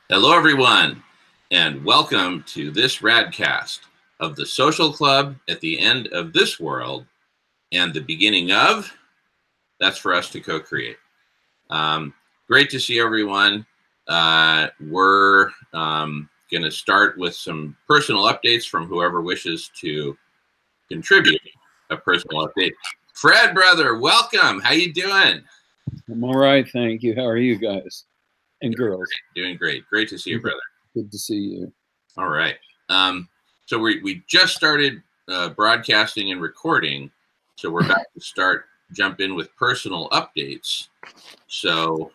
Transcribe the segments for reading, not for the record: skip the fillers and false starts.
Hello, everyone, and welcome to this Radcast of the Social Club at the end of this world and the beginning of. That's for us to co-create. Great to see everyone. We're going to start with some personal updates from whoever wishes to contribute a personal update. Fred, brother, welcome. How you doing? I'm all right, thank you. How are you guys and girls? Doing great. Great to see you, brother. Good to see you. All right. So we just started broadcasting and recording, so we're about to jump in with personal updates. So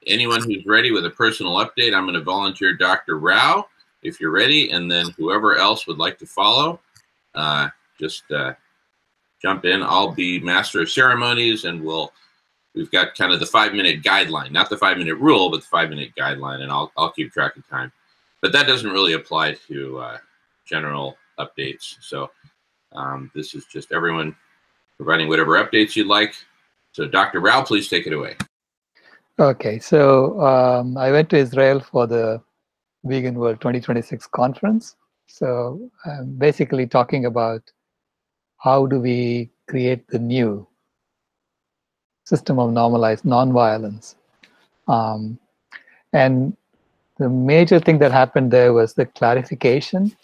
anyone who's ready with a personal update, I'm going to volunteer Dr. Rao if you're ready, and then whoever else would like to follow, just jump in. I'll be master of ceremonies, and we've got kind of the 5-minute guideline, not the 5-minute rule, but the 5-minute guideline, and I'll keep track of time. But that doesn't really apply to general updates. So this is just everyone providing whatever updates you'd like. So Dr. Rao, please take it away. Okay, so I went to Israel for the Vegan World 2026 conference. So I'm basically talking about how do we create the new system of normalized nonviolence. And the major thing that happened there was the clarification.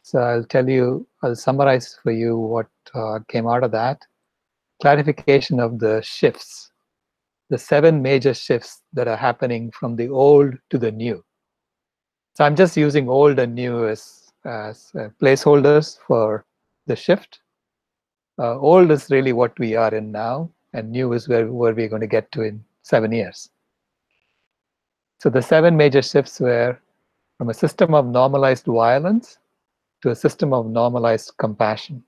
So I'll summarize for you what came out of that. Clarification of the shifts, the 7 major shifts that are happening from the old to the new. So I'm just using old and new as placeholders for the shift. Old is really what we are in now, and new is where we're going to get to in 7 years. So the 7 major shifts were from a system of normalized violence to a system of normalized compassion.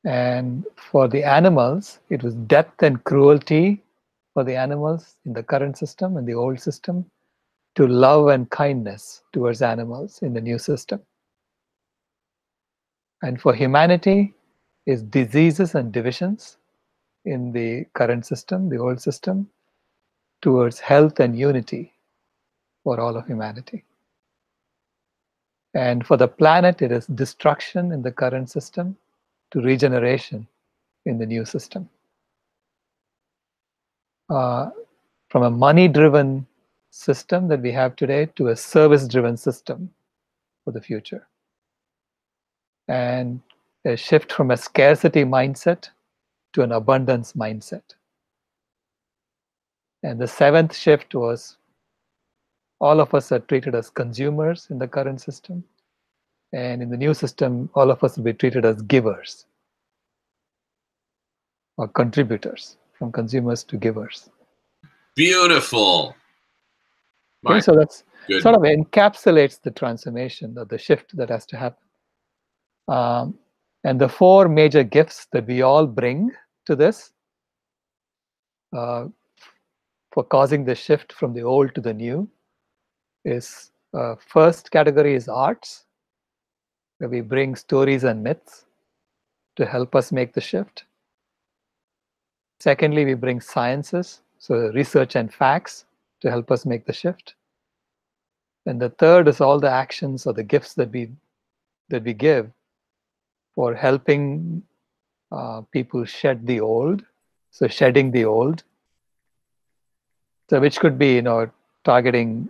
And for the animals, it was death and cruelty for the animals in the current system and the old system, to love and kindness towards animals in the new system. And for humanity is diseases and divisions in the current system, the old system, towards health and unity for all of humanity. And for the planet, it is destruction in the current system to regeneration in the new system. From a money-driven system that we have today to a service-driven system for the future. And a shift from a scarcity mindset to an abundance mindset. And the 7th shift was all of us are treated as consumers in the current system. And in the new system, all of us will be treated as givers or contributors, from consumers to givers. Beautiful. Okay, so that's sort of encapsulates the transformation or the shift that has to happen. And the 4 major gifts that we all bring to this for causing the shift from the old to the new is first category is arts, where we bring stories and myths to help us make the shift. Secondly, we bring sciences, so research and facts to help us make the shift. And the third is all the actions or the gifts that we give for helping people shed the old. So shedding the old. So which could be, targeting,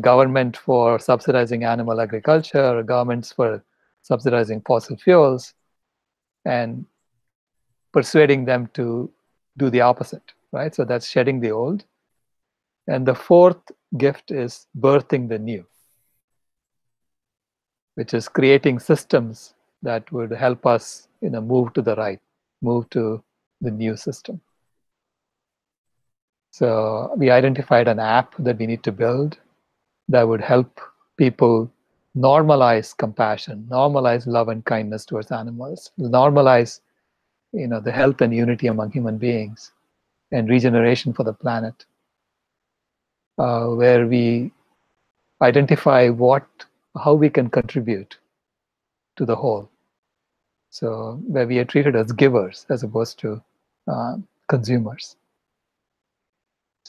government for subsidizing animal agriculture, or governments for subsidizing fossil fuels, and persuading them to do the opposite, right? So that's shedding the old. And the 4th gift is birthing the new, which is creating systems that would help us, move to the right, move to the new system. So we identified an app that we need to build that would help people normalize compassion, normalize love and kindness towards animals, normalize, the health and unity among human beings, and regeneration for the planet, where we identify how we can contribute to the whole. So where we are treated as givers as opposed to consumers.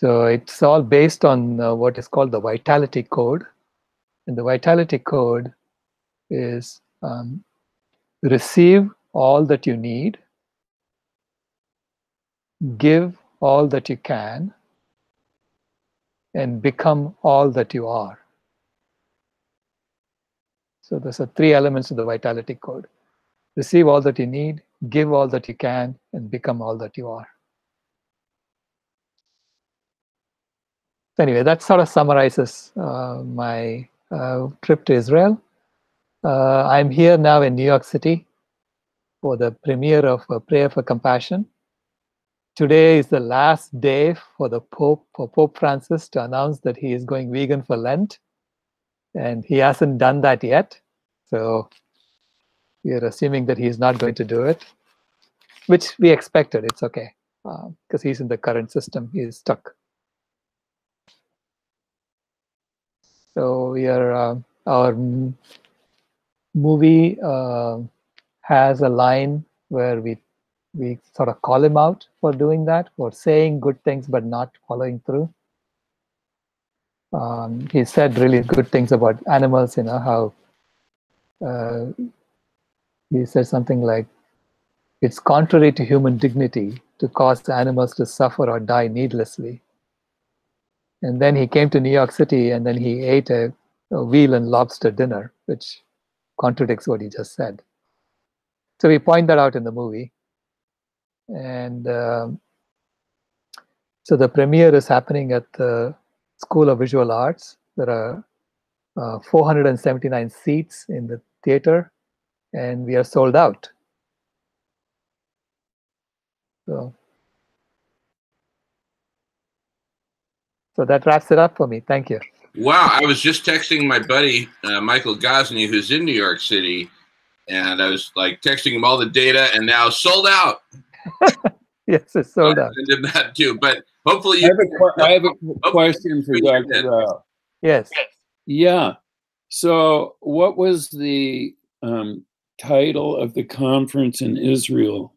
So it's all based on what is called the Vitality Code. And the Vitality Code is receive all that you need, give all that you can, and become all that you are. So those are three elements of the Vitality Code. Receive all that you need, give all that you can, and become all that you are. So anyway, that sort of summarizes my trip to Israel. I'm here now in New York City for the premiere of Prayer for Compassion. Today is the last day for Pope Francis to announce that he is going vegan for Lent, and he hasn't done that yet. So we are assuming that he's not going to do it, which we expected. It's okay, because he's in the current system. He's stuck. So we are our movie has a line where we sort of call him out for doing that, for saying good things but not following through. He said really good things about animals, how he said something like, it's contrary to human dignity to cause animals to suffer or die needlessly. And then he came to New York City and then he ate a veal and lobster dinner, which contradicts what he just said. So we point that out in the movie. And so the premiere is happening at the School of Visual Arts. There are 479 seats in the theater, and we are sold out. So that wraps it up for me. Thank you. Wow, I was just texting my buddy, Michael Gosney, who's in New York City, and I was like texting him all the data, and now sold out. Yes, it's sold out. I did that too, but hopefully I have a question for Dr. Rao. Yes. Yeah. So what was the title of the conference in Israel?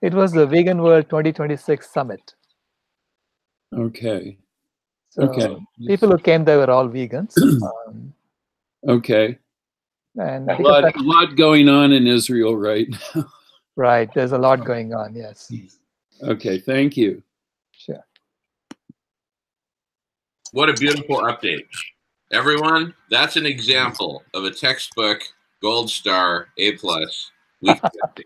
It was the Vegan World 2026 Summit. Okay. So people who came there were all vegans. Okay. And a lot going on in Israel right now. Right. There's a lot going on. Yes. Okay. Thank you. Sure. What a beautiful update. Everyone, that's an example of a textbook, gold star, A+, weekly update.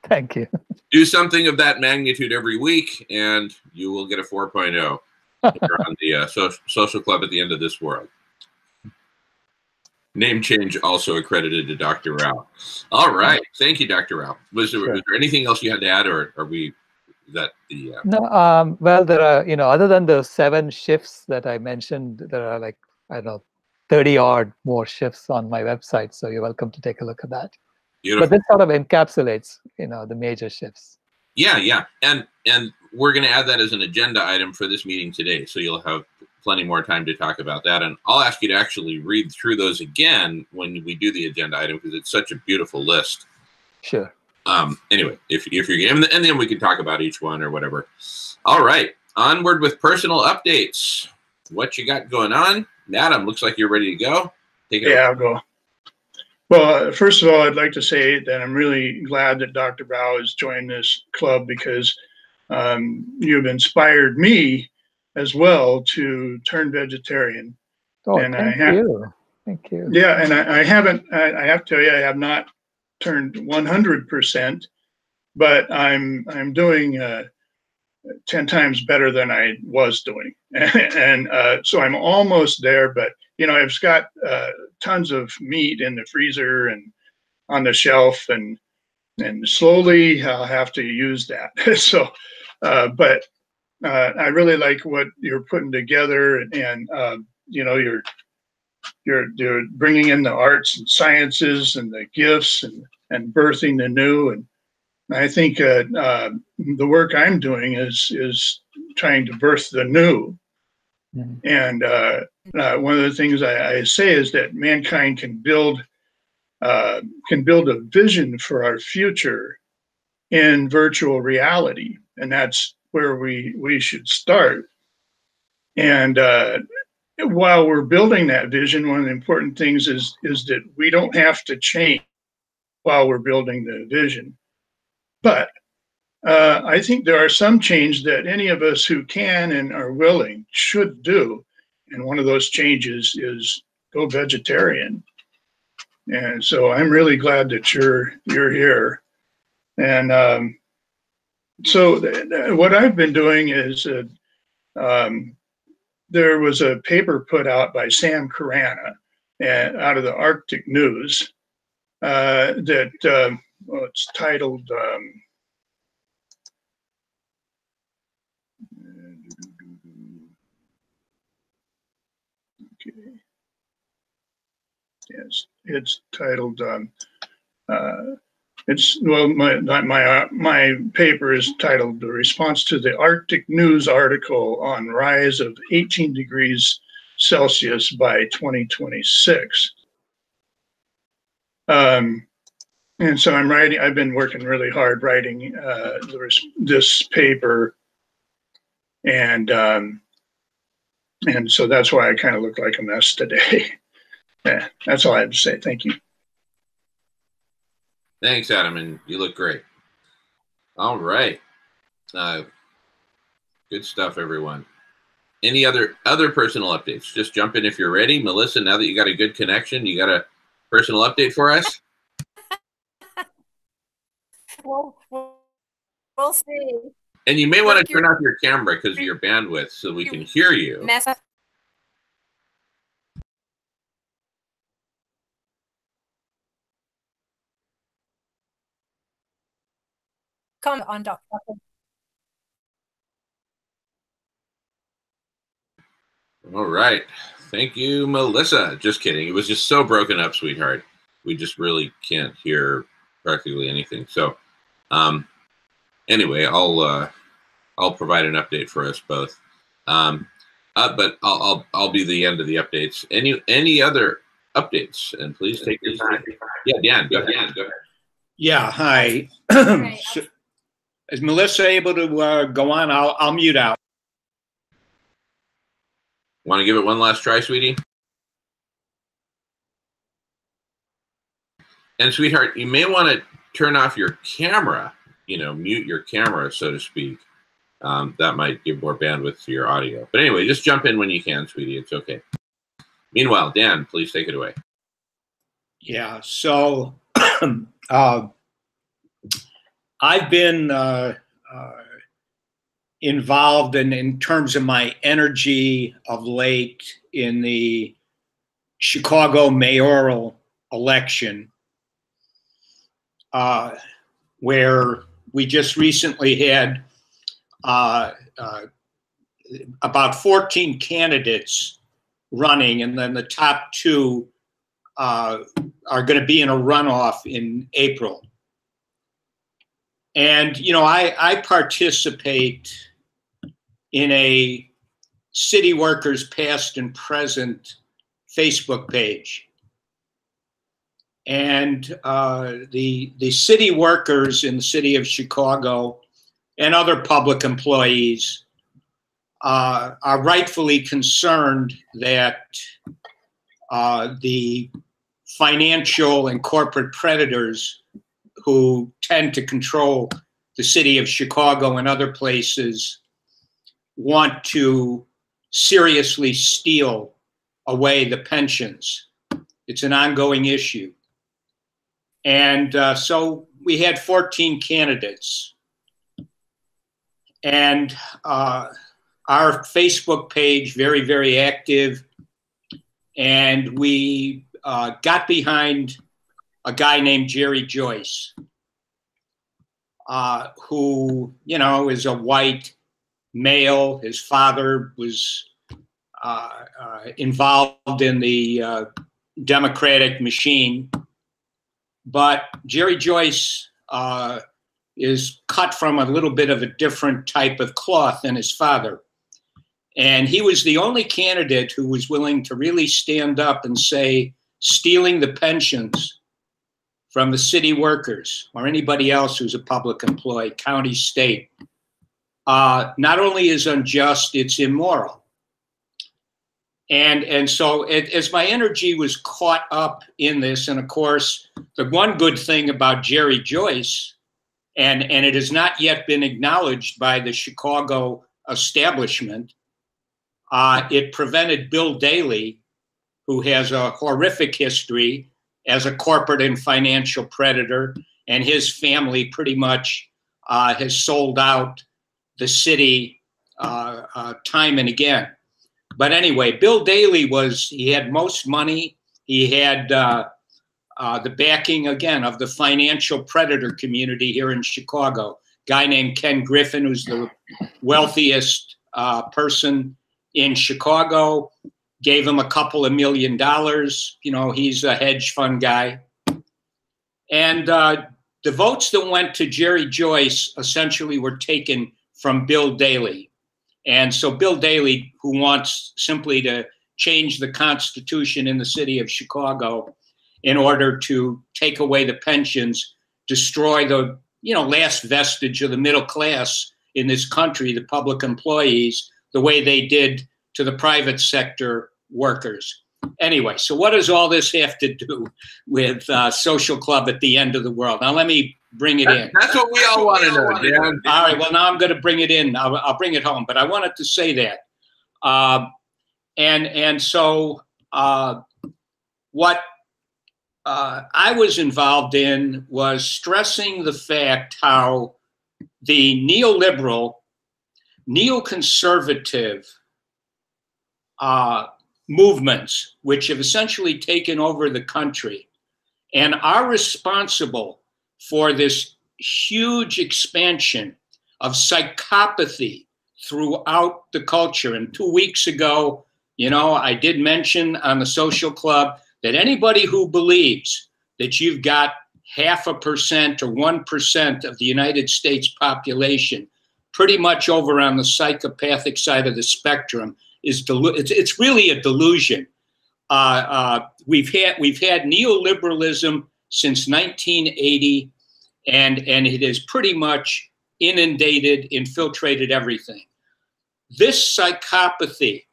Thank you. Do something of that magnitude every week, and you will get a 4.0 here on the social club at the end of this world. Name change also accredited to Dr. Rao. All right. Thank you, Dr. Rao. Was there anything else you had to add, or are we... that the No, well, there are, other than the 7 shifts that I mentioned, there are like, I don't know, 30 odd more shifts on my website. So you're welcome to take a look at that. Beautiful. But this sort of encapsulates, the major shifts. Yeah. And we're going to add that as an agenda item for this meeting today. So you'll have plenty more time to talk about that. And I'll ask you to actually read through those again when we do the agenda item, because it's such a beautiful list. Sure. Anyway, if you're game, and then we can talk about each one or whatever. All right, onward with personal updates. What you got going on? Adam, looks like you're ready to go. Take it. Yeah, I'll go. Well, first of all, I'd like to say that I'm really glad that Dr. Rao has joined this club, because you've inspired me as well to turn vegetarian. Oh, and thank you. Thank you. Yeah, and I haven't, I have to tell you, I have not turned 100%, but I'm doing 10 times better than I was doing. And so I'm almost there, but I've got tons of meat in the freezer and on the shelf, and slowly I'll have to use that. So, but I really like what you're putting together, and you're bringing in the arts and sciences and the gifts and birthing the new. And I think the work I'm doing is trying to birth the new. Mm-hmm. And one of the things I say is that mankind can build a vision for our future in virtual reality, and that's where we should start. And while we're building that vision, one of the important things is that we don't have to change while we're building the vision. But I think there are some changes that any of us who can and are willing should do. And one of those changes is go vegetarian. And so I'm really glad that you're here. And so what I've been doing is there was a paper put out by Sam Carana out of the Arctic News that well, it's titled okay. Yes, it's titled it's well my paper is titled "The Response to the Arctic News Article on Rise of 18 Degrees Celsius by 2026." And so I'm writing. I've been working really hard writing this paper, and so that's why I kind of look like a mess today. Yeah, that's all I have to say. Thank you. Thanks, Adam, and you look great. All right. Good stuff, everyone. Any other personal updates? Just jump in if you're ready. Melissa, now that you got a good connection, you got a personal update for us? We'll see. And you may want to turn off your camera because of your bandwidth so we can hear you. Comment on Dr. All right. Thank you, Melissa. Just kidding. It was just so broken up, sweetheart. We just really can't hear practically anything. So anyway, I'll provide an update for us both. But I'll be the end of the updates. Any other updates? And please take your time. Yeah, Dan, go ahead. Yeah, hi. So, is Melissa able to go on? I'll mute out. Want to give it one last try, sweetie? And sweetheart, you may want to turn off your camera, mute your camera, so to speak. That might give more bandwidth to your audio. But anyway, just jump in when you can, sweetie. It's okay. Meanwhile, Dan, please take it away. Yeah, so I've been involved in terms of my energy of late in the Chicago mayoral election, where we just recently had about 14 candidates running, and then the top two are going to be in a runoff in April. And, I participate in a City Workers Past and Present Facebook page. And the city workers in the city of Chicago and other public employees are rightfully concerned that the financial and corporate predators who tend to control the city of Chicago and other places want to seriously steal away the pensions. It's an ongoing issue. And so we had 14 candidates. And our Facebook page, very, very active. And we got behind a guy named Jerry Joyce, who, is a white male. His father was involved in the Democratic machine. But Jerry Joyce is cut from a little bit of a different type of cloth than his father. And he was the only candidate who was willing to really stand up and say, stealing the pensions from the city workers or anybody else who's a public employee, county, state, not only is unjust, it's immoral. And so as my energy was caught up in this, and of course, the one good thing about Jerry Joyce, and it has not yet been acknowledged by the Chicago establishment, it prevented Bill Daley, who has a horrific history as a corporate and financial predator, and his family pretty much has sold out the city time and again. But anyway, Bill Daley he had most money. He had the backing, again, of the financial predator community here in Chicago. Guy named Ken Griffin, who's the wealthiest person in Chicago, gave him a couple of $1 million. You know, he's a hedge fund guy. And the votes that went to Jerry Joyce essentially were taken from Bill Daley. And so Bill Daley, who wants simply to change the Constitution in the city of Chicago in order to take away the pensions, destroy the last vestige of the middle class in this country, the public employees, the way they did to the private sector workers. Anyway, so what does all this have to do with Social Club at the End of the World? Now let me bring it in. That's what we all want to know, Dan. All right, well, now I'm going to bring it in. I'll bring it home, but I wanted to say that. So what I was involved in was stressing the fact how the neoliberal, neoconservative movements, which have essentially taken over the country and are responsible for this huge expansion of psychopathy throughout the culture. And 2 weeks ago, I did mention on the Social Club that anybody who believes that you've got 0.5% or 1% of the United States population pretty much over on the psychopathic side of the spectrum it's really a delusion. We've had neoliberalism since 1980, and it has pretty much infiltrated everything. This psychopathy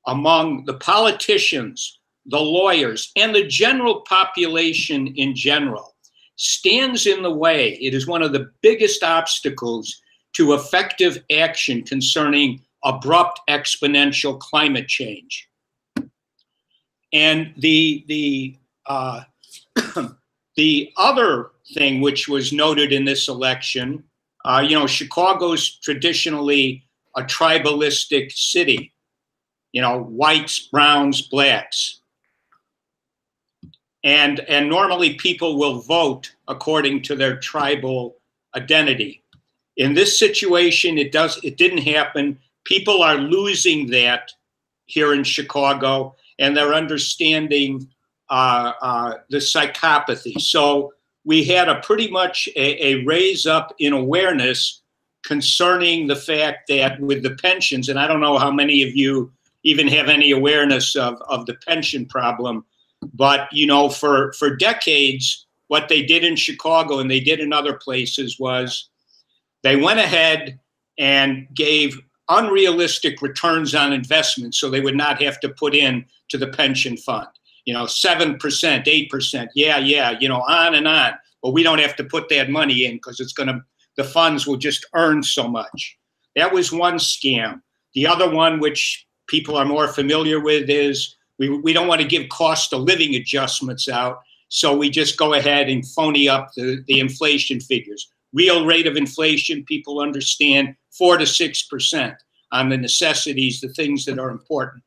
among the politicians, the lawyers, and the general population in general stands in the way. It is one of the biggest obstacles to effective action concerning abrupt exponential climate change. And the other thing which was noted in this election, Chicago's traditionally a tribalistic city, whites, browns, blacks. And normally people will vote according to their tribal identity. In this situation, it didn't happen. People are losing that here in Chicago, and they're understanding the psychopathy. So we had pretty much a raise up in awareness concerning the fact that with the pensions, and I don't know how many of you even have any awareness of the pension problem, but for decades, what they did in Chicago and they did in other places was they went ahead and gave unrealistic returns on investment so they would not have to put in to the pension fund. 7%, 8%, on and on. Well, we don't have to put that money in because the funds will just earn so much. That was one scam. The other one, which people are more familiar with, is we don't want to give cost of living adjustments out, so we just go ahead and phony up the inflation figures. Real rate of inflation, people understand 4 to 6% on the necessities, the things that are important.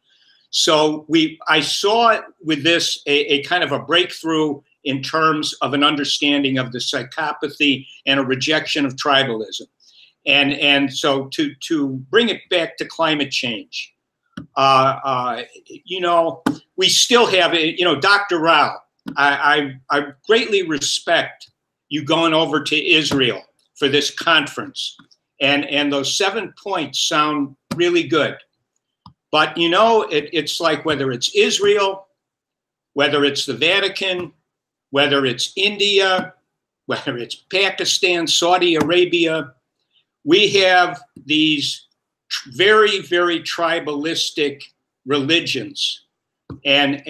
So I saw with this a kind of a breakthrough in terms of an understanding of the psychopathy and a rejection of tribalism. And so to bring it back to climate change, we still have, Dr. Rao, I greatly respect you going over to Israel for this conference. And those 7 points sound really good. But, it's like whether it's Israel, whether it's the Vatican, whether it's India, whether it's Pakistan, Saudi Arabia, we have these very, very tribalistic religions, and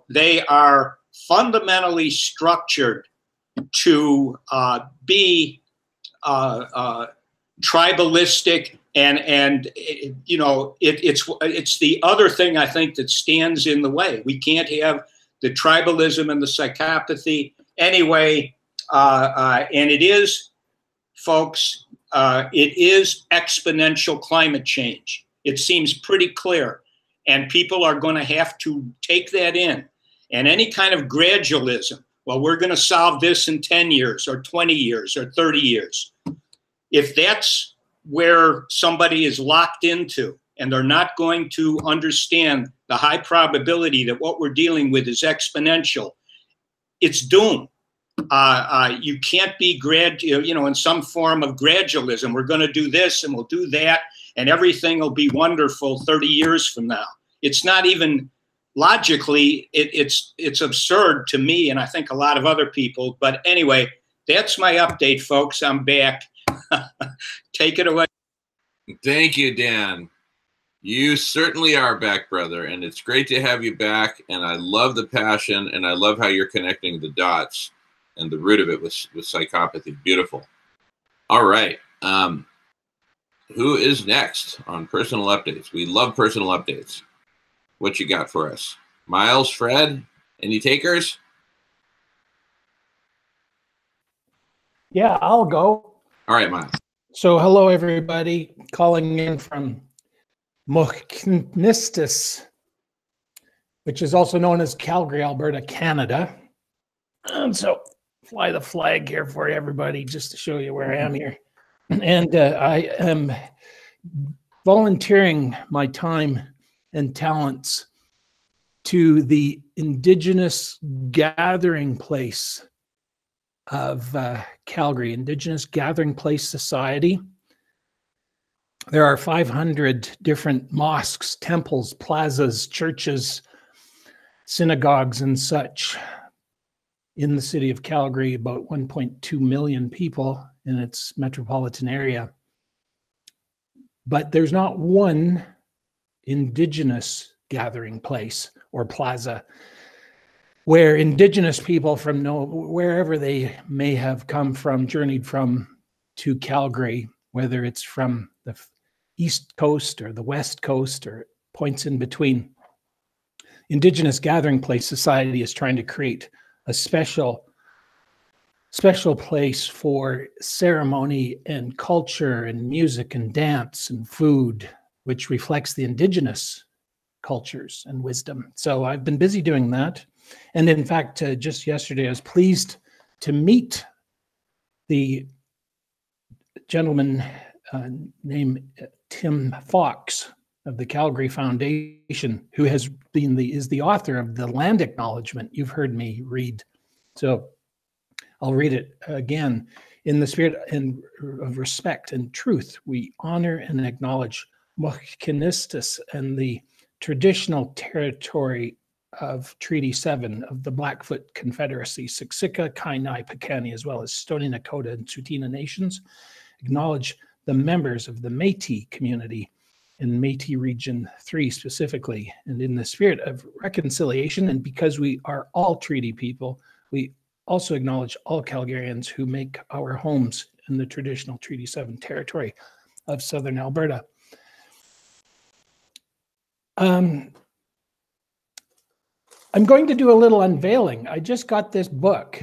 they are fundamentally structured to be tribalistic, and it's the other thing I think that stands in the way. We can't have the tribalism and the psychopathy anyway, and it is, folks, it is exponential climate change. It seems pretty clear, and people are going to have to take that in. And any kind of gradualism, well, we're going to solve this in 10 years or 20 years or 30 years. If that's where somebody is locked into and they're not going to understand the high probability that what we're dealing with is exponential, it's doomed. You can't be in some form of gradualism. We're going to do this and we'll do that and everything will be wonderful 30 years from now. It's not even logically, it's absurd to me, and I think a lot of other people. But anyway, that's my update, folks. I'm back. Take it away. Thank you, Dan. You certainly are back, brother, and it's great to have you back. And I love the passion, and I love how you're connecting the dots and the root of it with psychopathy. Beautiful. All right. Who is next on personal updates? We love personal updates. What you got for us? Miles, Fred, any takers? Yeah, I'll go. All right, Miles. So hello, everybody. Calling in from Mohkinstsis, which is also known as Calgary, Alberta, Canada. And so fly the flag here for you, everybody, just to show you where I am here. And I am volunteering my time and talents to the Indigenous gathering place of Calgary, Indigenous Gathering Place Society. There are 500 different mosques, temples, plazas, churches, synagogues, and such in the city of Calgary, about 1.2 million people in its metropolitan area. But there's not one Indigenous gathering place or plaza where Indigenous people from wherever they may have come from, journeyed from to Calgary, whether it's from the East Coast or the West Coast or points in between. Indigenous Gathering Place Society is trying to create a special place for ceremony and culture and music and dance and food, which reflects the Indigenous cultures and wisdom. So I've been busy doing that. And in fact, just yesterday, I was pleased to meet the gentleman named Tim Fox of the Calgary Foundation, who is the author of the land acknowledgement you've heard me read. So I'll read it again. In the spirit of respect and truth, we honor and acknowledge Mohkinstsis and the traditional territory of Treaty 7 of the Blackfoot Confederacy, Siksika, Kainai, Piikani, as well as Stoney Nakoda and Tsuut'ina nations. Acknowledge the members of the Métis community in Métis Region 3 specifically. And in the spirit of reconciliation, and because we are all treaty people, we also acknowledge all Calgarians who make our homes in the traditional Treaty 7 territory of Southern Alberta. I'm going to do a little unveiling. I just got this book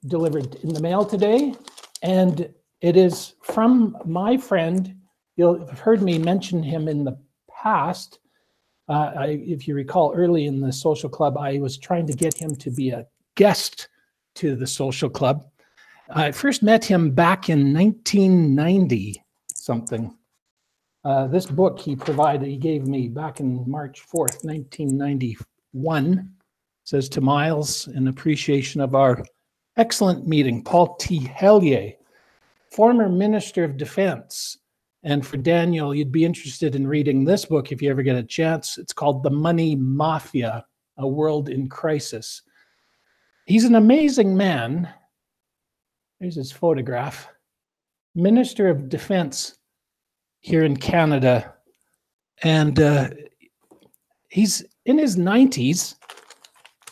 delivered in the mail today, and it is from my friend. You'll have heard me mention him in the past. If you recall, early in the social club, I was trying to get him to be a guest to the social club. I first met him back in 1990 something. This book he gave me back in March 4th, 1991. Says, to Miles, in appreciation of our excellent meeting, Paul T. Hellyer, former Minister of Defense. And for Daniel, you'd be interested in reading this book if you ever get a chance. It's called The Money Mafia, A World in Crisis. He's an amazing man. There's his photograph. Minister of Defense here in Canada. And he's in his 90s,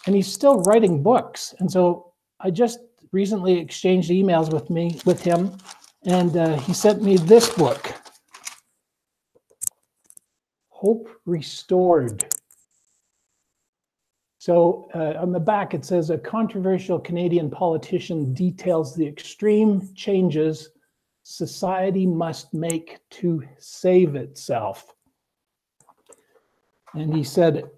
and he's still writing books. And so I just recently exchanged emails with him, and he sent me this book, Hope Restored. So on the back, it says, a controversial Canadian politician details the extreme changes society must make to save itself. And he said,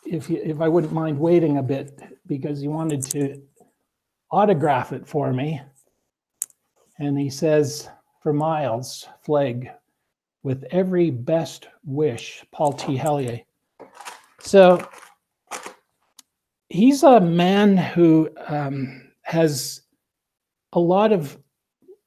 if I wouldn't mind waiting a bit, because he wanted to autograph it for me. And he says, for Miles Flegg, with every best wish, Paul T. Hellyer. So he's a man who has a lot of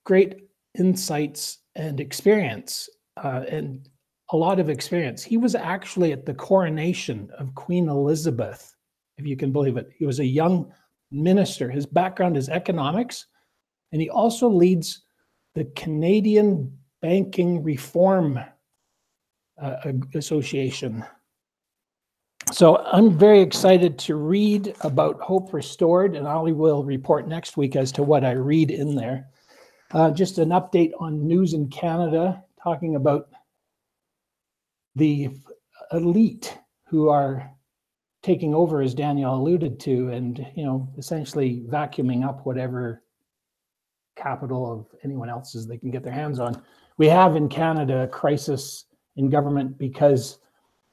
great insights and experience, and a lot of experience. He was actually at the coronation of Queen Elizabeth, if you can believe it. He was a young minister. His background is economics, and he also leads the Canadian Banking Reform Association. So I'm very excited to read about Hope Restored, and I will report next week as to what I read in there. Just an update on news in Canada, talking about the elite who are taking over, as Daniel alluded to, and essentially vacuuming up whatever capital of anyone else's they can get their hands on. We have in Canada a crisis in government because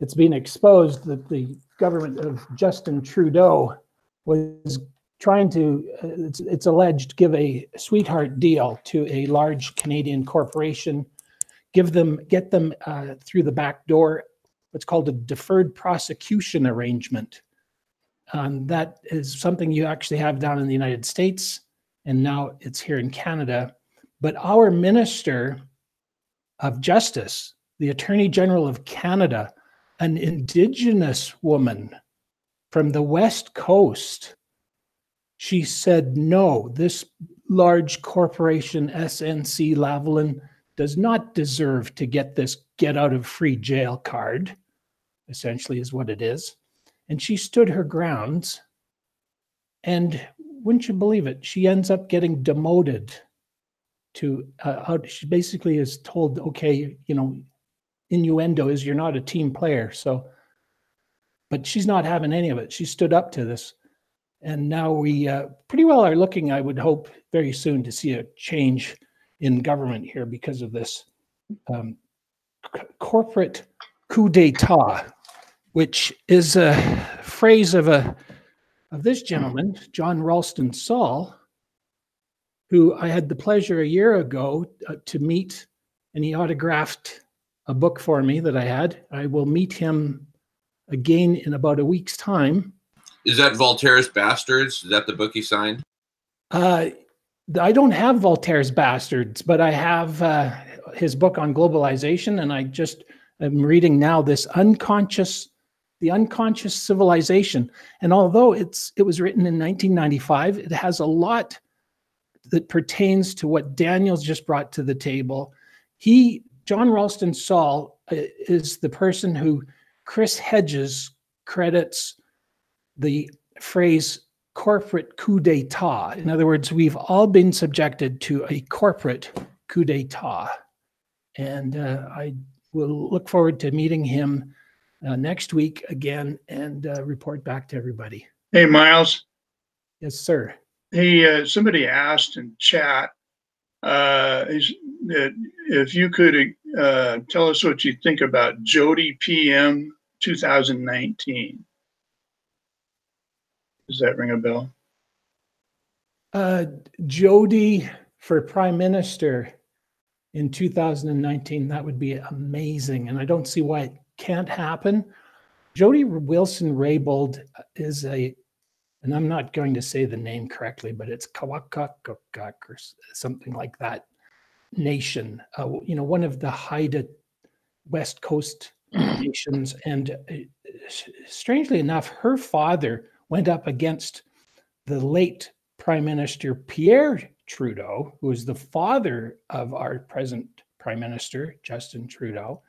it's been exposed that the government of Justin Trudeau was trying to, it's alleged, give a sweetheart deal to a large Canadian corporation, get them through the back door, what's called a deferred prosecution arrangement. That is something you actually have down in the United States, and now it's here in Canada. But our Minister of Justice, the Attorney General of Canada, an Indigenous woman from the West Coast, she said, no, this large corporation, SNC Lavalin, does not deserve to get this get out of free jail card, essentially is what it is. And she stood her grounds, and wouldn't you believe it, she ends up getting demoted to, she basically is told, okay, innuendo is you're not a team player. So, but she's not having any of it. She stood up to this. And now we pretty well are looking, I would hope, very soon to see a change in government here because of this corporate coup d'etat, which is a phrase of this gentleman, John Ralston Saul, who I had the pleasure a year ago to meet, and he autographed a book for me that I had. I will meet him again in about a week's time. Is that Voltaire's Bastards? Is that the book he signed? I don't have Voltaire's Bastards, but I have his book on globalization, and I just am reading now The Unconscious Civilization. And although it was written in 1995, it has a lot that pertains to what Daniel's just brought to the table. John Ralston Saul is the person who Chris Hedges credits the phrase corporate coup d'etat. In other words, we've all been subjected to a corporate coup d'etat. And I will look forward to meeting him next week again and report back to everybody. Hey, Miles. Yes, sir. Hey, somebody asked in chat if you could tell us what you think about Jody PM 2019. Does that ring a bell? Jody for Prime Minister in 2019, that would be amazing. And I don't see why it can't happen. Jody Wilson-Raybould is and I'm not going to say the name correctly, but it's Kawakakakak or something like that nation, one of the Haida West Coast nations. And strangely enough, her father went up against the late Prime Minister Pierre Trudeau, who is the father of our present Prime Minister, Justin Trudeau.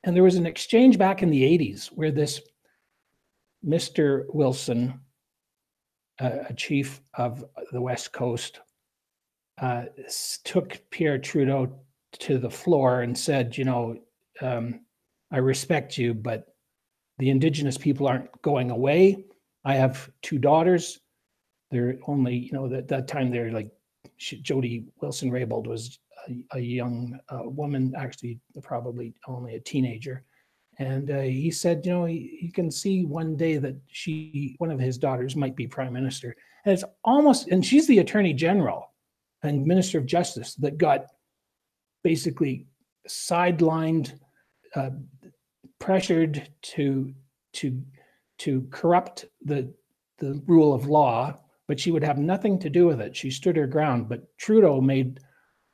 And there was an exchange back in the 80s where this Mr. Wilson, a chief of the West Coast, took Pierre Trudeau to the floor and said, you know, I respect you, but the Indigenous people aren't going away. I have 2 daughters. They're only, you know, at that time they're like, Jody Wilson-Raybould was a young woman, actually probably only a teenager. And he said, you know, he can see one day that one of his daughters might be prime minister. And it's almost, and she's the attorney general and minister of justice that got basically sidelined, pressured to corrupt the rule of law, but she would have nothing to do with it. She stood her ground. But Trudeau made,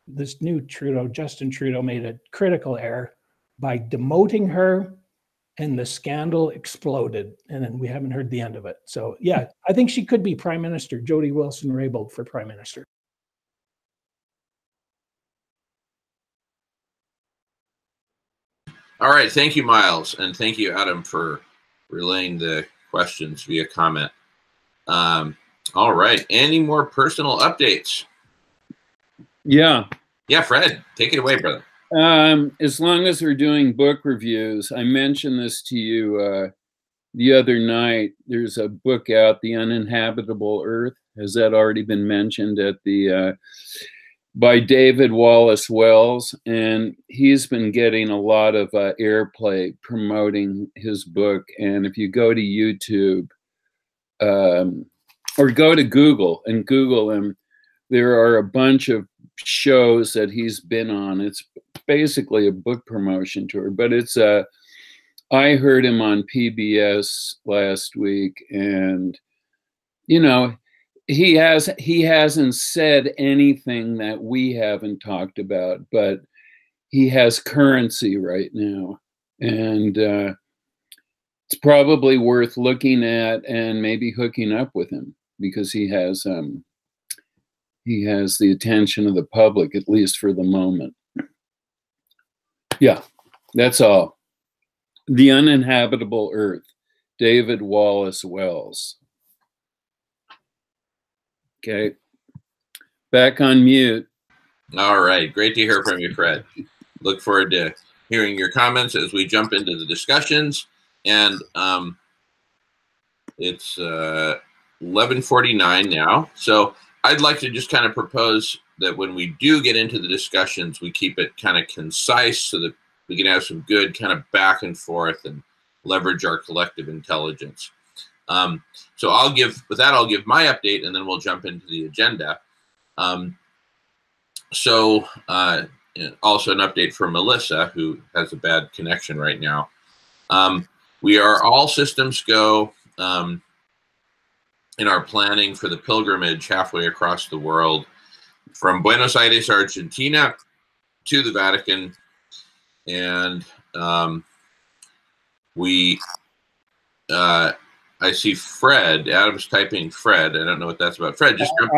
this new Trudeau, Justin Trudeau, made a critical error by demoting her, and the scandal exploded, and then we haven't heard the end of it. So yeah, I think she could be prime minister, Jody Wilson-Raybould for prime minister. All right, thank you, Miles, and thank you, Adam, for relaying the questions via comment. All right, any more personal updates? Yeah. Yeah, Fred, take it away, brother. As long as we're doing book reviews, I mentioned this to you the other night. There's a book out, The Uninhabitable Earth. Has that already been mentioned at the by David Wallace Wells? And he's been getting a lot of airplay promoting his book. And if you go to YouTube or go to Google and Google him, there are a bunch of shows that he's been on. It's basically a book promotion tour, but it's I heard him on PBS last week, and you know, he hasn't said anything that we haven't talked about, but he has currency right now, and it's probably worth looking at and maybe hooking up with him, because he has the attention of the public, at least for the moment. Yeah, that's all. The Uninhabitable Earth, David Wallace Wells. Okay, back on mute. All right, great to hear from you, Fred. Look forward to hearing your comments as we jump into the discussions. And it's 11:49 now, so I'd like to just kind of propose that when we do get into the discussions, we keep it kind of concise so that we can have some good kind of back and forth and leverage our collective intelligence. So I'll give my update, and then we'll jump into the agenda. Also an update for Melissa, who has a bad connection right now. We are all systems go in our planning for the pilgrimage halfway across the world, from Buenos Aires, Argentina, to the Vatican. And I see Fred. Adam's typing Fred. I don't know what that's about. Fred, just jump.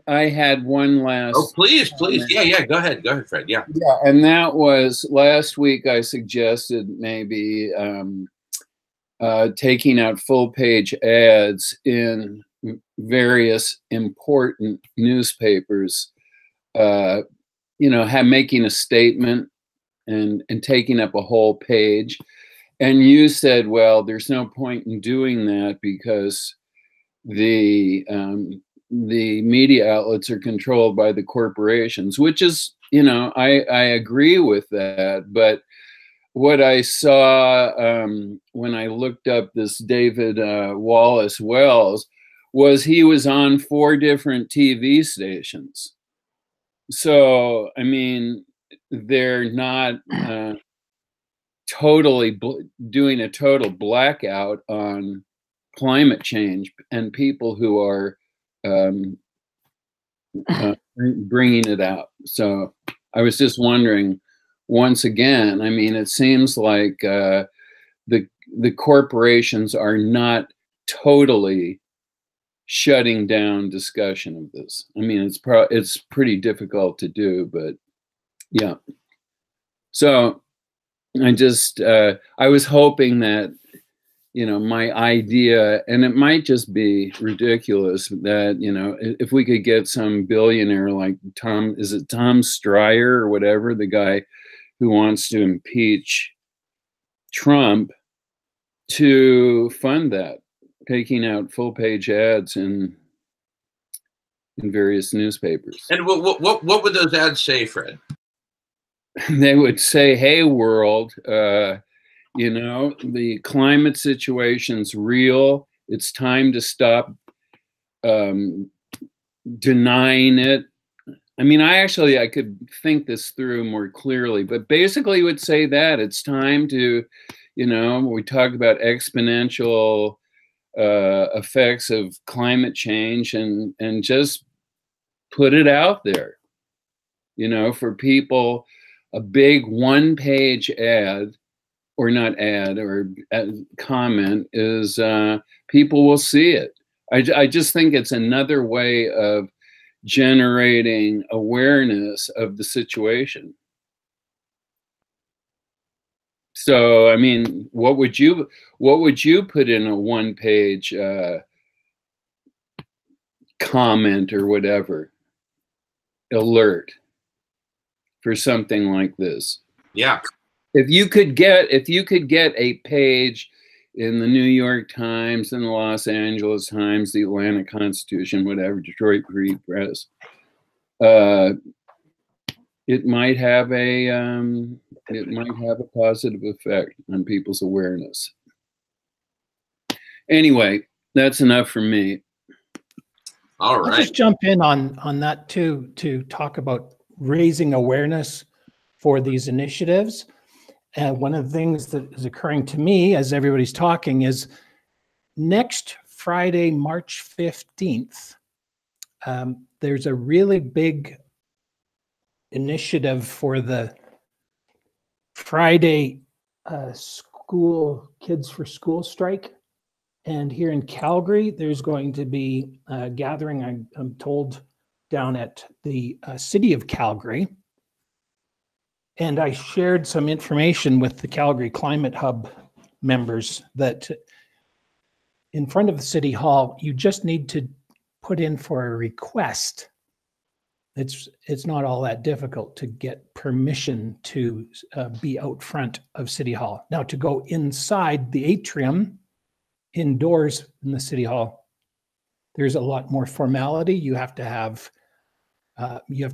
I had one last. Oh, please. Yeah. Go ahead, Fred. Yeah. Yeah, and that was last week. I suggested maybe taking out full-page ads in various important newspapers. Making a statement and taking up a whole page. And you said, well, there's no point in doing that because the media outlets are controlled by the corporations, which is, I agree with that. But what I saw when I looked up this David Wallace Wells was he was on 4 different TV stations. So, I mean, they're not totally doing a total blackout on climate change and people who are bringing it out. So I was just wondering, once again, I mean, it seems like the corporations are not totally shutting down discussion of this. I mean, it's pretty difficult to do, but yeah. So I was hoping that, you know, my idea, and it might just be ridiculous, that, you know, if we could get some billionaire like Tom Steyer or whatever, the guy who wants to impeach Trump, to fund that, taking out full page ads in various newspapers. And what would those ads say, Fred? They would say, "Hey, world, you know, the climate situation's real. It's time to stop denying it." I mean, I could think this through more clearly, but basically it would say that it's time to, you know, we talk about exponential effects of climate change, and just put it out there, you know, for people. A big one-page ad, or not ad, or comment is, people will see it. I just think it's another way of generating awareness of the situation. So, I mean, what would you put in a one-page comment or whatever, alert for something like this? Yeah. If you could get a page in the New York Times and the Los Angeles Times, the Atlanta Constitution, whatever, Detroit Free Press, it might have a positive effect on people's awareness. Anyway, that's enough for me. All right. I'll just jump in on that too, to talk about raising awareness for these initiatives. And one of the things that is occurring to me as everybody's talking is next Friday, March 15th, there's a really big initiative for the Friday Kids for School strike. And here in Calgary, there's going to be a gathering, I'm told, down at the city of Calgary. And I shared some information with the Calgary Climate Hub members that in front of the City Hall, you just need to put in for a request. It's not all that difficult to get permission to be out front of City Hall. Now, to go inside the atrium, indoors in the City Hall, there's a lot more formality. You have to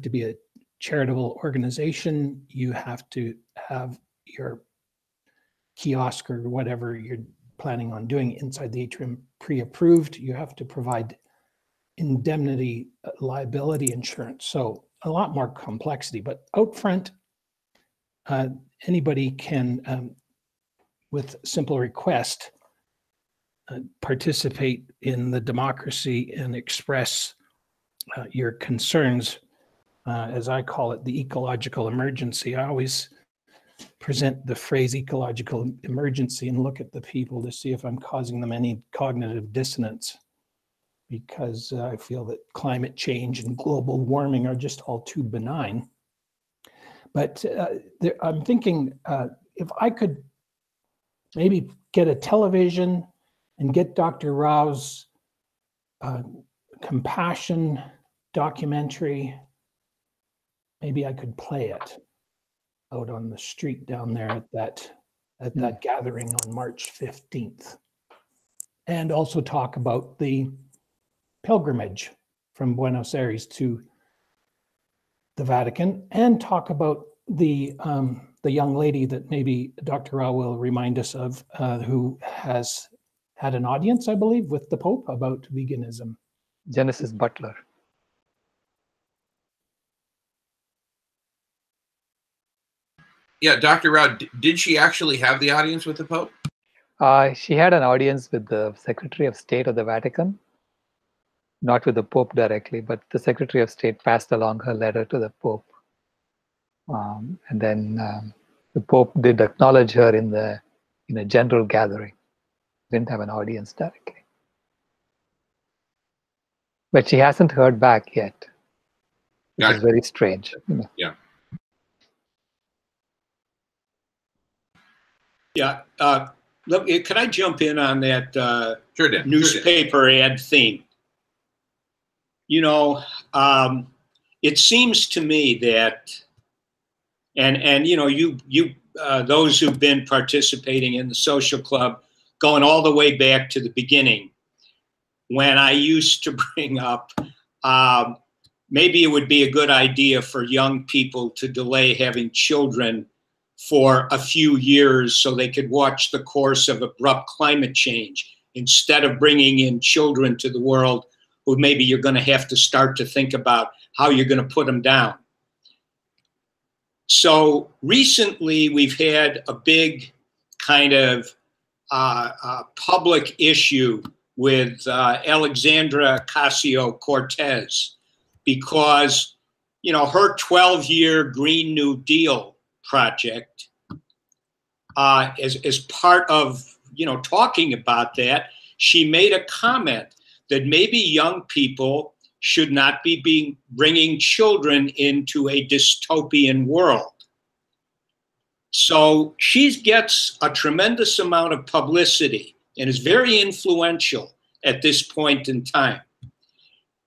be a charitable organization. You have to have your kiosk or whatever you're planning on doing inside the atrium pre-approved. You have to provide indemnity liability insurance. So a lot more complexity, but out front, anybody can, with simple request, participate in the democracy and express your concerns. As I call it, the ecological emergency. I always present the phrase ecological emergency and look at the people to see if I'm causing them any cognitive dissonance, because I feel that climate change and global warming are just all too benign. But I'm thinking if I could maybe get a television and get Dr. Rao's compassion documentary, maybe I could play it out on the street down there at that gathering on March 15th. And also talk about the pilgrimage from Buenos Aires to the Vatican, and talk about the young lady that maybe Dr. Rao will remind us of, who has had an audience, I believe, with the Pope about veganism. Genesis Butler. Yeah, Dr. Rao, did she actually have the audience with the Pope? She had an audience with the Secretary of State of the Vatican, not with the Pope directly, but the Secretary of State passed along her letter to the Pope. And then the Pope did acknowledge her in a general gathering. Didn't have an audience directly. But she hasn't heard back yet. Which is very strange. Yeah. Yeah. Look, could I jump in on that Sure, Dan. newspaper ad theme? You know, it seems to me that, and you know, you those who've been participating in the social club, going all the way back to the beginning, when I used to bring up, maybe it would be a good idea for young people to delay having children for a few years so they could watch the course of abrupt climate change instead of bringing in children to the world who maybe you're going to have to start to think about how you're going to put them down. So recently we've had a big kind of public issue with Alexandra Ocasio-Cortez because, you know, her 12-year Green New Deal project, as part of, you know, talking about that, she made a comment that maybe young people should not be bringing children into a dystopian world. So she gets a tremendous amount of publicity and is very influential at this point in time.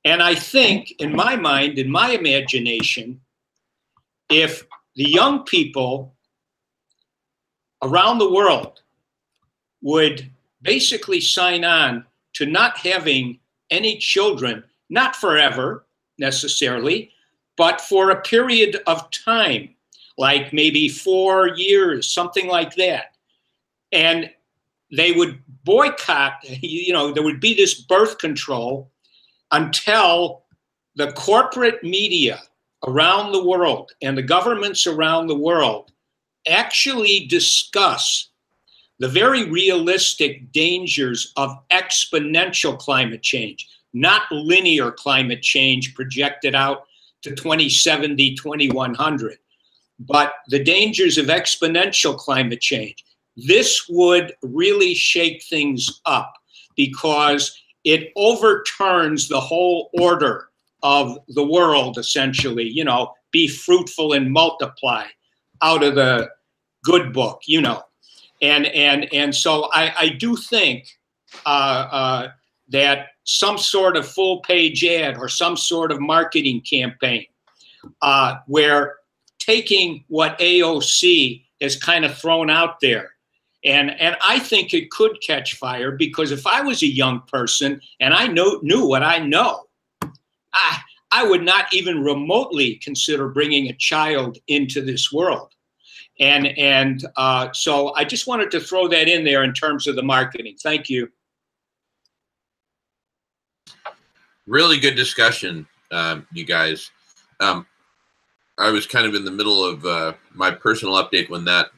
And I think, in my mind, in my imagination, if the young people around the world would basically sign on to not having any children, not forever necessarily, but for a period of time, like maybe 4 years, something like that. And they would boycott, you know, there would be this birth control until the corporate media around the world and the governments around the world actually discuss the very realistic dangers of exponential climate change, not linear climate change projected out to 2070, 2100, but the dangers of exponential climate change. This would really shake things up because it overturns the whole order of the world, essentially, you know, be fruitful and multiply out of the good book, you know. And so I do think that some sort of full page ad or some sort of marketing campaign where taking what AOC has kind of thrown out there, and I think it could catch fire, because if I was a young person and I knew what I know, I would not even remotely consider bringing a child into this world. And so I just wanted to throw that in there in terms of the marketing. Thank you. Really good discussion, you guys. I was kind of in the middle of my personal update when that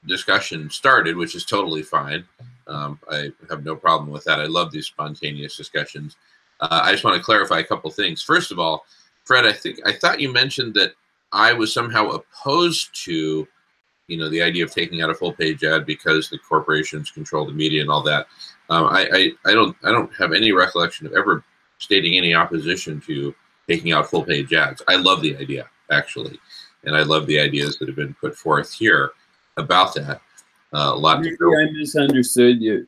discussion started, which is totally fine. I have no problem with that. I love these spontaneous discussions. I just want to clarify a couple things. First of all, Fred, I thought you mentioned that I was somehow opposed to, you know, the idea of taking out a full page ad because the corporations control the media and all that. I don't have any recollection of ever stating any opposition to taking out full page ads. I love the idea, actually, and I love the ideas that have been put forth here about that. A lot. Maybe I misunderstood you.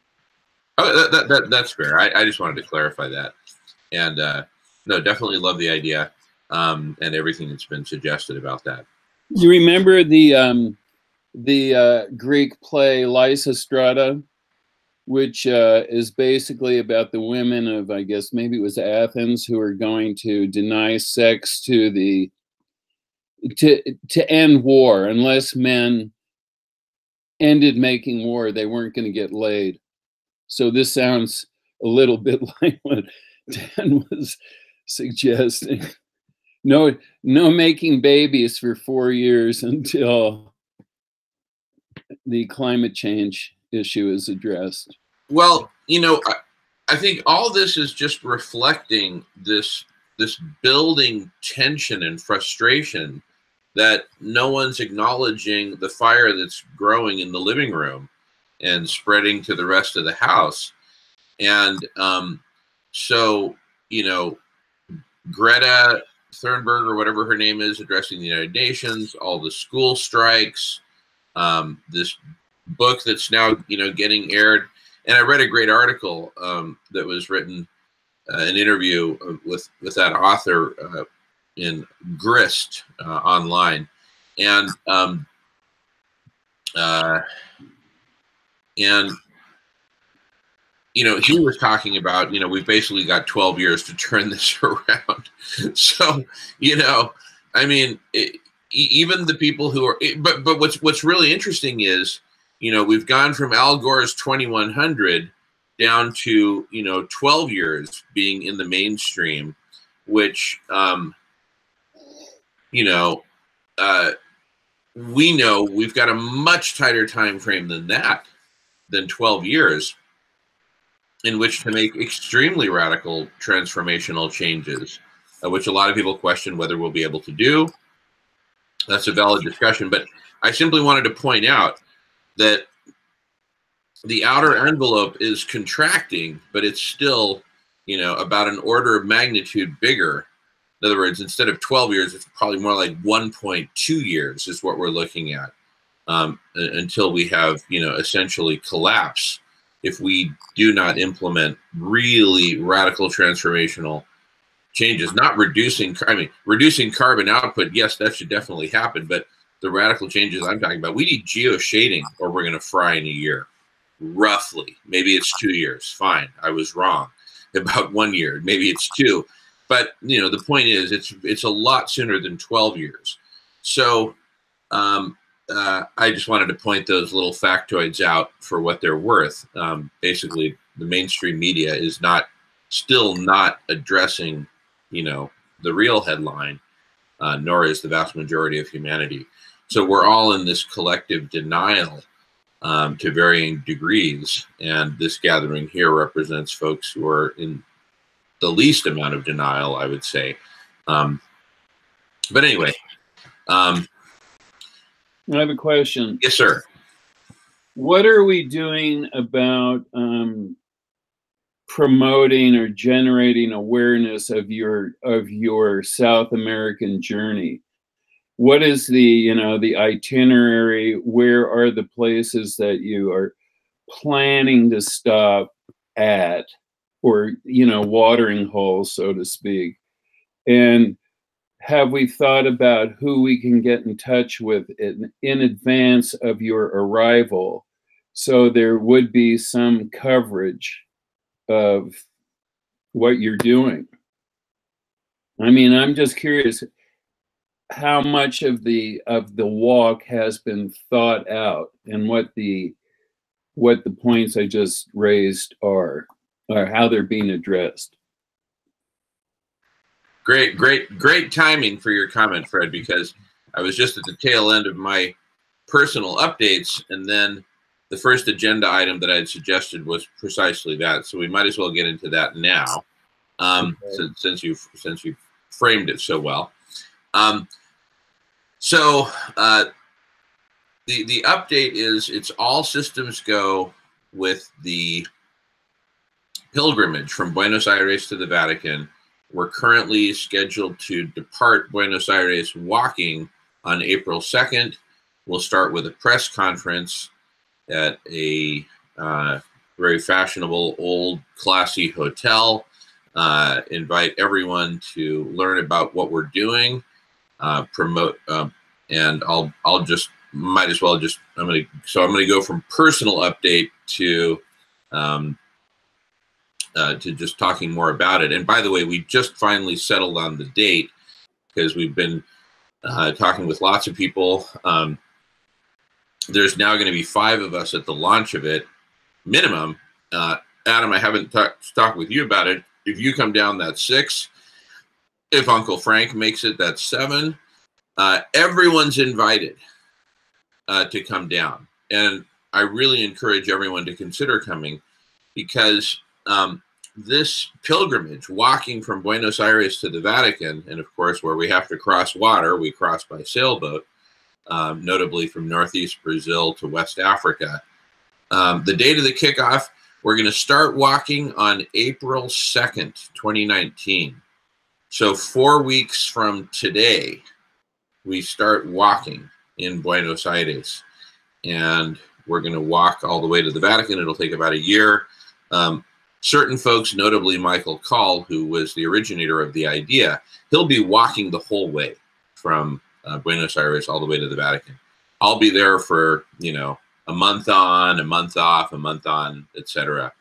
Oh, that's fair. I just wanted to clarify that. And no, definitely love the idea and everything that's been suggested about that. You remember the Greek play Lysistrata, which is basically about the women of, I guess maybe it was Athens, who are going to deny sex to end war. Unless men ended making war, they weren't going to get laid. So this sounds a little bit like what Dan was suggesting. No making babies for 4 years until the climate change issue is addressed. Well, you know, I think all this is just reflecting this building tension and frustration that no one's acknowledging the fire that's growing in the living room and spreading to the rest of the house. And so, you know, Greta Thunberg, or whatever her name is, addressing the United Nations, all the school strikes, this book that's now, you know, getting aired. And I read a great article that was written, an interview with that author in Grist online, and you know, he was talking about, you know, we've basically got 12 years to turn this around. So, you know, I mean, even the people who are, but what's really interesting is, you know, we've gone from Al Gore's 2100 down to, you know, 12 years being in the mainstream, which, you know, we know we've got a much tighter time frame than that, than 12 years, in which to make extremely radical transformational changes, which a lot of people question whether we'll be able to do. That's a valid discussion, but I simply wanted to point out that the outer envelope is contracting, but it's still, you know, about an order of magnitude bigger. In other words, instead of 12 years, it's probably more like 1.2 years is what we're looking at, until we have, you know, essentially collapse if we do not implement really radical transformational changes. Not reducing, I mean, reducing carbon output, yes, that should definitely happen, but the radical changes I'm talking about, we need geoshading or we're going to fry in a year, roughly. Maybe it's 2 years, fine, I was wrong about 1 year, maybe it's 2. But, you know, the point is, it's a lot sooner than 12 years. So I just wanted to point those little factoids out for what they're worth. Basically, the mainstream media is still not addressing, you know, the real headline, nor is the vast majority of humanity. So we're all in this collective denial to varying degrees. And this gathering here represents folks who are in the least amount of denial, I would say. But anyway. I have a question. Yes, sir. What are we doing about promoting or generating awareness of your South American journey? What is the, you know, the itinerary? Where are the places that you are planning to stop at, or, you know, watering holes, so to speak? And have we thought about who we can get in touch with in advance of your arrival, so there would be some coverage of what you're doing? I mean, I'm just curious how much of the walk has been thought out, and what the points I just raised are, or how they're being addressed. Great timing for your comment, Fred, because I was just at the tail end of my personal updates, and then the first agenda item that I had suggested was precisely that. So we might as well get into that now, since you framed it so well. So the update is, it's all systems go with the pilgrimage from Buenos Aires to the Vatican. We're currently scheduled to depart Buenos Aires walking on April 2nd. We'll start with a press conference at a very fashionable, old, classy hotel. Invite everyone to learn about what we're doing, promote, and I'll just, might as well just, I'm gonna go from personal update to just talking more about it. And by the way, we just finally settled on the date, because we've been talking with lots of people. There's now going to be 5 of us at the launch of it, minimum. Adam, I haven't talked with you about it. If you come down, that's 6. If Uncle Frank makes it, that's 7. Everyone's invited to come down. And I really encourage everyone to consider coming, because this pilgrimage, walking from Buenos Aires to the Vatican, and of course, where we have to cross water, we cross by sailboat, notably from Northeast Brazil to West Africa. The date of the kickoff, we're going to start walking on April 2nd, 2019. So 4 weeks from today, we start walking in Buenos Aires. And we're going to walk all the way to the Vatican. It'll take about a year. Certain folks, notably Michael Call, who was the originator of the idea, he'll be walking the whole way from Buenos Aires all the way to the Vatican. I'll be there for, you know, a month on, a month off, a month on, etc.,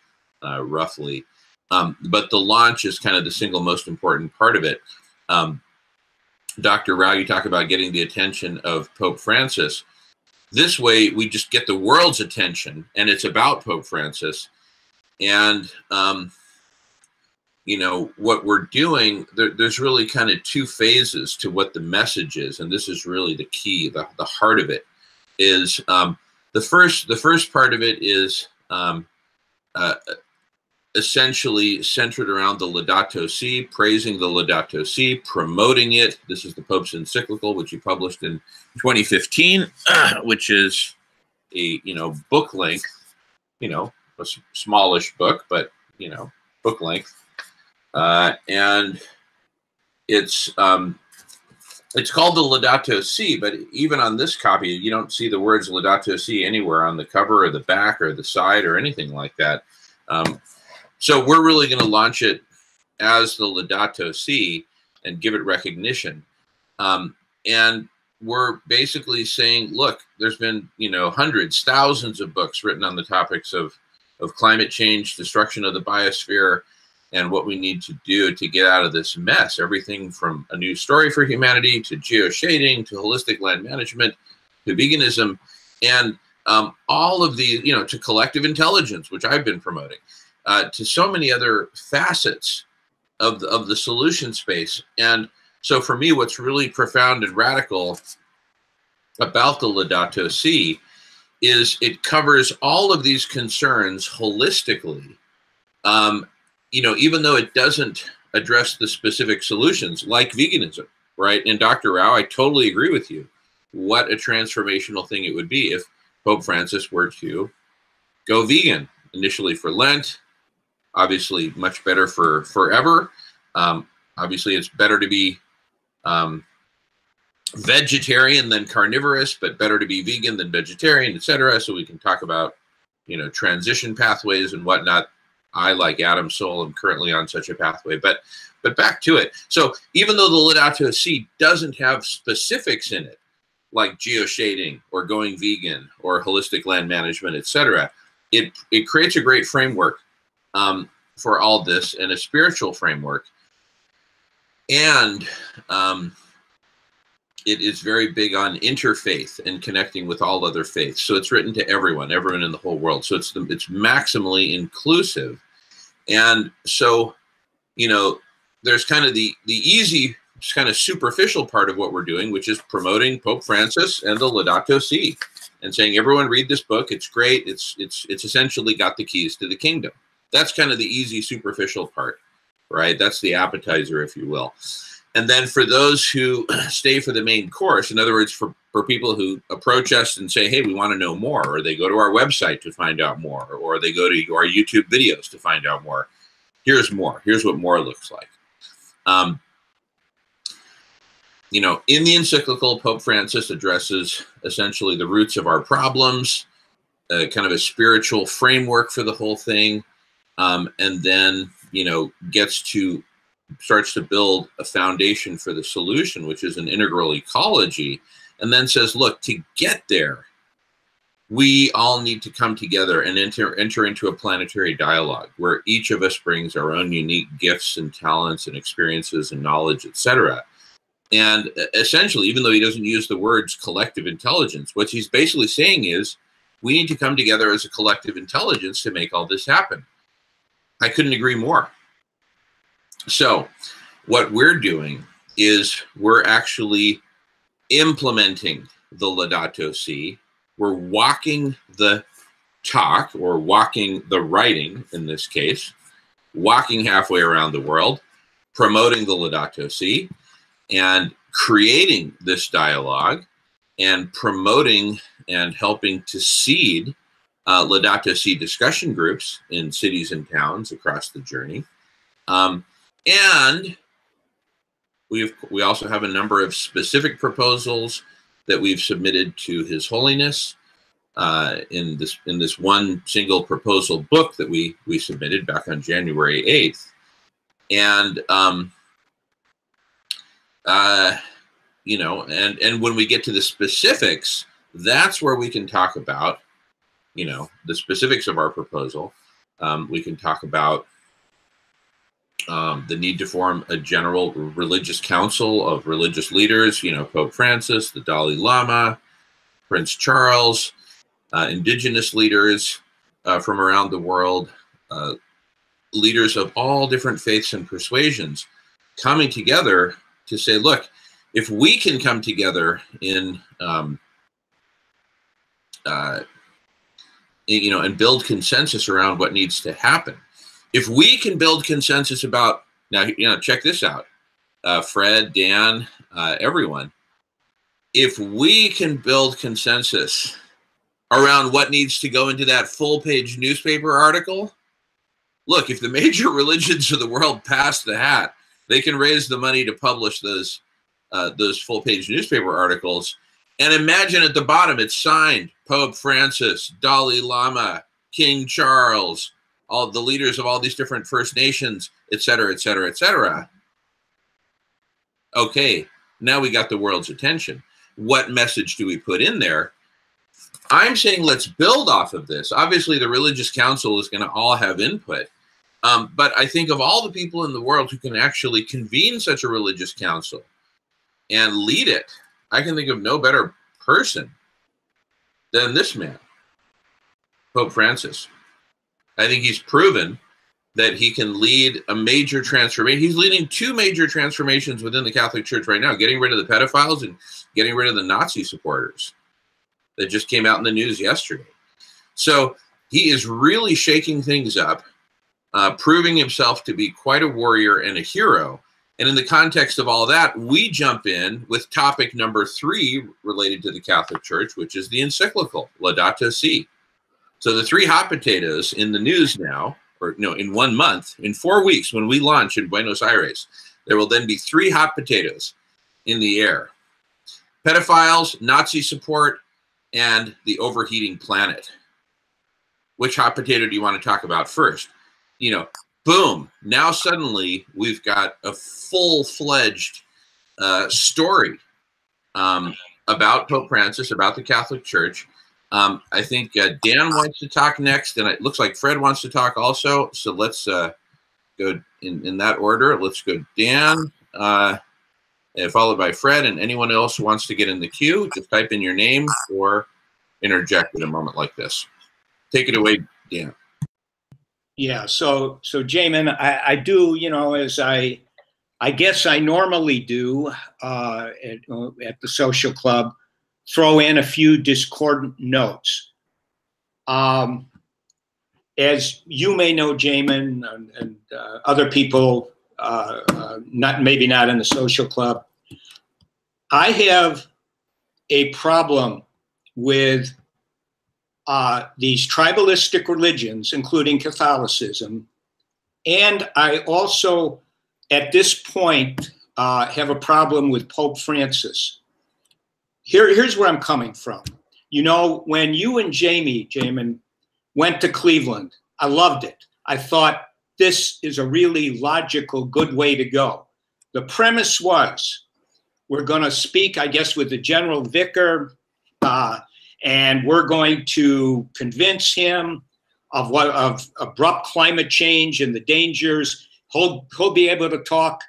roughly. But the launch is kind of the single most important part of it. Dr. Rao, you talk about getting the attention of Pope Francis. This way, we just get the world's attention, and it's about Pope Francis. And, you know, what we're doing, there's really kind of two phases to what the message is. And this is really the key, the heart of it is, the first part of it is essentially centered around the Laudato Si, praising the Laudato Si, promoting it. This is the Pope's encyclical, which he published in 2015, which is a, you know, book length, you know, a smallish book, but, you know, book length. And it's called the Laudato Si, but even on this copy, you don't see the words Laudato Si anywhere on the cover or the back or the side or anything like that. So we're really going to launch it as the Laudato Si and give it recognition. And we're basically saying, look, there's been, you know, hundreds, thousands of books written on the topics of climate change, destruction of the biosphere, and what we need to do to get out of this mess. Everything from A New Story for Humanity to geoshading to holistic land management to veganism, and all of the, you know, to collective intelligence, which I've been promoting, to so many other facets of the solution space. And so for me, what's really profound and radical about the Laudato Si is it covers all of these concerns holistically. You know, even though it doesn't address the specific solutions like veganism, right? And Dr. Rao, I totally agree with you. What a transformational thing it would be if Pope Francis were to go vegan, initially for Lent, obviously much better for forever. Obviously, it's better to be vegetarian than carnivorous, but better to be vegan than vegetarian, etc. So we can talk about, you know, transition pathways and whatnot. I, like Adam Soul, am currently on such a pathway, but back to it. So even though the Laudato Si doesn't have specifics in it, like geoshading or going vegan or holistic land management, etc., it creates a great framework for all this, and a spiritual framework. And it is very big on interfaith and connecting with all other faiths. So it's written to everyone in the whole world. So it's maximally inclusive. And so, you know, there's kind of the easy, kind of superficial part of what we're doing, which is promoting Pope Francis and the Laudato Si, and saying, everyone read this book. It's great. It's essentially got the keys to the kingdom. That's kind of the easy, superficial part, right? That's the appetizer, if you will. And then for those who stay for the main course, in other words, for people who approach us and say, hey, we want to know more, or they go to our website to find out more, or they go to our YouTube videos to find out more, here's more. Here's what more looks like. You know, in the encyclical, Pope Francis addresses essentially the roots of our problems, kind of a spiritual framework for the whole thing, and then, you know, starts to build a foundation for the solution, which is an integral ecology, and then says, look, to get there, we all need to come together and enter into a planetary dialogue where each of us brings our own unique gifts and talents and experiences and knowledge, etc. And essentially, even though he doesn't use the words collective intelligence, what he's basically saying is we need to come together as a collective intelligence to make all this happen. I couldn't agree more. So what we're doing is we're actually implementing the Laudato Si. We're walking the talk, or walking the writing in this case, walking halfway around the world, promoting the Laudato Si, and creating this dialogue and promoting and helping to seed Laudato Si discussion groups in cities and towns across the journey. And we also have a number of specific proposals that we've submitted to His Holiness. in this one single proposal book that we submitted back on January 8th. And you know, and when we get to the specifics, that's where we can talk about, you know, the specifics of our proposal. We can talk about the need to form a general religious council of religious leaders, you know, Pope Francis, the Dalai Lama, Prince Charles, indigenous leaders from around the world, leaders of all different faiths and persuasions coming together to say, look, if we can come together in, you know, and build consensus around what needs to happen, if we can build consensus about, now, you know, check this out, Fred, Dan, everyone, if we can build consensus around what needs to go into that full-page newspaper article, look, if the major religions of the world pass the hat, they can raise the money to publish those full-page newspaper articles. And imagine at the bottom, it's signed Pope Francis, Dalai Lama, King Charles, all the leaders of all these different First Nations, et cetera, et cetera, et cetera. Okay, now we got the world's attention. What message do we put in there? I'm saying let's build off of this. Obviously, the Religious Council is going to all have input. But I think of all the people in the world who can actually convene such a religious council and lead it, I can think of no better person than this man, Pope Francis. I think he's proven that he can lead a major transformation. He's leading two major transformations within the Catholic Church right now, getting rid of the pedophiles and getting rid of the Nazi supporters that just came out in the news yesterday. So he is really shaking things up, proving himself to be quite a warrior and a hero. And in the context of all that, we jump in with topic number 3 related to the Catholic Church, which is the encyclical, Laudato Si. So the 3 hot potatoes in the news now, or no, in 1 month, in 4 weeks, when we launch in Buenos Aires, there will then be 3 hot potatoes in the air: pedophiles, Nazi support, and the overheating planet. Which hot potato do you want to talk about first? You know, boom, now suddenly we've got a full-fledged story about Pope Francis, about the Catholic Church. I think Dan wants to talk next, and it looks like Fred wants to talk also. So let's go in that order. Let's go Dan, followed by Fred, and anyone else who wants to get in the queue, just type in your name or interject at a moment like this. Take it away, Dan. Yeah, so Jamin, I do, you know, as I guess I normally do at the social club, throw in a few discordant notes. As you may know, Jamin, and other people, maybe not in the social club, I have a problem with these tribalistic religions, including Catholicism. And I also, at this point, have a problem with Pope Francis. Here's where I'm coming from. You know, when you and Jamin, went to Cleveland, I loved it. I thought this is a really logical, good way to go. The premise was, we're going to speak, I guess, with the general vicar, and we're going to convince him of abrupt climate change and the dangers. He'll be able to talk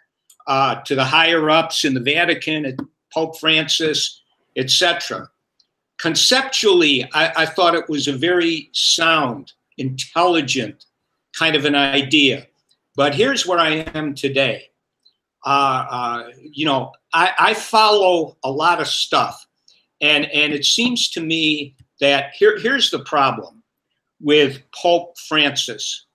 to the higher ups in the Vatican, at Pope Francis, etc. Conceptually, I thought it was a very sound, intelligent kind of an idea. But here's where I am today. You know, I follow a lot of stuff. And it seems to me that here's the problem with Pope Francis.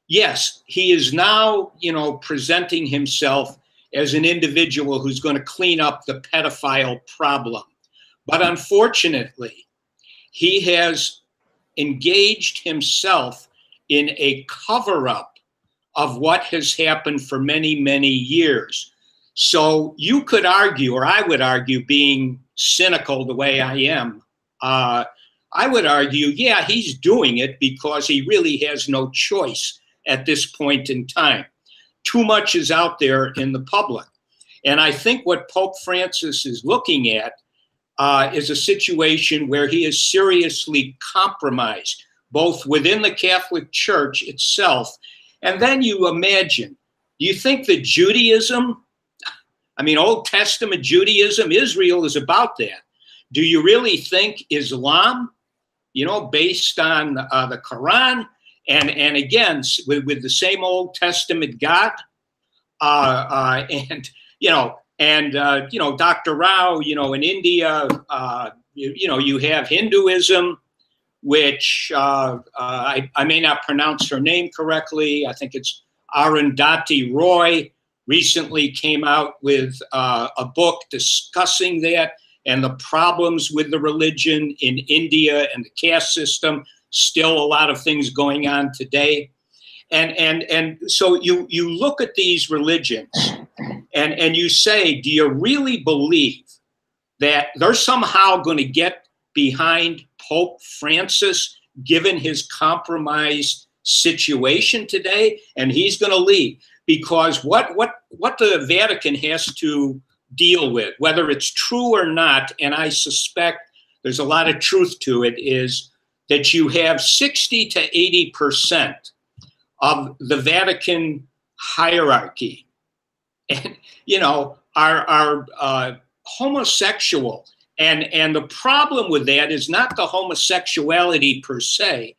Yes, he is now, you know, presenting himself as an individual who's going to clean up the pedophile problem. But unfortunately, he has engaged himself in a cover-up of what has happened for many, many years. So you could argue, or I would argue, being cynical the way I am, I would argue, yeah, he's doing it because he really has no choice at this point in time. Too much is out there in the public. And I think what Pope Francis is looking at is a situation where he is seriously compromised, both within the Catholic Church itself. And then you imagine, do you think that Judaism, I mean, Old Testament Judaism, Israel is about that. Do you really think Islam, you know, based on the Quran, and again, with the same Old Testament God, and, you know, Dr. Rao, you know, in India, you know, you have Hinduism, which I may not pronounce her name correctly. I think it's Arundhati Roy, recently came out with a book discussing that and the problems with the religion in India and the caste system. Still a lot of things going on today. And so you look at these religions and you say, do you really believe that they're somehow going to get behind Pope Francis, given his compromised situation today? And he's going to lead, because what the Vatican has to deal with, whether it's true or not, and I suspect there's a lot of truth to it, is that you have 60 to 80% of the Vatican hierarchy, and you know, are homosexual, and the problem with that is not the homosexuality per se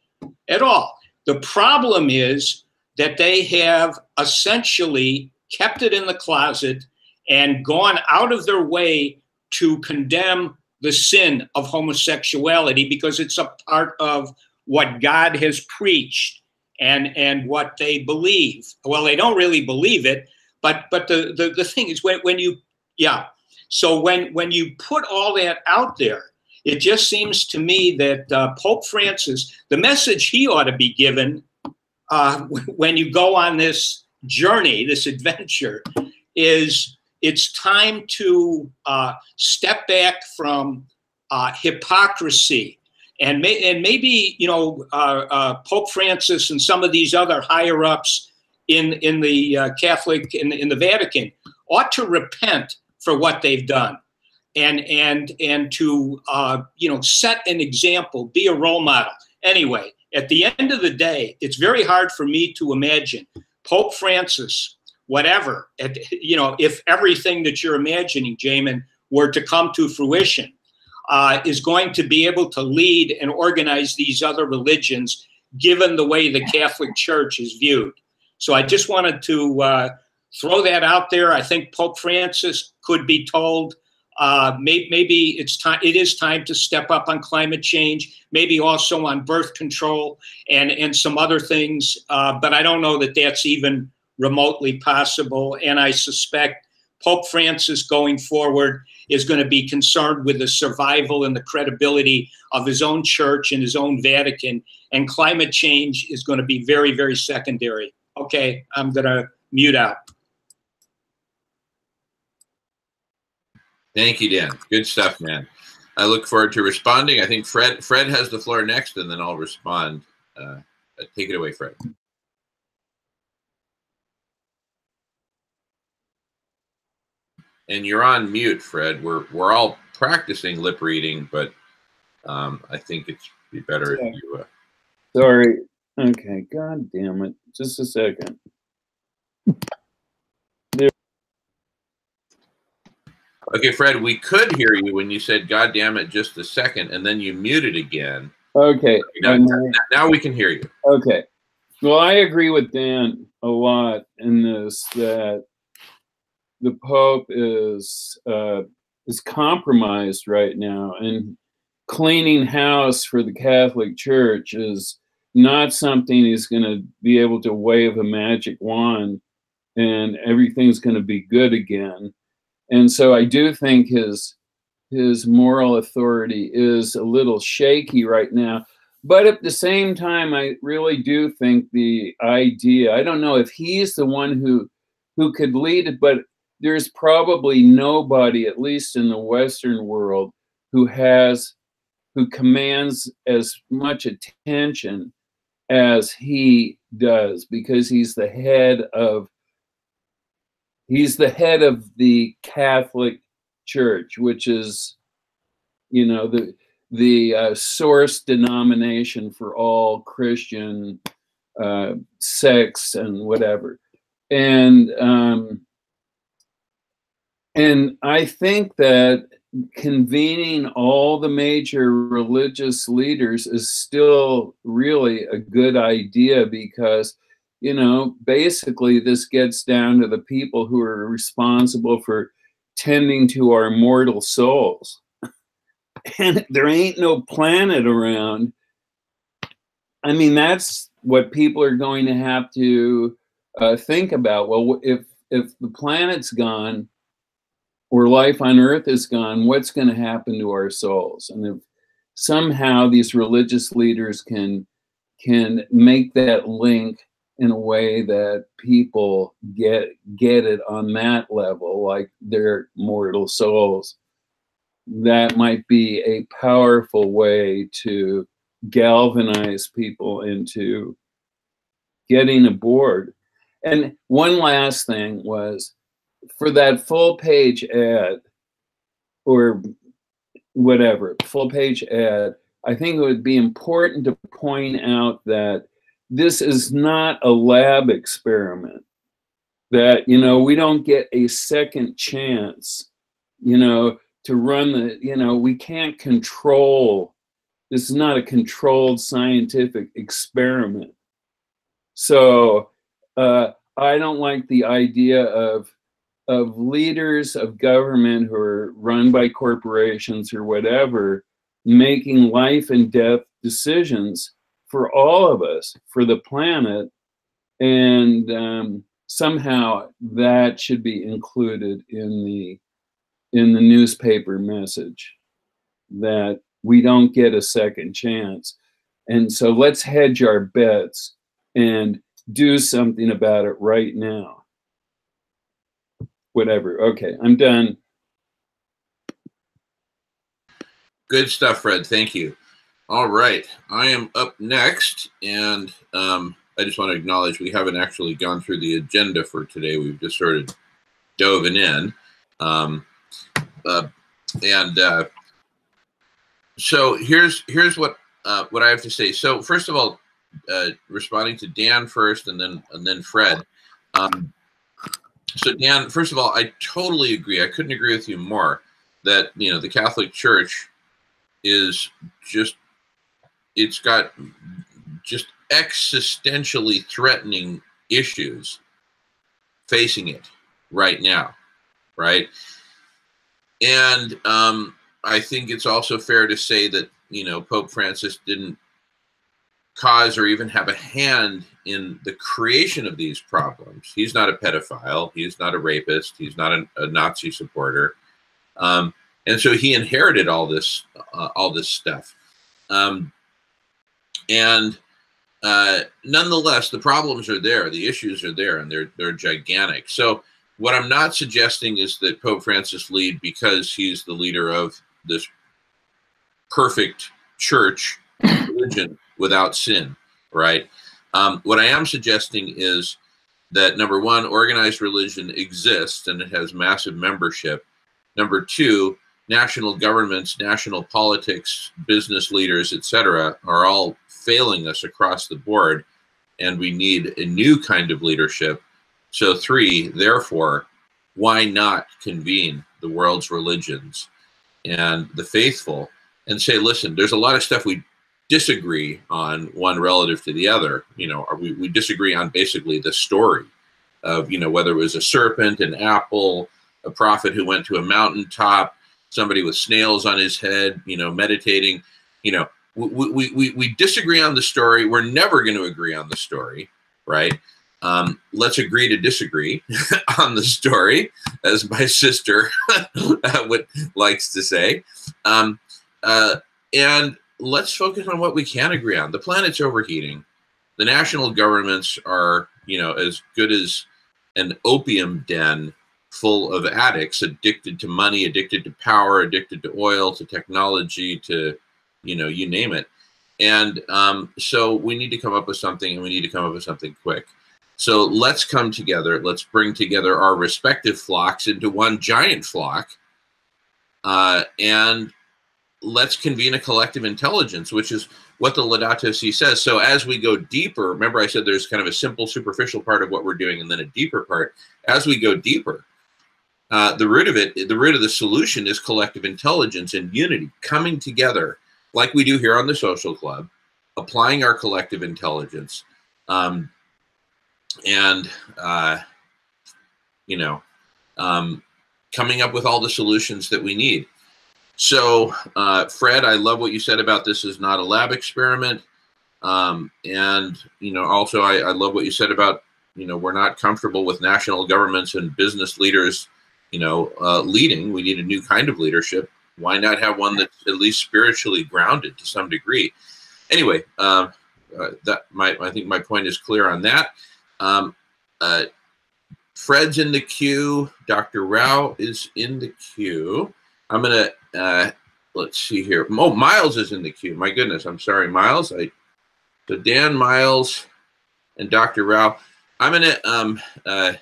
at all. The problem is that they have essentially kept it in the closet and gone out of their way to condemn the sin of homosexuality, because it's a part of what God has preached and what they believe. Well, they don't really believe it, but the thing is, when you put all that out there, it just seems to me that Pope Francis, the message he ought to be given when you go on this journey, this adventure, is it's time to step back from hypocrisy, and maybe, you know, Pope Francis and some of these other higher ups in the Catholic in the Vatican ought to repent for what they've done, and to you know, set an example, be a role model. Anyway, at the end of the day, it's very hard for me to imagine Pope Francis, whatever, you know, if everything that you're imagining, Jamin, were to come to fruition, is going to be able to lead and organize these other religions, given the way the Catholic Church is viewed. So I just wanted to throw that out there. I think Pope Francis could be told, maybe it is time to step up on climate change, maybe also on birth control and some other things, but I don't know that that's even remotely possible. And I suspect Pope Francis going forward is going to be concerned with the survival and the credibility of his own church and his own Vatican, and climate change is going to be very, very secondary. Okay, I'm going to mute out. Thank you, Dan. Good stuff, man. I look forward to responding. I think Fred has the floor next, and then I'll respond. Take it away, Fred. And you're on mute, Fred. We're all practicing lip reading, but I think it's be better if you. Sorry. Okay. God damn it. Just a second. Okay, Fred, we could hear you when you said "God damn it" just a second, and then you muted again. Okay. Now we can hear you. Okay. Well, I agree with Dan a lot in this, that the Pope is compromised right now, and cleaning house for the Catholic Church is not something he's going to be able to wave a magic wand and everything's going to be good again. And so I do think his moral authority is a little shaky right now. But at the same time, I really do think the idea, I don't know if he's the one who could lead it, but there's probably nobody, at least in the Western world, who has who commands as much attention as he does, because he's the head of the Catholic Church, which is, you know, the source denomination for all Christian sects and whatever. And I think that convening all the major religious leaders is still really a good idea, because, you know, basically this gets down to the people who are responsible for tending to our mortal souls. And there ain't no planet around. I mean, that's what people are going to have to think about. Well, if the planet's gone, or life on Earth is gone, what's going to happen to our souls? And if somehow these religious leaders can make that link in a way that people get it on that level, like their mortal souls, that might be a powerful way to galvanize people into getting aboard. And one last thing was, for that full page ad, or whatever, full page ad, I think it would be important to point out that this is not a lab experiment, that, you know, we don't get a second chance, you know, to run the, you know, we can't control, this is not a controlled scientific experiment. So I don't like the idea of leaders of government who are run by corporations or whatever, making life and death decisions for all of us, for the planet, and somehow that should be included in the newspaper message, that we don't get a second chance. And so let's hedge our bets and do something about it right now. Whatever. Okay, I'm done. Good stuff, Fred. Thank you. All right, I am up next, and I just want to acknowledge we haven't actually gone through the agenda for today. We've just sort of dove in. So here's what I have to say. So first of all, responding to Dan first, and then Fred. So Dan, first of all, I totally agree. I couldn't agree with you more that, you know, the Catholic Church is just, it's got just existentially threatening issues facing it right now, right? And I think it's also fair to say that, you know, Pope Francis didn't cause or even have a hand in the creation of these problems. He's not a pedophile. He's not a rapist. He's not a Nazi supporter. And so he inherited all this stuff. Nonetheless, the problems are there. The issues are there, and they're gigantic. So what I'm not suggesting is that Pope Francis lead because he's the leader of this perfect church religion without sin, right? What I am suggesting is that, number one, organized religion exists and it has massive membership. Number two, national governments, national politics, business leaders, etc., are all failing us across the board, and we need a new kind of leadership. So three, therefore, why not convene the world's religions and the faithful and say, listen, there's a lot of stuff we disagree on, one relative to the other. You know, we disagree on basically the story of, you know, whether it was a serpent, an apple, a prophet who went to a mountaintop, somebody with snails on his head, you know, meditating. You know, we disagree on the story. We're never going to agree on the story, right? Let's agree to disagree on the story, as my sister likes to say. And let's focus on what we can agree on. The planet's overheating. The national governments are, you know, as good as an opium den full of addicts, addicted to money, addicted to power, addicted to oil, to technology, to you name it. And so we need to come up with something, and we need to come up with something quick. So let's come together. Let's bring together our respective flocks into one giant flock, and let's convene a collective intelligence, which is what the Laudato Si says. So as we go deeper, remember I said there's kind of a simple, superficial part of what we're doing, and then a deeper part. As we go deeper, the root of the solution is collective intelligence and unity, coming together like we do here on the Social Club, applying our collective intelligence, and coming up with all the solutions that we need. So, Fred, I love what you said about this is not a lab experiment. And, also I love what you said about, we're not comfortable with national governments and business leaders, leading. We need a new kind of leadership. Why not have one that's at least spiritually grounded to some degree? Anyway, I think my point is clear on that. Fred's in the queue. Dr. Rao is in the queue. I'm going to, let's see here. Oh, Miles is in the queue. My goodness. I'm sorry, Miles. So Dan, Miles, and Dr. Rao. I'm going to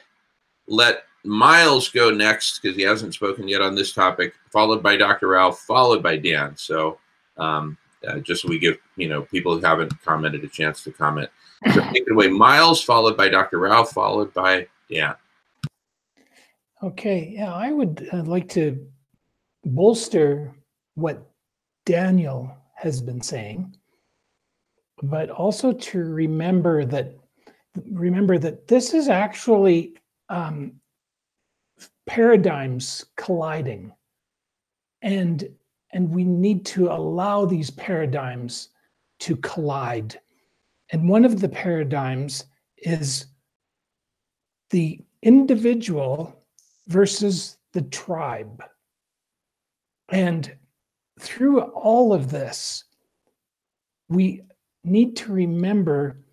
let Miles go next because he hasn't spoken yet on this topic, followed by Dr. Rao, followed by Dan. So just so we give, people who haven't commented a chance to comment. So take it away, Miles, followed by Dr. Rao, followed by Dan. Okay, yeah, I would like to bolster what Daniel has been saying, but also to remember that this is actually paradigms colliding, and we need to allow these paradigms to collide. And one of the paradigms is the individual versus the tribe. And through all of this, we need to remember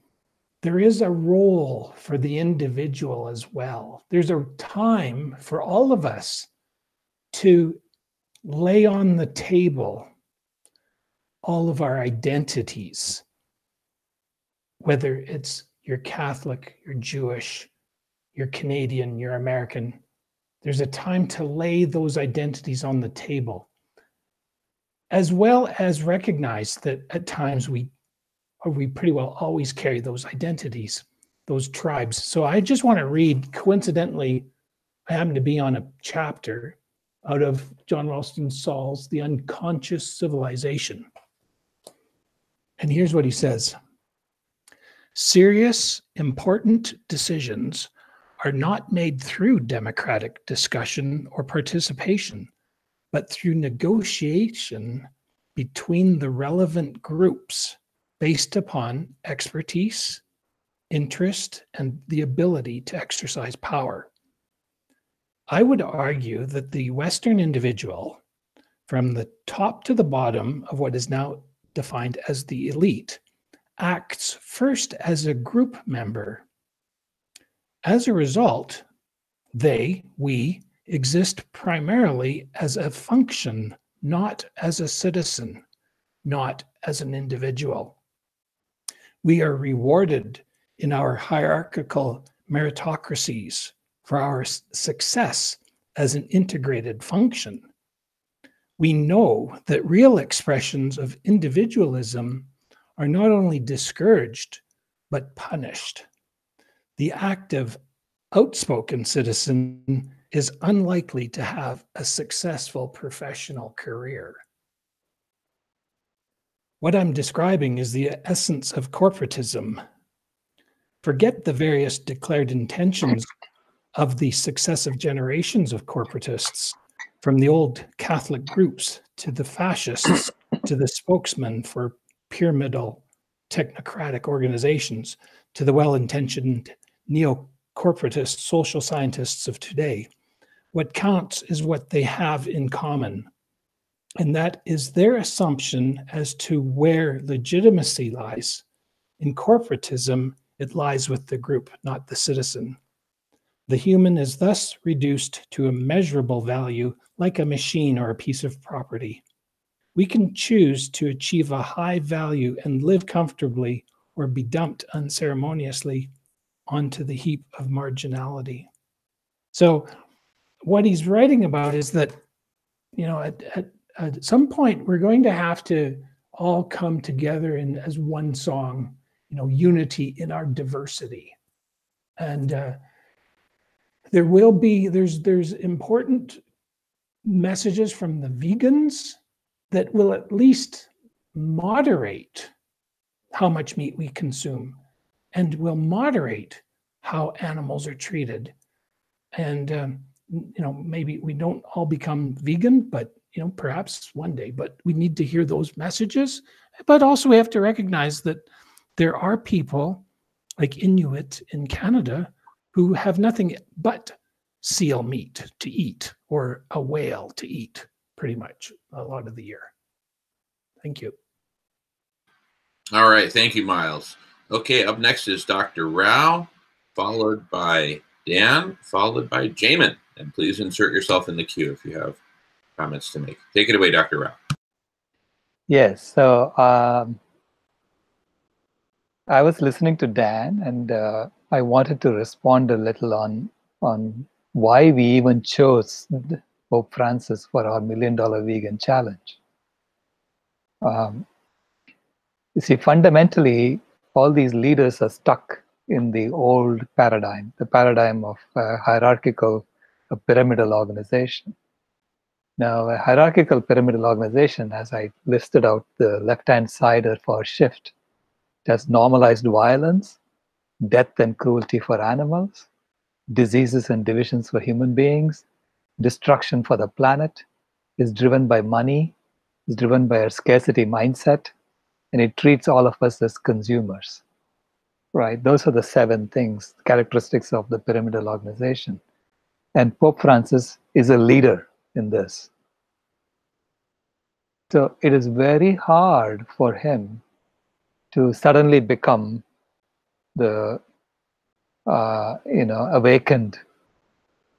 there is a role for the individual as well. There's a time for all of us to lay on the table all of our identities, whether it's you're Catholic, you're Jewish, you're Canadian, you're American. There's a time to lay those identities on the table, as well as recognize that at times we pretty well always carry those identities, those tribes. So I just want to read, coincidentally, I happen to be on a chapter out of John Ralston Saul's The Unconscious Civilization. And here's what he says. Serious, important decisions are not made through democratic discussion or participation, but through negotiation between the relevant groups based upon expertise, interest, and the ability to exercise power. I would argue that the Western individual, from the top to the bottom of what is now defined as the elite, acts first as a group member. As a result, we exist primarily as a function, not as a citizen, not as an individual. We are rewarded in our hierarchical meritocracies for our success as an integrated function. We know that real expressions of individualism are not only discouraged, but punished. The active, outspoken citizen is unlikely to have a successful professional career. What I'm describing is the essence of corporatism. Forget the various declared intentions of the successive generations of corporatists, from the old Catholic groups to the fascists to the spokesmen for pyramidal technocratic organizations to the well-intentioned neo-corporatist social scientists of today. What counts is what they have in common, and that is their assumption as to where legitimacy lies. In corporatism, it lies with the group, not the citizen. The human is thus reduced to a measurable value like a machine or a piece of property. we can choose to achieve a high value and live comfortably, or be dumped unceremoniously onto the heap of marginality. So what he's writing about is that, you know, at some point we're going to have to all come together as one song, you know, unity in our diversity. And there's important messages from the vegans that will at least moderate how much meat we consume, and will moderate how animals are treated. And you know, maybe we don't all become vegan, but you know, perhaps one day. But we need to hear those messages. But also, we have to recognize that there are people like Inuit in Canada who have nothing but seal meat to eat, or a whale to eat, pretty much a lot of the year. Thank you. All right. Thank you, Miles. Okay. Up next is Dr. Rao, followed by Dan, followed by Jamin. And please insert yourself in the queue if you have comments to make. Take it away, Dr. Rao. Yes. So I was listening to Dan, and I wanted to respond a little on why we even chose Pope Francis for our $1 Million Vegan Challenge. You see, fundamentally, all these leaders are stuck in the old paradigm, the paradigm of hierarchical, a pyramidal organization. Now, a hierarchical pyramidal organization, as I listed out the left-hand side of our shift, it has normalized violence, death and cruelty for animals, diseases and divisions for human beings, destruction for the planet, is driven by money, is driven by a scarcity mindset, and it treats all of us as consumers, right? Those are the 7 things, characteristics of the pyramidal organization. And Pope Francis is a leader in this. So it is very hard for him to suddenly become the awakened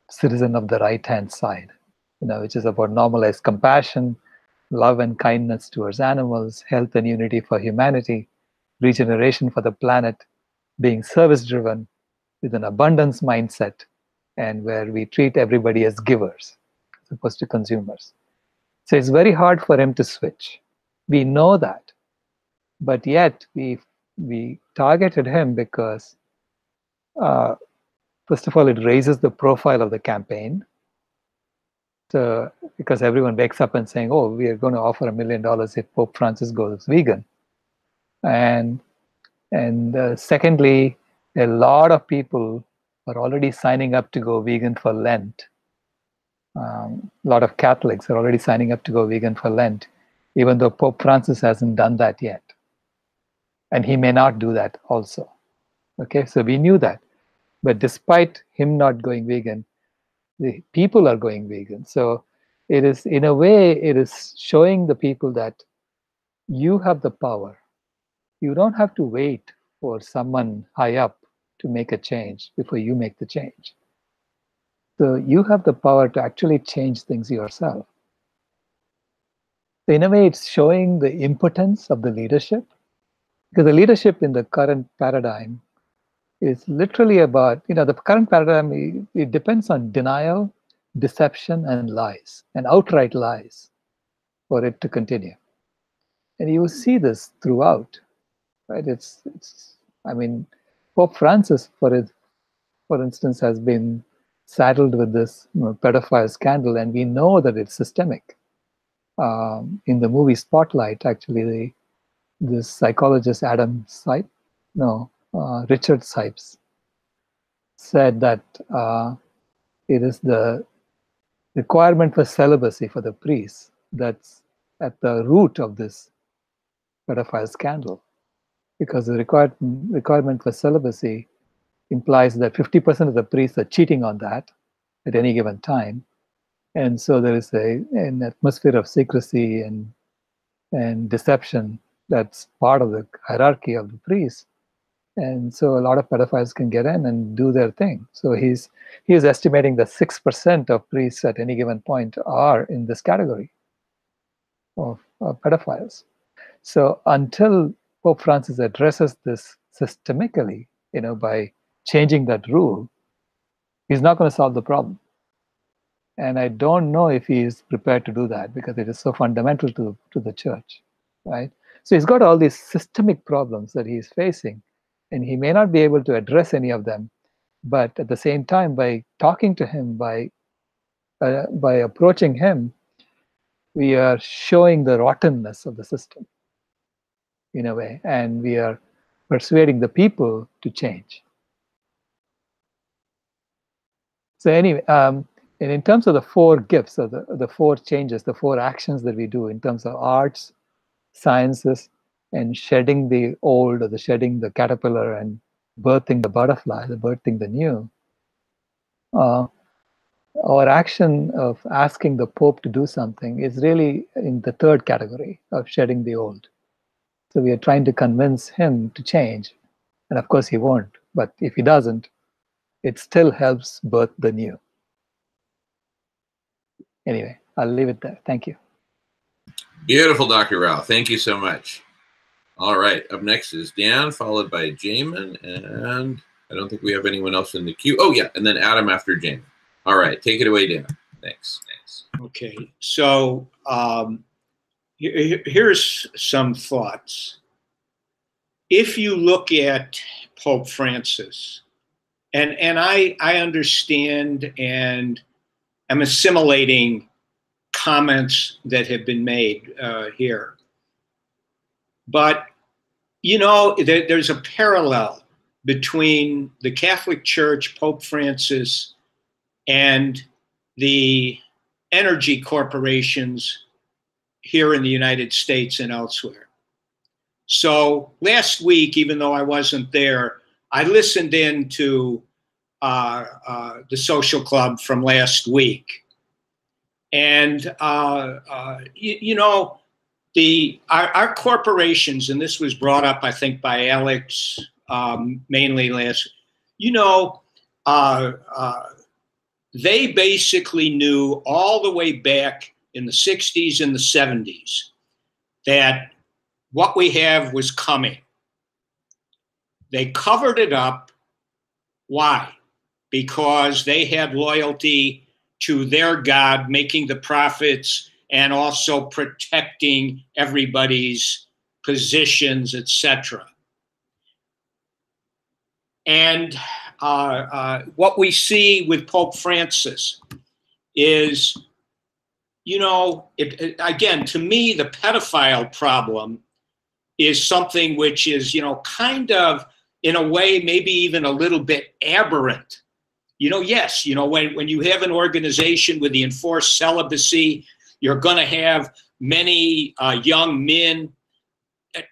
citizen of the right-hand side, which is about normalized compassion, love and kindness towards animals, health and unity for humanity, regeneration for the planet, being service-driven with an abundance mindset, and where we treat everybody as givers as opposed to consumers. So it's very hard for him to switch. We know that, but yet we targeted him because, first of all, it raises the profile of the campaign. So, because everyone wakes up and saying, "Oh, we are going to offer $1 million if Pope Francis goes vegan," and secondly, a lot of people are already signing up to go vegan for Lent. A lot of Catholics are already signing up to go vegan for Lent, even though Pope Francis hasn't done that yet. And he may not do that also. Okay, so we knew that. But despite him not going vegan, the people are going vegan. So it is, in a way, it is showing the people that you have the power. You don't have to wait for someone high up to make a change before you make the change. So you have the power to actually change things yourself. So in a way, it's showing the impotence of the leadership, because the leadership in the current paradigm is literally about, the current paradigm, it depends on denial, deception, and lies, and outright lies for it to continue. And you will see this throughout, right? Pope Francis, for instance, has been saddled with this pedophile scandal, and we know that it's systemic. In the movie Spotlight, actually, this psychologist Richard Sipes said that it is the requirement for celibacy for the priests that's at the root of this pedophile scandal, because the requirement for celibacy implies that 50% of the priests are cheating on that at any given time. And so there is an atmosphere of secrecy and deception that's part of the hierarchy of the priests. And so a lot of pedophiles can get in and do their thing. So he is estimating that 6% of priests at any given point are in this category of pedophiles. So until Pope Francis addresses this systemically, by changing that rule, he's not going to solve the problem. And I don't know if he is prepared to do that because it is so fundamental to the church, right? So he's got all these systemic problems that he's facing, and he may not be able to address any of them. But at the same time, by talking to him, by approaching him, we are showing the rottenness of the system in a way, and we are persuading the people to change. So anyway, and in terms of the 4 gifts, or the 4 changes, the 4 actions that we do in terms of arts, sciences, and shedding the old, or the shedding the caterpillar and birthing the butterfly, the birthing the new, our action of asking the Pope to do something is really in the 3rd category of shedding the old. So we are trying to convince him to change. And of course he won't, but if he doesn't, it still helps birth the new. Anyway, I'll leave it there. Thank you. Beautiful, Dr. Rao. Thank you so much. All right, up next is Dan, followed by Jamin, and I don't think we have anyone else in the queue. Oh yeah, and then Adam after Jamin. All right, take it away, Dan. Thanks. Okay, so here's some thoughts. If you look at Pope Francis, and I understand and am assimilating comments that have been made here, but there's a parallel between the Catholic Church, Pope Francis, and the energy corporations here in the United States and elsewhere. So last week, even though I wasn't there, I listened in to the Social Club from last week. And, our corporations, and this was brought up, I think, by Alex mainly last, they basically knew all the way back in the 60s and the 70s that what we have was coming. They covered it up. Why? Because they had loyalty to their God, making the profits and also protecting everybody's positions, etc. And what we see with Pope Francis is, again, to me, the pedophile problem is something which is, kind of, in a way, maybe even a little bit aberrant. Yes, when you have an organization with the enforced celibacy, you're going to have many young men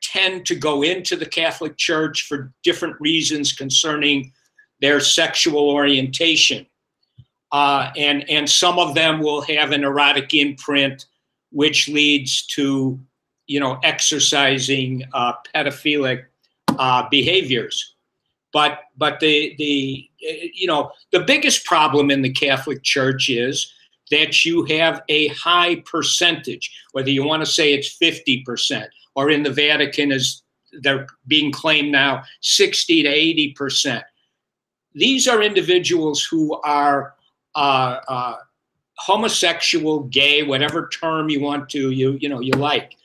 tend to go into the Catholic Church for different reasons concerning their sexual orientation. And some of them will have an erotic imprint, which leads to, exercising pedophilic behaviors. But the biggest problem in the Catholic Church is that you have a high percentage, whether you want to say it's 50%, or in the Vatican, as they're being claimed now, 60 to 80%. These are individuals who are homosexual, gay, whatever term you want to, you like.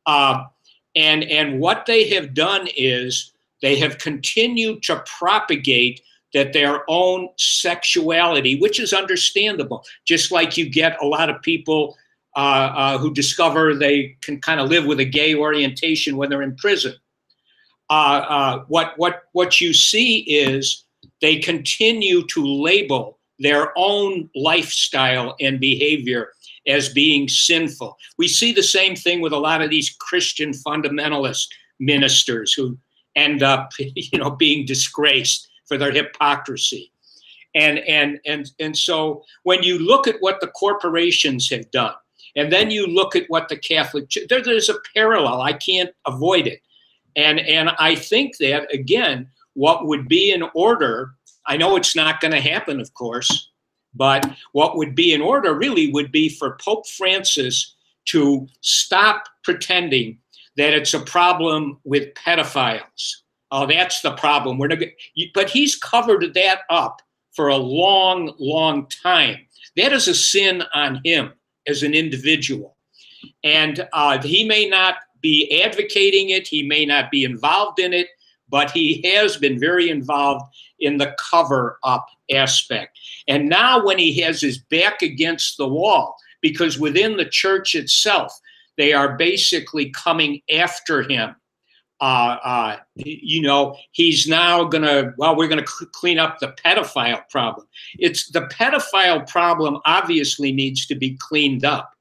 And what they have done is they have continued to propagate that their own sexuality, which is understandable, just like you get a lot of people who discover they can kind of live with a gay orientation when they're in prison. What you see is they continue to label their own lifestyle and behavior as being sinful. We see the same thing with a lot of these Christian fundamentalist ministers who end up, being disgraced for their hypocrisy. And so when you look at what the corporations have done, and then you look at what the Catholic Church, there's a parallel. I can't avoid it. And I think that, again, what would be in order, I know it's not going to happen, of course, but what would be in order really would be for Pope Francis to stop pretending that it's a problem with pedophiles. Oh, that's the problem. But he's covered that up for a long, long time. That is a sin on him as an individual. And he may not be advocating it, he may not be involved in it, but he has been very involved in the cover-up aspect. And now when he has his back against the wall, because within the church itself, they are basically coming after him. You know, he's now gonna, well, we're gonna clean up the pedophile problem. It's the pedophile problem obviously needs to be cleaned up.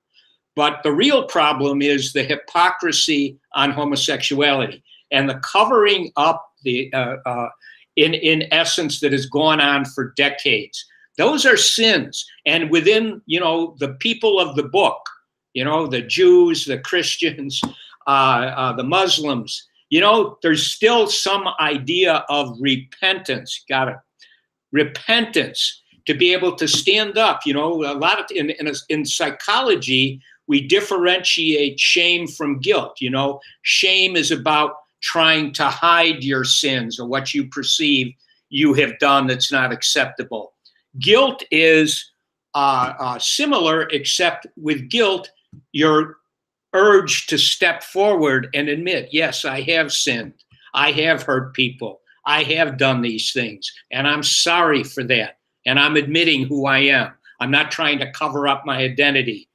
But the real problem is the hypocrisy on homosexuality and the covering up in essence that has gone on for decades. Those are sins. And within, you know, the people of the book, you know, the Jews, the Christians, the Muslims, you know, there's still some idea of repentance. Got it. Repentance to be able to stand up. You know, a lot of in psychology, we differentiate shame from guilt. You know, shame is about trying to hide your sins or what you perceive you have done that's not acceptable. Guilt is similar, except with guilt, you're urged to step forward and admit, yes, I have sinned. I have hurt people. I have done these things, and I'm sorry for that. And I'm admitting who I am. I'm not trying to cover up my identity.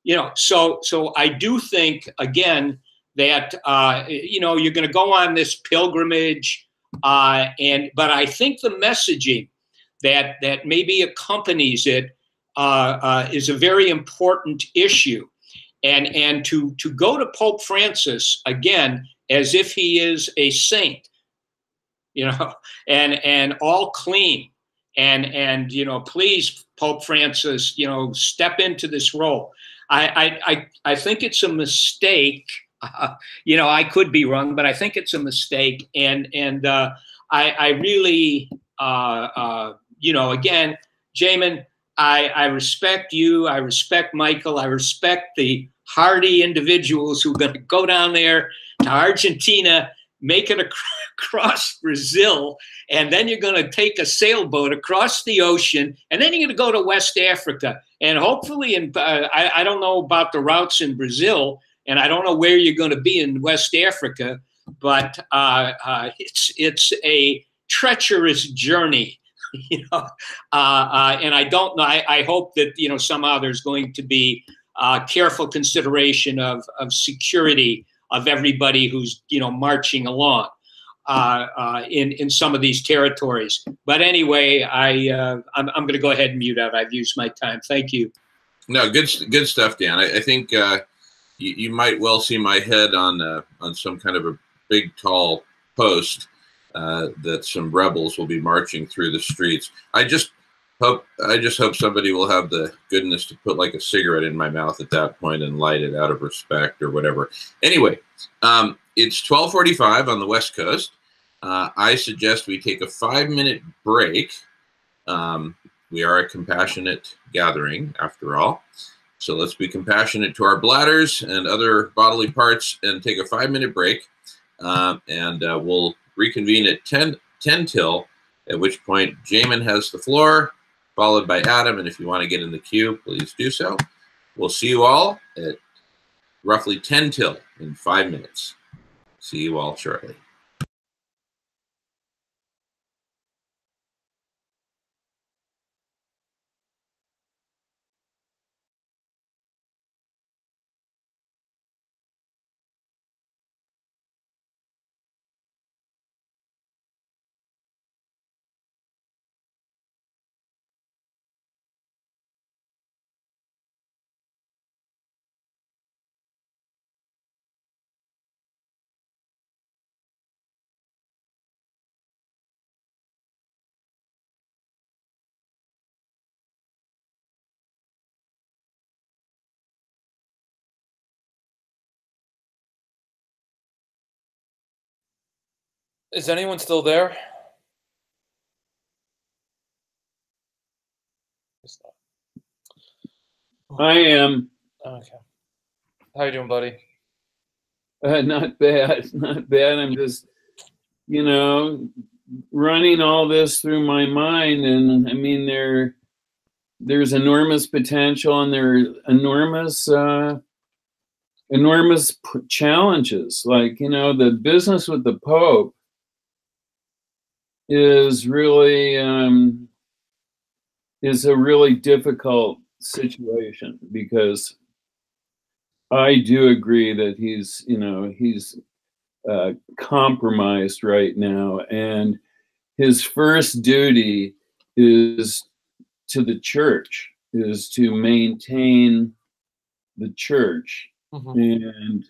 You know, so I do think, again, that, you know, you're going to go on this pilgrimage, but I think the messaging that maybe accompanies it is a very important issue. And to go to Pope Francis, again, as if he is a saint, you know, and all clean, and you know, please, Pope Francis, you know, step into this role. I think it's a mistake. You know, I could be wrong, but I think it's a mistake. And I really, you know, again, Jamin, I respect you. I respect Michael. I respect the hardy individuals who are going to go down there to Argentina, make it across Brazil, and then you're going to take a sailboat across the ocean, and then you're going to go to West Africa. And hopefully, I don't know about the routes in Brazil, and I don't know where you're going to be in West Africa, but it's a treacherous journey, you know. And I don't know. I hope that, you know, somehow there's going to be careful consideration of security of everybody who's, you know, marching along in some of these territories. But anyway, I'm going to go ahead and mute out. I've used my time. Thank you. No, good stuff, Dan. I think you might well see my head on some kind of a big, tall post that some rebels will be marching through the streets. I just hope somebody will have the goodness to put like a cigarette in my mouth at that point and light it out of respect or whatever. Anyway, it's 12:45 on the West Coast. I suggest we take a 5-minute break. We are a compassionate gathering, after all. So let's be compassionate to our bladders and other bodily parts and take a 5-minute break. And we'll reconvene at 10 till, at which point Jamin has the floor, followed by Adam. And if you want to get in the queue, please do so. We'll see you all at roughly 10 till in 5 minutes. See you all shortly. Is anyone still there? I am. Okay. How you doing, buddy? Not bad, not bad. I'm just, you know, running all this through my mind, and I mean, there's enormous potential, and there are enormous challenges. Like, you know, the business with the Pope is really is a really difficult situation, because I do agree that he's, you know, he's compromised right now, and his first duty is to the church, is to maintain the church. And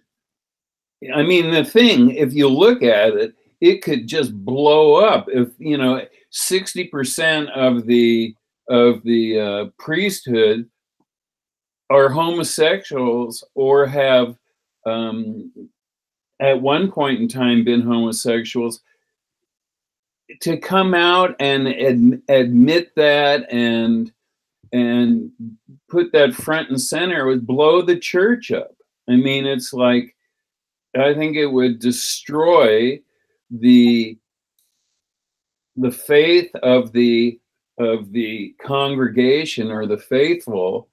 I mean, the thing, if you look at it, it could just blow up if, you know, 60% of the priesthood are homosexuals, or have at one point in time been homosexuals. To come out and admit that and put that front and center would blow the church up. I mean, it's like, I think it would destroy the faith of the congregation or the faithful,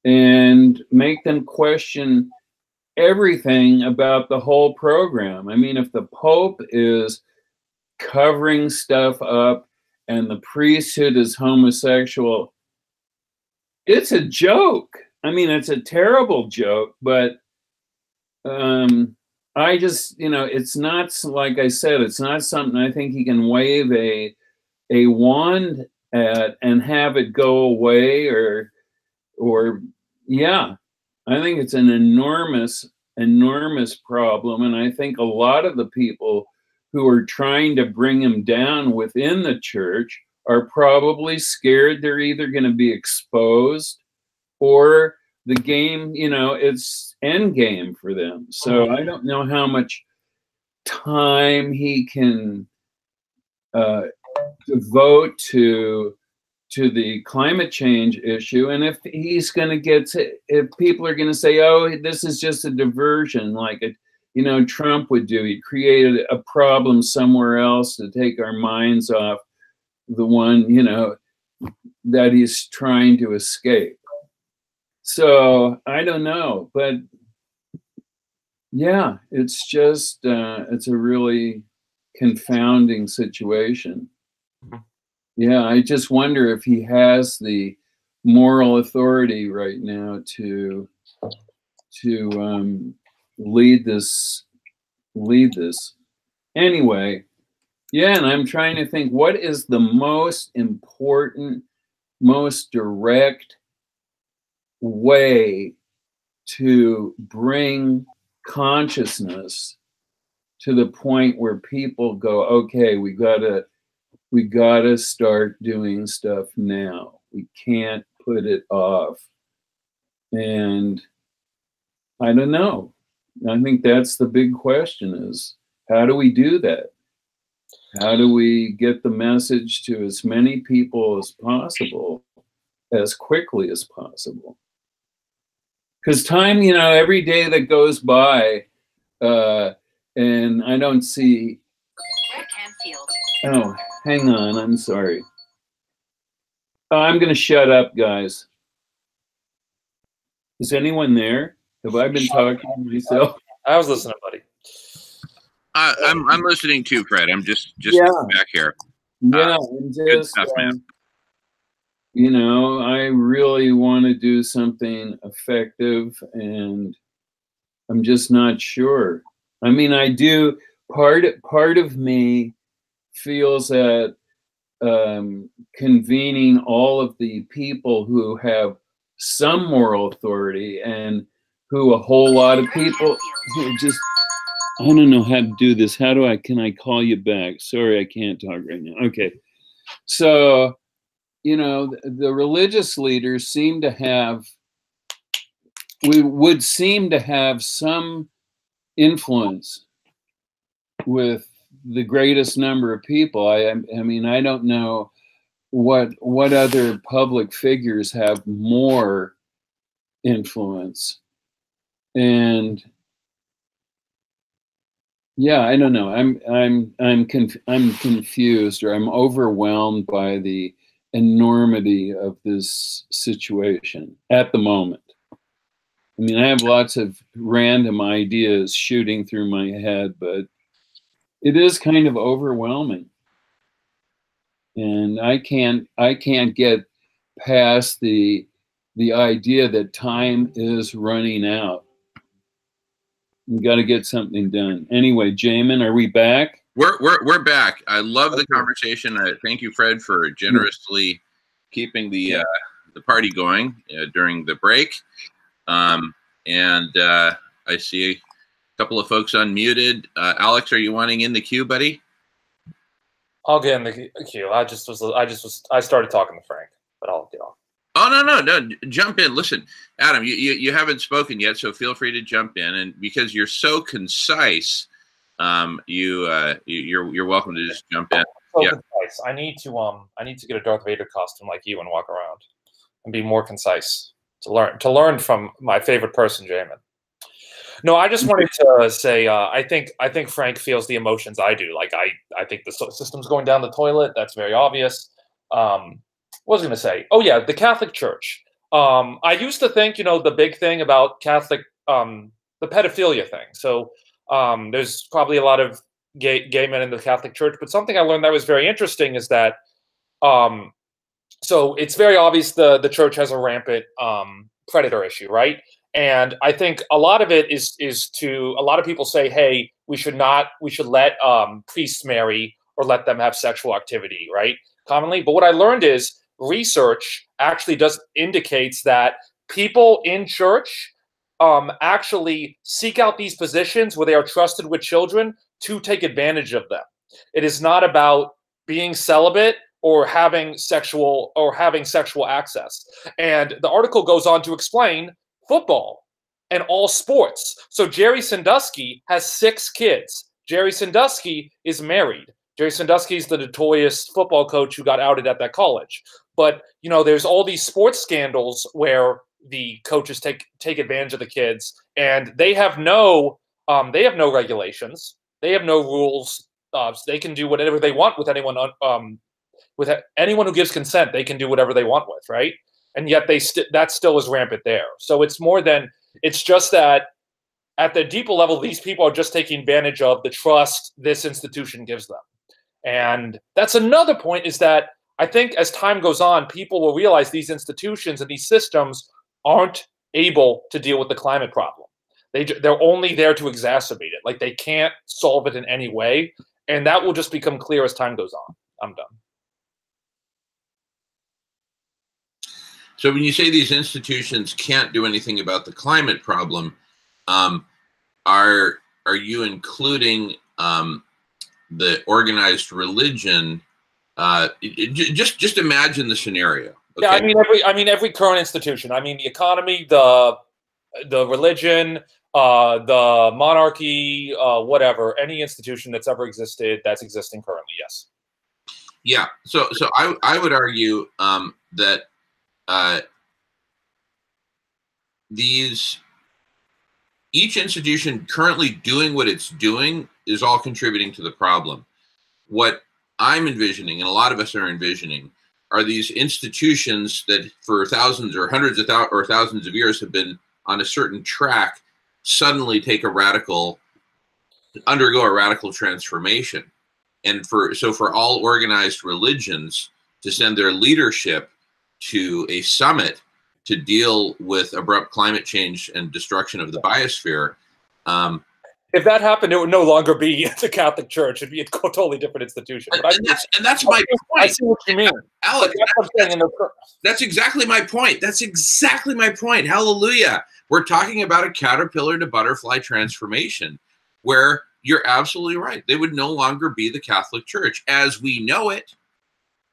and make them question everything about the whole program. I mean, if the Pope is covering stuff up and the priesthood is homosexual, it's a joke. I mean, it's a terrible joke, but I just, you know, it's not, like I said, it's not something I think he can wave a wand at and have it go away, or yeah. I think it's an enormous problem, and I think a lot of the people who are trying to bring him down within the church are probably scared they're either going to be exposed, or the game, you know, it's end game for them. So I don't know how much time he can devote to the climate change issue, and if he's going to get to, if people are going to say, oh, this is just a diversion, like it, you know, Trump would do. He created a problem somewhere else to take our minds off the one, you know, that he's trying to escape. So I don't know, but yeah, it's just, it's a really confounding situation. Yeah, I just wonder if he has the moral authority right now to lead this. Anyway, yeah, and I'm trying to think, what is the most important, most direct way to bring consciousness to the point where people go, okay, we gotta start doing stuff now. We can't put it off. And I don't know. I think that's the big question, is how do we do that? How do we get the message to as many people as possible, as quickly as possible? Because time, you know, every day that goes by, and I don't see, oh, hang on, I'm sorry. Oh, I'm going to shut up, guys. Is anyone there? Have I been talking to myself? I was listening, buddy. I'm listening too, Fred. I'm just Yeah. back here. Yeah, and Good just, stuff, man. you know, I really want to do something effective, and I'm just not sure. I mean, I do. Part of me feels that convening all of the people who have some moral authority, and who a whole lot of people who just, I don't know how to do this. Can I call you back? Sorry, I can't talk right now. Okay. So, you know, the religious leaders seem to have, would seem to have some influence with the greatest number of people. I mean, I don't know what other public figures have more influence. And yeah, I don't know. I'm confused, or I'm overwhelmed by the enormity of this situation at the moment. I mean, I have lots of random ideas shooting through my head, but it is kind of overwhelming. And I can't get past the idea that time is running out. We got to get something done. Anyway, Jamin, are we back? We're back. I love the conversation. Thank you, Fred, for generously keeping the party going during the break. And I see a couple of folks unmuted. Alex, are you wanting in the queue, buddy? I'll get in the queue. I started talking to Frank, but I'll get off. Oh, no, jump in. Listen, Adam, you haven't spoken yet, so feel free to jump in. And because you're so concise, you're welcome to just jump in. So concise. I need to get a Darth Vader costume like you and walk around and be more concise to learn from my favorite person, Jamin. No, I just wanted to say I think Frank feels the emotions I do. Like I think the system's going down the toilet. That's very obvious. What was I going to say? Oh yeah, the Catholic Church. I used to think, the big thing about Catholic, the pedophilia thing. So there's probably a lot of gay men in the Catholic Church, but something I learned that was very interesting is that, so it's very obvious the church has a rampant predator issue, right? And I think a lot of it is to, a lot of people say, hey, we should let priests marry or let them have sexual activity, right? Commonly. But what I learned is research actually indicates that people in church actually seek out these positions where they are trusted with children to take advantage of them. It is not about being celibate or having sexual access. And the article goes on to explain football and all sports. So Jerry Sandusky has 6 kids. Jerry Sandusky is married. Jerry Sandusky is the notorious football coach who got outed at that college. But, there's all these sports scandals where the coaches take advantage of the kids, and they have no regulations. They have no rules. They can do whatever they want with anyone. With anyone who gives consent, they can do whatever they want with, right? And yet that still is rampant there. So it's just that at the deeper level, these people are just taking advantage of the trust this institution gives them. And that's another point, is that I think as time goes on, people will realize these institutions and these systems aren't able to deal with the climate problem. They're only there to exacerbate it. Like, they can't solve it in any way. And that will just become clear as time goes on. I'm done. So when you say these institutions can't do anything about the climate problem, are you including the organized religion? Just imagine the scenario. Okay? Yeah, I mean every current institution. I mean the economy, the religion, the monarchy, whatever, any institution that's ever existed, that's existing currently. Yes. Yeah. So I would argue that each institution currently doing what it's doing is all contributing to the problem. What I'm envisioning, and a lot of us are envisioning, are these institutions that for thousands or hundreds of thousands of years have been on a certain track suddenly undergo a radical transformation. And for all organized religions to send their leadership to a summit to deal with abrupt climate change and destruction of the biosphere. If that happened, it would no longer be the Catholic Church. It'd be a totally different institution. But that's my point. I see what you mean. Alex, that's exactly my point. That's exactly my point. Hallelujah. We're talking about a caterpillar to butterfly transformation where you're absolutely right. They would no longer be the Catholic Church as we know it,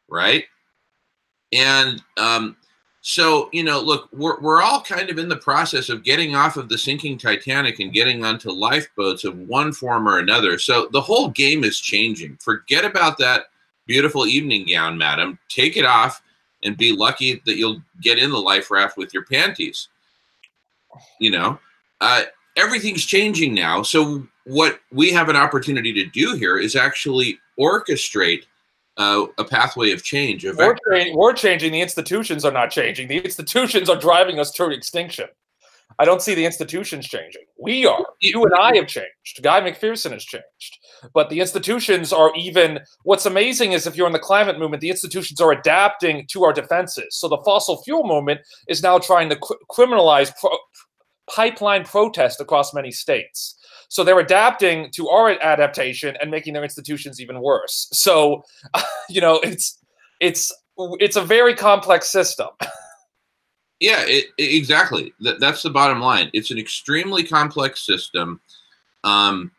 right? And so, look, we're all kind of in the process of getting off of the sinking Titanic and getting onto lifeboats of one form or another. So the whole game is changing. Forget about that beautiful evening gown, madam. Take it off and be lucky that you'll get in the life raft with your panties. everything's changing now. So what we have an opportunity to do here is actually orchestrate a pathway of change. We're changing. The institutions are not changing. The institutions are driving us toward extinction. I don't see the institutions changing. We are. You and I have changed. Guy McPherson has changed. But the institutions are even, what's amazing is if you're in the climate movement, the institutions are adapting to our defenses. So the fossil fuel movement is now trying to criminalize pipeline protest across many states. So they're adapting to our adaptation and making their institutions even worse. So, you know, it's a very complex system. Yeah, exactly. That's the bottom line. It's an extremely complex system. And,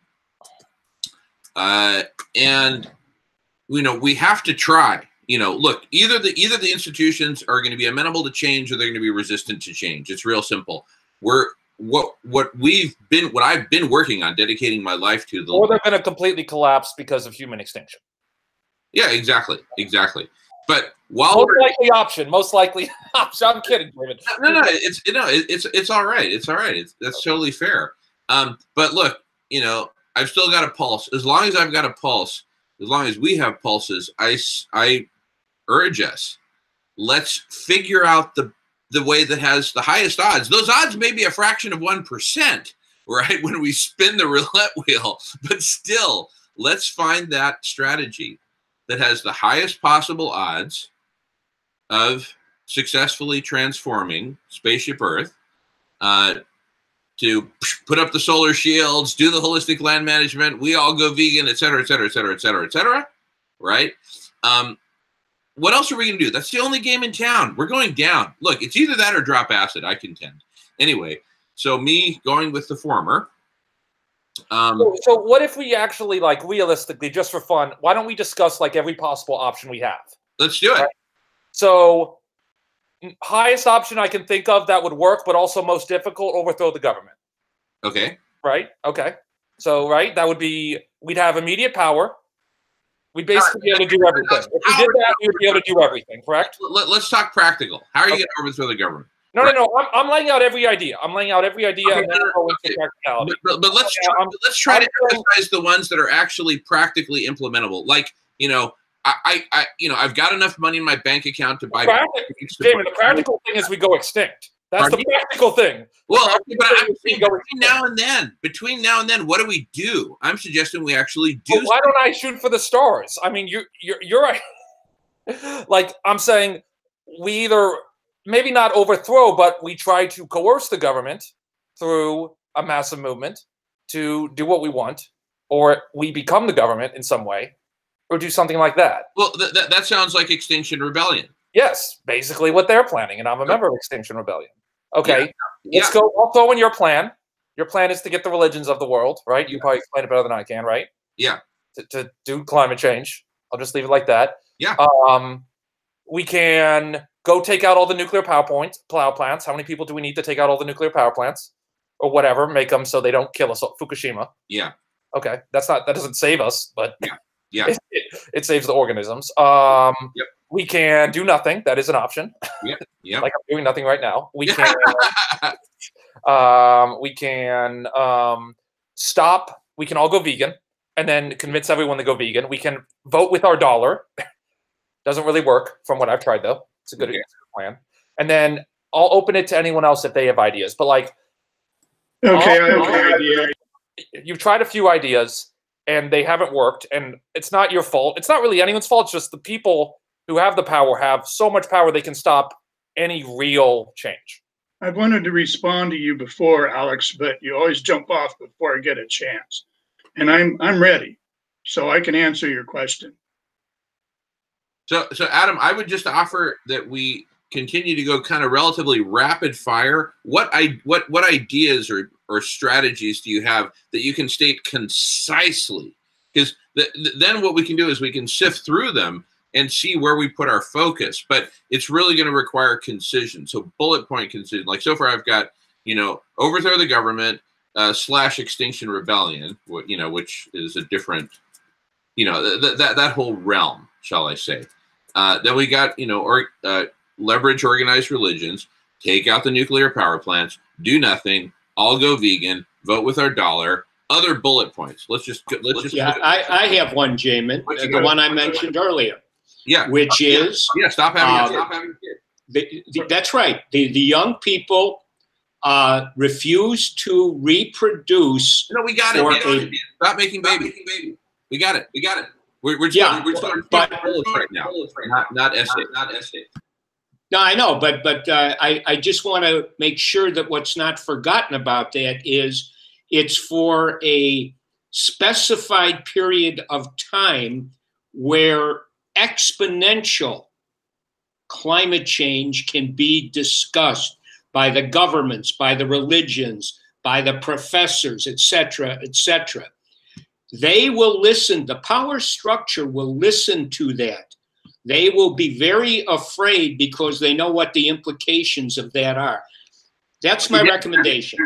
you know, we have to try. You know, look, either the institutions are going to be amenable to change or they're going to be resistant to change. It's real simple. What I've been working on, dedicating my life to. Or they're going to completely collapse because of human extinction. Yeah, exactly. But most likely option. I'm kidding, David. No, it's all right. It's all right. That's totally fair. But look, you know, I've still got a pulse. As long as I've got a pulse, as long as we have pulses, I urge us, let's figure out the way that has the highest odds. Those odds may be a fraction of 1%, right, when we spin the roulette wheel, but still, let's find that strategy that has the highest possible odds of successfully transforming Spaceship Earth, to put up the solar shields, do the holistic land management, we all go vegan, et cetera, et cetera, et cetera, et cetera, et cetera, right? What else are we going to do? That's the only game in town. We're going down. Look, it's either that or drop acid, I contend. Anyway, so me going with the former. So what if we actually, like, realistically, just for fun, why don't we discuss, like, every possible option we have? Let's do it. Right? So highest option I can think of that would work, but also most difficult, overthrow the government. Okay. Right? Okay. So, right, that would be, we'd have immediate power. We'd basically be able to do everything. If we did that, we would be able to do everything, correct? Let's talk practical. How are you going to overthrow the government? No. I'm laying out every idea. And then go into practicality. But let's try to emphasize the ones that are actually practically implementable. Like, you know, I've got enough money in my bank account to buy. Damon, the practical thing is we go extinct. That's the practical thing. Well, but I'm saying between now and then, what do we do? I'm suggesting we actually do. Well, why don't I shoot for the stars? I mean, you're right. Like, I'm saying we either maybe not overthrow, but we try to coerce the government through a massive movement to do what we want, or we become the government in some way, or do something like that. Well, that sounds like Extinction Rebellion. Yes, basically what they're planning, and I'm a member of Extinction Rebellion. Okay, let's go. I'll throw in your plan. Your plan is to get the religions of the world, right? You probably explain it better than I can, right? Yeah. To do climate change. I'll just leave it like that. Yeah. We can go take out all the nuclear power plants. How many people do we need to take out all the nuclear power plants, or whatever? Make them so they don't kill us. Fukushima. Yeah. Okay, that doesn't save us, but yeah, it saves the organisms. We can do nothing. That is an option. Yeah. Like I'm doing nothing right now. We can. We can stop. We can all go vegan, and then convince everyone to go vegan. We can vote with our dollar. Doesn't really work from what I've tried, though. It's a good plan. And then I'll open it to anyone else if they have ideas. But like, idea. You've tried a few ideas and they haven't worked, and it's not your fault. It's not really anyone's fault. It's just the people who have the power have so much power they can stop any real change. I've wanted to respond to you before, Alex, but you always jump off before I get a chance. And I'm ready, so I can answer your question. So Adam, I would just offer that we continue to go kind of relatively rapid fire. What ideas or strategies do you have that you can state concisely? Because then what we can do is we can sift through them and see where we put our focus. But it's really going to require concision. So bullet point concision. Like so far, I've got, overthrow the government / Extinction Rebellion, which is a different, that whole realm, shall I say. Then we got, leverage organized religions, take out the nuclear power plants, do nothing, all go vegan, vote with our dollar. Other bullet points. Let's just. Yeah, I have one, Jamin, the one I mentioned earlier. Yeah, which is stop having kids. That's right. The young people refuse to reproduce. No, we got it. Stop making babies. We got it. We're right now, not essays. No, I know, but I just want to make sure that what's not forgotten about that is it's for a specified period of time where exponential climate change can be discussed by the governments, by the religions, by the professors, etc., etc. They will listen, the power structure will listen to that. They will be very afraid because they know what the implications of that are. That's my recommendation.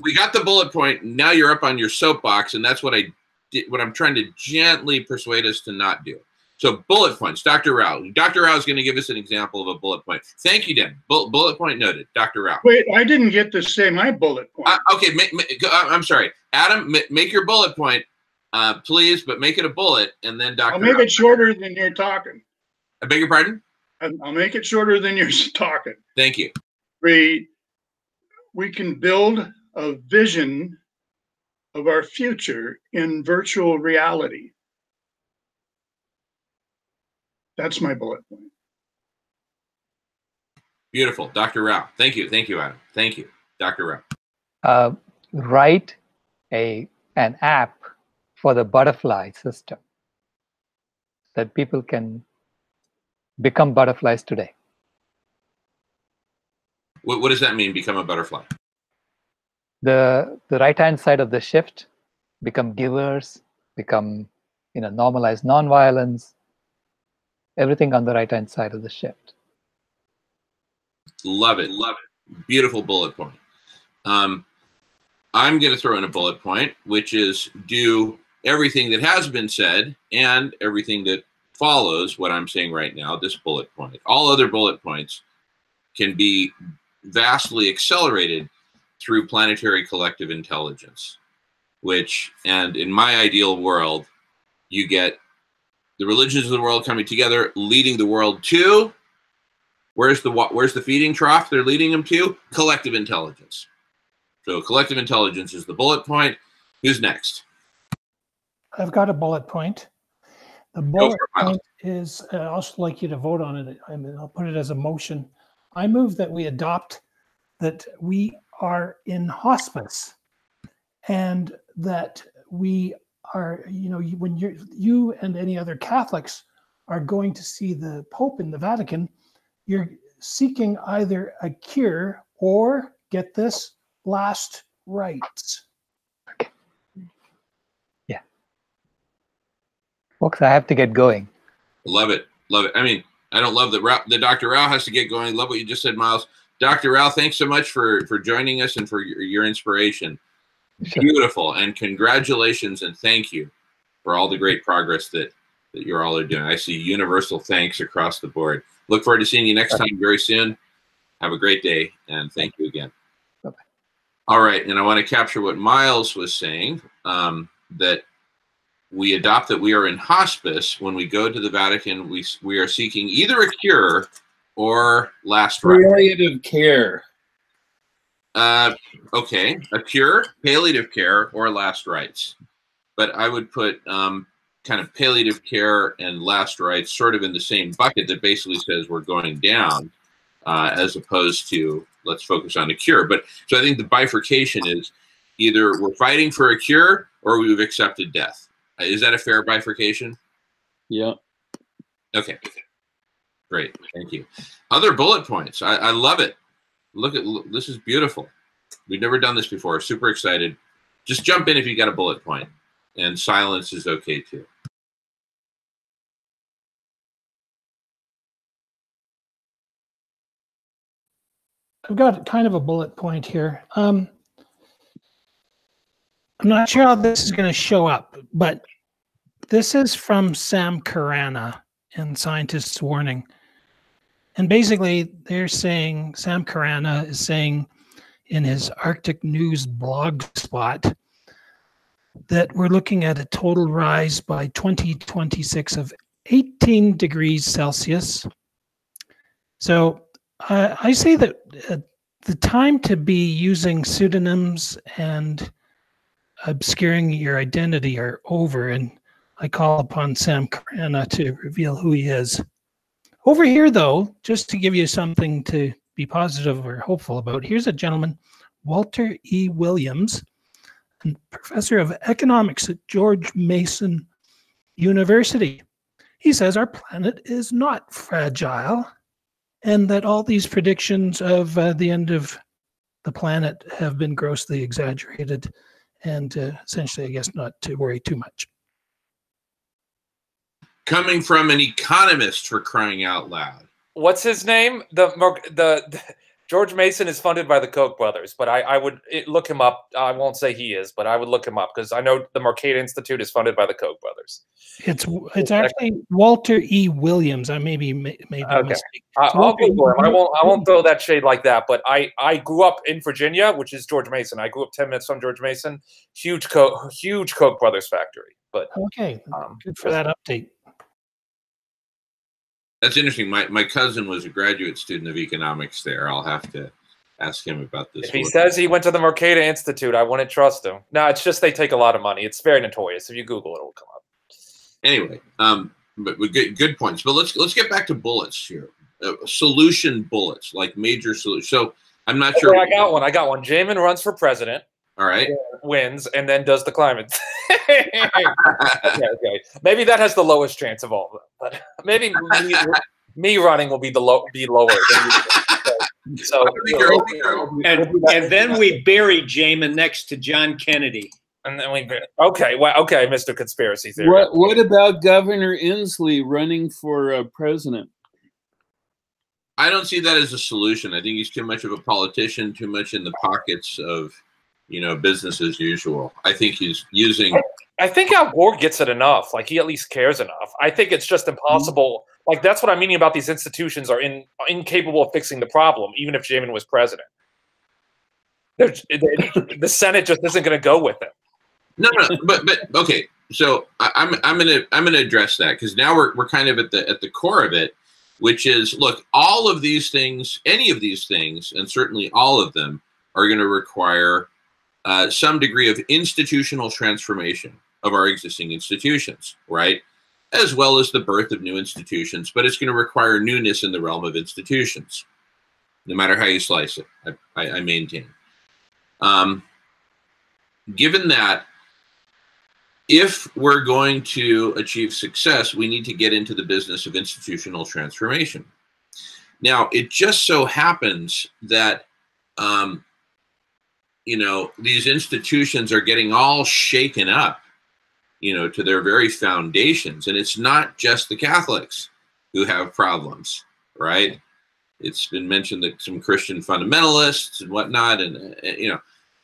We got the bullet point. Now you're up on your soapbox, and that's what I'm trying to gently persuade us to not do. So bullet points, Dr. Rao. Dr. Rao is going to give us an example of a bullet point. Thank you, Dan. Bullet point noted, Dr. Rao. Wait, I didn't get to say my bullet point. Okay, I'm sorry. Adam, make your bullet point, please, but make it a bullet, and then Dr. I'll make it shorter than you're talking. I beg your pardon? I'll make it shorter than you're talking. Thank you. We can build a vision of our future in virtual reality. That's my bullet point. Beautiful. Dr. Rao. Thank you. Thank you, Adam. Thank you. Dr. Rao. Write an app for the butterfly system that people can become butterflies today. What does that mean, become a butterfly? The right-hand side of the shift, become givers, become, normalize nonviolence, everything on the right-hand side of the shift. Love it. Love it. Beautiful bullet point. I'm going to throw in a bullet point, which is do everything that has been said and everything that follows what I'm saying right now, this bullet point. All other bullet points can be vastly accelerated through planetary collective intelligence, and in my ideal world, you get the religions of the world coming together, leading the world to, where's the feeding trough they're leading them to? Collective intelligence. So collective intelligence is the bullet point. Who's next? I've got a bullet point. The bullet point is, I'd also like you to vote on it. I'll put it as a motion. I move that we adopt that we are in hospice, and that we are, when you and any other Catholics are going to see the Pope in the Vatican, you're seeking either a cure or, get this, last rites. Okay. Yeah. Folks, I have to get going. Love it. Love it. I mean, I don't love that Dr. Rao has to get going. Love what you just said, Miles. Dr. Rao, thanks so much for joining us and for your inspiration. Sure. Beautiful. And congratulations and thank you for all the great progress that you all are doing. I see universal thanks across the board. Look forward to seeing you next time very soon. Have a great day, and thank you again. Bye-bye. All right, and I want to capture what Miles was saying, that we adopt that we are in hospice. When we go to the Vatican, we are seeking either a cure or last rites. Palliative care. Okay, a cure, palliative care, or last rites. But I would put kind of palliative care and last rites sort of in the same bucket that basically says we're going down, as opposed to let's focus on a cure. But so I think the bifurcation is either we're fighting for a cure or we've accepted death. Is that a fair bifurcation? Yeah. Okay. Great. Thank you. Other bullet points. I love it. Look, this is beautiful. We've never done this before. Super excited. Just jump in if you got a bullet point, and silence is okay too. I've got kind of a bullet point here. I'm not sure how this is going to show up, but this is from Sam Carana in Scientist's Warning. And basically, they're saying, Sam Carana is saying, in his Arctic News blog spot that we're looking at a total rise by 2026 of 18 degrees Celsius. So I say that the time to be using pseudonyms and obscuring your identity are over, and I call upon Sam Carana to reveal who he is. Over here, though, just to give you something to be positive or hopeful about, here's a gentleman, Walter E. Williams, professor of economics at George Mason University. He says our planet is not fragile, and that all these predictions of the end of the planet have been grossly exaggerated, and essentially, I guess, not to worry too much. Coming from an economist, for crying out loud. What's his name? The George Mason is funded by the Koch brothers, but I would look him up. I won't say he is, but I would look him up because I know the Mercator Institute is funded by the Koch brothers. It's actually Walter E. Williams. I maybe made a mistake. I'll Google him. I won't throw that shade like that. But I grew up in Virginia, which is George Mason. I grew up 10 minutes from George Mason. Huge Koch brothers factory. But okay, good for that update. That's interesting. My cousin was a graduate student of economics there. I'll have to ask him about this. If he says he went to the Mercator Institute, I wouldn't trust him. No, it's just they take a lot of money. It's very notorious. If you Google it, it will come up. Anyway, but we get good points. But let's get back to bullets here. Solution bullets, like major solutions. So I'm not sure. I got one. Jamin runs for president. All right. Wins and then does the climate. Okay. Maybe that has the lowest chance of all of them. But maybe me running will be lower. And then we bury Jamin next to John Kennedy. And then okay, Mr. Conspiracy Theory. What about Governor Inslee running for president? I don't see that as a solution. I think he's too much of a politician, too much in the pockets of, business as usual. I think he's using. I think Al Gore gets it enough. Like, he at least cares enough. I think it's just impossible. Like, that's what I'm meaning about these institutions are incapable of fixing the problem, even if Jamin was president. The Senate just isn't going to go with it. No, but okay. So I'm gonna address that, because now we're kind of at the core of it, which is, look, all of these things, any of these things, and certainly all of them, are going to require some degree of institutional transformation of our existing institutions, right? As well as the birth of new institutions, but it's going to require newness in the realm of institutions, no matter how you slice it. I maintain. Given that, if we're going to achieve success, we need to get into the business of institutional transformation. Now, it just so happens that, these institutions are getting all shaken up, to their very foundations. And it's not just the Catholics who have problems, right? It's been mentioned that some Christian fundamentalists and whatnot, and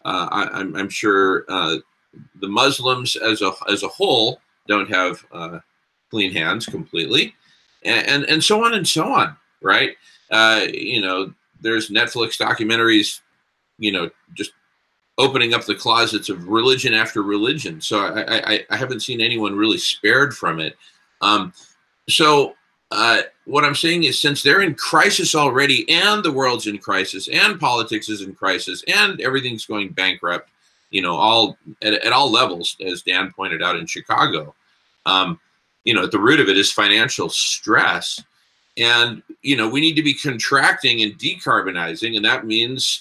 I'm sure the Muslims as a whole don't have clean hands completely, and so on and so on, right? There's Netflix documentaries, just opening up the closets of religion after religion. So I haven't seen anyone really spared from it. So what I'm saying is, since they're in crisis already, and the world's in crisis, and politics is in crisis, and everything's going bankrupt, all at all levels, as Dan pointed out in Chicago, at the root of it is financial stress. And, we need to be contracting and decarbonizing, and that means,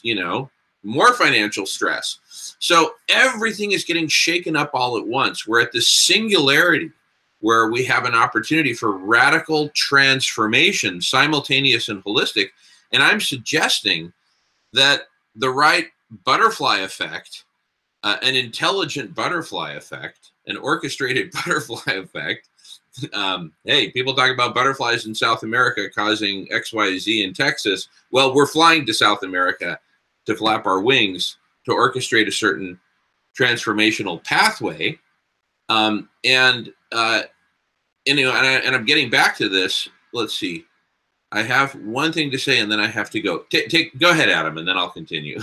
more financial stress. So everything is getting shaken up all at once. We're at this singularity where we have an opportunity for radical transformation, simultaneous and holistic. And I'm suggesting that the right butterfly effect, an intelligent butterfly effect, an orchestrated butterfly effect. Hey, people talk about butterflies in South America causing XYZ in Texas. Well, we're flying to South America to flap our wings to orchestrate a certain transformational pathway. And I'm getting back to this. Let's see. I have one thing to say, and then I have to go. Go ahead, Adam, and then I'll continue.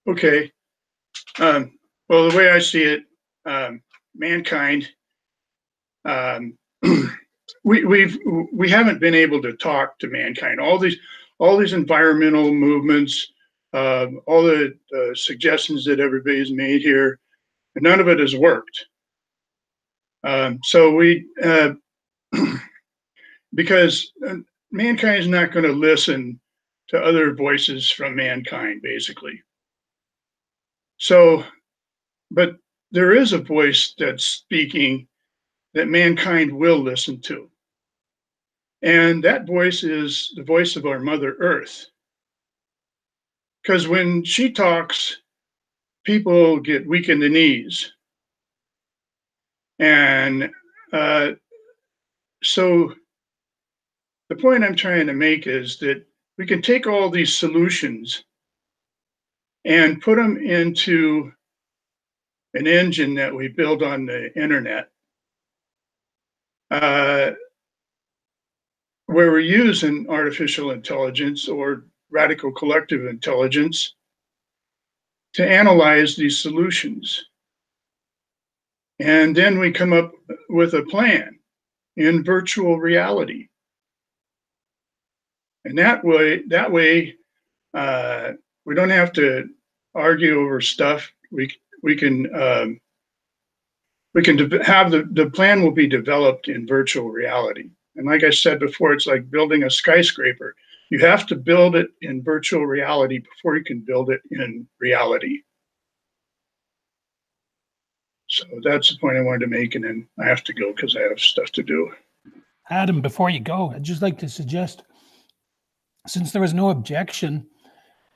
Okay. Well, the way I see it, mankind, we haven't been able to talk to mankind. All these environmental movements, all the suggestions that everybody's made here, none of it has worked. So because mankind is not going to listen to other voices from mankind, basically. So, but there is a voice that's speaking that mankind will listen to. And that voice is the voice of our Mother Earth. Because when she talks, people get weak in the knees. And so the point I'm trying to make is that we can take all these solutions and put them into an engine that we build on the internet, where we're using artificial intelligence or radical collective intelligence to analyze these solutions. And then we come up with a plan in virtual reality. And that way, we don't have to argue over stuff. We can have the plan will be developed in virtual reality. And like I said before, it's like building a skyscraper. You have to build it in virtual reality before you can build it in reality. So that's the point I wanted to make, and then I have to go because I have stuff to do. Adam, before you go, I'd just like to suggest, since there was no objection,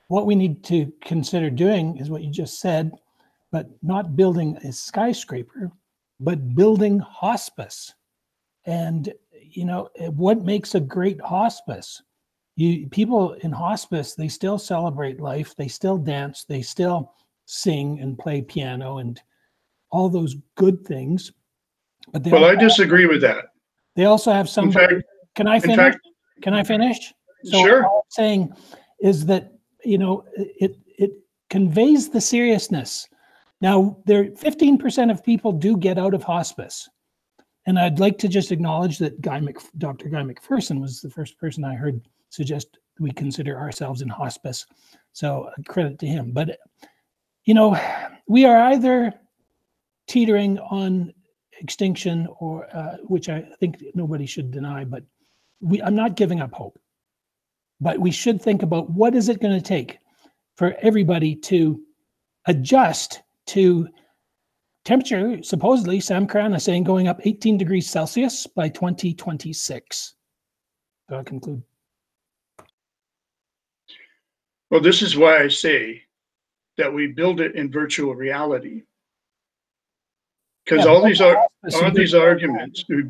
what we need to consider doing is what you just said, but not building a skyscraper, but building hospice. And, you know, what makes a great hospice? People in hospice, they still celebrate life, they still dance, they still sing and play piano and all those good things. But well, I disagree with that. They also have somebody. Can I finish? Can I finish? So sure. What I'm saying is that, you know, it conveys the seriousness. Now, 15% of people do get out of hospice. And I'd like to just acknowledge that Dr. Guy McPherson was the first person I heard suggest we consider ourselves in hospice. So credit to him. But, you know, we are either teetering on extinction or, which I think nobody should deny, but I'm not giving up hope. But we should think about what is it going to take for everybody to adjust to temperature, supposedly, Sam Cran is saying going up 18 degrees Celsius by 2026. So I'll conclude. Well, this is why I say that we build it in virtual reality. Because all these arguments, we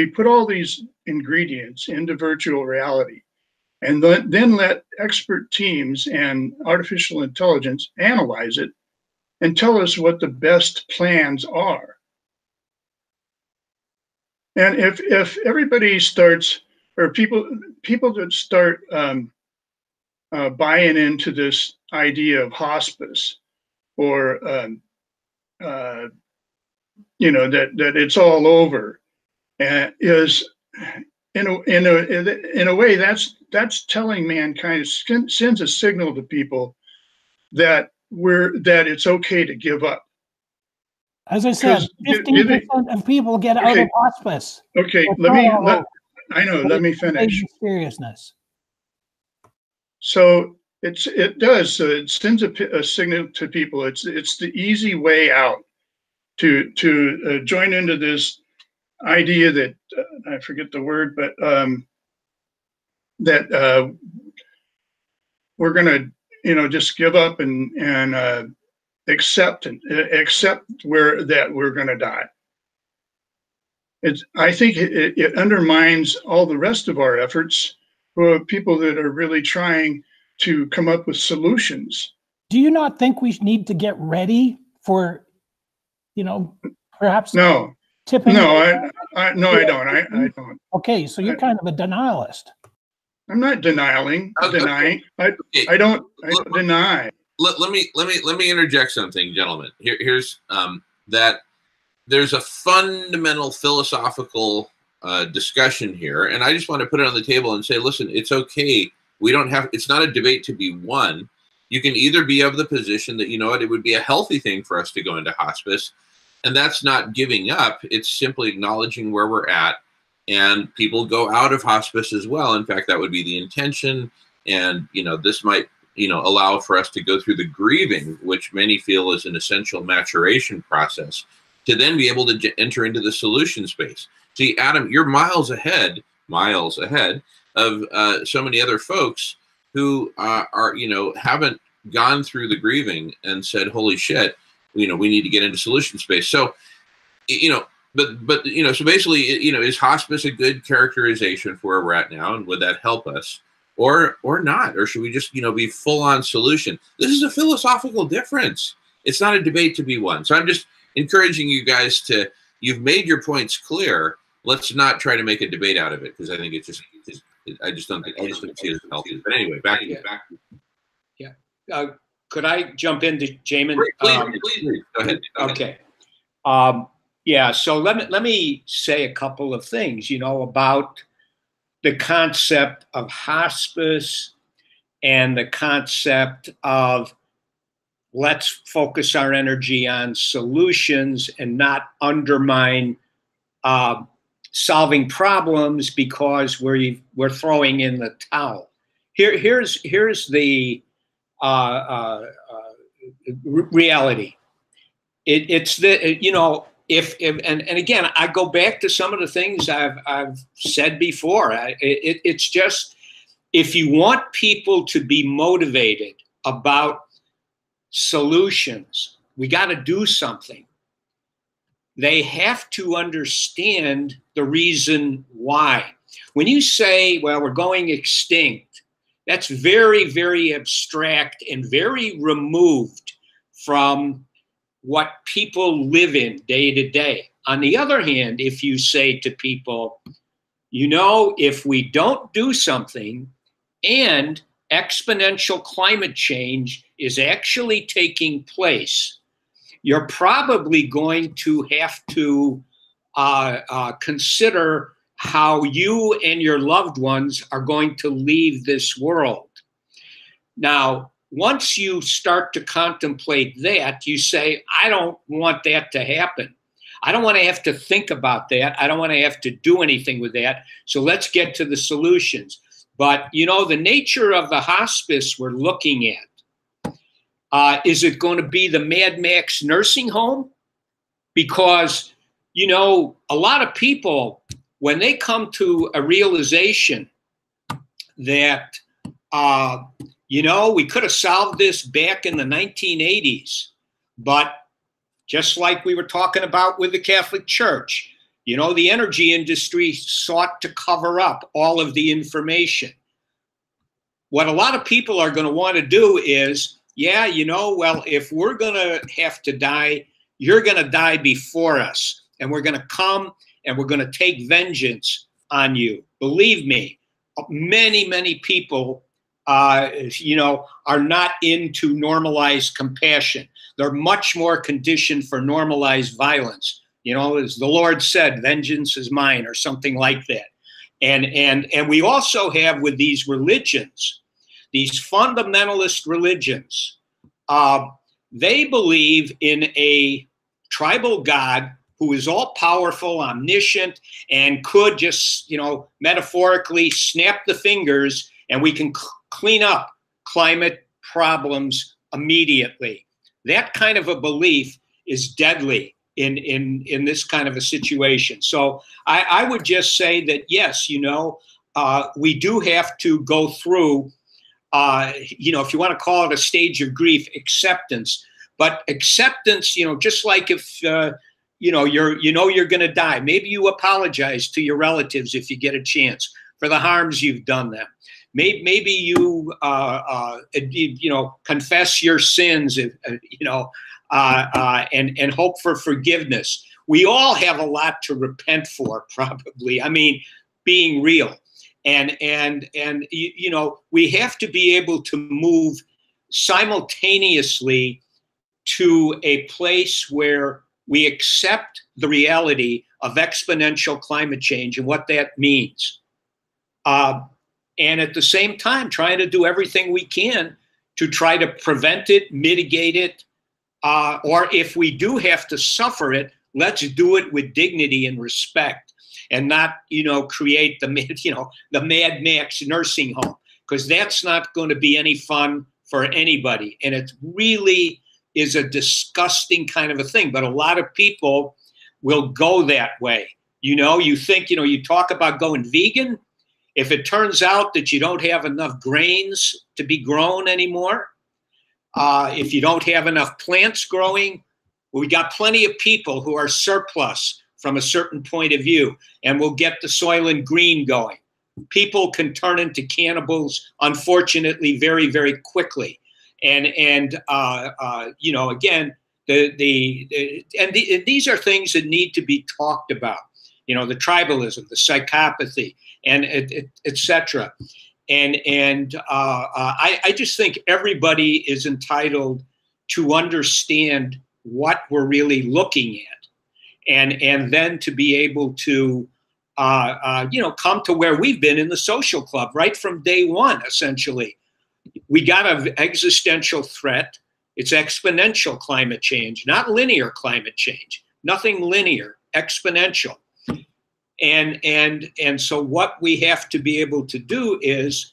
put all these ingredients into virtual reality, and then let expert teams and artificial intelligence analyze it and tell us what the best plans are. And if everybody starts, or people that start buying into this idea of hospice, or you know, that it's all over, is in a way that's telling mankind, sends a signal to people that it's okay to give up. As I said, 15% of people get out of hospice. Okay, let me finish. Seriousness. So it does. So it sends a signal to people. It's the easy way out to join into this idea that I forget the word, but that we're going to, you know, just give up and accept we're going to die. I think it undermines all the rest of our efforts for people that are really trying to come up with solutions. Do you not think we need to get ready for, you know, perhaps tipping? No, I don't. I don't. Okay, so you're kind of a denialist. I'm not denying. I don't deny. let me interject something, gentlemen. Here's that there's a fundamental philosophical discussion here, and I just want to put it on the table and say, listen, it's okay. We don't have. It's not a debate to be won. You can either be of the position that, you know what, it would be a healthy thing for us to go into hospice, and that's not giving up. It's simply acknowledging where we're at, and people go out of hospice as well. In fact, that would be the intention, and you know, this might, you know, allow for us to go through the grieving, which many feel is an essential maturation process, to then be able to enter into the solution space. See, Adam, you're miles ahead of so many other folks who are, you know, haven't gone through the grieving and said, holy shit, you know, we need to get into solution space. So, you know, but you know, so basically, you know, is hospice a good characterization for where we're at now, and would that help us? Or not? Or should we just, you know, be full on solution? This is a philosophical difference. It's not a debate to be won. So I'm just encouraging you guys to, you've made your points clear. Let's not try to make a debate out of it, because I think it's just, I just don't see it as healthy. But anyway, back to you. Yeah. Could I jump into Jamin? Please. Go ahead. Okay. Yeah. So let me say a couple of things, you know, about the concept of hospice and the concept of let's focus our energy on solutions and not undermine solving problems because we're throwing in the towel. Here's the reality. It's the, you know, and again, I go back to some of the things I've said before. It's just, if you want people to be motivated about solutions, we got to do something. They have to understand the reason why. When you say, well, we're going extinct, that's very, very abstract and very removed from what people live in day to day. On the other hand, if you say to people, you know, if we don't do something and exponential climate change is actually taking place, you're probably going to have to consider how you and your loved ones are going to leave this world. Now, once you start to contemplate that, you say, I don't want that to happen. I don't want to have to think about that. I don't want to have to do anything with that. So let's get to the solutions. But, you know, the nature of the hospice we're looking at, is it going to be the Mad Max nursing home? Because, you know, a lot of people, when they come to a realization that, you know, we could have solved this back in the 1980s, but just like we were talking about with the Catholic Church, you know, the energy industry sought to cover up all of the information. What a lot of people are going to want to do is, yeah, you know, well, if we're going to have to die, you're going to die before us, and we're going to come and we're going to take vengeance on you. Believe me, many, many people you know, are not into normalized compassion. They're much more conditioned for normalized violence. You know, as the Lord said, vengeance is mine, or something like that. And we also have with these religions, these fundamentalist religions, they believe in a tribal God who is all powerful, omniscient, and could just, you know, metaphorically snap the fingers and we can clean up climate problems immediately. That kind of a belief is deadly in this kind of a situation. So I would just say that, yes, you know, we do have to go through, you know, if you want to call it a stage of grief, acceptance. But acceptance, you know, just like if, you know, you're going to die. Maybe you apologize to your relatives if you get a chance for the harms you've done them. Maybe you, you know, confess your sins, you know, and hope for forgiveness. We all have a lot to repent for, probably. I mean, being real, and you know, we have to be able to move simultaneously to a place where we accept the reality of exponential climate change and what that means. And at the same time, trying to do everything we can to try to prevent it, mitigate it, or if we do have to suffer it, let's do it with dignity and respect, and not, create the Mad Max nursing home, because that's not going to be any fun for anybody. And it really is a disgusting kind of a thing. But a lot of people will go that way. You think, you talk about going vegan. If it turns out that you don't have enough grains to be grown anymore, if you don't have enough plants growing, we got plenty of people who are surplus from a certain point of view, and we'll get the Soylent Green going. People can turn into cannibals, unfortunately, very, very quickly. And again, these are things that need to be talked about. The tribalism, the psychopathy, and et cetera. And I just think everybody is entitled to understand what we're really looking at, and then to be able to come to where we've been in the social club right from day one. Essentially, we got an existential threat. It's exponential climate change, not linear climate change. Nothing linear, exponential. And so what we have to be able to do is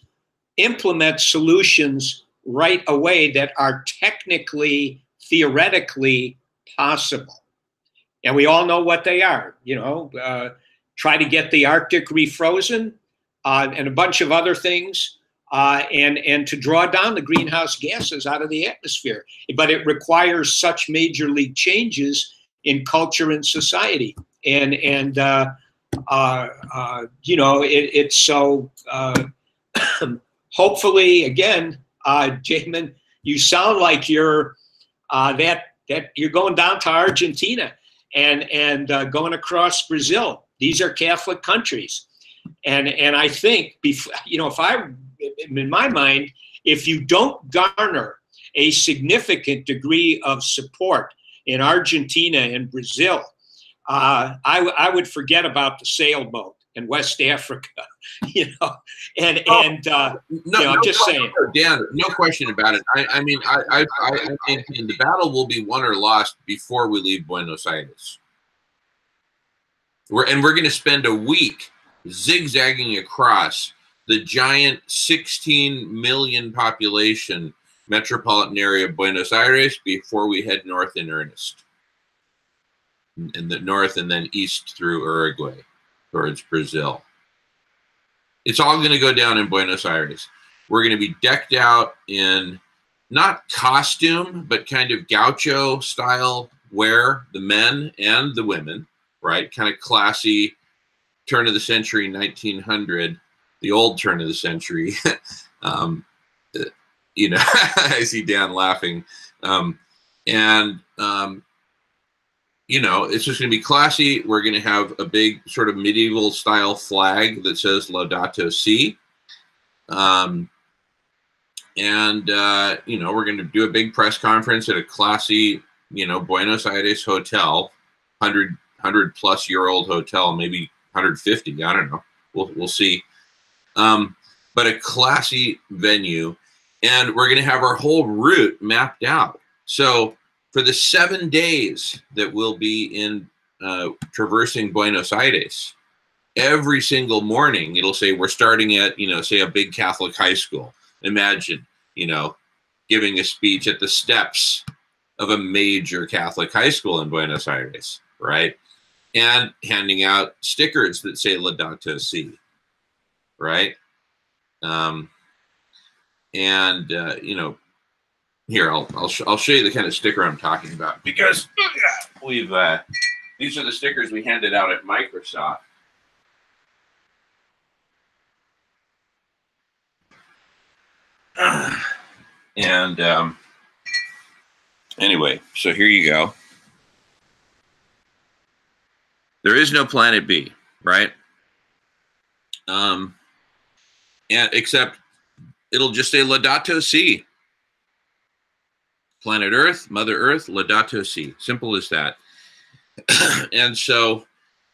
implement solutions right away that are technically, theoretically possible. And we all know what they are. Try to get the Arctic refrozen, and a bunch of other things, and to draw down the greenhouse gases out of the atmosphere. But it requires such major league changes in culture and society. It's so hopefully, again, Jamin, you sound like you're that you're going down to Argentina and going across Brazil. These are Catholic countries, and I think in my mind, if you don't garner a significant degree of support in Argentina and Brazil, I would forget about the sailboat in West Africa, I'm just saying. Dan, no question about it. I maintain the battle will be won or lost before we leave Buenos Aires. We're going to spend a week zigzagging across the giant 16 million population metropolitan area of Buenos Aires before we head north in earnest. In the north and then east through Uruguay towards Brazil. It's all going to go down in Buenos Aires. We're going to be decked out in not costume, but kind of gaucho style wear, the men and the women, right? Kind of classy, turn of the century, 1900, the old turn of the century. I see Dan laughing. It's just going to be classy. We're going to have a big sort of medieval style flag that says Laudato Si. We're going to do a big press conference at a classy, Buenos Aires hotel, 100-plus-year-old hotel, maybe 150. I don't know. We'll see. But a classy venue, and we're going to have our whole route mapped out. So for the 7 days that we'll be in traversing Buenos Aires, every single morning it'll say we're starting at, say a big Catholic high school. Imagine, giving a speech at the steps of a major Catholic high school in Buenos Aires, right? And handing out stickers that say Laudato Si, right? Here, I'll show you the kind of sticker I'm talking about, because we've these are the stickers we handed out at Microsoft. Anyway, so here you go. There is no Planet B, right? And except it'll just say Laudato Si. planet Earth, Mother Earth, Laudato Si. Simple as that. And so,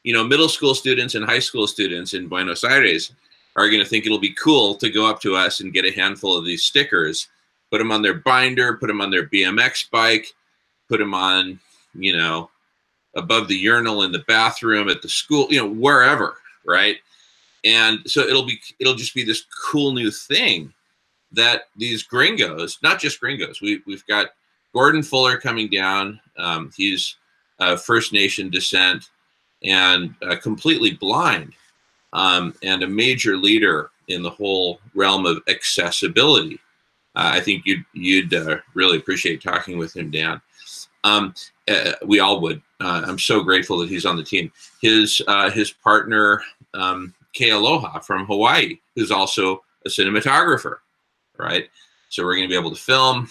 you know, middle school students and high school students in Buenos Aires are going to think it'll be cool to go up to us and get a handful of these stickers, put them on their binder, put them on their BMX bike, put them on, you know, above the urinal in the bathroom at the school, you know, wherever, right? And so it'll just be this cool new thing that these gringos, not just gringos, we've got Gordon Fuller coming down. He's First Nation descent and completely blind, and a major leader in the whole realm of accessibility. I think you'd really appreciate talking with him, Dan. We all would. I'm so grateful that he's on the team. His partner, Kay Aloha from Hawaii, who's also a cinematographer, right? So we're going to be able to film.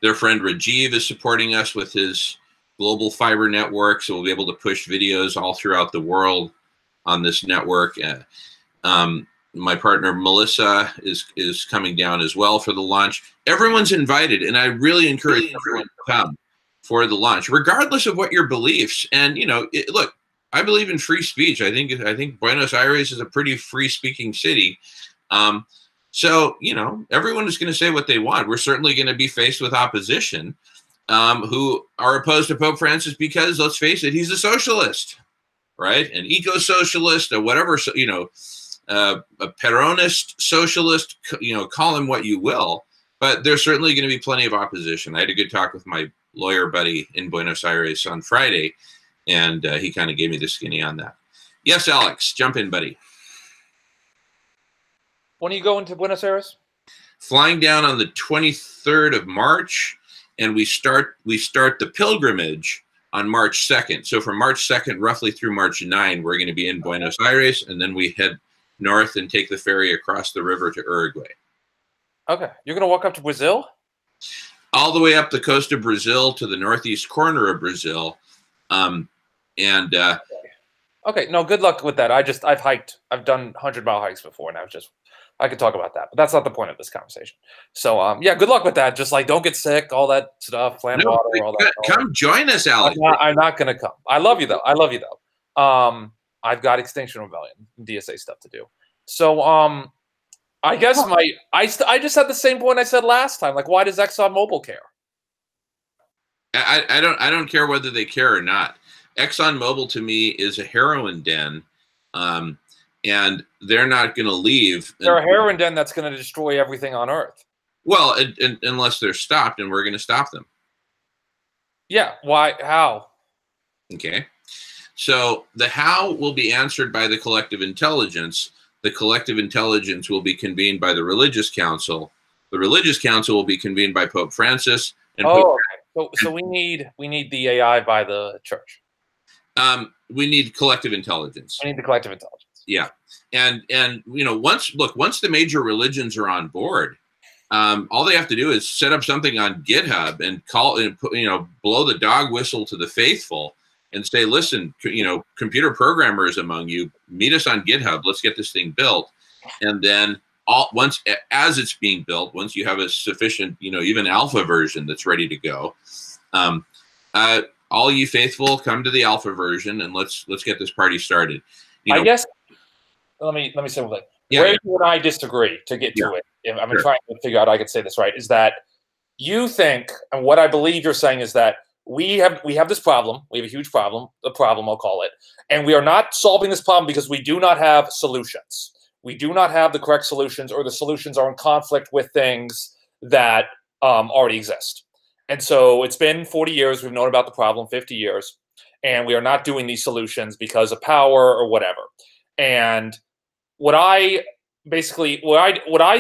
Their friend Rajiv is supporting us with his global fiber network, so we'll be able to push videos all throughout the world on this network. My partner Melissa is coming down as well for the launch. Everyone's invited, and I really encourage everyone to come for the launch, regardless of what your beliefs. And you know, look, I believe in free speech. I think Buenos Aires is a pretty free-speaking city. So, you know, everyone is going to say what they want. We're certainly going to be faced with opposition who are opposed to Pope Francis because, let's face it, he's a socialist, right? An eco-socialist, or whatever, you know, a Peronist socialist, you know, call him what you will. But there's certainly going to be plenty of opposition. I had a good talk with my lawyer buddy in Buenos Aires on Friday, and he kind of gave me the skinny on that. Yes, Alex, jump in, buddy. When are you going to Buenos Aires? Flying down on the 23rd of March, and we start the pilgrimage on March 2nd. So from March 2nd, roughly through March 9, we're going to be in Buenos Aires, and then we head north and take the ferry across the river to Uruguay. Okay. You're going to walk up to Brazil? All the way up the coast of Brazil to the northeast corner of Brazil. Okay. No, good luck with that. I've hiked. I've done 100-mile hikes before, and I could talk about that, but that's not the point of this conversation. So, yeah, good luck with that. Just like, don't get sick, all that stuff, water, all that. Come join us, Alex. I'm not going to come. I love you though. I've got Extinction Rebellion, DSA stuff to do. So, I guess I just had the same point I said last time. Like, why does ExxonMobil care? I don't care whether they care or not. ExxonMobil to me is a heroin den. And they're not going to leave. They're a heroin den that's going to destroy everything on Earth. Well, unless they're stopped, and we're going to stop them. Yeah. Why? How? Okay. So the how will be answered by the collective intelligence. The collective intelligence will be convened by the religious council. The religious council will be convened by Pope Francis. And so we need the AI by the church. We need collective intelligence. We need the collective intelligence. Yeah, and you know, once the major religions are on board, all they have to do is set up something on GitHub and blow the dog whistle to the faithful and say, listen, you know, computer programmers among you, meet us on GitHub. Let's get this thing built. And then as it's being built, once you have a sufficient, you know, even alpha version that's ready to go, all you faithful, come to the alpha version and let's get this party started. You know, I guess. Let me say one thing. Yeah, where you and I disagree to get to it, if I'm trying to figure out how I can say this right, is that you think, and what I believe you're saying is that we have this problem. We have a huge problem, a problem I'll call it, and we are not solving this problem because we do not have solutions. We do not have the correct solutions, or the solutions are in conflict with things that already exist. And so it's been 40 years. We've known about the problem, 50 years, and we are not doing these solutions because of power or whatever. And what I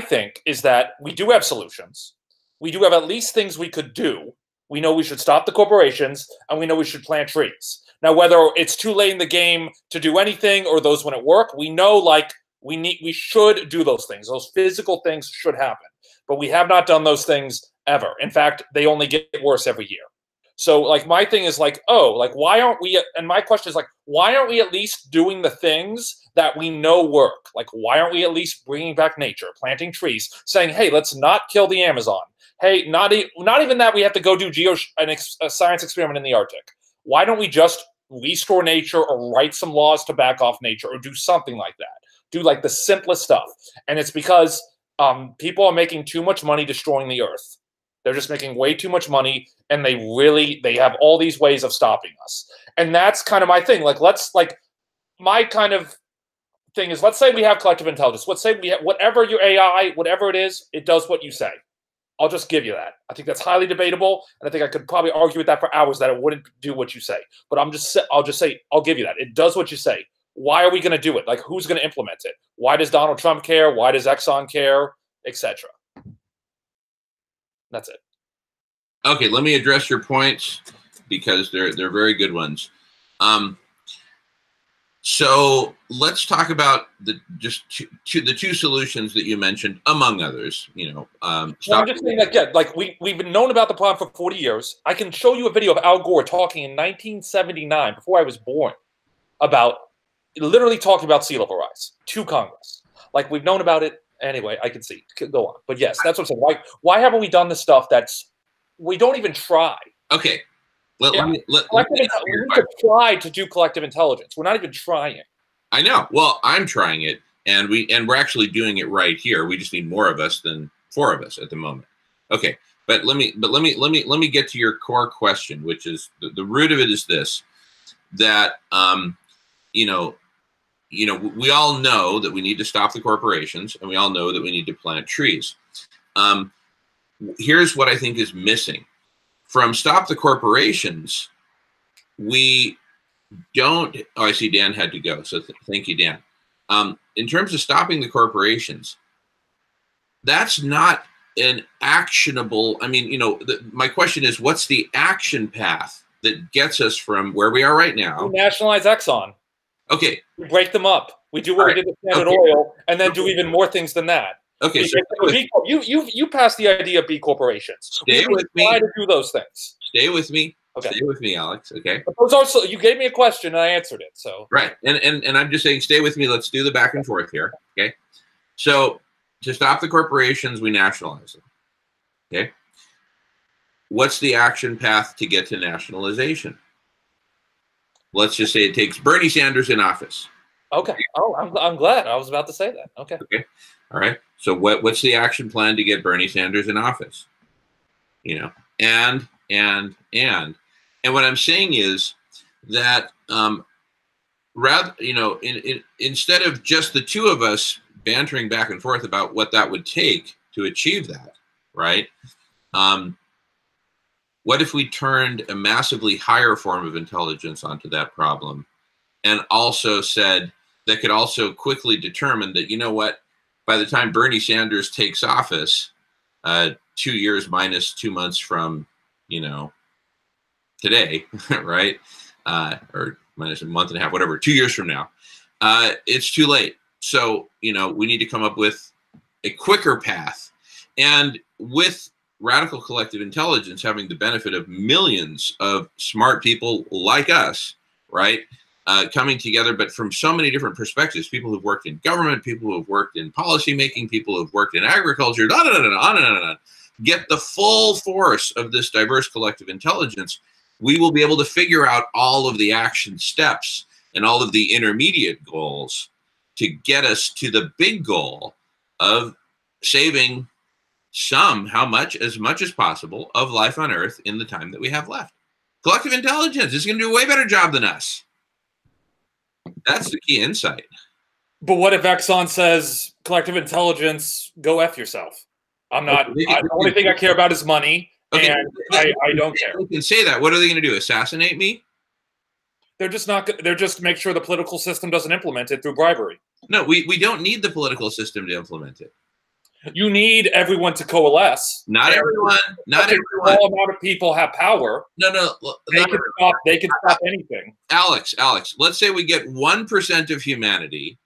think is that we do have solutions. We do have at least things we could do. We know we should stop the corporations, and we know we should plant trees. Now, whether it's too late in the game to do anything or those when it work, we know like we should do those things. Those physical things should happen, but we have not done those things ever. In fact, they only get worse every year. So like my thing is like, oh, like why aren't we, and my question is like, why aren't we at least doing the things that we know work? Like, why aren't we at least bringing back nature, planting trees, saying, hey, let's not kill the Amazon. hey, not even that we have to go do a science experiment in the Arctic. Why don't we just restore nature or write some laws to back off nature or do something like that? Do like the simplest stuff. And it's because people are making too much money destroying the earth. They're just making way too much money, and they have all these ways of stopping us. And that's kind of my thing. My kind of thing is, let's say we have collective intelligence. Let's say we have whatever your AI, whatever it is, it does what you say. I'll just give you that. I think that's highly debatable, and I think I could probably argue with that for hours that it wouldn't do what you say. But I'll just say I'll give you that. It does what you say. Why are we going to do it? Like, who's going to implement it? Why does Donald Trump care? Why does Exxon care? Etc. That's it. Okay, let me address your points because they're very good ones. So let's talk about the two solutions that you mentioned, among others. I'm just saying that we've been known about the problem for 40 years. I can show you a video of Al Gore talking in 1979, before I was born, about literally talking about sea level rise to Congress. Like, we've known about it anyway. I can see. Go on, but yes, that's what I'm saying. Why haven't we done the stuff we don't even try? Okay. We need to try to do collective intelligence. We're not even trying. I know. Well, I'm trying it, and we're actually doing it right here. We just need more of us than 4 of us at the moment. Okay, but let me get to your core question, which is the root of it is this: that we all know that we need to stop the corporations, and we all know that we need to plant trees. Here's what I think is missing. From Stop the Corporations, we don't. Oh, I see Dan had to go, so thank you, Dan. In terms of stopping the corporations, that's not an actionable. I mean, my question is, what's the action path that gets us from where we are right now? We nationalize Exxon. Okay. We break them up. We do what we did with Standard Oil, and then do even more things than that. Okay, so you passed the idea of B corporations. Stay with me. Try to do those things. Stay with me. Okay. Stay with me, Alex. Okay. But those also, you gave me a question and I answered it. So right, and I'm just saying, stay with me. Let's do the back and forth here. Okay. So to stop the corporations, we nationalize them. Okay. What's the action path to get to nationalization? Let's just say it takes Bernie Sanders in office. Okay. Oh, I'm glad. I was about to say that. Okay. Okay. All right. So what's the action plan to get Bernie Sanders in office? And what I'm saying is that instead of just the 2 of us bantering back and forth about what that would take to achieve that, right? What if we turned a massively higher form of intelligence onto that problem, and also said that could also quickly determine that, by the time Bernie Sanders takes office, 2 years minus 2 months from, today, right? Or minus a month and a half, whatever, 2 years from now, it's too late. So, we need to come up with a quicker path. And with radical collective intelligence having the benefit of millions of smart people like us, right? Coming together, but from so many different perspectives, people who've worked in government, people who have worked in policy making, people who've worked in agriculture, on and on, get the full force of this diverse collective intelligence, we will be able to figure out all of the action steps and all of the intermediate goals to get us to the big goal of saving as much as possible of life on Earth in the time that we have left. Collective intelligence is going to do a way better job than us. That's the key insight. But what if Exxon says, collective intelligence, go F yourself? I'm not, the only thing I care about is money, and I don't care. You can say that. What are they going to do? Assassinate me? They're just make sure the political system doesn't implement it through bribery. No, we don't need the political system to implement it. You need everyone to coalesce. Not everyone. Not everyone. A small amount of people have power. No. They can stop anything. Alex, let's say we get 1% of humanity,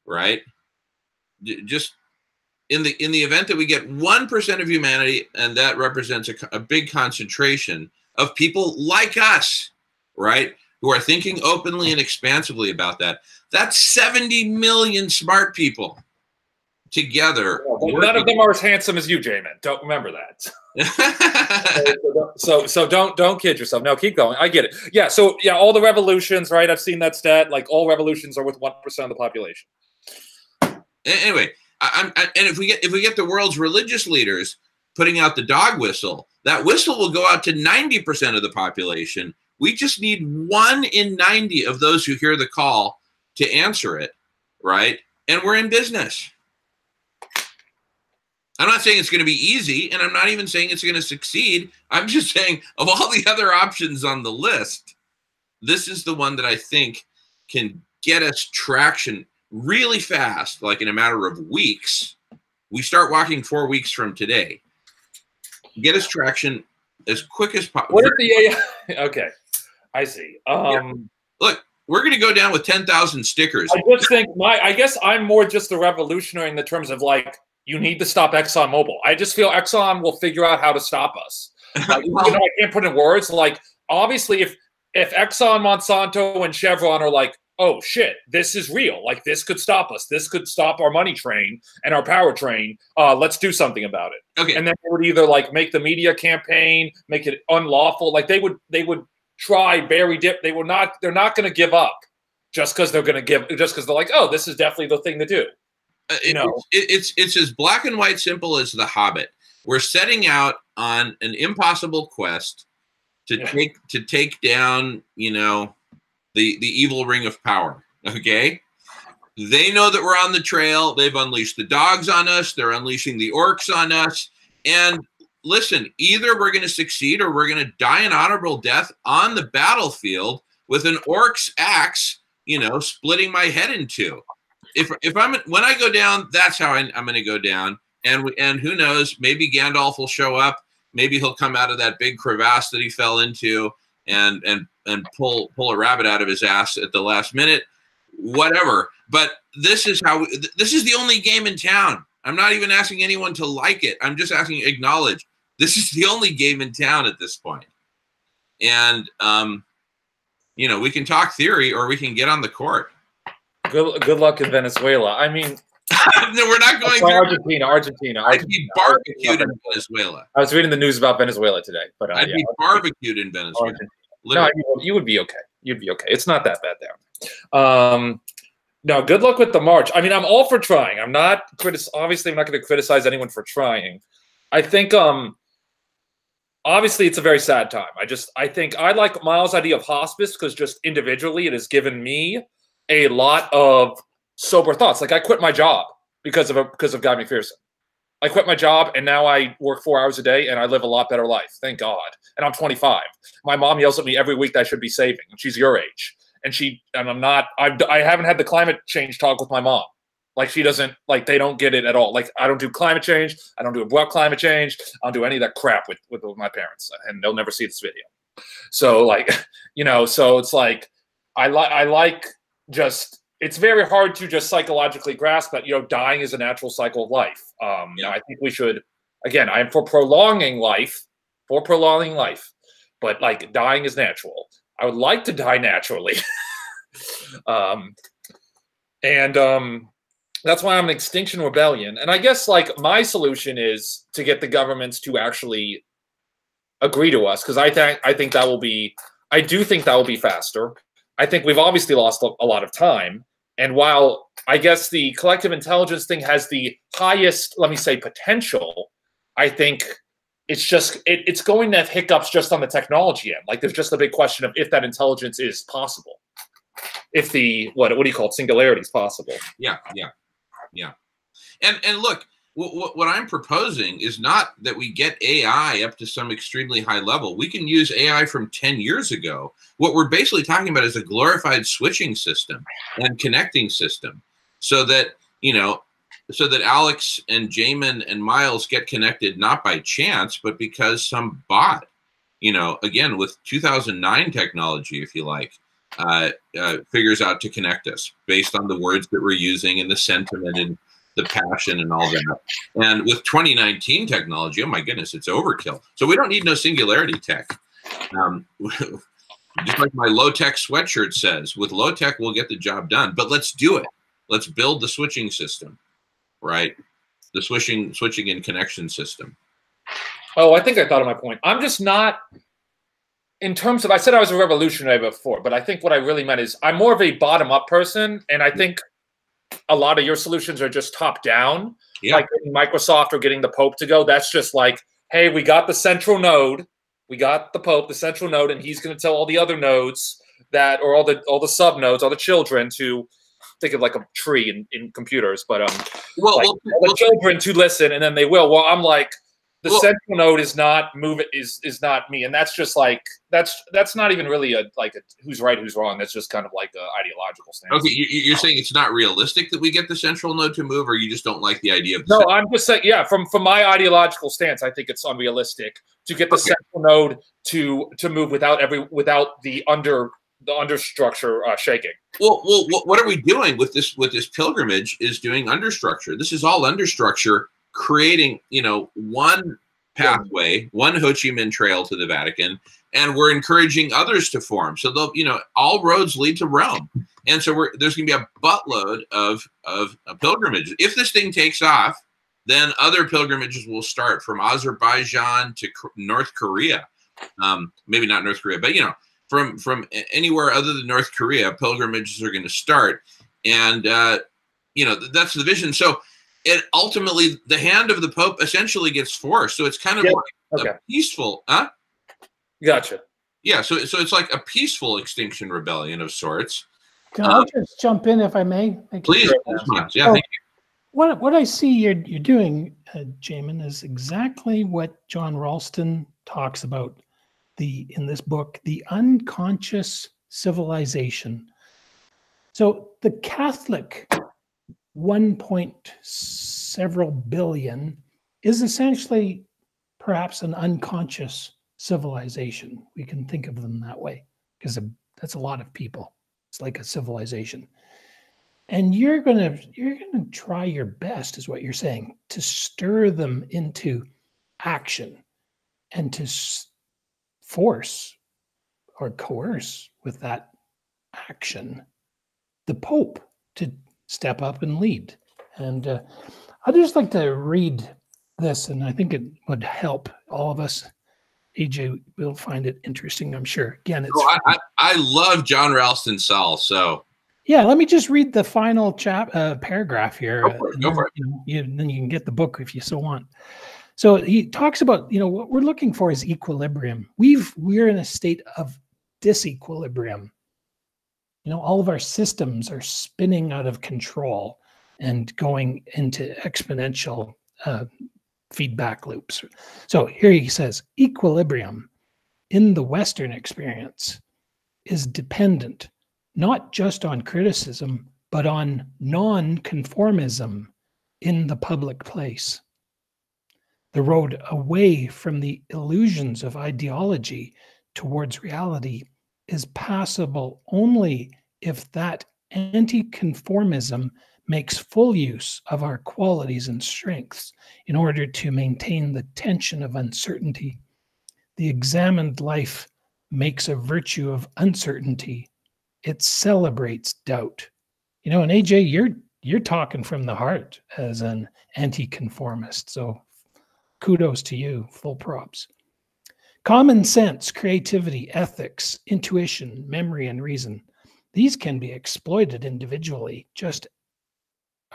right? Just in the event that we get 1% of humanity, and that represents a big concentration of people like us, right? Who are thinking openly and expansively about that. That's 70 million smart people. together. None of them are as handsome as you, Jamin. Don't remember that. so don't kid yourself. No, keep going. I get it. Yeah. So yeah, all the revolutions, right? I've seen that stat. Like all revolutions are with 1% of the population. Anyway, and if we get the world's religious leaders putting out the dog whistle, that whistle will go out to 90% of the population. We just need 1 in 90 of those who hear the call to answer it, right? And we're in business. I'm not saying it's going to be easy, and I'm not even saying it's going to succeed. I'm just saying of all the other options on the list, this is the one that I think can get us traction really fast, like in a matter of weeks. We start walking 4 weeks from today. Get us traction as quick as possible. What if the AI? Okay, I see. Yeah. Look, we're going to go down with 10,000 stickers. I just think I guess I'm more just a revolutionary in the terms of like, you need to stop ExxonMobil. I just feel Exxon will figure out how to stop us. Like, Well, I can't put in words. Like, obviously, if Exxon, Monsanto, and Chevron are like, oh shit, this is real. Like, this could stop us. This could stop our money train and our power train. Let's do something about it. okay. And then they would either like make the media campaign, make it unlawful. Like they would try very dip. They're not going to give up just because they're like, oh, this is definitely the thing to do. It's as black and white simple as The Hobbit. We're setting out on an impossible quest to take down, the evil ring of power. Okay, they know that we're on the trail. They've unleashed the dogs on us. They're unleashing the orcs on us. And listen, either we're going to succeed or we're going to die an honorable death on the battlefield with an orc's axe, splitting my head in two. When I go down, that's how I'm going to go down. And who knows, maybe Gandalf will show up. Maybe he'll come out of that big crevasse that he fell into and pull a rabbit out of his ass at the last minute, whatever. But this is the only game in town. I'm not even asking anyone to like it. I'm just asking acknowledge this is the only game in town at this point. And, we can talk theory or we can get on the court. Good luck in Venezuela. I mean, no, we're not going to Argentina. I'd be barbecued in Venezuela. I was reading the news about Venezuela today, but I'd be barbecued in Venezuela. No, you would be okay. You'd be okay. It's not that bad there. No, good luck with the march. I mean, I'm all for trying. I'm not obviously I'm not going to criticize anyone for trying. I think obviously it's a very sad time. I think I like Miles' idea of hospice because just individually it has given me a lot of sober thoughts. Like I quit my job because of Guy McPherson. I quit my job and now I work 4 hours a day and I live a lot better life. Thank God. And I'm 25. My mom yells at me every week that I should be saving. And she's your age. And I'm not. I haven't had the climate change talk with my mom. Like she doesn't. Like they don't get it at all. Like I don't do climate change. I don't do abrupt climate change. I don't do any of that crap with my parents. And they'll never see this video. So like So it's like I like. Just it's very hard to just psychologically grasp that dying is a natural cycle of life. I think we should, again, I am for prolonging life, but like dying is natural. I would like to die naturally. That's why I'm an Extinction Rebellion. And I guess like my solution is to get the governments to actually agree to us because I think that will be, I do think that will be faster. I think we've obviously lost a lot of time. And while I guess the collective intelligence thing has the highest, let me say, potential, I think it's going to have hiccups just on the technology end. Like there's just a big question of if that intelligence is possible. If the, what do you call it, singularity is possible. Yeah. And look, what I'm proposing is not that we get AI up to some extremely high level. We can use AI from 10 years ago. What we're basically talking about is a glorified switching system and connecting system so that, so that Alex and Jamin and Miles get connected not by chance, but because some bot, again, with 2009 technology, if you like, figures out to connect us based on the words that we're using and the sentiment and the passion and all that. And with 2019 technology, oh my goodness, it's overkill. So we don't need no singularity tech. Just like my low-tech sweatshirt says, with low-tech, we'll get the job done. But let's do it. Let's build the switching system, right? The switching and connection system. Oh, I think I thought of my point. I'm just not, in terms of, I said I was a revolutionary before, but I think what I really meant is I'm more of a bottom-up person, and I think a lot of your solutions are just top-down, like getting Microsoft or getting the Pope to go. That's just like, hey, we got the central node, we got the Pope, the central node, and he's going to tell all the other nodes that, or all the sub nodes, all the children to think of like a tree in computers, but all the children to listen, and then they will. Well, I'm like, the central node is not is not me, and that's just like that's not even really a who's right, who's wrong. That's just kind of like an ideological stance. Okay, you're saying it's not realistic that we get the central node to move, or you just don't like the idea of no, I'm just saying, yeah, from my ideological stance, I think it's unrealistic to get the central node to move without the understructure shaking. Well, what are we doing with this pilgrimage is doing understructure. This is all understructure, creating, one pathway, one Ho Chi Minh Trail to the Vatican, and we're encouraging others to form. So they'll, all roads lead to Rome. And so there's going to be a buttload of pilgrimages. If this thing takes off, then other pilgrimages will start from Azerbaijan to North Korea. Maybe not North Korea, but, from anywhere other than North Korea, pilgrimages are going to start. And, that's the vision. So it ultimately, the hand of the Pope essentially gets forced. So it's kind of like a peaceful, Gotcha. Yeah. So it's like a peaceful extinction rebellion of sorts. Can I just jump in if I may? Please. Yeah. Thank you. What I see you're doing, Jamin, is exactly what John Ralston talks about in this book, the unconscious civilization. So the Catholic 1.several billion is essentially perhaps an unconscious civilization. We can think of them that way because that's a lot of people. It's like a civilization. And you're gonna try your best, is what you're saying, to stir them into action and to force or coerce with that action the Pope to step up and lead. And I'd just like to read this, and I think it would help all of us. AJ will find it interesting, I'm sure. Again, it's I love John Ralston Saul, so yeah, let me just read the final paragraph here. Go for it. Then you can get the book if you so want. So he talks about, what we're looking for is equilibrium. We're in a state of disequilibrium. All of our systems are spinning out of control and going into exponential feedback loops. So here he says, equilibrium in the Western experience is dependent not just on criticism, but on non-conformism in the public place. The road away from the illusions of ideology towards reality is passable only if that anti-conformism makes full use of our qualities and strengths in order to maintain the tension of uncertainty. The examined life makes a virtue of uncertainty. It celebrates doubt. And AJ, you're talking from the heart as an anti-conformist. So kudos to you, full props. Common sense, creativity, ethics, intuition, memory, and reason. These can be exploited individually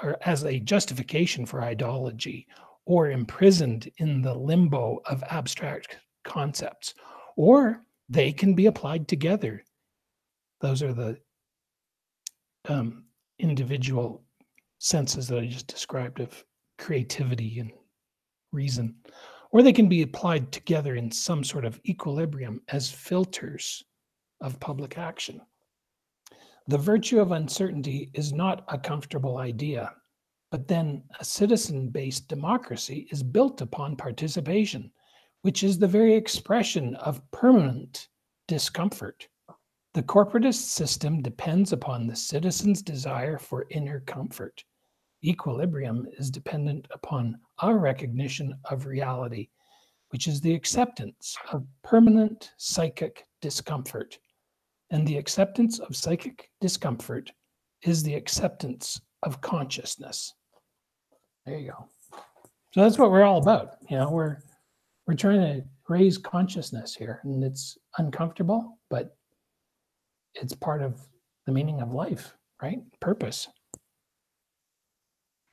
or as a justification for ideology, or imprisoned in the limbo of abstract concepts, or they can be applied together. Those are the individual senses that I just described of creativity and reason, or they can be applied together in some sort of equilibrium as filters of public action. The virtue of uncertainty is not a comfortable idea, but then a citizen-based democracy is built upon participation, which is the very expression of permanent discomfort. The corporatist system depends upon the citizen's desire for inner comfort. Equilibrium is dependent upon our recognition of reality, which is the acceptance of permanent psychic discomfort. And the acceptance of psychic discomfort is the acceptance of consciousness. There you go. So that's what we're all about. You know, we're trying to raise consciousness here, and it's uncomfortable, but it's part of the meaning of life, right? Purpose.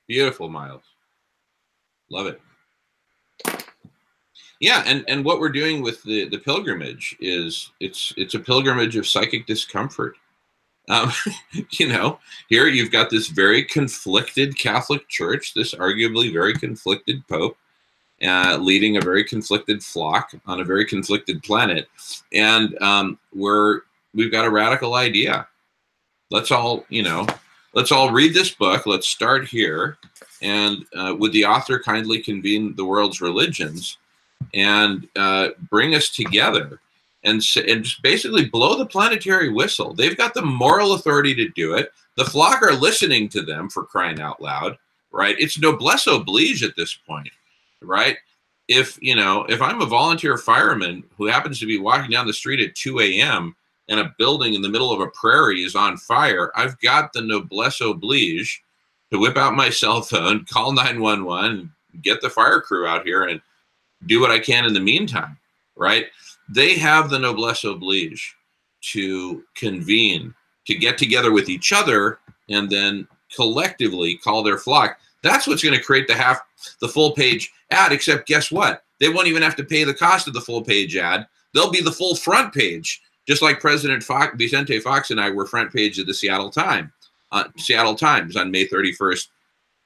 Beautiful, Miles. Love it. Yeah, and what we're doing with the pilgrimage is it's a pilgrimage of psychic discomfort. You know, here you've got this very conflicted Catholic Church, this arguably very conflicted Pope, leading a very conflicted flock on a very conflicted planet, and we've got a radical idea. Let's all, you know, let's all read this book. Let's start here, and would the author kindly convene the world's religions and bring us together and just basically blow the planetary whistle. They've got the moral authority to do it. The flock are listening to them, for crying out loud, right? It's noblesse oblige at this point, right? If I'm a volunteer fireman who happens to be walking down the street at 2 a.m. and a building in the middle of a prairie is on fire, I've got the noblesse oblige to whip out my cell phone, call 911, get the fire crew out here and do what I can in the meantime, right? They have the noblesse oblige to convene, to get together with each other, and then collectively call their flock. That's what's going to create the full page ad, except guess what? They won't even have to pay the cost of the full page ad. They'll be the full front page, just like President Vicente Fox and I were front page of the Seattle Times on May 31st,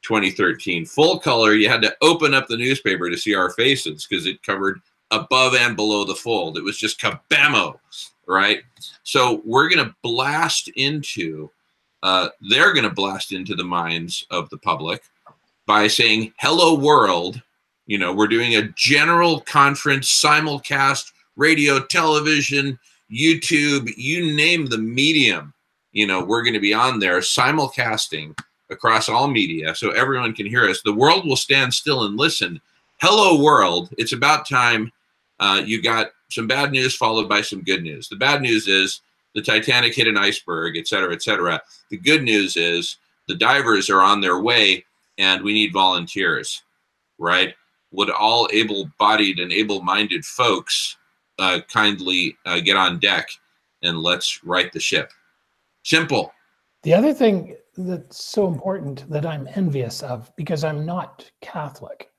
2013. Full color. You had to open up the newspaper to see our faces because it covered above and below the fold. It was just kabammo, right? So we're going to blast into, they're going to blast into the minds of the public by saying, hello world. You know, we're doing a general conference, simulcast, radio, television, YouTube, you name the medium, you know, we're going to be on there simulcasting across all media so everyone can hear us. The world will stand still and listen. Hello world. It's about time. You got some bad news followed by some good news. The bad news is the Titanic hit an iceberg, et cetera, et cetera. The good news is the divers are on their way and we need volunteers, right? Would all able-bodied and able-minded folks kindly get on deck and let's right the ship. Simple. The other thing that's so important that I'm envious of, because I'm not Catholic,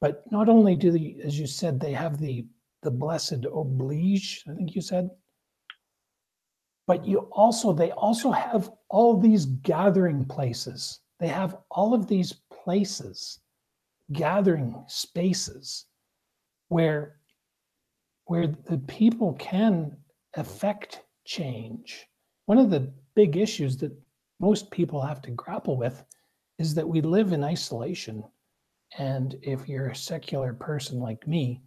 but not only do they, as you said, they have the blessed oblige, I think you said, but they also have all these gathering places. They have all of these places, gathering spaces where the people can affect change. One of the big issues that most people have to grapple with is that we live in isolation. And if you're a secular person like me,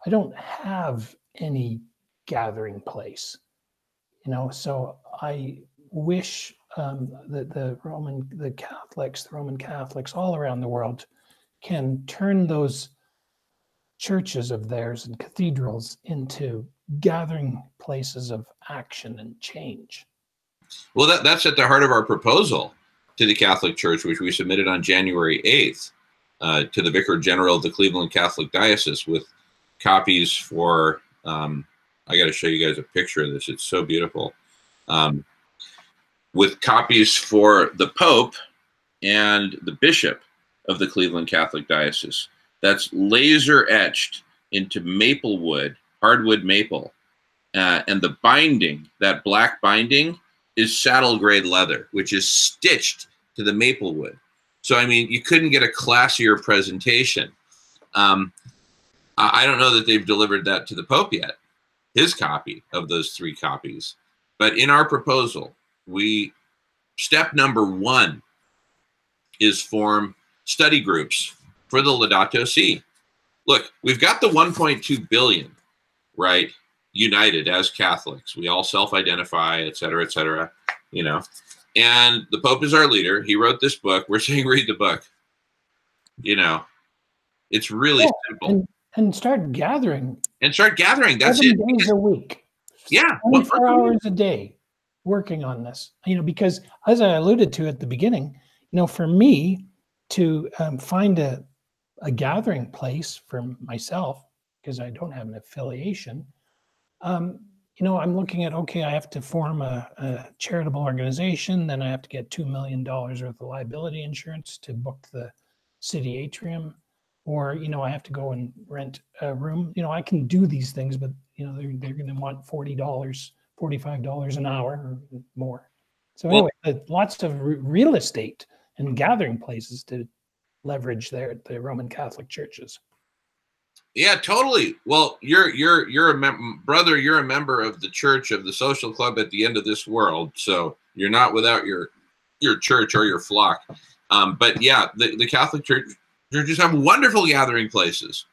I don't have any gathering place, you know, so I wish that the Roman Catholics all around the world can turn those churches of theirs and cathedrals into gathering places of action and change. Well, that's at the heart of our proposal to the Catholic Church, which we submitted on January 8th to the Vicar General of the Cleveland Catholic Diocese with copies for, I got to show you guys a picture of this. It's so beautiful. With copies for the Pope and the Bishop of the Cleveland Catholic Diocese. That's laser etched into maple wood, hardwood maple. And the binding, that black binding, is saddle grade leather, which is stitched to the maple wood. So, I mean, you couldn't get a classier presentation. I don't know that they've delivered that to the Pope yet, his copy of those 3 copies. But in our proposal, step number 1 is form study groups for the Laudato Si. Look, we've got the 1.2 billion, right, united as Catholics. We all self-identify, et cetera, you know. And the Pope is our leader. He wrote this book. We're saying read the book. You know, it's really simple. And start gathering. That's 7 it. Days a week. Yeah. 24 hours a day working on this. You know, because as I alluded to at the beginning, you know, for me, to find a gathering place for myself, because I don't have an affiliation. You know, I'm looking at, okay, I have to form a charitable organization, then I have to get $2 million worth of liability insurance to book the city atrium, or, you know, I have to go and rent a room. You know, I can do these things, but, you know, they're going to want $40, $45 an hour or more. So anyway, lots of real estate and gathering places to leverage there at the Roman Catholic churches. Yeah, totally. Well, you're a brother. You're a member of the Church of the Social Club at the End of This World, so you're not without your church or your flock. But yeah, the Catholic churches have wonderful gathering places,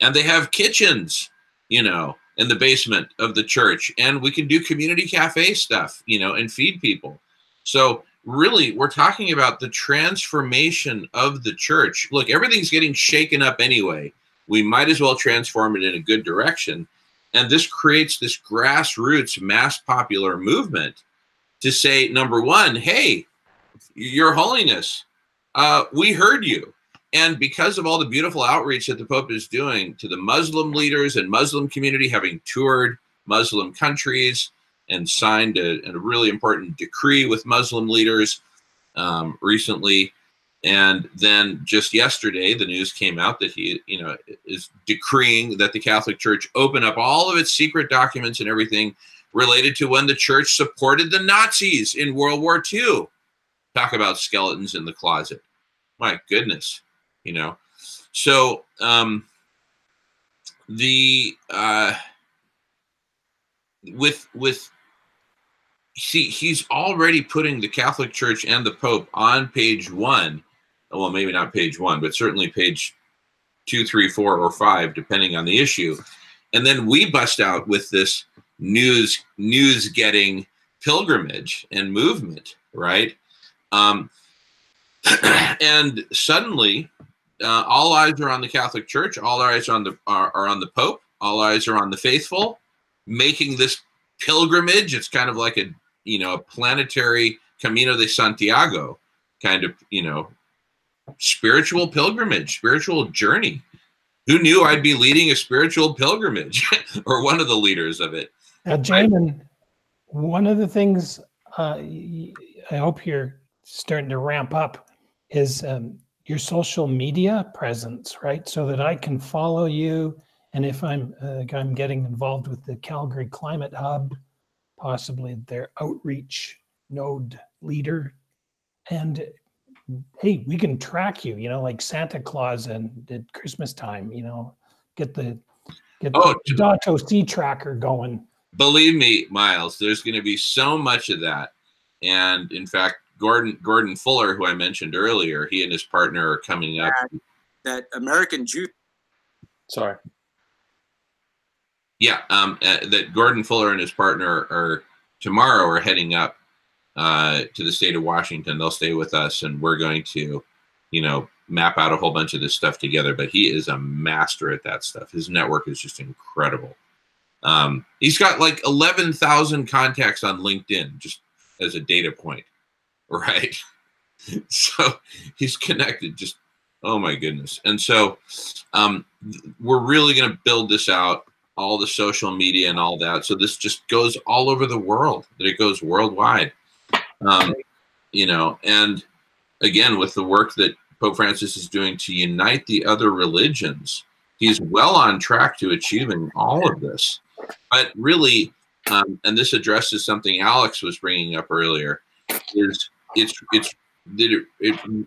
and they have kitchens, you know, in the basement of the church, and we can do community cafe stuff, you know, and feed people. So really, we're talking about the transformation of the church. Look, everything's getting shaken up anyway. We might as well transform it in a good direction. And this creates this grassroots mass popular movement to say, number one, hey, Your Holiness, we heard you. And because of all the beautiful outreach that the Pope is doing to the Muslim leaders and Muslim community, having toured Muslim countries and signed a really important decree with Muslim leaders recently. And then just yesterday, the news came out that he, you know, is decreeing that the Catholic Church open up all of its secret documents and everything related to when the church supported the Nazis in World War II. Talk about skeletons in the closet. My goodness, you know. So he's already putting the Catholic Church and the Pope on page 1. Well, maybe not page 1, but certainly page 2, 3, 4, or 5, depending on the issue. And then we bust out with this news-getting pilgrimage and movement, right? And suddenly, all eyes are on the Catholic Church. All eyes are on the Pope. All eyes are on the faithful making this pilgrimage. It's kind of like a planetary Camino de Santiago kind of, spiritual pilgrimage, spiritual journey. Who knew I'd be leading a spiritual pilgrimage or one of the leaders of it? Jamin, one of the things I hope you're starting to ramp up is your social media presence, right? So that I can follow you. And if I'm getting involved with the Calgary Climate Hub, possibly their outreach node leader, and hey, we can track you, like Santa Claus and at Christmas time, get the Laudato Si tracker going. Believe me, Miles, there's going to be so much of that. And in fact, Gordon Fuller, who I mentioned earlier, he and his partner are coming up. That American Jew. Sorry. Yeah, that Gordon Fuller and his partner tomorrow are heading up to the state of Washington. They'll stay with us, and we're going to, map out a whole bunch of this stuff together. But he is a master at that stuff. His network is just incredible. He's got like 11,000 contacts on LinkedIn, just as a data point, right? So he's connected. Just, oh my goodness. And so we're really going to build this out, all the social media and all that. So this just goes all over the world, that it goes worldwide. And again, with the work that Pope Francis is doing to unite the other religions, he's well on track to achieving all of this. But really, and this addresses something Alex was bringing up earlier,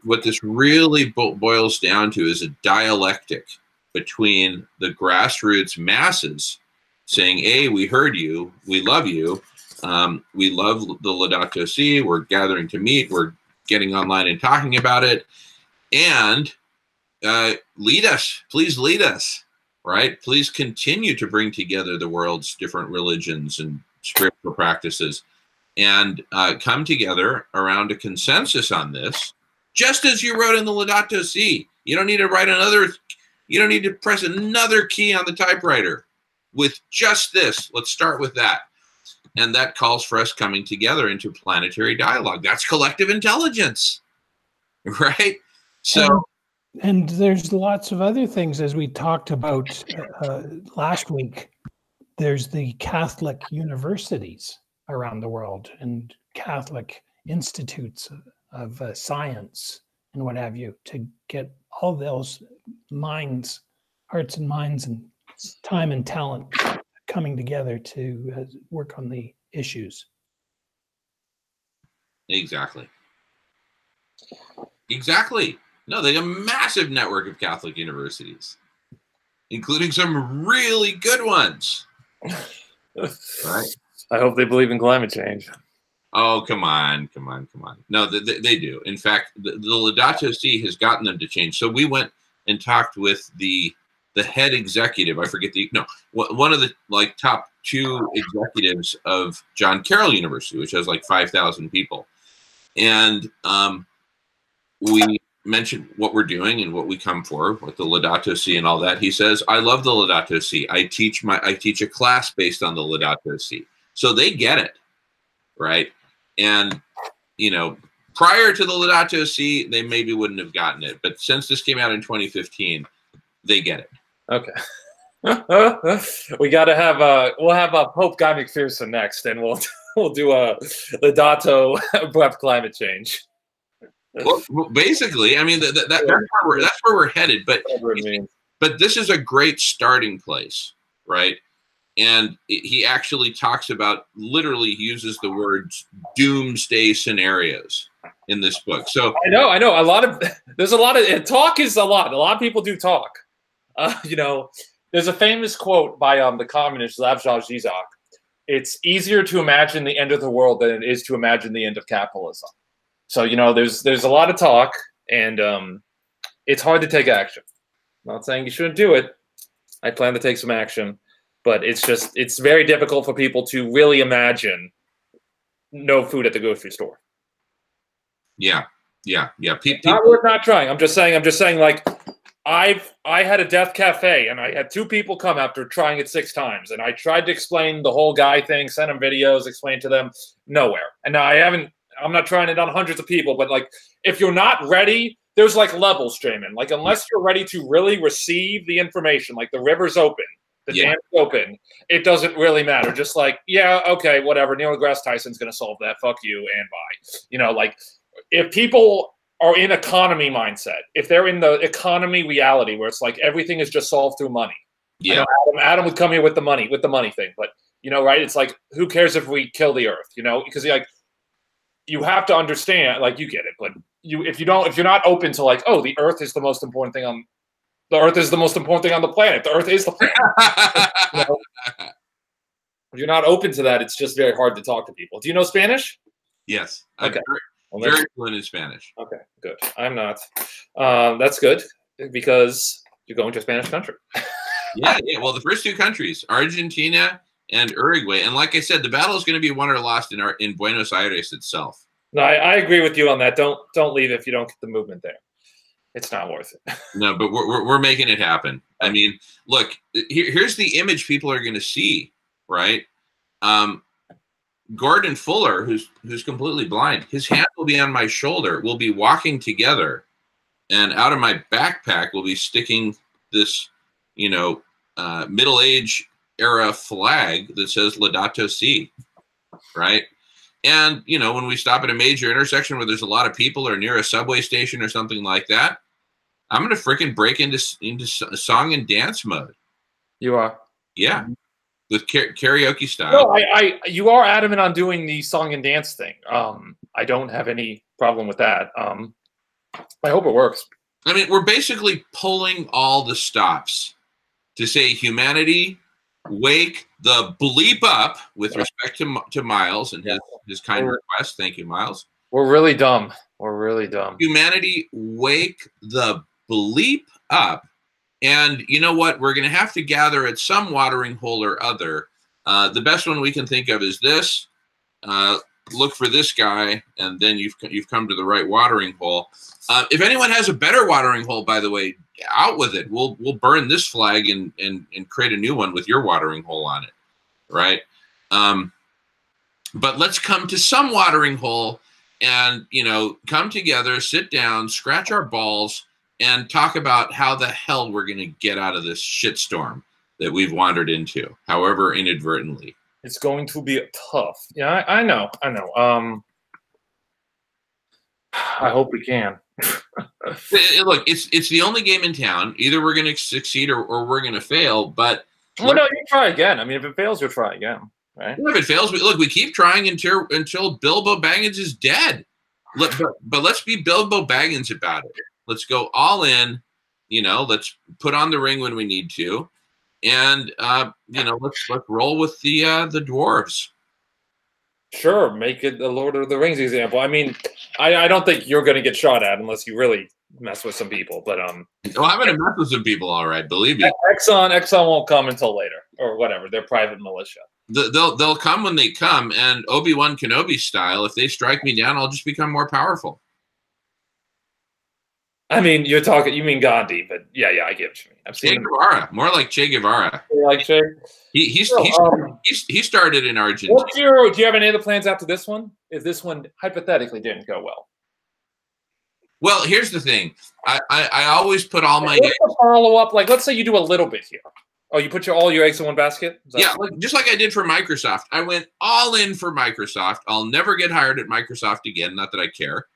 what this really boils down to is a dialectic between the grassroots masses saying, hey, we heard you, we love you, we love the Laudato Si, we're gathering to meet, we're getting online and talking about it, and lead us, please lead us, right? Please continue to bring together the world's different religions and spiritual practices and come together around a consensus on this, just as you wrote in the Laudato Si. You don't need to you don't need to press another key on the typewriter with just this. Let's start with that. And that calls for us coming together into planetary dialogue. That's collective intelligence. right? So, and there's lots of other things, as we talked about last week. There's the Catholic universities around the world and Catholic institutes of science and what have you, to get all those minds, hearts and minds, and time and talent coming together to work on the issues. Exactly. No, they have a massive network of Catholic universities, including some really good ones. Right? I hope they believe in climate change. Oh, come on. No, they do. In fact, the Laudato Si has gotten them to change. So we went and talked with the head executive. I forget one of the top 2 executives of John Carroll University, which has 5,000 people. And we mentioned what we're doing and what we come for with the Laudato Si and all that. He says, I love the Laudato Si. I teach a class based on the Laudato Si. So they get it, right? And, prior to the Laudato Si, they maybe wouldn't have gotten it. But since this came out in 2015, they get it. Okay. We'll have Pope Guy McPherson next, and we'll do a Laudato about climate change. Well, basically, I mean, that's where we're headed. But this is a great starting place, right? And he actually talks about, literally, he uses the words doomsday scenarios in this book. So I know. There's a lot of talk is a lot. A lot of people do talk. There's a famous quote by the communist Slavoj Zizek. It's easier to imagine the end of the world than it is to imagine the end of capitalism. So, there's a lot of talk, and it's hard to take action. I'm not saying you shouldn't do it. I plan to take some action, but it's very difficult for people to really imagine no food at the grocery store. Yeah. People, not worth not trying. I'm just saying, I had a Death Cafe, and I had 2 people come after trying it 6 times, and I tried to explain the whole guy thing, send them videos, explain to them, nowhere. And now I'm not trying it on hundreds of people, but if you're not ready, there's levels, Jamin. Unless you're ready to really receive the information, the river's open, the dam's open, it doesn't really matter. Just yeah, okay, whatever. Neil deGrasse Tyson's going to solve that. Fuck you and bye. If people are in economy mindset, if they're in the economy reality where it's everything is just solved through money. Yeah. Adam would come here with the money thing, but right? It's who cares if we kill the earth? Because you have to understand, you get it, but if you're not open to the earth is the most important thing on the planet. The earth is the planet. If you're not open to that, it's just very hard to talk to people. Do you know Spanish? Yes. Okay. Very fluent in Spanish. Okay, good. I'm not. That's good, because you're going to a Spanish country. Yeah. Well, the first 2 countries, Argentina and Uruguay, and like I said, the battle is going to be won or lost in Buenos Aires itself. No, I agree with you on that. Don't leave if you don't get the movement there. It's not worth it. No, but we're making it happen. I mean, look, here's the image people are going to see, right? Gordon Fuller, who's completely blind, his hand will be on my shoulder. We'll be walking together, and out of my backpack will be sticking this, middle-age era flag that says Laudato Si, right? And, when we stop at a major intersection where there's a lot of people or near a subway station or something like that, I'm going to freaking break into song and dance mode. You are? Yeah. With karaoke style. No, you are adamant on doing the song and dance thing. I don't have any problem with that. I hope it works. I mean, we're basically pulling all the stops to say, humanity, wake the bleep up, with respect to Miles and his kind request. Thank you, Miles. We're really dumb. Humanity, wake the bleep up. And you know what? We're going to have to gather at some watering hole or other. The best one we can think of is this. Look for this guy, and then you've come to the right watering hole. If anyone has a better watering hole, by the way, out with it. We'll burn this flag and create a new one with your watering hole on it, right? But let's come to some watering hole and you know, come together, sit down, scratch our balls, and talk about how the hell we're going to get out of this shitstorm that we've wandered into, however inadvertently. It's going to be tough. Yeah, I know. I hope we can. Look, it's the only game in town. Either we're going to succeed or we're going to fail. But well, no, you try again. I mean, if it fails, you'll try again, right? If it fails, we keep trying until Bilbo Baggins is dead. But let's be Bilbo Baggins about it. Let's go all in. You know, let's put on the ring when we need to, and you know, let's roll with the dwarves. Sure, make it the Lord of the Rings example. I mean, I don't think you're going to get shot at unless you really mess with some people. But well, I'm going to mess with some people, all right. Believe me. Exxon won't come until later, or whatever. They're private militia. They'll come when they come, and Obi-Wan Kenobi style. If they strike me down, I'll just become more powerful. I mean, you mean Gandhi, but yeah, I get what you mean. I've seen Che Guevara, more like Che Guevara. Like Che? He started in Argentina. Do you have any other plans after this one? If this one hypothetically didn't go well? Well, here's the thing. I always put all my eggs. Follow up, like let's say you do a little bit here. Oh, you put all your eggs in one basket? Yeah, just like I did for Microsoft. I went all in for Microsoft. I'll never get hired at Microsoft again. Not that I care.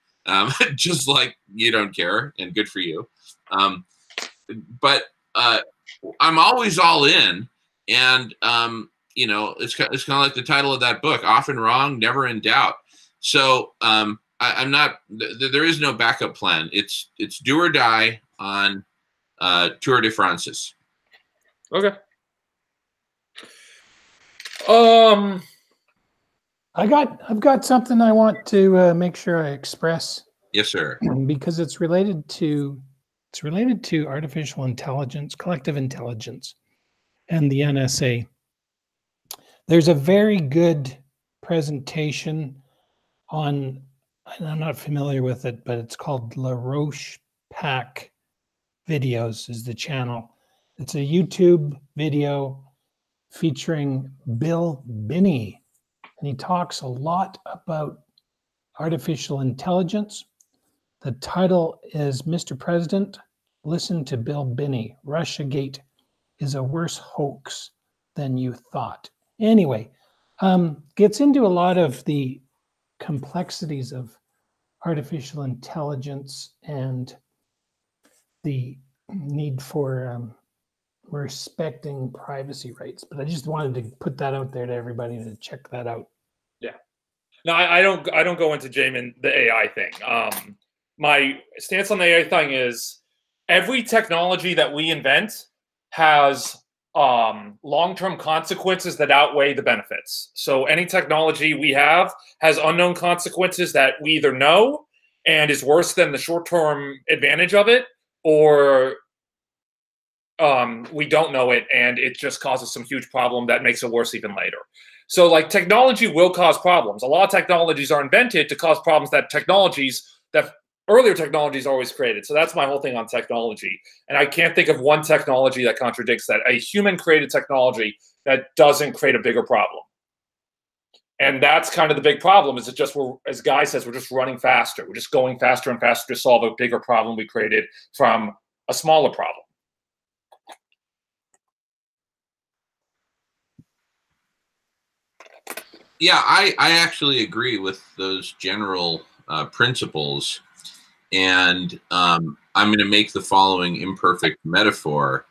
Just like you don't care, and good for you. But I'm always all in, and you know, it's kind of like the title of that book: "Often Wrong, Never in Doubt." So I'm not. There is no backup plan. It's do or die on Tour de France. Okay. I've got something I want to make sure I express. Yes, sir. Because it's related to artificial intelligence, collective intelligence, and the NSA. There's a very good presentation on, and I'm not familiar with it, but it's called LaRoche Pack Videos is the channel. It's a YouTube video featuring Bill Binney. And he talks a lot about artificial intelligence. The title is Mr. President, Listen to Bill Binney. Russiagate is a worse hoax than you thought. Anyway, gets into a lot of the complexities of artificial intelligence and the need for respecting privacy rights. But I just wanted to put that out there to everybody to check that out. Yeah. No, I don't go into Jamin the AI thing. My stance on the AI thing is every technology that we invent has long-term consequences that outweigh the benefits. So any technology we have has unknown consequences that we either know and is worse than the short-term advantage of it, or we don't know it and it just causes some huge problem that makes it worse even later. So like technology will cause problems. A lot of technologies are invented to cause problems that earlier technologies always created. So that's my whole thing on technology. And I can't think of one technology that contradicts that. A human created technology that doesn't create a bigger problem. And that's kind of the big problem, is it just, as Guy says, we're just running faster. We're just going faster and faster to solve a bigger problem we created from a smaller problem. Yeah, I actually agree with those general principles. And I'm going to make the following imperfect metaphor.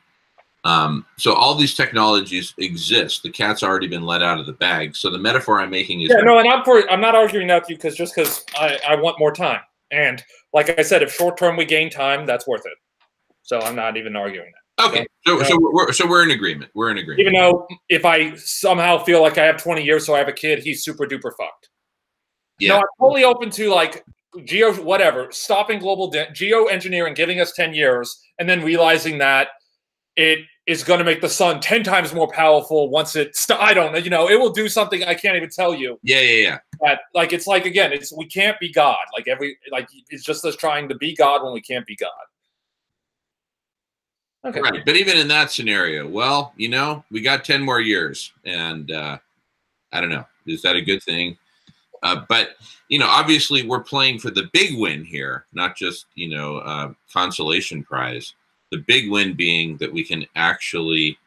So all these technologies exist. The cat's already been let out of the bag. So the metaphor I'm making is... Yeah, no, and I'm not arguing that with you because I want more time. And like I said, if short-term we gain time, that's worth it. So I'm not even arguing that. Okay, so we're in agreement. We're in agreement. Even though if I somehow feel like I have 20 years, so I have a kid, he's super duper fucked. Yeah. No, I'm totally open to like stopping global geoengineering, giving us 10 years, and then realizing that it is going to make the sun 10 times more powerful once I don't know, it will do something I can't even tell you. Yeah. But like, it's like, again, we can't be God. It's just us trying to be God when we can't be God. Okay. Right, but even in that scenario, well, we got 10 more years, and I don't know. Is that a good thing? But obviously we're playing for the big win here, not just consolation prize. The big win being that we can actually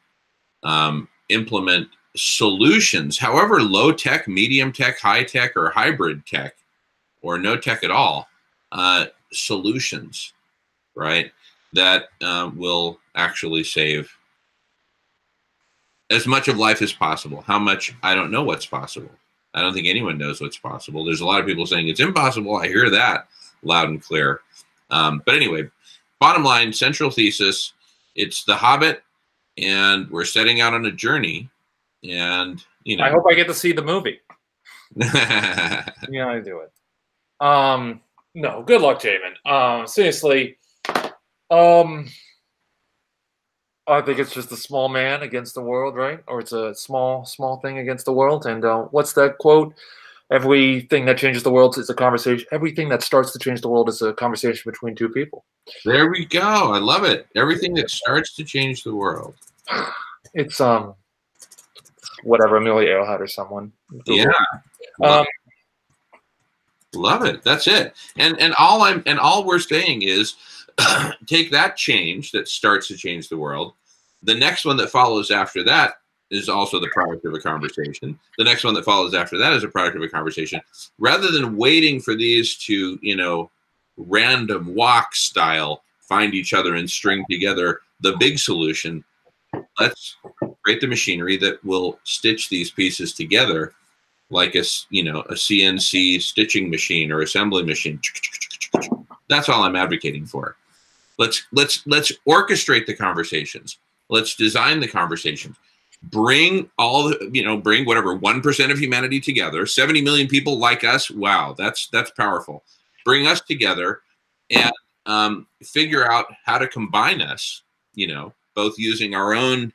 implement solutions, however low tech, medium tech, high tech, or hybrid tech, or no tech at all, solutions, right? That will actually save as much of life as possible. How much, I don't know what's possible. I don't think anyone knows what's possible. There's a lot of people saying it's impossible. I hear that loud and clear. But anyway, bottom line, central thesis, it's The Hobbit, and we're setting out on a journey. And, I hope I get to see the movie. Yeah, I do it. No, good luck, Jamin. Seriously, I think it's just a small man against the world, right? Or it's a small thing against the world. And what's that quote? Everything that changes the world is a conversation. Everything that starts to change the world is a conversation between two people. There we go. I love it. Everything that starts to change the world. It's whatever, Amelia Earhart or someone. Yeah. Love it. That's it. And all we're saying is take that change that starts to change the world. The next one that follows after that is also the product of a conversation. The next one that follows after that is a product of a conversation. Rather than waiting for these to, random walk style find each other and string together the big solution, let's create the machinery that will stitch these pieces together like a CNC stitching machine or assembly machine. That's all I'm advocating for. Let's orchestrate the conversations. Let's design the conversations. Bring bring whatever 1% of humanity together. 70 million people like us. Wow, that's powerful. Bring us together and figure out how to combine us. Both using our own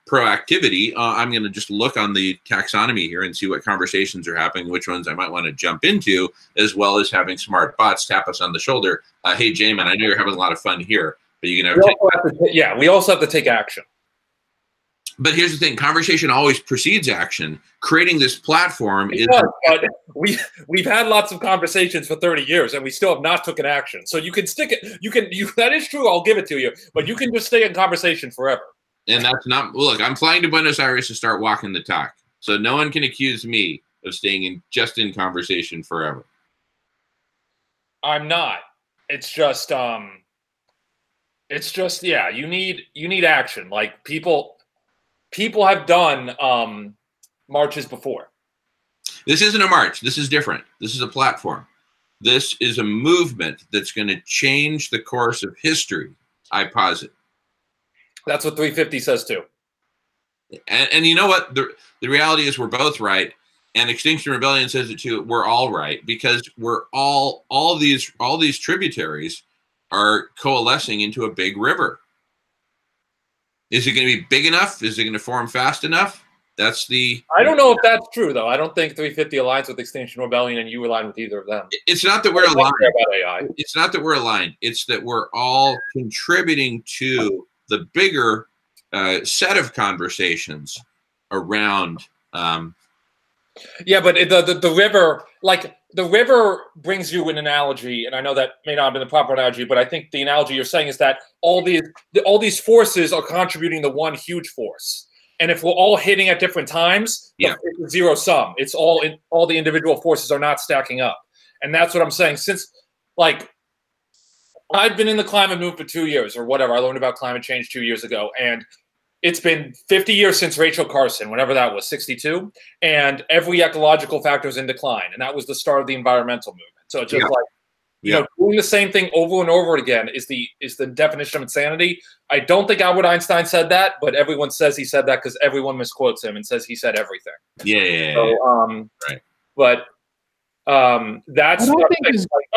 proactivity. I'm going to just look on the taxonomy here and see what conversations are happening, which ones I might want to jump into, as well as having smart bots tap us on the shoulder. Hey, Jamin, I know you're having a lot of fun here, but you're going to we also have to take action. But here's the thing: conversation always precedes action. Creating this platform is. But we've had lots of conversations for 30 years, and we still have not taken action. So you can stick it. That is true. I'll give it to you. But you can just stay in conversation forever. And that's not, look, I'm flying to Buenos Aires to start walking the talk. So no one can accuse me of staying in conversation forever. I'm not. It's just, yeah, you need action. Like people have done marches before. This isn't a march. This is different. This is a platform. This is a movement that's going to change the course of history, I posit. That's what 350 says too. And you know what? The reality is we're both right. And Extinction Rebellion says it too. We're all right because we're all these tributaries are coalescing into a big river. Is it going to be big enough? Is it going to form fast enough? I don't know if that's true, though. I don't think 350 aligns with Extinction Rebellion, and you align with either of them. It's not that we're aligned. It's not that we're aligned. It's that we're all contributing to the bigger set of conversations around. Yeah, but the river, like the river, brings you an analogy, and I know that may not have been the proper analogy, but I think the analogy you're saying is that all these forces are contributing to one huge force. And if we're all hitting at different times, it's zero sum. It's all the individual forces are not stacking up. And that's what I'm saying. Since, like, I've been in the climate movement for 2 years or whatever. I learned about climate change 2 years ago. And it's been 50 years since Rachel Carson, whenever that was, 62. And every ecological factor is in decline. And that was the start of the environmental movement. So it's just doing the same thing over and over again is the definition of insanity. I don't think Albert Einstein said that, but everyone says he said that because everyone misquotes him and says he said everything. Right. But that's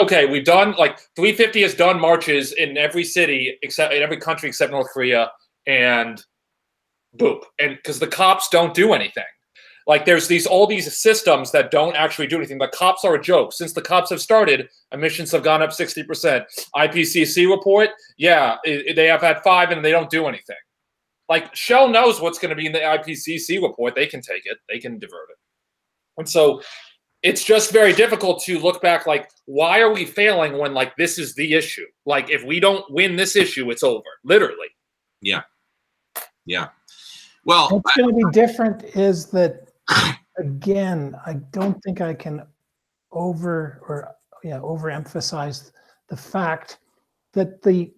okay. We've done 350 has done marches in every city except in every country except North Korea, and boop. And because the cops don't do anything. Like there's all these systems that don't actually do anything. The cops are a joke. Since the cops have started, emissions have gone up 60%. IPCC report, they have had 5 and they don't do anything. Like Shell knows what's going to be in the IPCC report. They can take it. They can divert it. And so it's just very difficult to look back like, why are we failing when like this is the issue? Like if we don't win this issue, it's over, literally. Yeah. Yeah. Well, what's going to be different is that, again, I don't think I can overemphasize the fact that the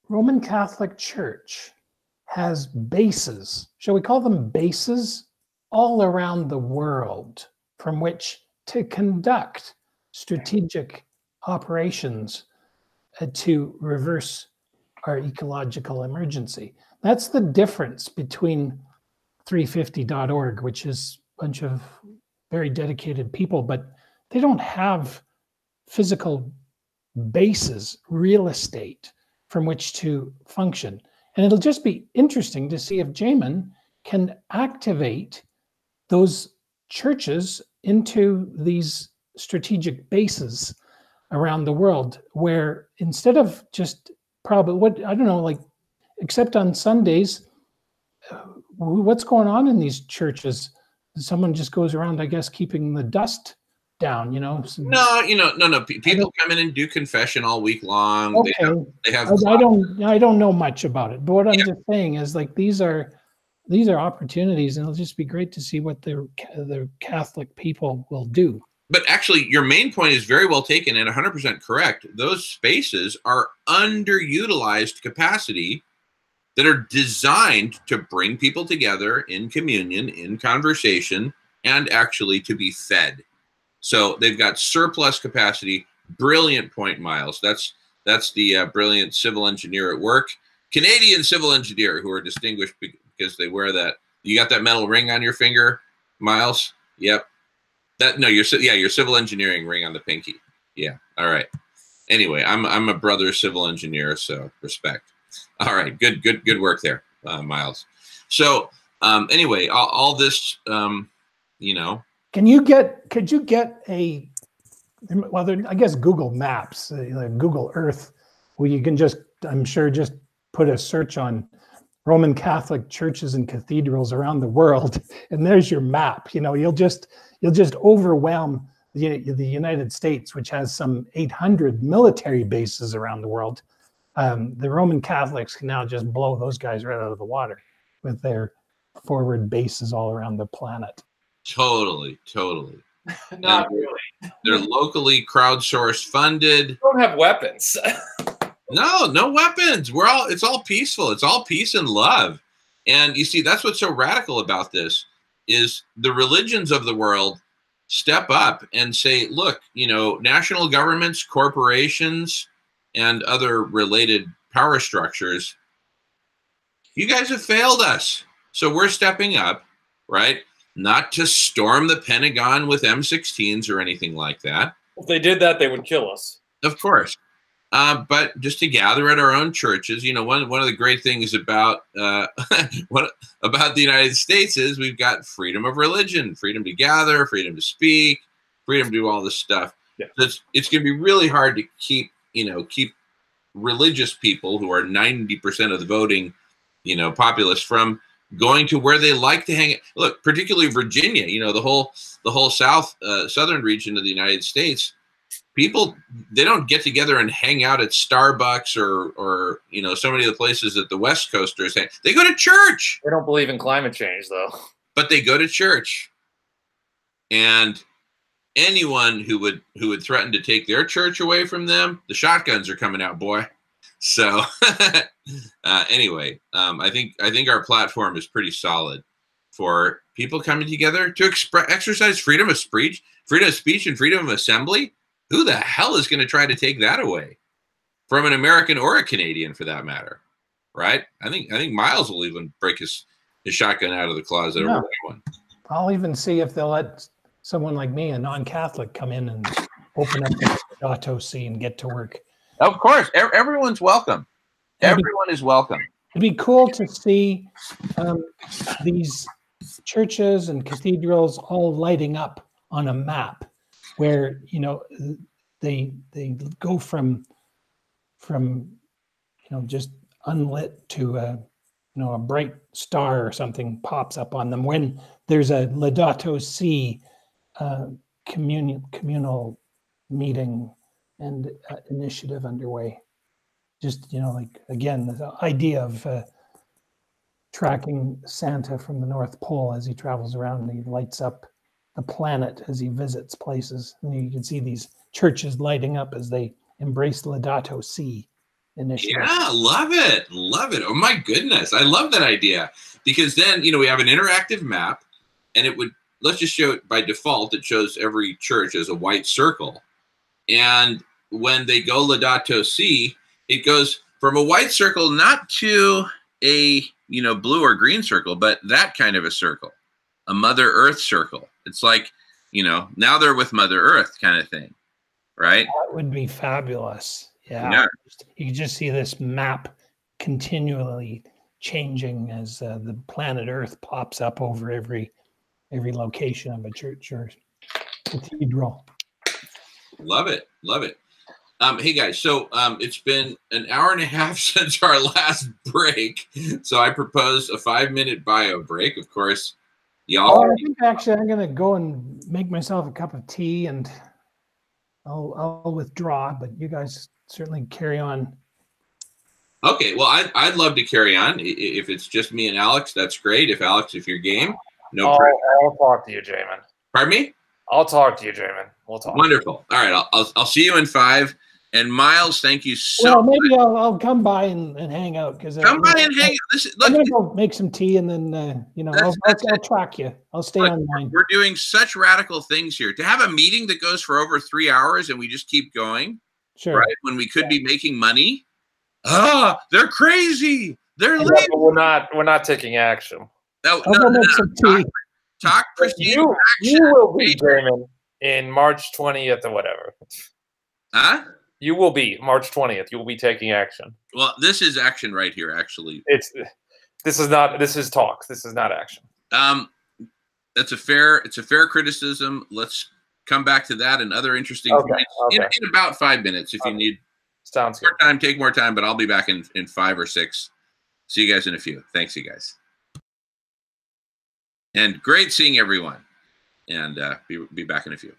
Roman Catholic Church has bases, shall we call them bases, all around the world from which to conduct strategic operations to reverse our ecological emergency. That's the difference between 350.org, which is a bunch of very dedicated people, but they don't have physical bases, real estate from which to function. And it'll just be interesting to see if Jamin can activate those churches into these strategic bases around the world, where instead of just except on Sundays, what's going on in these churches? Someone just goes around, I guess, keeping the dust down, No. People come in and do confession all week long. Okay. They have I don't know much about it, but what I'm just saying is like these are opportunities, and it'll just be great to see what the Catholic people will do. But actually, your main point is very well taken and 100% correct. Those spaces are underutilized capacity that are designed to bring people together in communion, in conversation, and actually to be fed. So they've got surplus capacity. Brilliant point, Miles. That's the brilliant civil engineer at work. Canadian civil engineer who are distinguished because they wear that. You got that metal ring on your finger, Miles? Yep. Your civil engineering ring on the pinky. Yeah. All right. Anyway, I'm a brother civil engineer, so respect. All right. Good work there, Miles. So anyway, all this, Could you get I guess Google Maps, Google Earth, where you can just put a search on Roman Catholic churches and cathedrals around the world, and there's your map. You'll just overwhelm the United States, which has some 800 military bases around the world. The Roman Catholics can now just blow those guys right out of the water with their forward bases all around the planet. Totally. Not really. They're locally crowdsourced funded. They don't have weapons. No weapons. It's all peaceful. It's all peace and love. And you see, that's what's so radical about this is the religions of the world step up and say, look, national governments, corporations, and other related power structures, you guys have failed us. So we're stepping up, right? Not to storm the Pentagon with M16s or anything like that. If they did that, they would kill us. Of course. But just to gather at our own churches, one of the great things about about the United States is we've got freedom of religion, freedom to gather, freedom to speak, freedom to do all this stuff. Yeah. So it's going to be really hard to keep religious people who are 90% of the voting, populace from going to where they like to hang. Look, particularly Virginia, the whole southern region of the United States. People, they don't get together and hang out at Starbucks or so many of the places that the West Coasters hang. They go to church. They don't believe in climate change, though. But they go to church. And anyone who would threaten to take their church away from them, the shotguns are coming out, boy. So anyway, I think our platform is pretty solid for people coming together to exercise freedom of speech, and freedom of assembly. Who the hell is going to try to take that away from an American or a Canadian, for that matter? Right? I think Miles will even break his shotgun out of the closet over that one. I'll even see if they'll let someone like me, a non-Catholic, come in and open up the Laudato Si and get to work. Of course, everyone's welcome. Everyone is welcome. It'd be cool to see these churches and cathedrals all lighting up on a map, where they go from just unlit to a bright star or something pops up on them when there's a Laudato Si communal meeting and initiative underway. Just, like, again, the idea of tracking Santa from the North Pole as he travels around, and he lights up the planet as he visits places. And you can see these churches lighting up as they embrace Laudato Si initiative. Yeah, love it. Love it. Oh my goodness. I love that idea. Because then, we have an interactive map, and it would, let's just show it by default, it shows every church as a white circle. And when they go Laudato Si, it goes from a white circle not to a blue or green circle, but that kind of a circle, a Mother Earth circle. It's like, now they're with Mother Earth kind of thing, right? That would be fabulous. Yeah. You can just see this map continually changing as the planet Earth pops up over every location of a church or cathedral. Love it. Love it. Hey guys, so it's been an hour and a half since our last break. So I proposed a 5-minute bio break. Of course, y'all. I think actually I'm gonna go and make myself a cup of tea, and I'll withdraw, but you guys certainly carry on. Okay, well, I'd love to carry on. If it's just me and Alex, that's great. If you're game, no problem. I'll talk to you, Jamin. Pardon me? I'll talk to you, Jamin. We'll talk. Wonderful. All right, I'll see you in 5. And Miles, thank you so Well, much. maybe I'll come by and hang out, because Come by and hang out. I'm gonna go make some tea, and then I'll track you. I'll stay online. We're doing such radical things here. To have a meeting that goes for over 3 hours and we just keep going, Sure. right? When we could be making money. They're crazy. They're Yeah, late. but we're not taking action. I'll go make some tea. Talk proceed. You will be, Jamin, in March 20th or whatever. Huh? You will be March 20th. You will be taking action. Well, this is action right here, actually. This is talk. This is not action. It's a fair criticism. Let's come back to that and other interesting points in about 5 minutes. If you need Sounds more good. time, take more time, but I'll be back in 5 or 6. See you guys in a few. Thanks, you guys. And great seeing everyone. And be back in a few.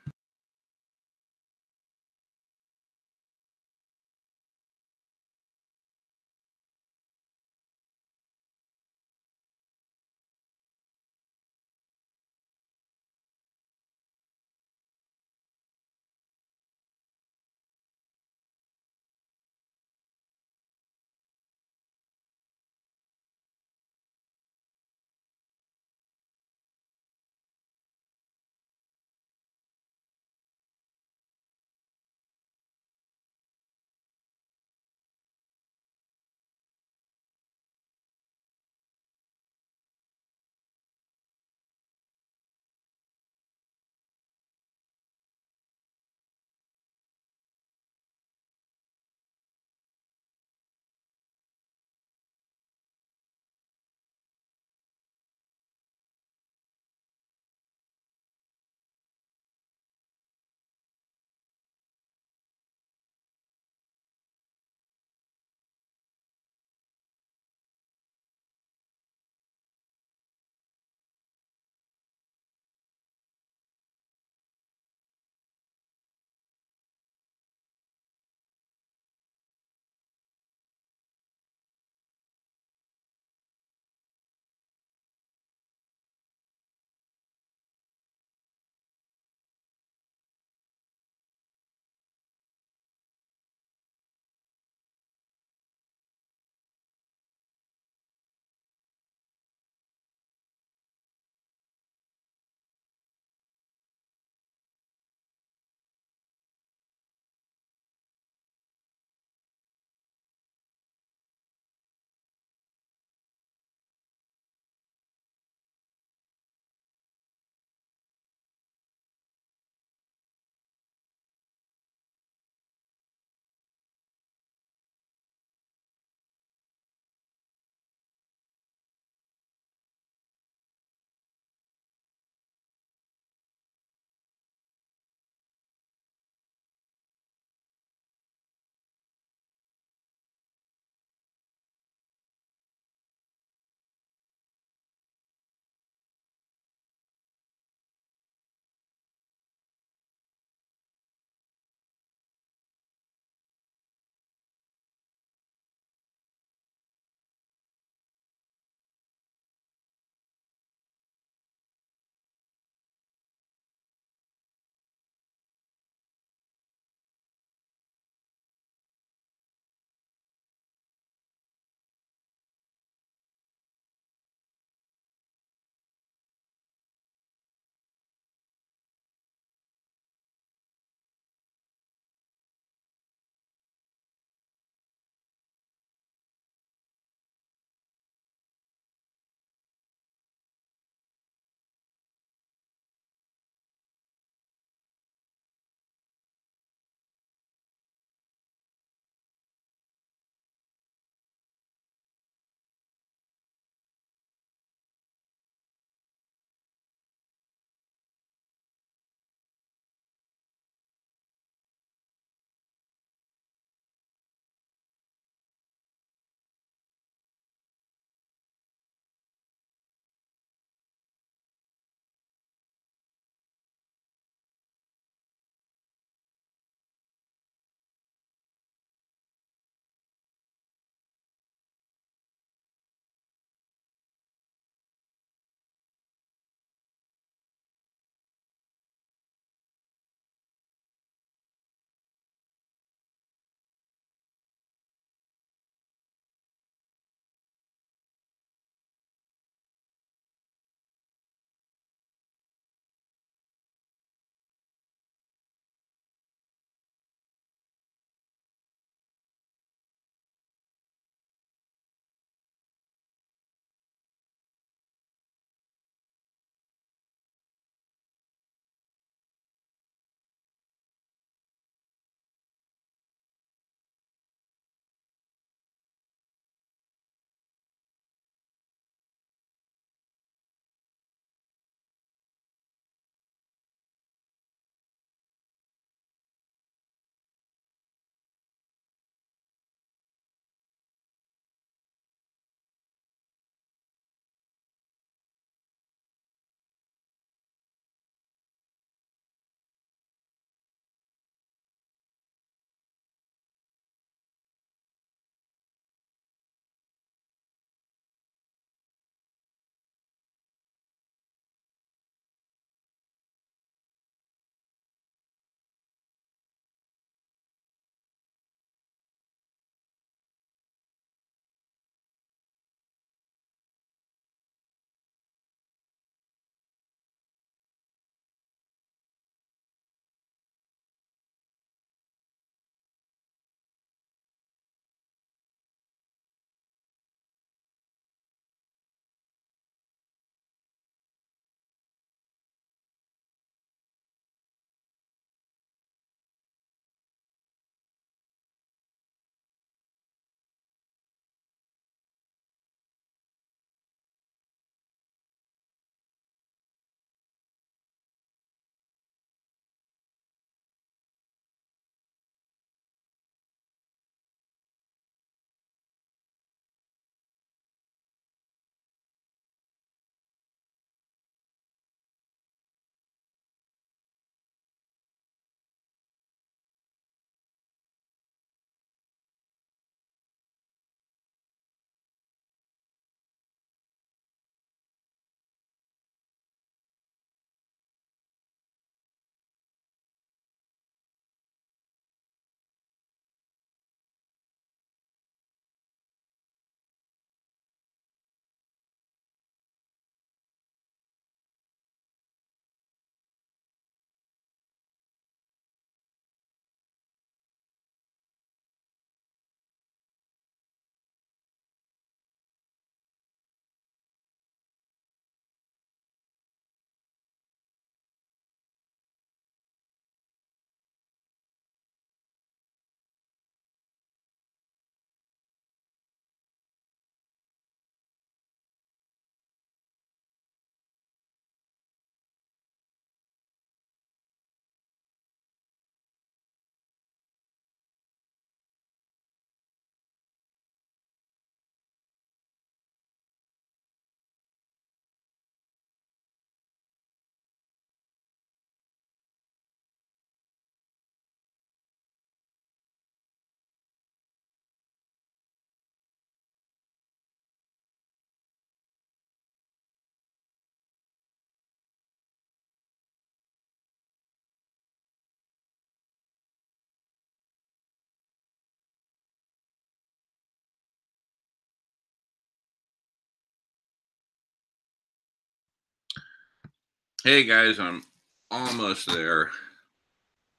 Hey guys, I'm almost there.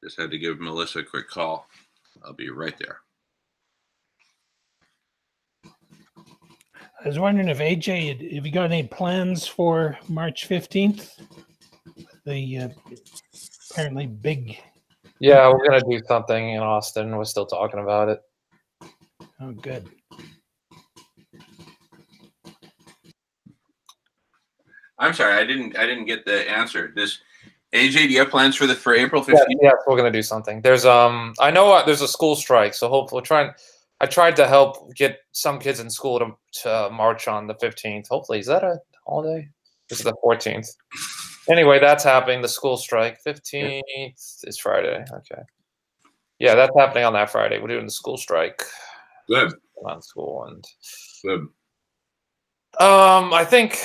Just had to give Melissa a quick call. I'll be right there. I was wondering if AJ, have you got any plans for March 15th? The apparently big. Yeah, we're gonna do something in Austin. We're still talking about it. Oh, good. I'm sorry, I didn't get the answer. This AJ, do you have plans for April 15th? Yeah, we're gonna do something. There's I know there's a school strike, so hopefully I tried to help get some kids in school to march on the 15th. Hopefully, is that a holiday? This is the 14th. Anyway, that's happening. The school strike. 15th is Friday. Okay. Yeah, that's happening on that Friday. We're doing the school strike. Good. On school and good. I think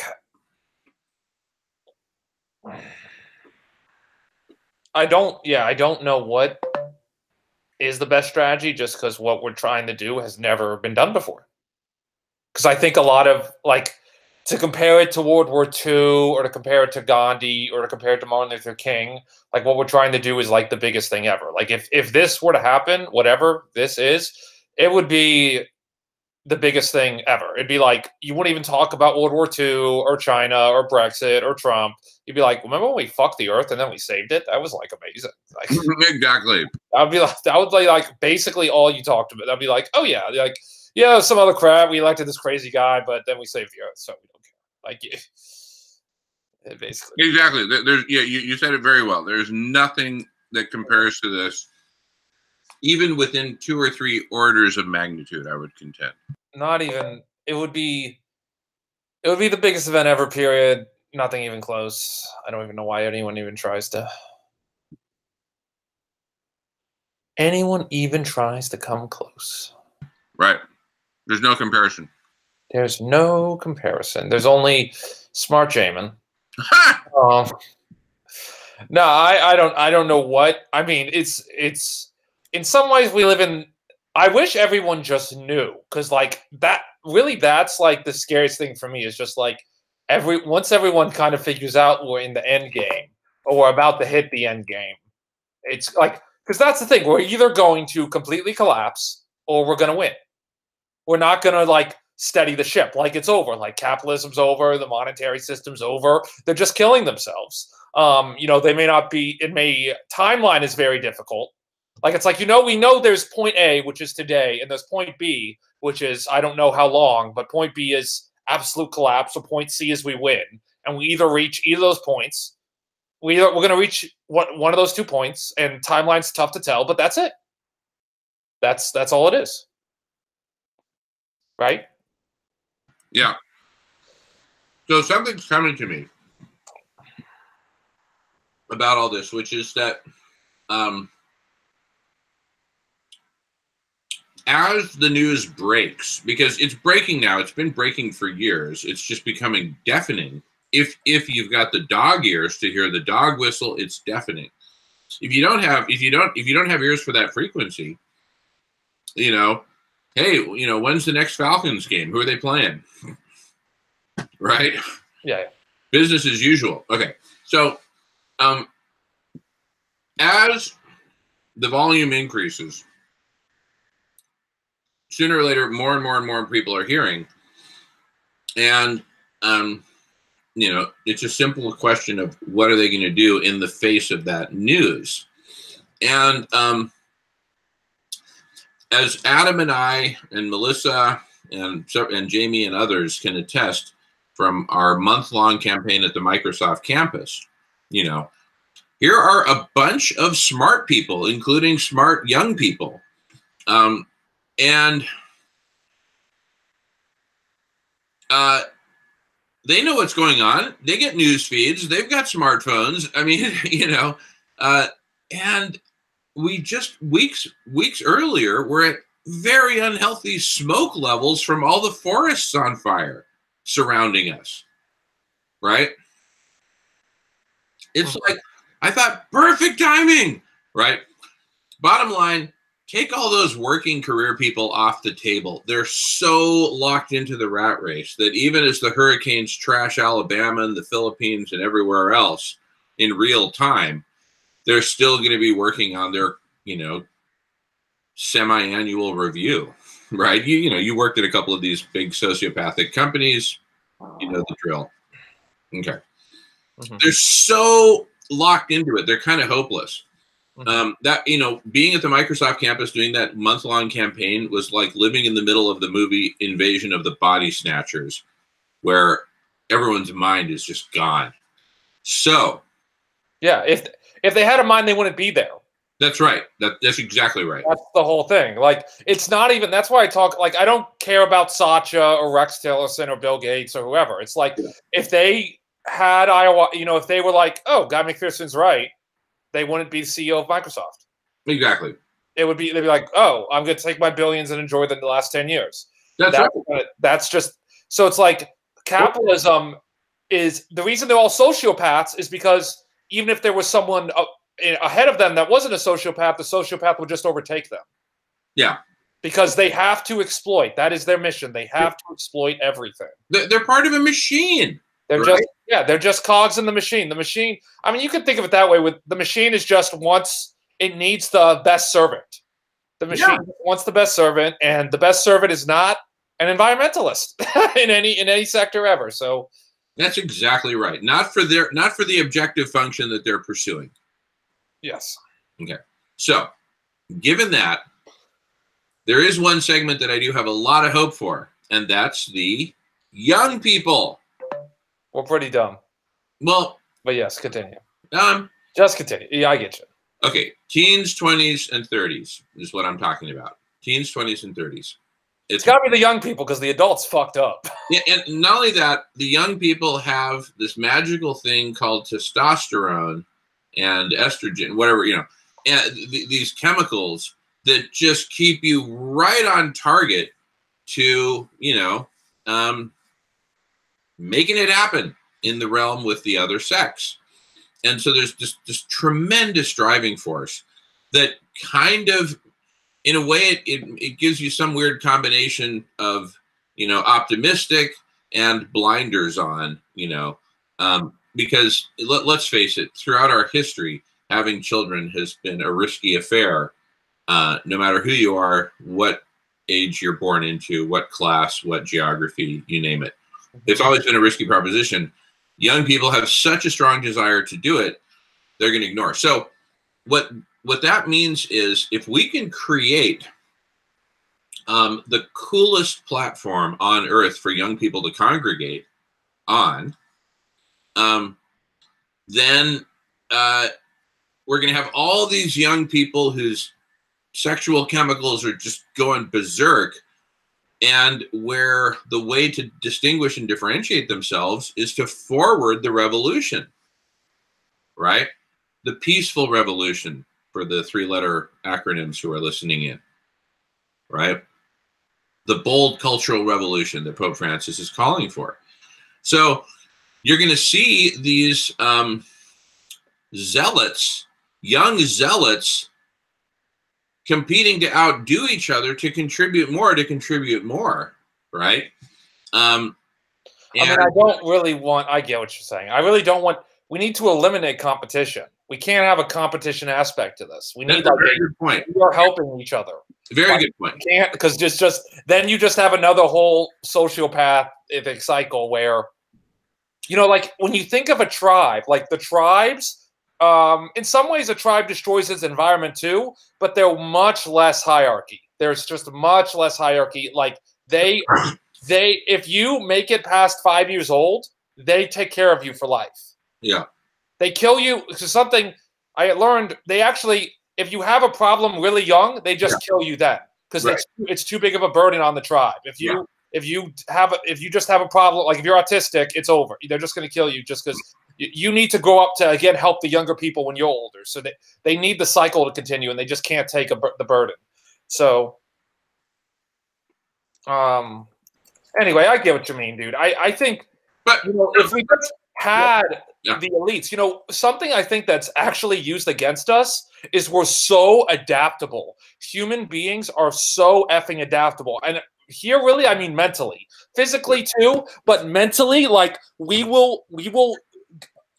I don't know what is the best strategy, just because what we're trying to do has never been done before. Because I think a lot of, like, to compare it to World War II or to compare it to Gandhi or to compare it to Martin Luther King, like, what we're trying to do is like the biggest thing ever. Like, if this were to happen, whatever this is, it would be the biggest thing ever. It'd be like, you wouldn't even talk about World War II or China or Brexit or Trump. You'd be like, remember when we fucked the earth and then we saved it? That was like amazing. Like, exactly. That would be like basically all you talked about. That'd be like, oh yeah, like, yeah, some other crap. We elected this crazy guy, but then we saved the earth, so we don't care. Like, yeah, basically. Exactly. There's you said it very well. There's nothing that compares to this, even within 2 or 3 orders of magnitude, I would contend. Not even. It would be the biggest event ever, period. Nothing even close. I don't even know why anyone even tries to come close. Right. There's no comparison. There's no comparison. There's only Smart Jamin. No, I don't know what. I mean, it's in some ways we live in. I wish everyone just knew, because like that's like the scariest thing for me is just like once everyone kind of figures out we're in the end game or we're about to hit the end game, it's like, because that's the thing, we're either going to completely collapse or we're going to win. We're not going to like steady the ship. Like, it's over. Like, capitalism's over. The monetary system's over. They're just killing themselves. They may not be. Timeline is very difficult. Like, it's like, we know there's point A, which is today, and there's point B, which is I don't know how long, but point B is absolute collapse, so point C is we win, and we either reach either of those points. We're going to reach one of those 2 points, and timeline's tough to tell, but that's it. That's all it is. Right? Yeah. So something's coming to me about all this, which is that as the news breaks, because it's breaking now, it's been breaking for years, it's just becoming deafening. If you've got the dog ears to hear the dog whistle, it's deafening. If you don't have ears for that frequency, hey, when's the next Falcons game? Who are they playing? Right? Yeah. Business as usual. Okay. So, as the volume increases, sooner or later, more and more and more people are hearing. And, it's a simple question of what are they going to do in the face of that news? And, as Adam and I and Melissa and Jamie and others can attest from our month-long campaign at the Microsoft campus, here are a bunch of smart people, including smart young people. And they know what's going on. They get news feeds. They've got smartphones. I mean, and we just weeks earlier were at very unhealthy smoke levels from all the forests on fire surrounding us, right? It's like, I thought, perfect timing, right? Bottom line, take all those working career people off the table. They're so locked into the rat race that even as the hurricanes trash Alabama and the Philippines and everywhere else, in real time, they're still going to be working on their, semi-annual review, right? You worked at a couple of these big sociopathic companies, you know the drill. Okay. Mm-hmm. They're so locked into it. They're kind of hopeless. That, being at the Microsoft campus doing that month-long campaign was like living in the middle of the movie Invasion of the Body Snatchers, where everyone's mind is just gone. So, yeah, if they had a mind, they wouldn't be there. That's right. That's exactly right. That's the whole thing. Like, it's not even. That's why I talk. Like, I don't care about Satya or Rex Tillerson or Bill Gates or whoever. It's like if they had Iowa, if they were like, oh, Guy McPherson's right, they wouldn't be the CEO of Microsoft. Exactly. They'd be like, oh, I'm going to take my billions and enjoy the last 10 years. That's right. That's just so. It's like capitalism is the reason they're all sociopaths is because even if there was someone ahead of them that wasn't a sociopath, the sociopath would just overtake them. Yeah. Because they have to exploit. That is their mission. They have to exploit everything. They're part of a machine. They're right? they're just cogs in the machine. The machine, I mean, you can think of it that way. With the machine is just once it needs the best servant. The machine wants the best servant, and the best servant is not an environmentalist in any sector ever. So that's exactly right. Not for the objective function that they're pursuing. Yes. Okay. So, given that, there is one segment that I do have a lot of hope for, and that's the young people. We're pretty dumb. Well, but yes, continue. Just continue. Yeah, I get you. Okay, teens, 20s, and 30s is what I'm talking about. Teens, 20s, and 30s. It's got to be the young people because the adults fucked up. Yeah, and not only that, the young people have this magical thing called testosterone and estrogen, whatever, and these chemicals that just keep you right on target to, making it happen in the realm with the other sex. And so there's this tremendous driving force that kind of, in a way, it gives you some weird combination of, optimistic and blinders on, because let's face it, throughout our history, having children has been a risky affair, no matter who you are, what age you're born into, what class, what geography, you name it. It's always been a risky proposition. Young people have such a strong desire to do it, they're going to ignore. So what that means is if we can create the coolest platform on earth for young people to congregate on, then we're going to have all these young people whose sexual chemicals are just going berserk, and where the way to distinguish and differentiate themselves is to forward the revolution, right? The peaceful revolution, for the three-letter acronyms who are listening in, right? The bold cultural revolution that Pope Francis is calling for. So you're going to see these zealots, young zealots, competing to outdo each other, to contribute more, right? I don't really want, I get what you're saying. I really don't want, we need to eliminate competition. We can't have a competition aspect to this. We need a very good point. We are helping each other. Very good point. We can't, because just then you just have another whole sociopathic cycle where, like when you think of a tribe, like the tribes, in some ways a tribe destroys its environment too, but they're much less hierarchy. There's just much less hierarchy. Like they, if you make it past 5 years old, they take care of you for life. Yeah. They kill you. So something I learned, they actually, if you have a problem really young, they just kill you then, because it's too big of a burden on the tribe. If you just have a problem, like if you're autistic, it's over. They're just going to kill you just because you need to grow up to, again, help the younger people when you're older. So they need the cycle to continue, and they just can't take the burden. So anyway, I get what you mean, dude. I think, but if we just had the elites, something I think that's actually used against us is we're so adaptable. Human beings are so effing adaptable. And here, really, I mean mentally, physically too, but mentally, like we will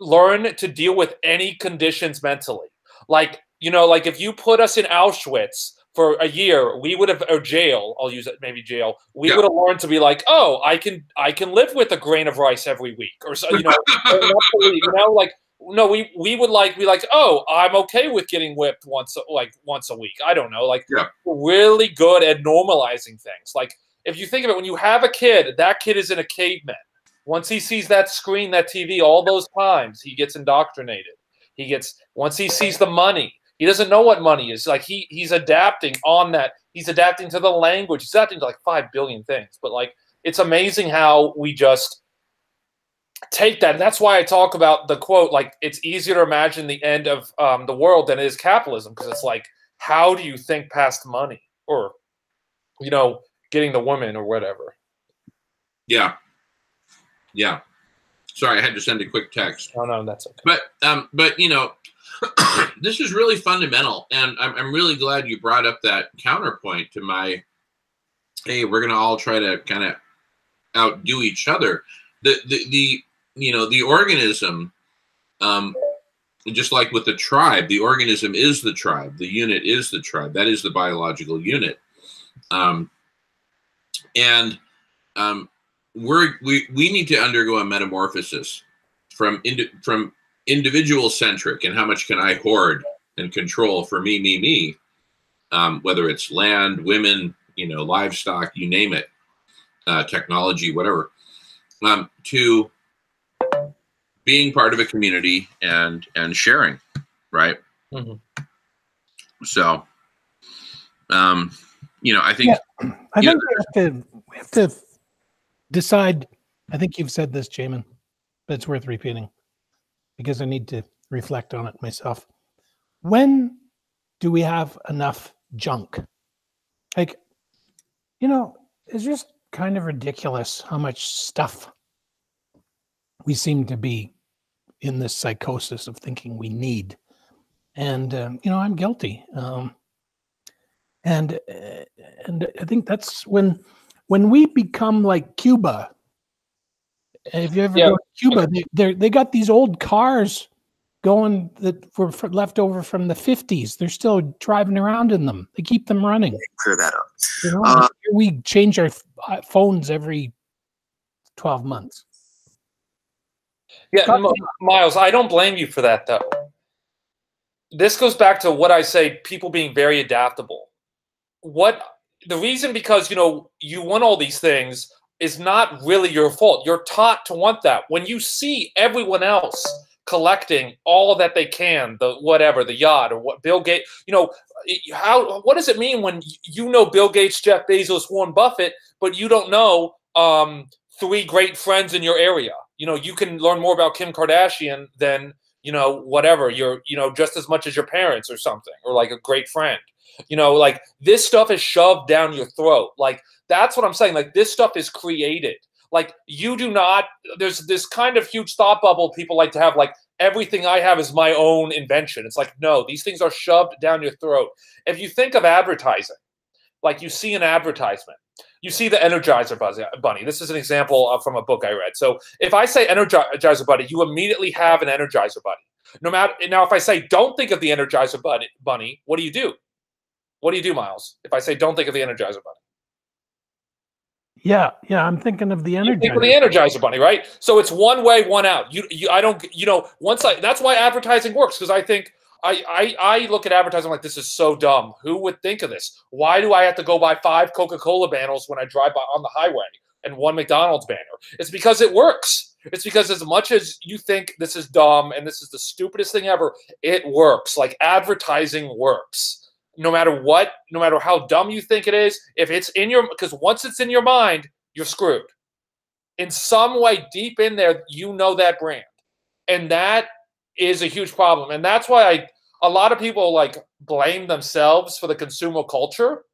learn to deal with any conditions mentally. Like, you know, like if you put us in Auschwitz for a year, we would have, or jail, I'll use it, maybe jail, we would have learned to be like, oh, I can live with a grain of rice every week, or so, you know, like, no, we would like be like, oh, I'm okay with getting whipped once a week. I don't know, like we're really good at normalizing things. Like if you think of it, when you have a kid, that kid is in a caveman. Once he sees that screen, that TV, all those times, he gets indoctrinated. Once he sees the money, he doesn't know what money is. Like he's adapting on that. He's adapting to the language. He's adapting to like 5 billion things. But like, it's amazing how we just take that. And that's why I talk about the quote, like, it's easier to imagine the end of the world than it is capitalism. Because it's like, how do you think past money or, you know, getting the woman or whatever? Yeah. Yeah. Sorry, I had to send a quick text. Oh, no, that's okay. But you know, this is really fundamental, and I'm really glad you brought up that counterpoint to my, hey, we're gonna all try to kind of outdo each other. The you know, the organism, just like with the tribe, the organism is the tribe, the unit is the tribe. That is the biological unit, we need to undergo a metamorphosis from individual centric and how much can I hoard and control for me, whether it's land, women, you know, livestock, you name it, technology, whatever, to being part of a community and sharing, right? Mm-hmm. So, you know, I think I think we have to decide. I think you've said this, Jamin, but it's worth repeating because I need to reflect on it myself. When do we have enough junk? Like, you know, it's just kind of ridiculous how much stuff we seem to be in this psychosis of thinking we need. And, you know, I'm guilty. And I think that's when we become like Cuba. If you ever go to Cuba, they got these old cars going that were left over from the 50s. They're still driving around in them. They keep them running. Clear that up. You know, we change our phones every 12 months. Yeah, Miles, I don't blame you for that, though. This goes back to what I say, people being very adaptable. The reason, because, you know, you want all these things is not really your fault. You're taught to want that. When you see everyone else collecting all that they can, the yacht, or what Bill Gates, you know, what does it mean when you know Bill Gates, Jeff Bezos, Warren Buffett, but you don't know 3 great friends in your area? You know, you can learn more about Kim Kardashian than, you know, whatever, you know, just as much as your parents or something, or like a great friend. You know, like this stuff is shoved down your throat. Like, that's what I'm saying. Like, this stuff is created. Like, you do not, there's this kind of huge thought bubble people like to have, like, everything I have is my own invention. It's like, no, these things are shoved down your throat. If you think of advertising, like you see an advertisement, you see the Energizer Bunny. This is an example from a book I read. So if I say Energizer Bunny, you immediately have an Energizer Bunny. Now, if I say don't think of the Energizer Bunny, what do you do? What do you do, Miles? If I say don't think of the Energizer Bunny? Yeah, I'm thinking of the Energizer. You think of the Energizer Bunny, right? So it's one way, one out. That's why advertising works, because I think I look at advertising like, this is so dumb. Who would think of this? Why do I have to go buy 5 Coca-Cola banners when I drive by on the highway and 1 McDonald's banner? It's because it works. It's because as much as you think this is dumb and this is the stupidest thing ever, it works. Like, advertising works. No matter what, no matter how dumb you think it is, if it's in your, because once it's in your mind, you're screwed. In some way deep in there, you know that brand. And that is a huge problem. And that's why a lot of people like blame themselves for the consumer culture.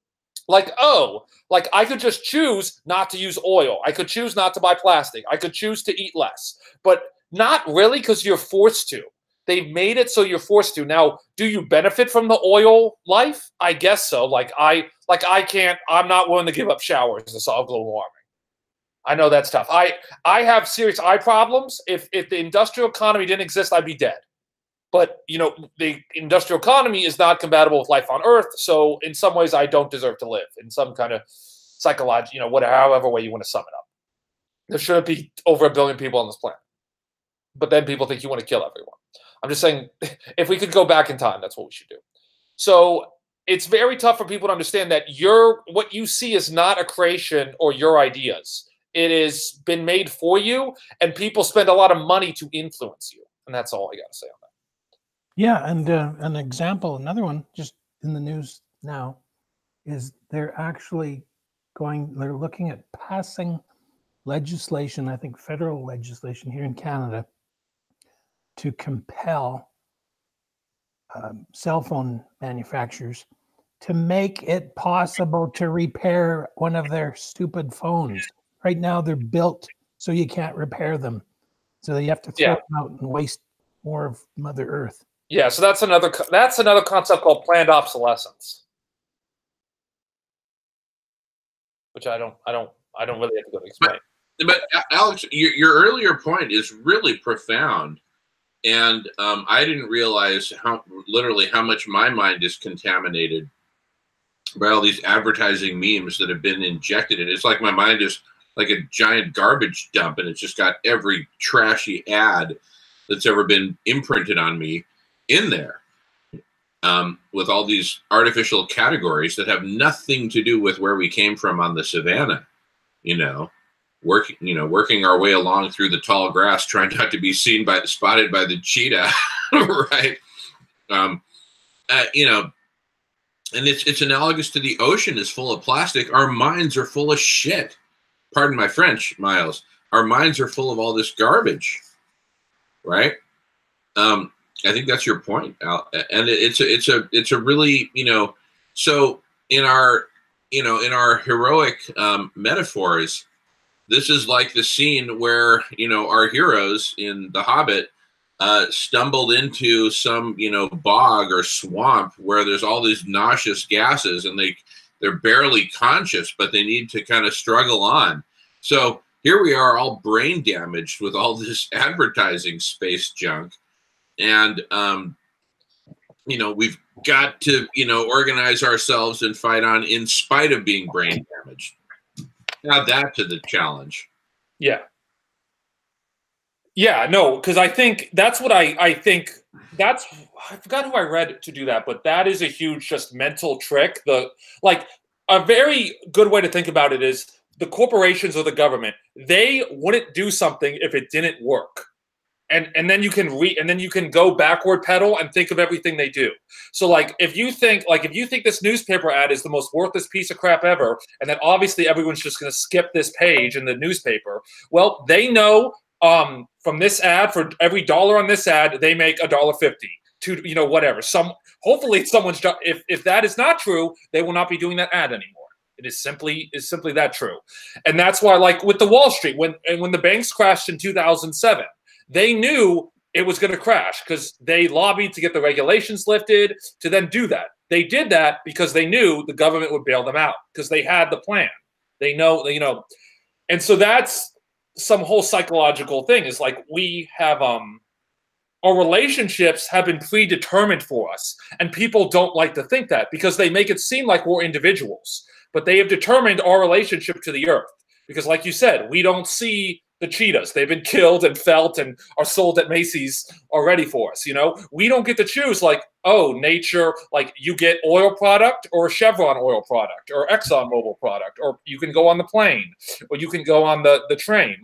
Like, oh, like I could just choose not to use oil. I could choose not to buy plastic. I could choose to eat less. But not really, because you're forced to. They've made it so you're forced to. Now, do you benefit from the oil life? I guess so. I'm not willing to give up showers to solve global warming. I know that's tough. I have serious eye problems. If the industrial economy didn't exist, I'd be dead. But, you know, the industrial economy is not compatible with life on Earth. So in some ways, I don't deserve to live in some kind of psychological, you know, whatever, however way you want to sum it up. There shouldn't be over 1 billion people on this planet. But then people think you want to kill everyone. I'm just saying, if we could go back in time, that's what we should do. So it's very tough for people to understand that what you see is not a creation or your ideas. It has been made for you, and people spend a lot of money to influence you. And that's all I got to say on that. Yeah, and an example, another one, just in the news now, is they're looking at passing legislation, I think federal legislation here in Canada, to compel cell phone manufacturers to make it possible to repair one of their stupid phones. Right now, they're built so you can't repair them. So you have to throw them out and waste more of Mother Earth. Yeah, so that's another concept called planned obsolescence, which I don't really have to go explain. But Alex, your earlier point is really profound, and I didn't realize how much my mind is contaminated by all these advertising memes that have been injected in it. It's like my mind is like a giant garbage dump, and it's just got every trashy ad that's ever been imprinted on me in there, with all these artificial categories that have nothing to do with where we came from on the savannah, working our way along through the tall grass, trying not to be spotted by the cheetah, right? And it's analogous to the ocean is full of plastic. Our minds are full of shit. Pardon my French, Miles. Our minds are full of all this garbage, right? I think that's your point, Al. And it's a really, so in our heroic metaphors, this is like the scene where, our heroes in The Hobbit stumbled into some, bog or swamp where there's all these nauseous gases, and they're barely conscious, but they need to kind of struggle on. So here we are, all brain damaged with all this advertising space junk. And, we've got to, organize ourselves and fight on in spite of being brain damaged. Add that to the challenge. Yeah. Yeah, no, because I think that's what I think I forgot who I read to do that, but that is a huge just mental trick. A very good way to think about it is the corporations or the government, they wouldn't do something if it didn't work. And then you can go backward pedal and think of everything they do. So if you think this newspaper ad is the most worthless piece of crap ever, and then obviously everyone's just going to skip this page in the newspaper, well, they know from this ad, for every $1 on this ad, they make $1.50 to whatever. Hopefully someone's if that is not true, they will not be doing that ad anymore. It is simply that true. And that's why, with the Wall Street, when the banks crashed in 2007, they knew it was going to crash because they lobbied to get the regulations lifted to then do that. They did that because they knew the government would bail them out because they had the plan. They know. And so that's some whole psychological thing is we have our relationships have been predetermined for us, and people don't like to think that because they make it seem like we're individuals, but they have determined our relationship to the earth because, like you said, we don't see the cheetahs. They've been killed and felt and are sold at Macy's already for us. We don't get to choose nature, you get oil product or a Chevron oil product or Exxon Mobil product, or you can go on the plane or you can go on the train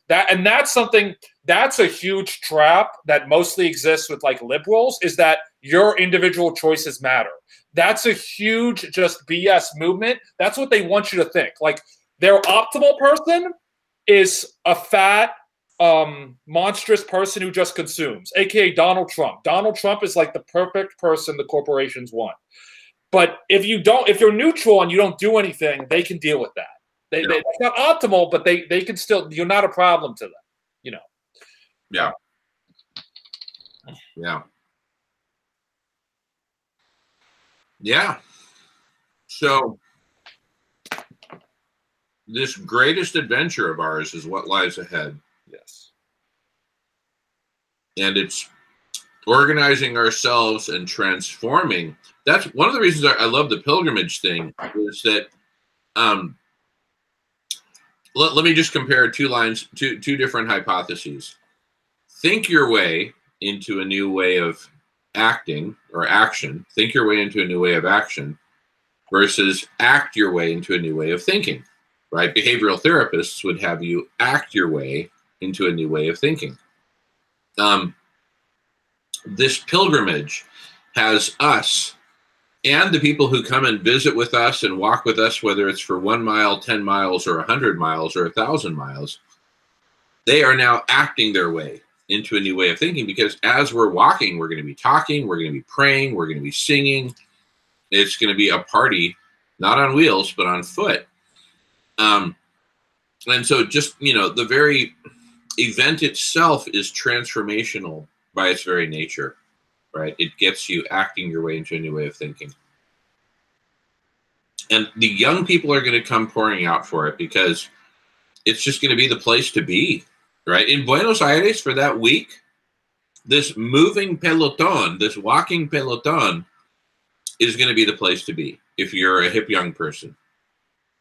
that. And that's a huge trap that mostly exists with liberals, is that your individual choices matter. That's a huge just BS movement. That's what they want you to think. Their optimal person is a fat, monstrous person who just consumes, aka Donald Trump. Donald Trump is the perfect person the corporations want. But if you're neutral and you don't do anything, they can deal with that. It's not optimal, but they can still. You're not a problem to them. Yeah. Yeah. Yeah. So this greatest adventure of ours is what lies ahead. Yes. And it's organizing ourselves and transforming. That's one of the reasons I love the pilgrimage thing, is that let me just compare two different hypotheses. Think your way into a new way of acting or action. Think your way into a new way of action versus act your way into a new way of thinking, right? Behavioral therapists would have you act your way into a new way of thinking. This pilgrimage has us and the people who come and visit with us and walk with us, whether it's for 1 mile, 10 miles, or 100 miles, or 1,000 miles, they are now acting their way into a new way of thinking, because as we're walking, we're going to be talking, we're going to be praying, we're going to be singing. It's going to be a party, not on wheels, but on foot. And so just, the very event itself is transformational by its very nature, right? It gets you acting your way into a new way of thinking. And the young people are going to come pouring out for it, because it's just going to be the place to be, right? In Buenos Aires for that week, this moving peloton, this walking peloton is going to be the place to be if you're a hip young person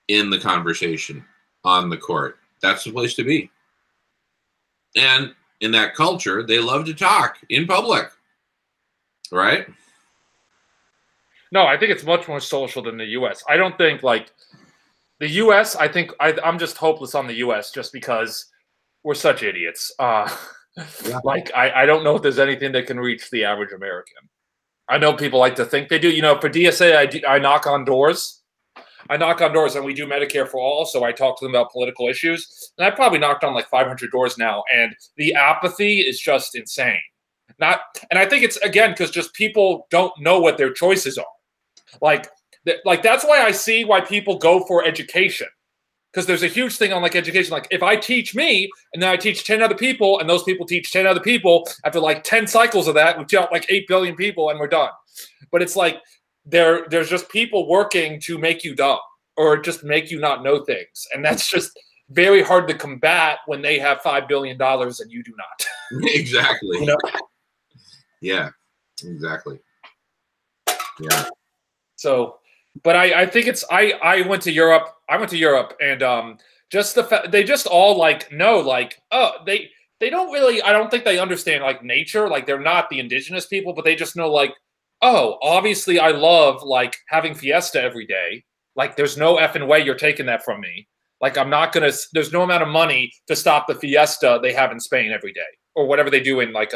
in the conversation on the court. That's the place to be. And in that culture, they love to talk in public, right? No, I think it's much more social than the U.S. I don't think, like, the U.S., I'm just hopeless on the U.S. just because we're such idiots. Like, I don't know if there's anything that can reach the average American. I know people like to think they do. For DSA, I knock on doors. I knock on doors, and we do Medicare for All, so I talk to them about political issues. And I probably knocked on like 500 doors now, and the apathy is just insane. And I think it's, again, because just people don't know what their choices are. Like that's why I see why people go for education, because there's a huge thing on like education. Like, if I teach me and then I teach 10 other people and those people teach 10 other people, after like 10 cycles of that, we've got like 8 billion people and we're done. But it's like there's just people working to make you dumb or just make you not know things. And that's just very hard to combat when they have $5 billion and you do not. Exactly. Yeah, exactly. Yeah. So, but I think it's, I went to Europe. And just the fact they just all like know, like, oh, they don't really, I don't think they understand like nature. Like, they're not the indigenous people, but they just know, like, oh, obviously I love like having fiesta every day. Like, there's no effing way you're taking that from me. Like, there's no amount of money to stop the fiesta they have in Spain every day, or whatever they do in like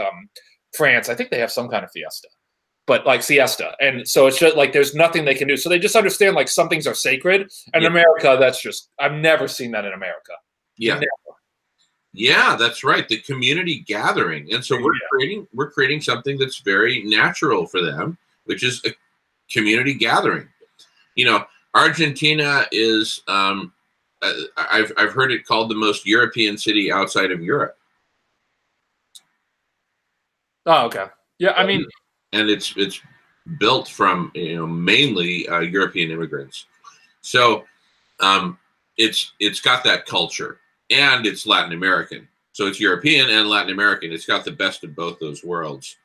France. I think they have some kind of fiesta, but like siesta. And so it's just like, there's nothing they can do. So they just understand like some things are sacred. And in America, that's just, I've never seen that in America. Yeah. Never. Yeah, that's right. The community gathering. And so we're creating something that's very natural for them, which is a community gathering. Argentina is, I've heard it called the most European city outside of Europe. Oh, okay. Yeah, I mean, and it's built from mainly European immigrants. So it's got that culture, and it's Latin American. So it's European and Latin American. It's got the best of both those worlds,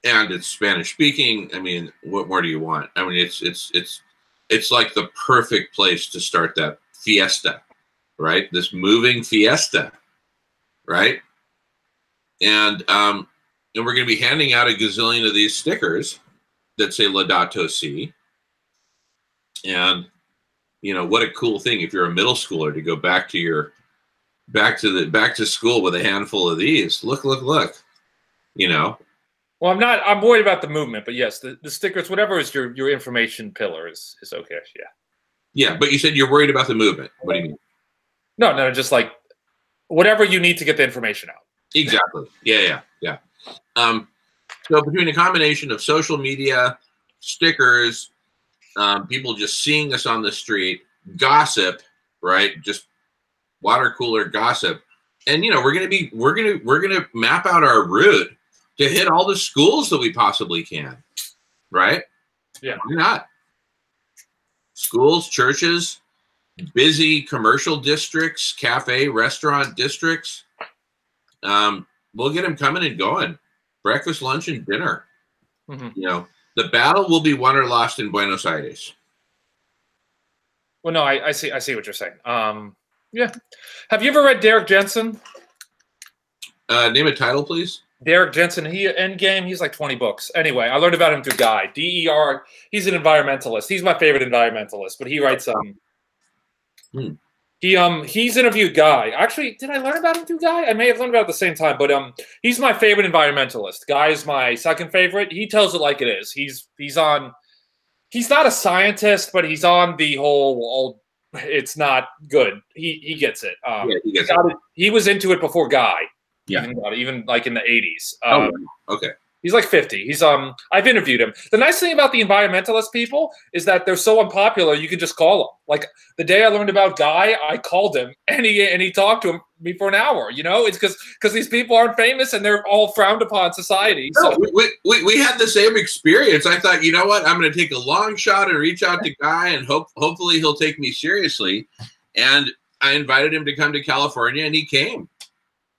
and it's Spanish speaking. I mean, what more do you want? I mean, it's like the perfect place to start that fiesta, right? This moving fiesta, right? And we're going to be handing out a gazillion of these stickers that say Laudato Si. And, what a cool thing if you're a middle schooler to go back to school with a handful of these. Look. Well, I'm worried about the movement, but yes, the stickers, whatever is your information pillar is okay. Yeah. Yeah, but you said you're worried about the movement. What do you mean? No, just like whatever you need to get the information out. Exactly. Yeah. So between a combination of social media, stickers, people just seeing us on the street, gossip, right? Just water cooler gossip, and we're gonna map out our route to hit all the schools that we possibly can, right? Yeah. Why not? Schools, churches, busy commercial districts, cafe, restaurant districts. We'll get them coming and going. Breakfast, lunch, and dinner. Mm-hmm. You know, the battle will be won or lost in Buenos Aires. Well, no, I see what you're saying. Yeah. Have you ever read Derek Jensen? Name a title, please. Derek Jensen. Endgame. He's like 20 books. Anyway, I learned about him through Guy. DER. He's an environmentalist. He's my favorite environmentalist. But he writes He's interviewed Guy. Actually, did I learn about him through Guy? I may have learned about it at the same time, but he's my favorite environmentalist. Guy is my second favorite. He tells it like it is. He's not a scientist, but he's on the whole it's not good. He gets it. Yeah, he gets it. He was into it before Guy. Yeah. Even like in the 80s. Okay. He's like 50. He's I've interviewed him. The nice thing about the environmentalist people is that they're so unpopular you can just call them. Like the day I learned about Guy, I called him and he talked to me for an hour. You know, it's because these people aren't famous and they're all frowned upon in society. So no, we had the same experience. I thought, you know what, I'm going to take a long shot and reach out to Guy and hopefully he'll take me seriously. And I invited him to come to California and he came.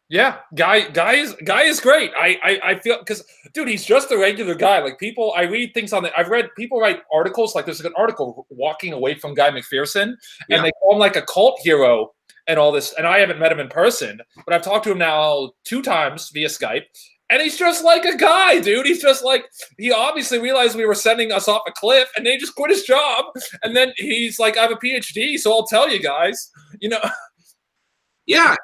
Yeah, Guy is great. I feel because dude, he's just a regular guy. Like people, I read things on I've read people write articles. Like there's an article walking away from Guy McPherson, and they call him like a cult hero and all this. And I haven't met him in person, but I've talked to him now 2 times via Skype, and he's just like a guy, dude. He's just like he obviously realized we were sending us off a cliff, and then he just quit his job, and then he's like, I have a PhD, so I'll tell you guys, you know. Yeah,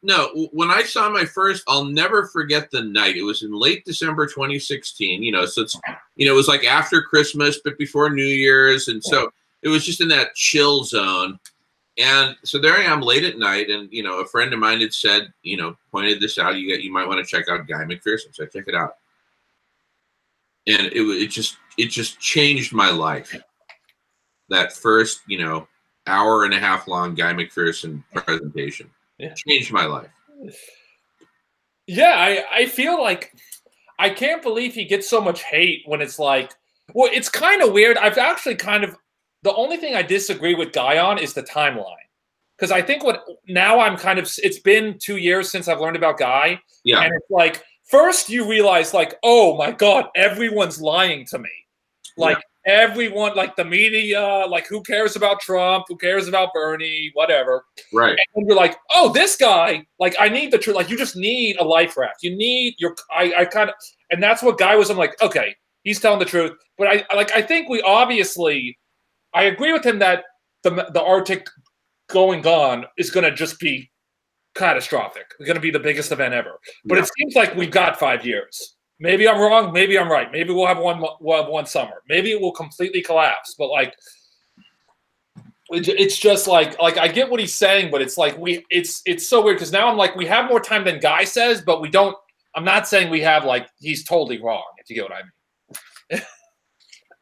no, when I saw my first, I'll never forget the night. It was in late December 2016, you know, so it's, you know, it was like after Christmas, but before New Year's. And so it was just in that chill zone. And so there I am late at night. And, you know, a friend of mine had said, you know, pointed this out. You might want to check out Guy McPherson. So I check it out. And it just changed my life. That first, you know, hour-and-a-half long Guy McPherson presentation. Yeah. Changed my life. Yeah, I feel like I can't believe he gets so much hate when it's like, well, it's kind of weird. I've actually the only thing I disagree with Guy on is the timeline. Because I think it's been 2 years since I've learned about Guy. Yeah. And it's like, first you realize like, oh my God, everyone's lying to me. Like, everyone, like the media, like who cares about Trump? Who cares about Bernie? Whatever. Right. And you're like, oh, this guy, like I need the truth. Like you just need a life raft. You need I kind of, and that's what Guy was. I'm like, okay, he's telling the truth. But I think we obviously, I agree with him that the Arctic going gone is going to just be catastrophic. It's going to be the biggest event ever. But it seems like we've got 5 years. Maybe I'm wrong. Maybe I'm right. Maybe we'll have one summer. Maybe it will completely collapse. But like, it's just like I get what he's saying, but it's like it's so weird because now I'm like we have more time than Guy says, but we don't. I'm not saying we have like he's totally wrong. If you get what I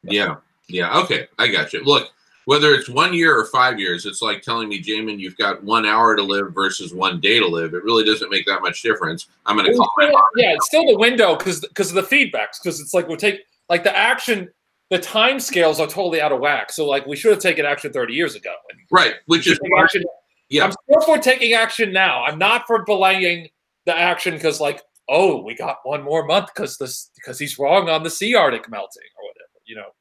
mean. Yeah. Okay, I got you. Look, whether it's 1 year or 5 years, it's like telling me, Jamin, you've got 1 hour to live versus 1 day to live. It really doesn't make that much difference. I'm going to call my mom. Yeah, it's still the window because of the feedbacks. Because it's like we'll take like the action, the time scales are totally out of whack. So like we should have taken action 30 years ago. Right, which is action. Yeah, I'm still for taking action now. I'm not for delaying the action because like we got 1 more month because he's wrong on the sea Arctic melting or whatever. You know,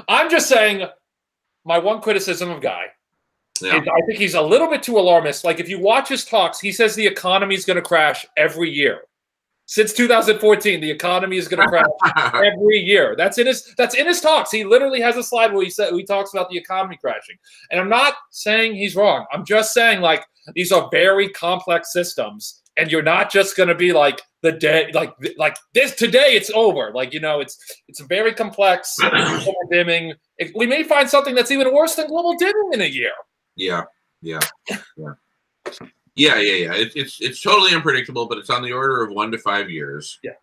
I'm just saying. My one criticism of Guy is I think he's a little bit too alarmist. Like if you watch his talks, he says the economy is going to crash every year. Since 2014, the economy is going to crash every year. That's in his talks. He literally has a slide where he talks about the economy crashing. And I'm not saying he's wrong. I'm just saying like these are very complex systems, and you're not just going to be like the day like this today it's over. Like you know it's very complex. Global dimming. We may find something that's even worse than global dimming in a year. Yeah. It's totally unpredictable, but it's on the order of 1 to 5 years. Yeah.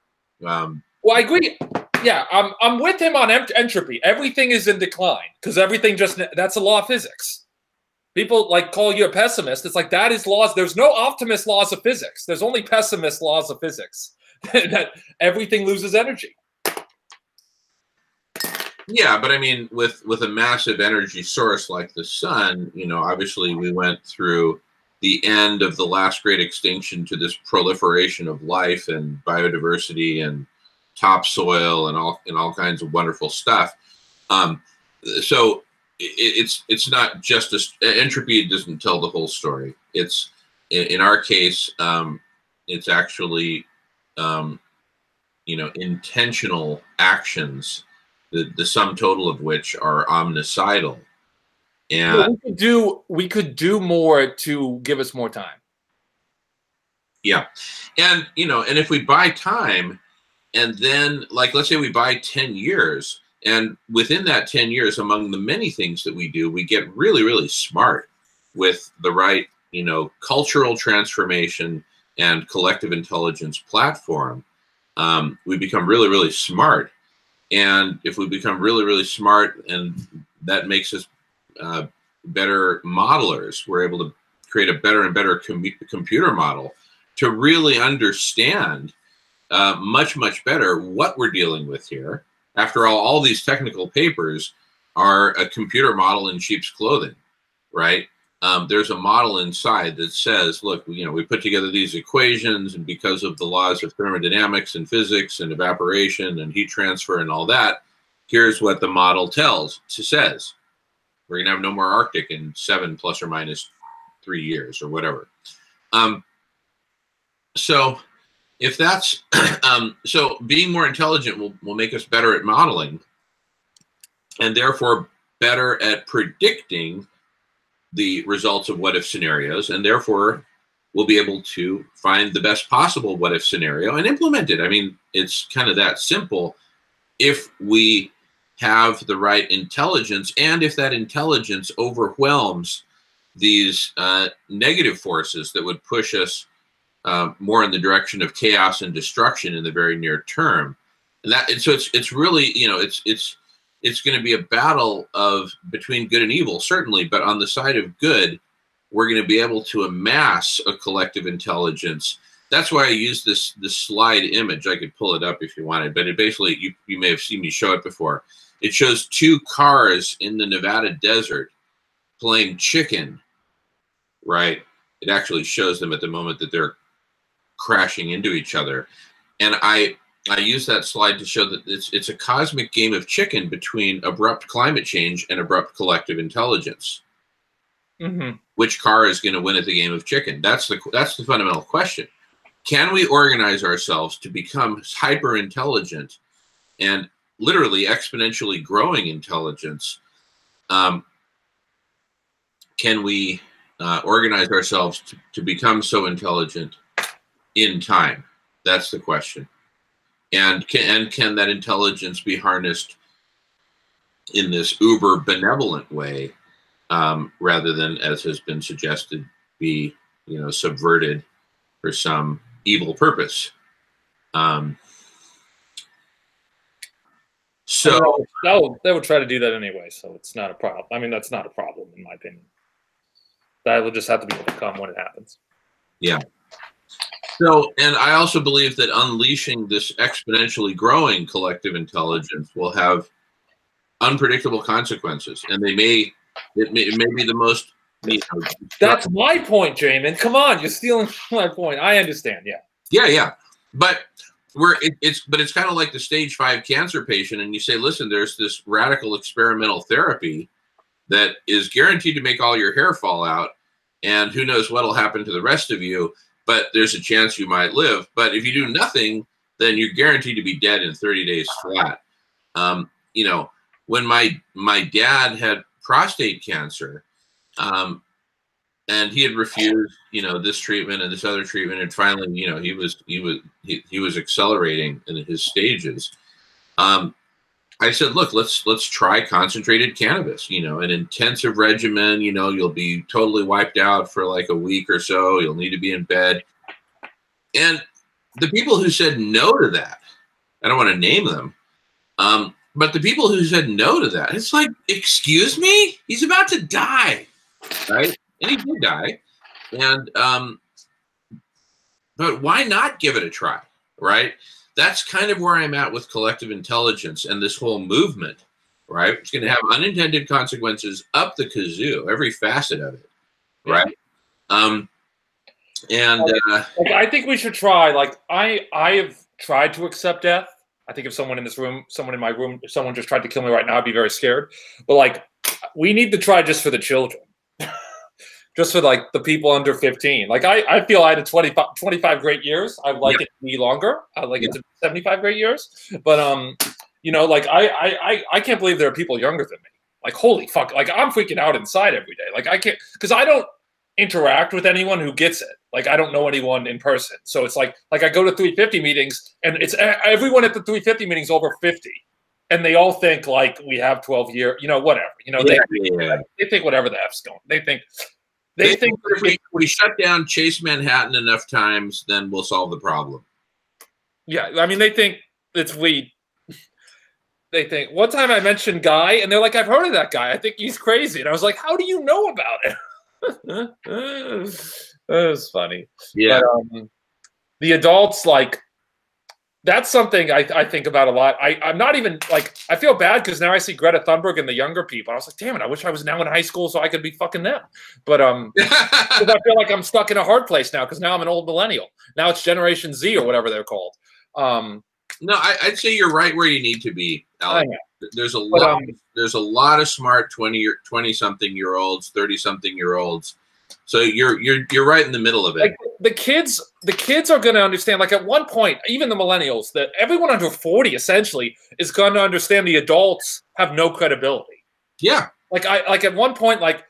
Well, I agree. Yeah, I'm with him on entropy. Everything is in decline because everything that's a law of physics. People like call you a pessimist. It's like that is laws. There's no optimist laws of physics. There's only pessimist laws of physics. That everything loses energy. Yeah, but I mean, with a massive energy source like the sun, you know, obviously we went through the end of the last great extinction to this proliferation of life and biodiversity and topsoil and all kinds of wonderful stuff. So it's not just entropy doesn't tell the whole story. It's in our case, it's actually you know, intentional actions, the sum total of which are omnicidal. And we could do more to give us more time. Yeah. And, you know, and if we buy time, and then, like, let's say we buy 10 years, and within that 10 years, among the many things that we do, we get really, really smart with the right, you know, cultural transformation and collective intelligence platform. We become really, really smart. And if we become really, really smart, and that makes us better modelers, we're able to create a better and better computer model to really understand much, much better what we're dealing with here. After all these technical papers are a computer model in sheep's clothing, right? There's a model inside that says, look, you know, we put together these equations, and because of the laws of thermodynamics and physics and evaporation and heat transfer and all that, here's what the model says. We're going to have no more Arctic in 7 plus or minus 3 years or whatever. So if that's, so being more intelligent will make us better at modeling, and therefore better at predicting the results of what if scenarios, and therefore we'll be able to find the best possible what if scenario and implement it. I mean, it's kind of that simple. If we have the right intelligence, and if that intelligence overwhelms these negative forces that would push us more in the direction of chaos and destruction in the very near term, and so it's really, you know, it's going to be a battle between good and evil, certainly, but on the side of good, we're going to be able to amass a collective intelligence. That's why I use this slide image. I could pull it up if you wanted, but it basically, you may have seen me show it before. It shows 2 cars in the Nevada desert playing chicken, right? It actually shows them at the moment that they're crashing into each other. And I use that slide to show that it's a cosmic game of chicken between abrupt climate change and abrupt collective intelligence. Mm-hmm. Which car is going to win at the game of chicken? That's the fundamental question. Can we organize ourselves to become hyper intelligent and literally exponentially growing intelligence? Can we organize ourselves to become so intelligent in time? That's the question. And can that intelligence be harnessed in this uber benevolent way, rather than, as has been suggested, be, you know, subverted for some evil purpose? So they would try to do that anyway, so it's not a problem. I mean, that's not a problem in my opinion. That will just have to be overcome when it happens. Yeah. So, and I also believe that unleashing this exponentially growing collective intelligence will have unpredictable consequences, and it may be the most. You know, that's my point, Jamin. Come on, you're stealing my point. I understand. Yeah. Yeah. But it's kind of like the stage 5 cancer patient, and you say, listen, there's this radical experimental therapy that is guaranteed to make all your hair fall out, and who knows what'll happen to the rest of you. But there's a chance you might live. But if you do nothing, then you're guaranteed to be dead in 30 days flat. You know, when my dad had prostate cancer, and he had refused, you know, this treatment and this other treatment, and finally, you know, he was accelerating in his stages. I said, look, let's try concentrated cannabis, you know, an intensive regimen. You know, you'll be totally wiped out for like a week or so. You'll need to be in bed. And the people who said no to that, I don't want to name them, but the people who said no to that, it's like, excuse me, he's about to die, right? And he did die. And but why not give it a try, right? That's kind of where I'm at with collective intelligence and this whole movement, right? It's going to have unintended consequences up the kazoo, every facet of it, right? Like, I think we should try. Like I have tried to accept death. I think if someone in this room, someone in my room, if someone just tried to kill me right now, I'd be very scared. But like, we need to try just for the children. Just for like the people under 15. Like I feel I had 25 great years. I'd like it to be longer. I'd like it to be 75 great years. But you know, like I can't believe there are people younger than me. Like, holy fuck. Like, I'm freaking out inside every day. Like, I can't, because I don't interact with anyone who gets it. Like, I don't know anyone in person. So it's like I go to 350 meetings and it's everyone at the 350 meetings over 50. And they all think like we have 12 years, you know, whatever. You know, they think whatever the F's going. They think if we shut down Chase Manhattan enough times, then we'll solve the problem. Yeah, I mean, they think it's weed. They think, one time I mentioned Guy, and they're like, I've heard of that guy. I think he's crazy. And I was like, how do you know about it? It was funny. Yeah. But, the adults, like, that's something I think about a lot. I'm not even, like, I feel bad because now I see Greta Thunberg and the younger people. I was like, damn it, I wish I was now in high school so I could be fucking them. But because I feel like I'm stuck in a hard place now because now I'm an old millennial. Now it's Generation Z or whatever they're called. No, I'd say you're right where you need to be, Alex. There's a lot of smart 20-something year olds, 30-something year olds. So you're right in the middle of it. Like, the kids are going to understand. Like, at one point, even the millennials, that everyone under 40 essentially is going to understand the adults have no credibility. Yeah. Like at one point, like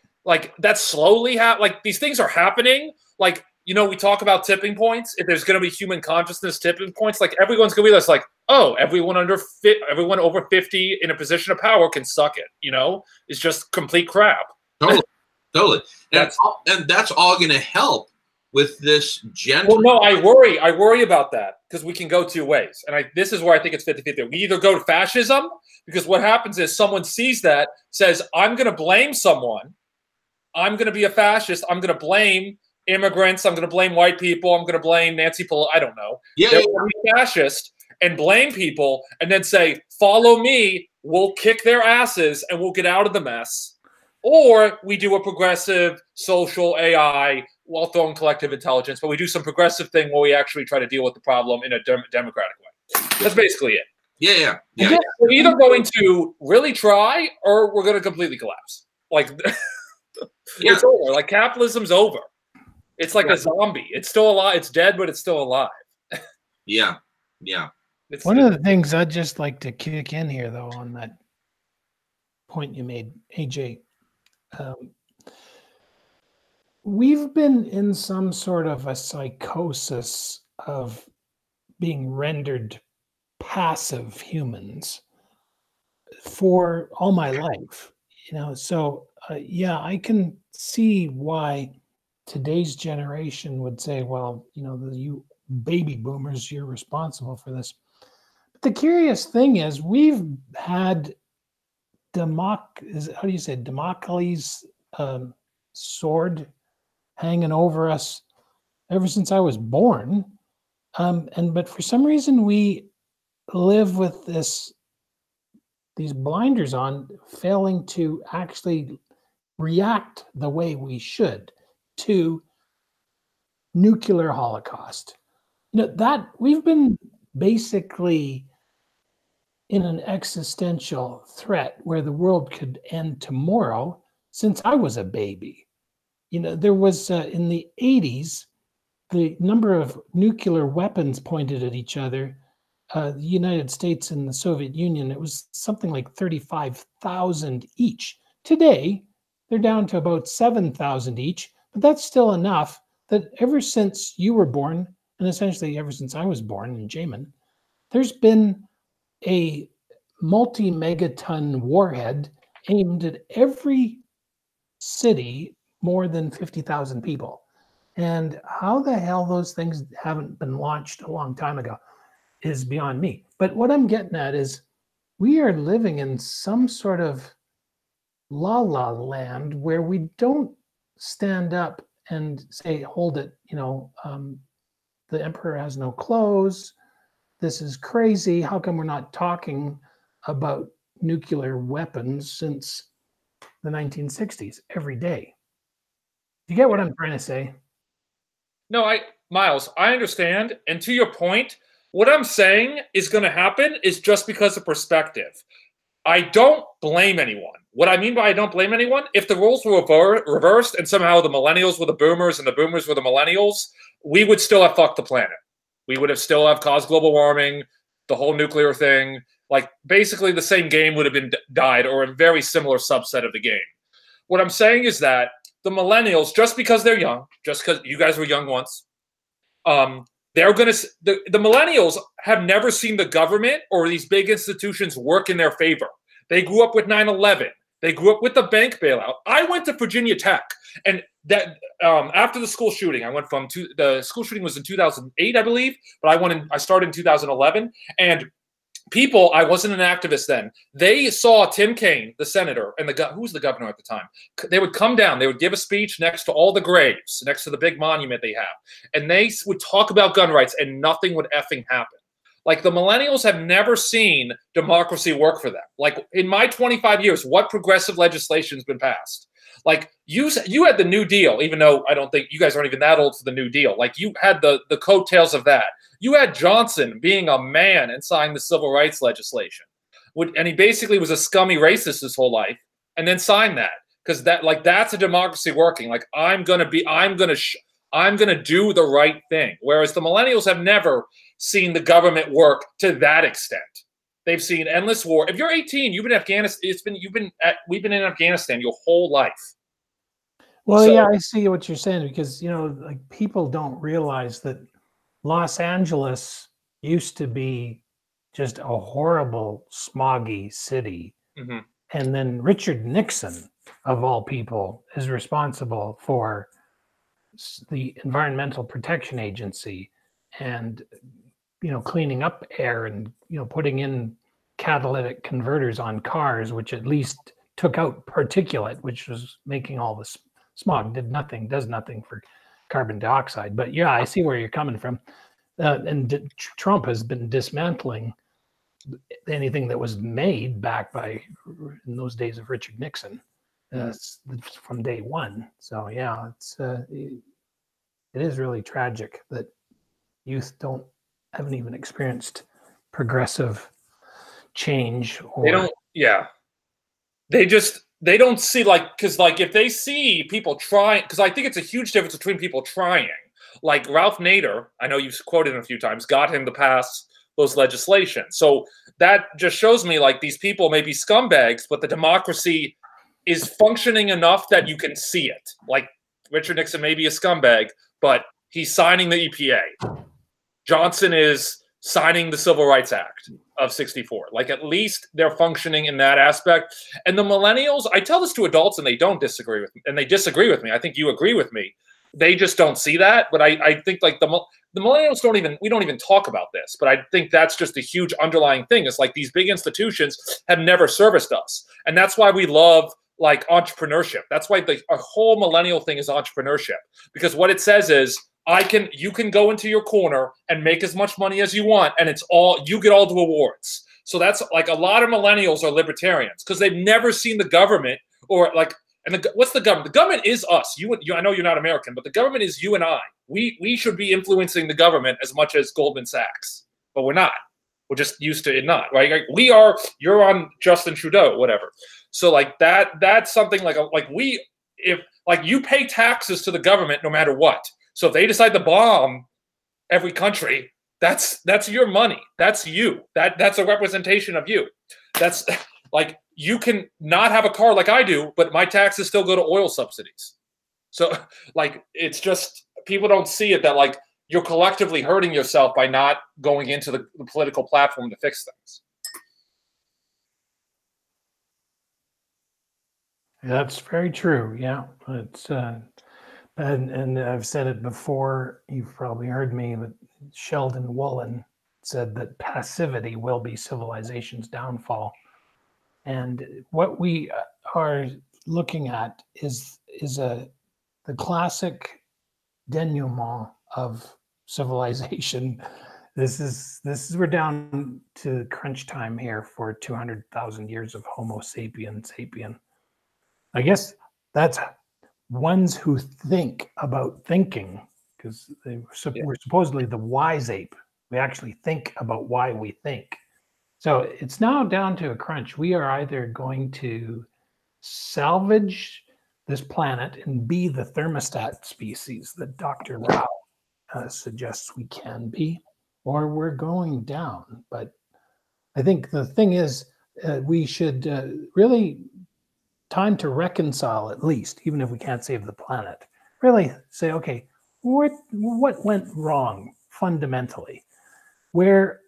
that's slowly like these things are happening. Like, you know, we talk about tipping points. If there's going to be human consciousness tipping points, like everyone's going to be this, like, oh, everyone over 50 in a position of power can suck it. You know, it's just complete crap. Totally. And that's all going to help with this gender. Well, no, I worry about that because we can go two ways. And this is where I think it's 50-50. We either go to fascism, because what happens is someone sees that, says, I'm going to blame someone. I'm going to be a fascist. I'm going to blame immigrants. I'm going to blame white people. I'm going to blame Nancy Pelosi. I don't know. Yeah. They're going to be fascist and blame people and then say, follow me. We'll kick their asses and we'll get out of the mess. Or we do a progressive social AI while throwing collective intelligence, but we do some progressive thing where we actually try to deal with the problem in a democratic way. That's basically it. Yeah. We're either going to really try or we're going to completely collapse. Like, it's over. Like, capitalism's over. It's like a zombie. It's still alive. It's dead, but it's still alive. Yeah. One of the things I'd just like to kick in here, though, on that point you made, AJ, we've been in some sort of a psychosis of being rendered passive humans for all my life, you know. So yeah, I can see why today's generation would say, well, you know, you baby boomers, you're responsible for this. But the curious thing is, we've had Damocles' sword hanging over us ever since I was born. But for some reason we live with these blinders on, failing to actually react the way we should to nuclear holocaust. You know, that we've been basically in an existential threat where the world could end tomorrow since I was a baby. You know, there was in the 80s, the number of nuclear weapons pointed at each other, the United States and the Soviet Union, it was something like 35,000 each. Today, they're down to about 7,000 each, but that's still enough that ever since you were born, and essentially ever since I was born in Jamin, there's been a multi-megaton warhead aimed at every city, more than 50,000 people. And how the hell those things haven't been launched a long time ago is beyond me. But what I'm getting at is we are living in some sort of la-la land where we don't stand up and say, hold it, you know, the emperor has no clothes. This is crazy. How come we're not talking about nuclear weapons since the 1960s, every day. Do you get what I'm trying to say? No, Miles, I understand. And to your point, what I'm saying is going to happen is just because of perspective. I don't blame anyone. What I mean by I don't blame anyone, if the roles were reversed and somehow the millennials were the boomers and the boomers were the millennials, we would still have fucked the planet. We would have still have caused global warming, the whole nuclear thing. Like, basically the same game would have been died, or a very similar subset of the game. What I'm saying is that the millennials, just because they're young, just because you guys were young once, they're going to, the millennials have never seen the government or these big institutions work in their favor. They grew up with 9/11. They grew up with the bank bailout. I went to Virginia Tech, and that after the school shooting, I went from the school shooting was in 2008, I believe, but I started in 2011, and people, I wasn't an activist then. They saw Tim Kaine, the senator, and who was the governor at the time. They would come down. They would give a speech next to all the graves, next to the big monument they have. And they would talk about gun rights, and nothing would effing happen. Like, the millennials have never seen democracy work for them. Like, in my 25 years, what progressive legislation has been passed? Like, you had the New Deal, even though I don't think you guys aren't even that old for the New Deal. Like, you had the coattails of that. You had Johnson being a man and signing the civil rights legislation. And he basically was a scummy racist his whole life, and then signed that. Because that's a democracy working. Like, I'm gonna do the right thing. Whereas the millennials have never seen the government work to that extent. They've seen endless war. If you're 18, you've been in Afghanistan. We've been in Afghanistan your whole life. Well, yeah, I see what you're saying, because like, people don't realize that Los Angeles used to be just a horrible, smoggy city, and then Richard Nixon, of all people, is responsible for the Environmental Protection Agency and cleaning up air and putting in catalytic converters on cars, which at least took out particulate, which was making all this smog. Does nothing for carbon dioxide. But yeah, I see where you're coming from. And Trump has been dismantling anything that was made back in those days of Richard Nixon from day one. So yeah, it is really tragic that youth haven't even experienced progressive change. They don't. Yeah, they don't see, because if they see people trying, because I think it's a huge difference between people trying. Like Ralph Nader, I know you've quoted him a few times, got him to pass those legislation. So that just shows me, like, these people may be scumbags, but the democracy is functioning enough that you can see it. Like, Richard Nixon may be a scumbag, but he's signing the EPA. Johnson is signing the Civil Rights Act of '64. Like, at least they're functioning in that aspect. And the millennials, I tell this to adults and they don't disagree with me. And they disagree with me. I think you agree with me. They just don't see that. But I think, like, the millennials we don't even talk about this. But I think that's just a huge underlying thing. It's like these big institutions have never serviced us. And that's why we love, like, entrepreneurship. That's why our whole millennial thing is entrepreneurship. Because what it says is, you can go into your corner and make as much money as you want, and you get all the rewards. So that's, like, a lot of millennials are libertarians because they've never seen the government, or like, what's the government? The government is us. I know you're not American, but the government is you and I. We should be influencing the government as much as Goldman Sachs, but we're not. We're just used to it not, right? Like, you're on Justin Trudeau, whatever. So, like, that's something like you pay taxes to the government no matter what. So if they decide to bomb every country, that's your money. That's you. That's a representation of you. That's like, you can not have a car like I do, but my taxes still go to oil subsidies. So, like, it's just, people don't see it that, like, you're collectively hurting yourself by not going into the political platform to fix things. That's very true. Yeah, it's and I've said it before. You've probably heard me, but Sheldon Woolen said that passivity will be civilization's downfall. And what we are looking at is the classic denouement of civilization we're down to crunch time here for 200,000 years of Homo sapien. I guess that's ones who think about thinking, because we're supposedly the wise ape. We actually think about why we think. So it's now down to a crunch. We are either going to salvage this planet and be the thermostat species that Dr. Rao suggests we can be, or we're going down. But I think the thing is, we should really time to reconcile, at least, even if we can't save the planet. Really say, okay, what went wrong fundamentally? Where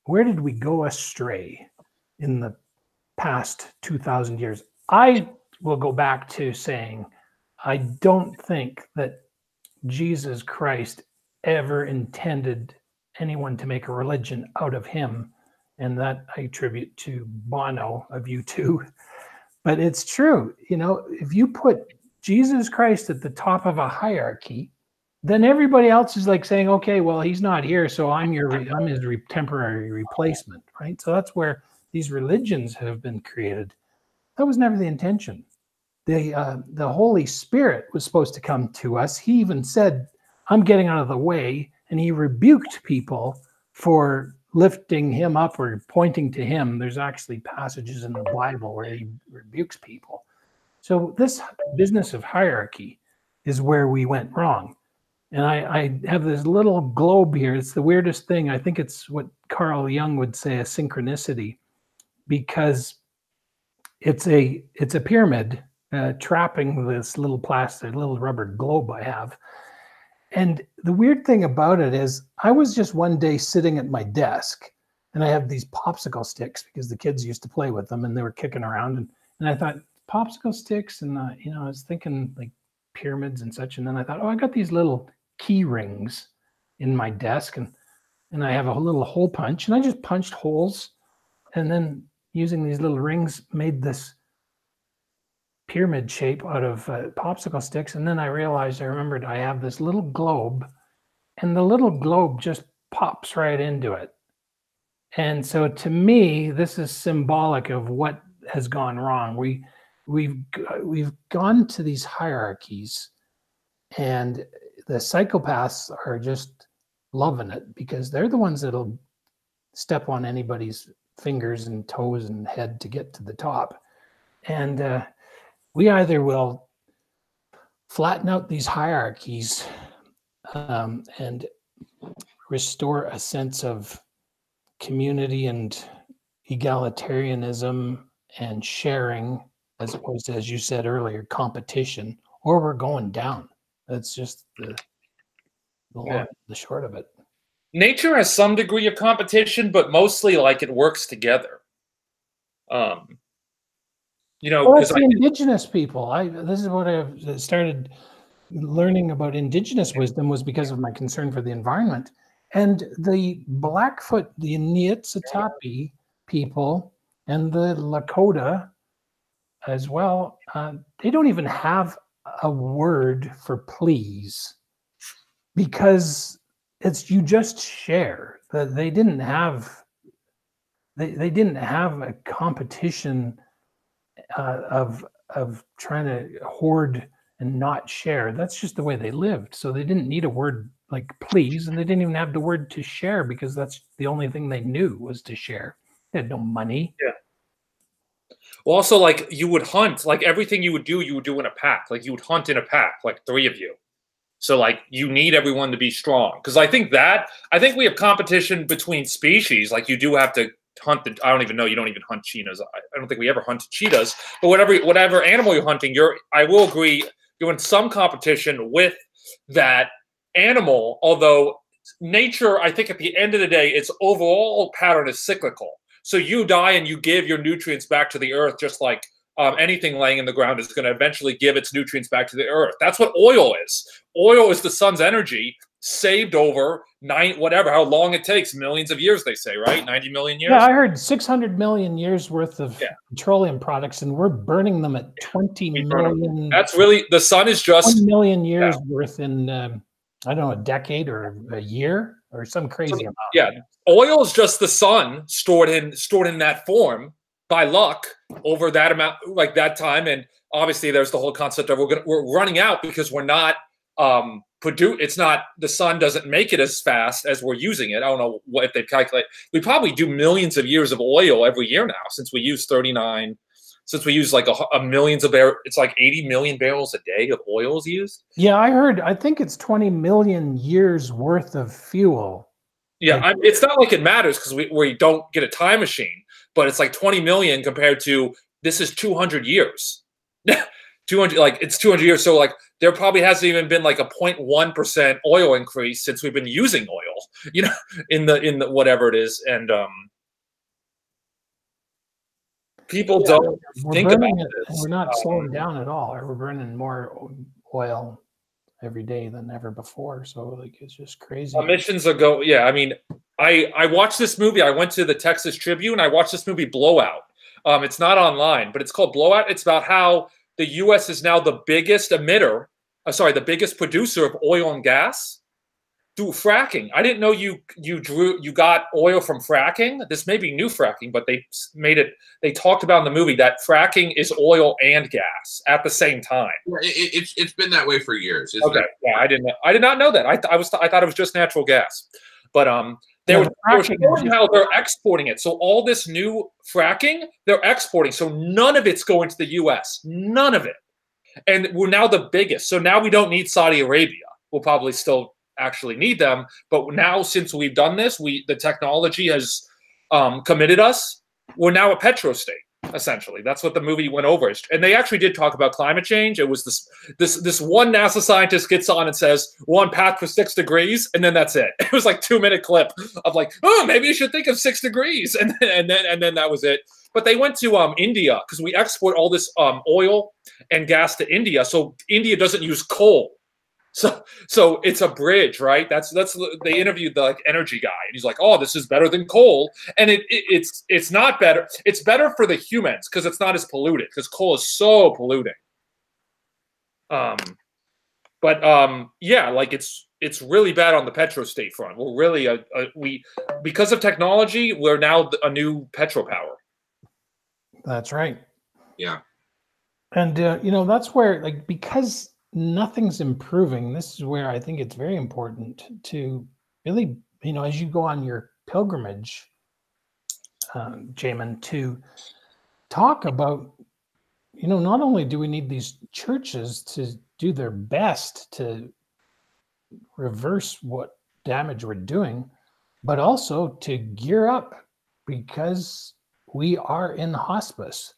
did we go astray in the past 2,000 years? I will go back to saying, I don't think that Jesus Christ ever intended anyone to make a religion out of him. And that I attribute to Bono of U2. But it's true. If you put Jesus Christ at the top of a hierarchy, then everybody else is like saying, okay, well, he's not here, so I'm his temporary replacement, right? So that's where these religions have been created. That was never the intention. The Holy Spirit was supposed to come to us. He even said, I'm getting out of the way, and he rebuked people for lifting him up or pointing to him. There's actually passages in the Bible where he rebukes people. So this business of hierarchy is where we went wrong. And I have this little globe here. It's the weirdest thing. I think it's what Carl Jung would say, a synchronicity, because it's a pyramid trapping this little rubber globe I have. And the weird thing about it is I was just one day sitting at my desk, and I have these popsicle sticks because the kids used to play with them and they were kicking around. And I thought, popsicle sticks, and I was thinking like pyramids and such. And then I thought, I got these little key rings in my desk, and I have a little hole punch, and I just punched holes, and then using these little rings made this pyramid shape out of popsicle sticks. And then I remembered I have this little globe, and the little globe just pops right into it. And so to me, this is symbolic of what has gone wrong. We've gone to these hierarchies, and the psychopaths are just loving it because they're the ones that'll step on anybody's fingers and toes and head to get to the top. And we either will flatten out these hierarchies and restore a sense of community and egalitarianism and sharing, as opposed to, as you said earlier, competition, or we're going down. That's just the short of it. Nature has some degree of competition, but mostly like it works together. Because it's the indigenous people. This is what I've started learning about indigenous wisdom, was because of my concern for the environment. And the Blackfoot, the Niitsitapi people, and the Lakota as well, they don't even have a word for please, because you just share. They didn't have a competition of trying to hoard and not share. That's just the way they lived. So they didn't need a word like please, and they didn't even have the word to share, because that's the only thing they knew was to share. They had no money. Yeah. Well, also, like, you would hunt, like everything you would do in a pack. Like you would hunt in a pack, like 3 of you. So like you need everyone to be strong. Because I think we have competition between species. Like you do have to hunt I don't even know, you don't even hunt cheetahs. I don't think we ever hunt cheetahs. But whatever animal you're hunting, I will agree, you're in some competition with that animal. Although nature, I think at the end of the day, its overall pattern is cyclical. So you die and you give your nutrients back to the earth, just like anything laying in the ground is going to eventually give its nutrients back to the earth. That's what oil is. Oil is the sun's energy saved over how long it takes, millions of years, they say, right? 90 million years? Yeah, I heard 600 million years worth of petroleum products, and we're burning them at 20 million. That's really, the sun is just 1 million years worth in, I don't know, a decade or a year. or some crazy amount. Yeah, oil is just the sun stored in that form by luck over that amount, like that time. And obviously, there's the whole concept of we're running out because we're not it's not, the sun doesn't make it as fast as we're using it. I don't know what if they calculate. We probably do millions of years of oil every year now, since we use since we use like a millions of barrels. It's like 80 million barrels a day of oil is used. Yeah, I think it's 20 million years worth of fuel. Yeah, it's not like it matters because we don't get a time machine, but it's like 20 million compared to, this is 200 years. 200, like it's 200 years. So like there probably hasn't even been like a 0.1% oil increase since we've been using oil, in the whatever it is. And people don't think about this. We're not slowing down at all. We're burning more oil every day than ever before. So like it's just crazy. Emissions are yeah. I mean, I watched this movie. I went to the Texas Tribune. I watched this movie Blowout. It's not online, but it's called Blowout. It's about how the U.S. is now the biggest emitter, the biggest producer of oil and gas through fracking. I didn't know you got oil from fracking. This may be new fracking, but they talked about in the movie that fracking is oil and gas at the same time. It's been that way for years. Okay, yeah, I did not know that. I thought it was just natural gas, but they were showing how they're exporting it. So all this new fracking, they're exporting. So none of it's going to the U.S. None of it. And we're now the biggest. So now we don't need Saudi Arabia. We'll probably still actually need them. But now, since we've done this, the technology has committed us. We're now a petrostate, essentially. That's what the movie went over. And they actually did talk about climate change. It was this one NASA scientist gets on and says, we're on path for 6 degrees, and then that's it. It was like 2-minute clip of like, oh, maybe you should think of 6 degrees. And then that was it. But they went to India, because we export all this oil and gas to India. So India doesn't use coal. So it's a bridge, right? They interviewed the energy guy, and he's like, "Oh, this is better than coal," and it's not better. It's better for the humans because it's not as polluted, because coal is so polluting. Yeah, like it's really bad on the petrostate front. We're really because of technology, we're now a new petropower. That's right. Yeah, and that's where, like, because nothing's improving, this is where I think it's very important to really, as you go on your pilgrimage, Jamin, to talk about, not only do we need these churches to do their best to reverse what damage we're doing, but also to gear up, because we are in hospice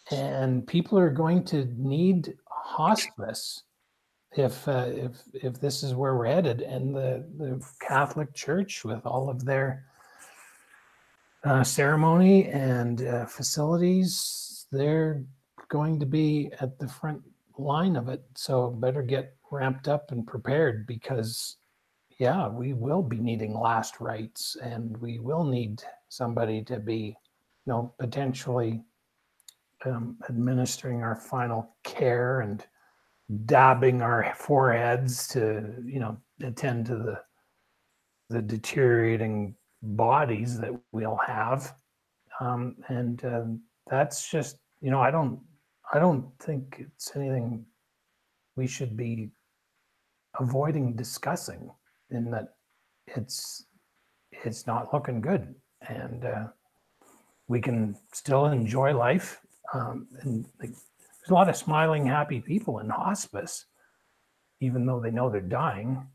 and people are going to need hospice if this is where we're headed. And the Catholic Church, with all of their ceremony and facilities, they're going to be at the front line of it. So better get ramped up and prepared, because yeah, we will be needing last rites, and we will need somebody to be, potentially administering our final care and dabbing our foreheads to, attend to the deteriorating bodies that we'll have. That's just, I don't think it's anything we should be avoiding discussing, in that it's not looking good, and we can still enjoy life. And there's a lot of smiling, happy people in hospice, even though they know they're dying.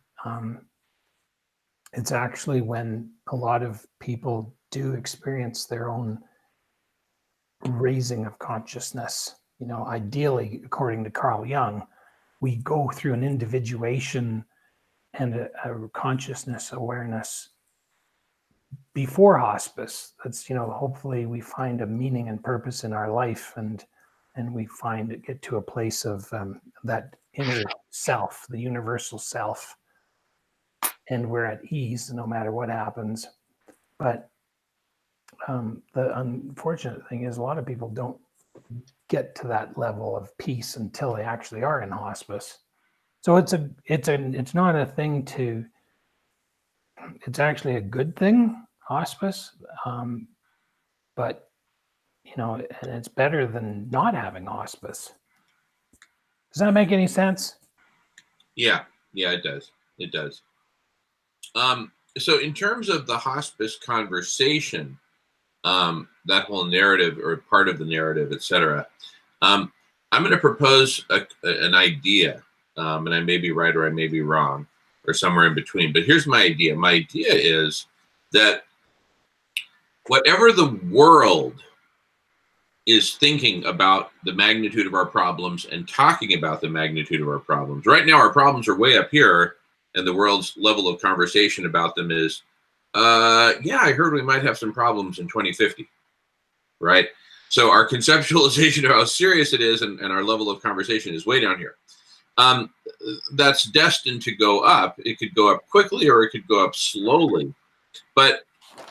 It's actually when a lot of people do experience their own raising of consciousness. Ideally, according to Carl Jung, we go through an individuation and a consciousness awareness before hospice. That's, hopefully we find a meaning and purpose in our life, and we get to a place of that inner self, the universal self, and we're at ease no matter what happens. But the unfortunate thing is, a lot of people don't get to that level of peace until they actually are in hospice. So it's not a thing to it's actually a good thing, hospice, but you know, and it's better than not having hospice. Does that make any sense? Yeah, it does. It does. So in terms of the hospice conversation, that whole narrative or part of the narrative, etc., I'm going to propose an idea, and I may be right or I may be wrong or somewhere in between. But here's my idea. My idea is that whatever the world is thinking about the magnitude of our problems and talking about the magnitude of our problems. Right now, our problems are way up here, and the world's level of conversation about them is, yeah, I heard we might have some problems in 2050, right? So our conceptualization of how serious it is and our level of conversation is way down here. That's destined to go up. It could go up quickly or it could go up slowly. But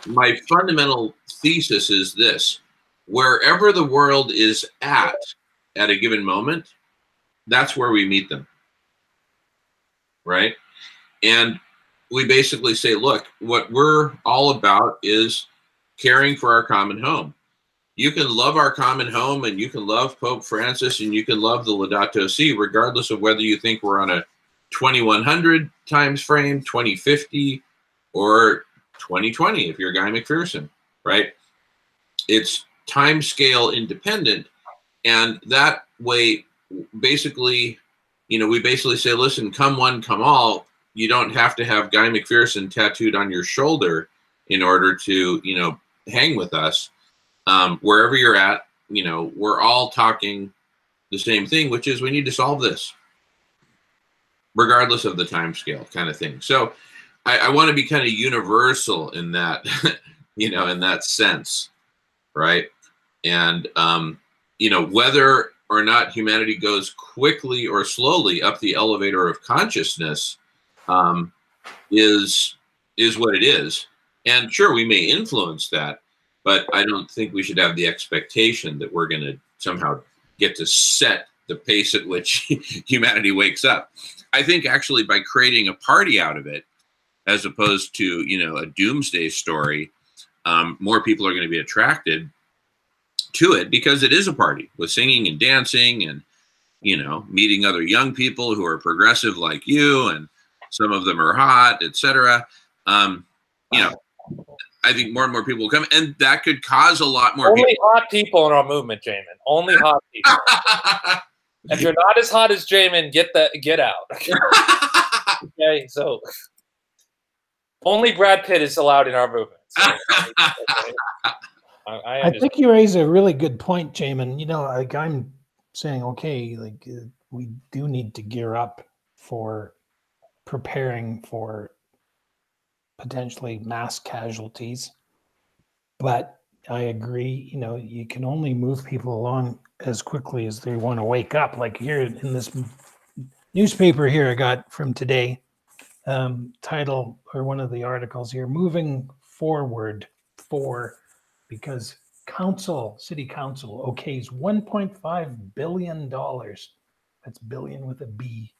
my fundamental thesis is this: wherever the world is at a given moment, that's where we meet them, right? And we basically say, look, what we're all about is caring for our common home. You can love our common home and you can love Pope Francis and you can love the Laudato Si, regardless of whether you think we're on a 2100 times frame, 2050, or 2020 if you're Guy McPherson, right? It's time scale independent. And that way, basically, you know, we basically say, listen, come one, come all. You don't have to have Guy McPherson tattooed on your shoulder in order to, you know, hang with us. Wherever you're at, you know, we're all talking the same thing, which is we need to solve this, regardless of the time scale kind of thing. So I want to be kind of universal in that, you know, in that sense, right? And, you know, whether or not humanity goes quickly or slowly up the elevator of consciousness is what it is. And sure, we may influence that, but I don't think we should have the expectation that we're going to somehow get to set the pace at which humanity wakes up. I think actually by creating a party out of it, as opposed to, you know, a doomsday story, more people are going to be attracted to it because it is a party with singing and dancing and, you know, meeting other young people who are progressive like you, and some of them are hot, etc. You know, I think more and more people will come, and that could cause a lot more. Only hot people in our movement, Jamin. Only hot people. If you're not as hot as Jamin, get out. Okay, so only Brad Pitt is allowed in our movement. So, I think you raise a really good point, Jamin. You know, like I'm saying, okay, like we do need to gear up for preparing for potentially mass casualties. But I agree, you know, you can only move people along as quickly as they want to wake up. Like here in this newspaper here I got from today, title or one of the articles here, Moving Forward for, because city council okays $1.5 billion, that's billion with a B,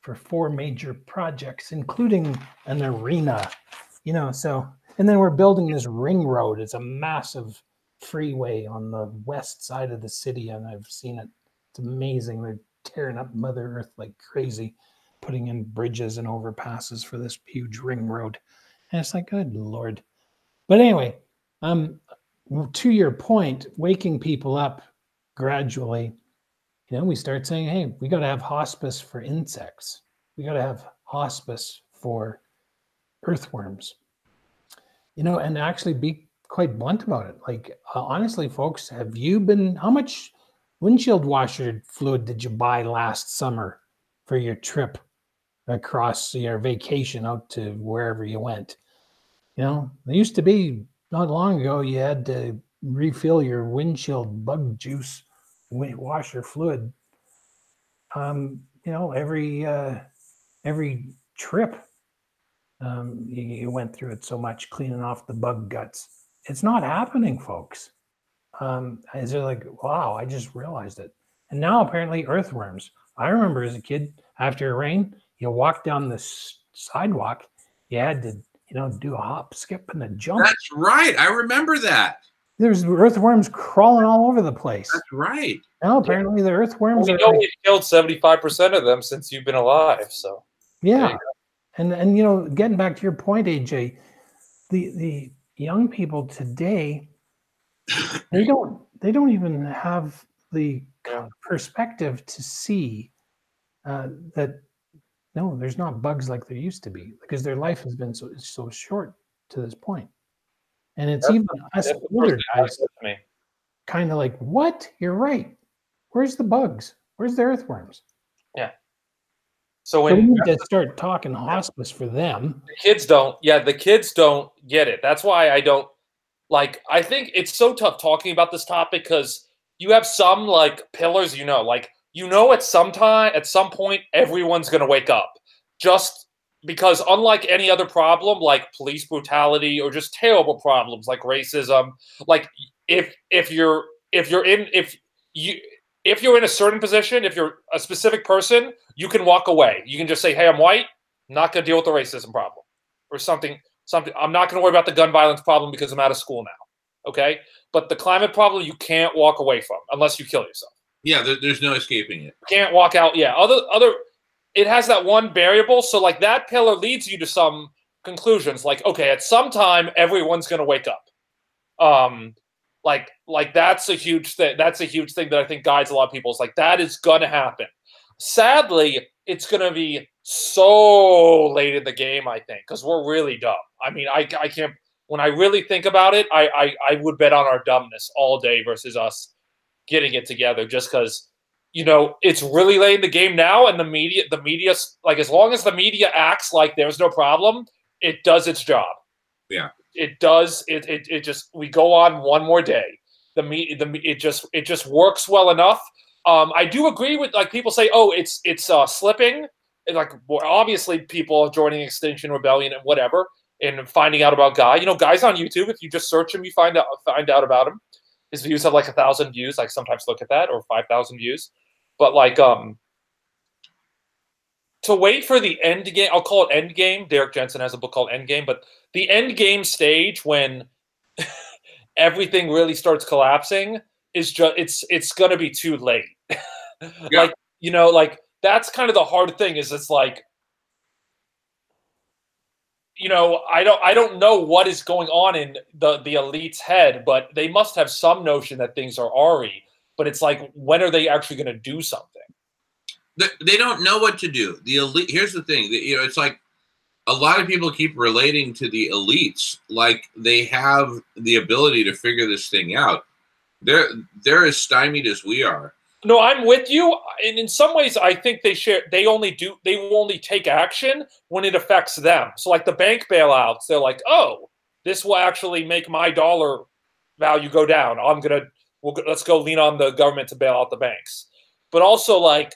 for 4 major projects, including an arena, you know, so, and then we're building this ring road. It's a massive freeway on the west side of the city, and I've seen it. It's amazing. They're tearing up Mother Earth like crazy, putting in bridges and overpasses for this huge ring road. And it's like, good Lord. But anyway, to your point, waking people up gradually, you know, we start saying, hey, we got to have hospice for insects. We got to have hospice for earthworms, you know, and actually be quite blunt about it. Like, honestly, folks, have you been, how much windshield washer fluid did you buy last summer for your trip across your vacation out to wherever you went? You know, there used to be, not long ago, you had to refill your windshield bug juice washer fluid, you know, every trip. You went through it so much, cleaning off the bug guts. It's not happening, folks. It's like, wow, I just realized it. And now apparently earthworms. I remember as a kid, after a rain, you walk down the sidewalk, you had to do a hop, skip, and a jump. That's right. I remember that. There's earthworms crawling all over the place. That's right. Now, apparently, the earthworms We are know like, we've killed 75% of them since you've been alive. So yeah. And getting back to your point, AJ, the young people today, they don't even have the perspective to see that no, there's not bugs like there used to be, because their life has been so short to this point. And it's even us older guys kind of like, what? You're right. Where's the bugs? Where's the earthworms? Yeah. So we when need to start talking hospice for them. the kids don't get it. That's why I don't like. I think it's so tough talking about this topic because you have some like pillars, at some point, everyone's going to wake up. Just because unlike any other problem, like police brutality or just terrible problems like racism, like if you're in a certain position, if you're a specific person, you can walk away. You can just say, hey, I'm white, I'm not going to deal with the racism problem or something. I'm not going to worry about the gun violence problem because I'm out of school now. Okay. But the climate problem, you can't walk away from unless you kill yourself. Yeah, there's no escaping it. Can't walk out. Yeah. It has that one variable. So like that pillar leads you to some conclusions. Like, okay, at some time, everyone's going to wake up. Like that's a huge thing. That's a huge thing that I think guides a lot of people. It's like, that is going to happen. Sadly, it's going to be so late in the game, I think, because we're really dumb. I mean, I can't, when I really think about it, I would bet on our dumbness all day versus us getting it together, just because, it's really late in the game now. And the media, like, as long as the media acts like there's no problem, it does its job. Yeah. It does. It just, we go on one more day. It just works well enough. I do agree with, like, people say, oh, it's slipping. And like, well, obviously people are joining Extinction Rebellion and whatever, and finding out about Guy. Guy's on YouTube. If you just search him, you find out about him. His views have like 1,000 views. I sometimes look at that, or 5,000 views. But like, to wait for the end game, I'll call it end game. Derek Jensen has a book called End Game, but the end game stage when everything really starts collapsing is just, it's going to be too late. Yeah. Like, that's kind of the hard thing, is it's like, I don't know what is going on in the elite's head, but they must have some notion that things are awry. But it's like, when are they actually going to do something? They don't know what to do. The elite. Here's the thing. It's like a lot of people keep relating to the elites like they have the ability to figure this thing out. They're as stymied as we are. No, I'm with you. And in some ways, I think they will only take action when it affects them. So like the bank bailouts, they're like, oh, this will actually make my dollar value go down. Let's go lean on the government to bail out the banks. But also, like,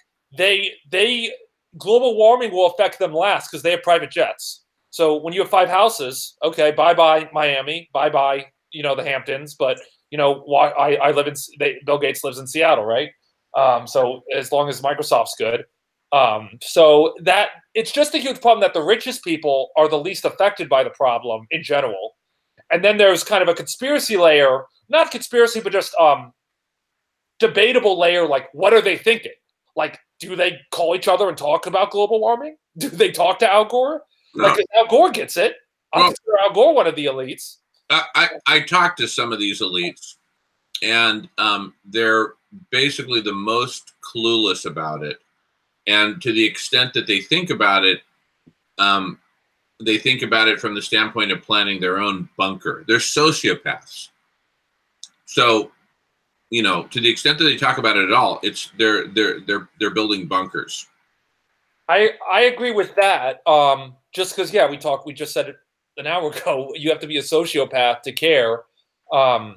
global warming will affect them last because they have private jets. So when you have 5 houses, okay, bye-bye Miami, bye-bye, the Hamptons. But, I live Bill Gates lives in Seattle, right? So as long as Microsoft's good. So that it's just a huge problem that the richest people are the least affected by the problem in general. And then there's kind of a conspiracy layer, not conspiracy, but just debatable layer. Like, what are they thinking? Like, do they call each other and talk about global warming? Do they talk to Al Gore? No. Like, Al Gore gets it. I consider Al Gore one of the elites. I talked to some of these elites, and they're basically the most clueless about it. And to the extent that they think about it from the standpoint of planning their own bunker. They're sociopaths. So, to the extent that they talk about it at all, it's they're building bunkers. I agree with that. Just because, yeah, we just said it an hour ago. You have to be a sociopath to care. What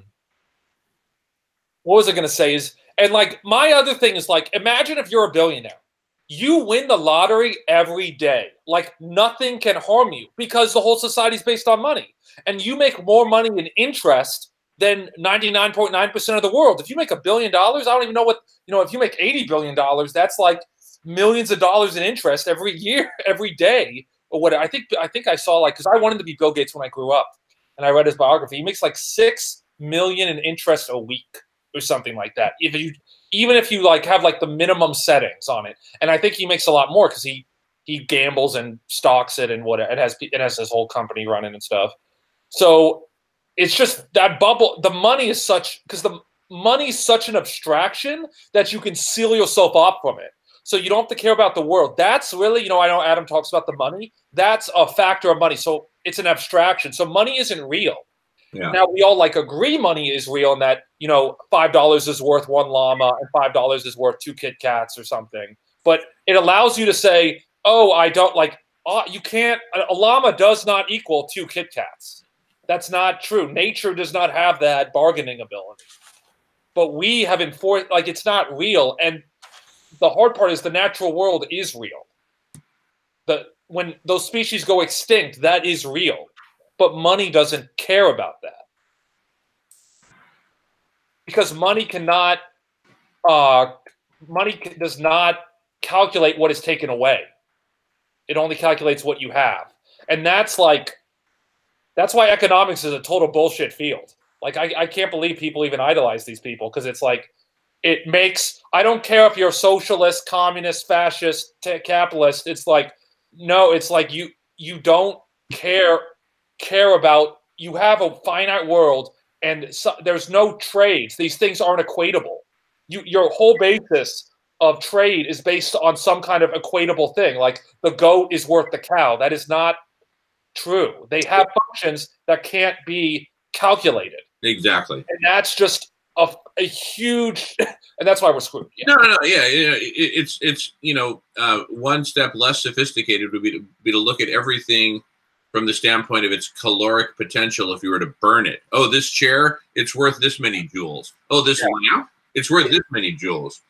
was I going to say and like, my other thing is, like, imagine if you're a billionaire. You win the lottery every day. Like, nothing can harm you because the whole society is based on money. And you make more money in interest than 99.9% of the world. If you make $1 billion, I don't even know what, if you make $80 billion, that's like millions of dollars in interest every year, every day or what. I think I saw, like, because I wanted to be Bill Gates when I grew up, and I read his biography. He makes like $6 million in interest a week or something like that. Even if you like have like the minimum settings on it, and I think he makes a lot more because he gambles and stocks it and it has his whole company running and stuff. So it's just that bubble. The money is such an abstraction that you can seal yourself off from it. So you don't have to care about the world. That's really, I know Adam talks about the money. That's a factor of money. So it's an abstraction. So money isn't real. Yeah. Now we all like agree money is real, and that $5 is worth 1 llama and $5 is worth 2 Kit Kats or something. But it allows you to say, oh, I don't like. You can't. A llama does not equal 2 Kit Kats. That's not true. Nature does not have that bargaining ability. But we have enforced, like, it's not real. And the hard part is the natural world is real. When those species go extinct, that is real. But money doesn't care about that. Because money does not calculate what is taken away. It only calculates what you have. And that's why economics is a total bullshit field. Like, I can't believe people even idolize these people, because it's like, I don't care if you're socialist, communist, fascist, capitalist. It's like, no, it's like you don't care about, you have a finite world, and there's no trades. These things aren't equatable. Your whole basis of trade is based on some kind of equatable thing. Like, the goat is worth the cow. That is not true. They have functions that can't be calculated. Exactly. And that's just a huge, and that's why we're screwed. Yeah. No, yeah. It's one step less sophisticated would be to look at everything from the standpoint of its caloric potential if you were to burn it. Oh, this chair, it's worth this many joules. Oh, this lamp, it's worth this many joules.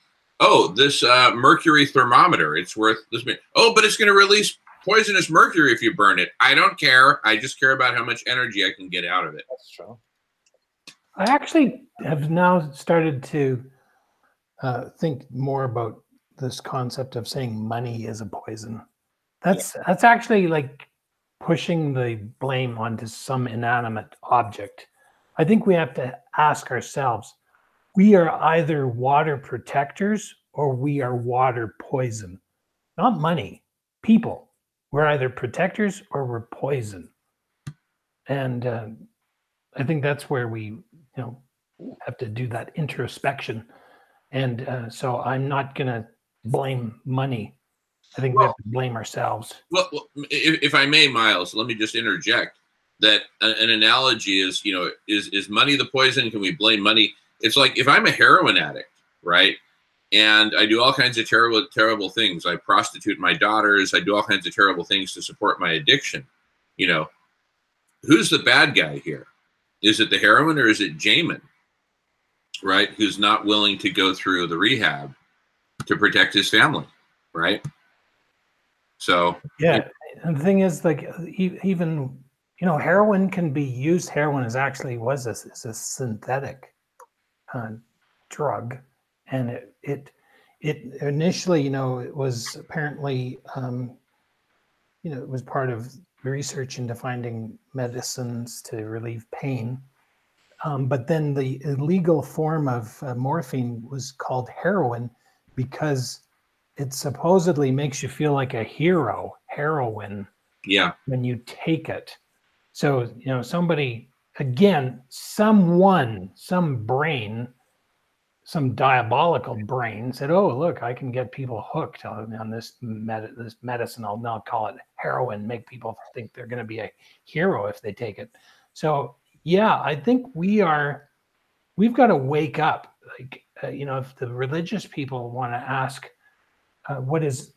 Oh, this mercury thermometer, it's worth this many. Oh, but it's going to release poisonous mercury if you burn it. I don't care. I just care about how much energy I can get out of it. That's true. I actually have now started to think more about this concept of saying money is a poison. That's actually like pushing the blame onto some inanimate object. I think we have to ask ourselves, we are either water protectors or we are water poison. Not money, people. We're either protectors or we're poison. And I think that's where we have to do that introspection. And so I'm not going to blame money. I think we have to blame ourselves. Well, if I may, Miles, let me just interject that an analogy is, is money the poison? Can we blame money? It's like if I'm a heroin addict, right? And I do all kinds of terrible things. I prostitute my daughters. I do all kinds of terrible things to support my addiction. Who's the bad guy here? Is it the heroin or is it Jamin, right? Who's not willing to go through the rehab to protect his family, right? So yeah, and the thing is, like, even heroin can be used. Heroin is a synthetic drug, and it initially, it was apparently, it was part of research into finding medicines to relieve pain. But then the illegal form of morphine was called heroin because it supposedly makes you feel like a hero, heroin, when you take it. So, somebody, again, some brain, some diabolical brain said, oh, look, I can get people hooked on this medicine. I'll now call it heroin, make people think they're going to be a hero if they take it. So, yeah, I think we've got to wake up. Like, if the religious people want to ask, what is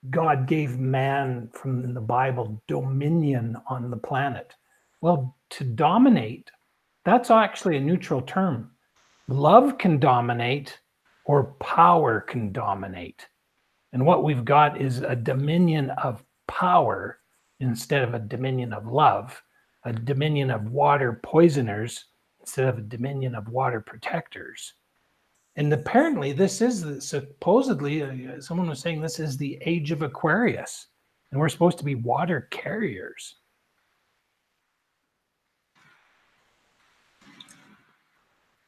God gave man from the Bible dominion on the planet? Well, to dominate, that's actually a neutral term. Love can dominate or power can dominate. And what we've got is a dominion of power instead of a dominion of love, a dominion of water poisoners instead of a dominion of water protectors. And apparently this is supposedly, someone was saying this is the age of Aquarius. And we're supposed to be water carriers.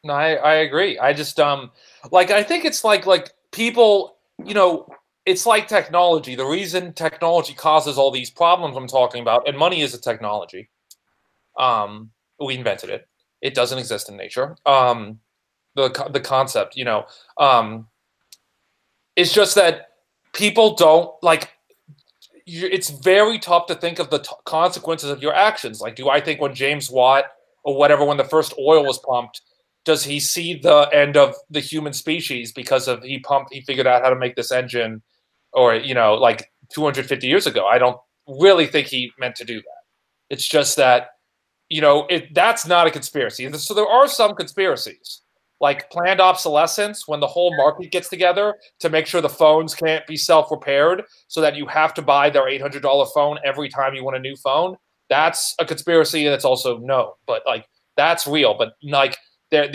No, I agree. I just like I think it's like people, you know, it's like technology. The reason technology causes all these problems I'm talking about, and money is a technology. We invented it. It doesn't exist in nature. The concept, you know, it's just that people don't like. It's very tough to think of the consequences of your actions. Like, do I think when James Watt or whatever, when the first oil was pumped, does he see the end of the human species because of he figured out how to make this engine, or, you know, like 250 years ago? I don't really think he meant to do that. It's just that, you know, that's not a conspiracy. So there are some conspiracies, like planned obsolescence, when the whole market gets together to make sure the phones can't be self-repaired so that you have to buy their $800 phone every time you want a new phone. That's a conspiracy, and it's also known, but like that's real. But like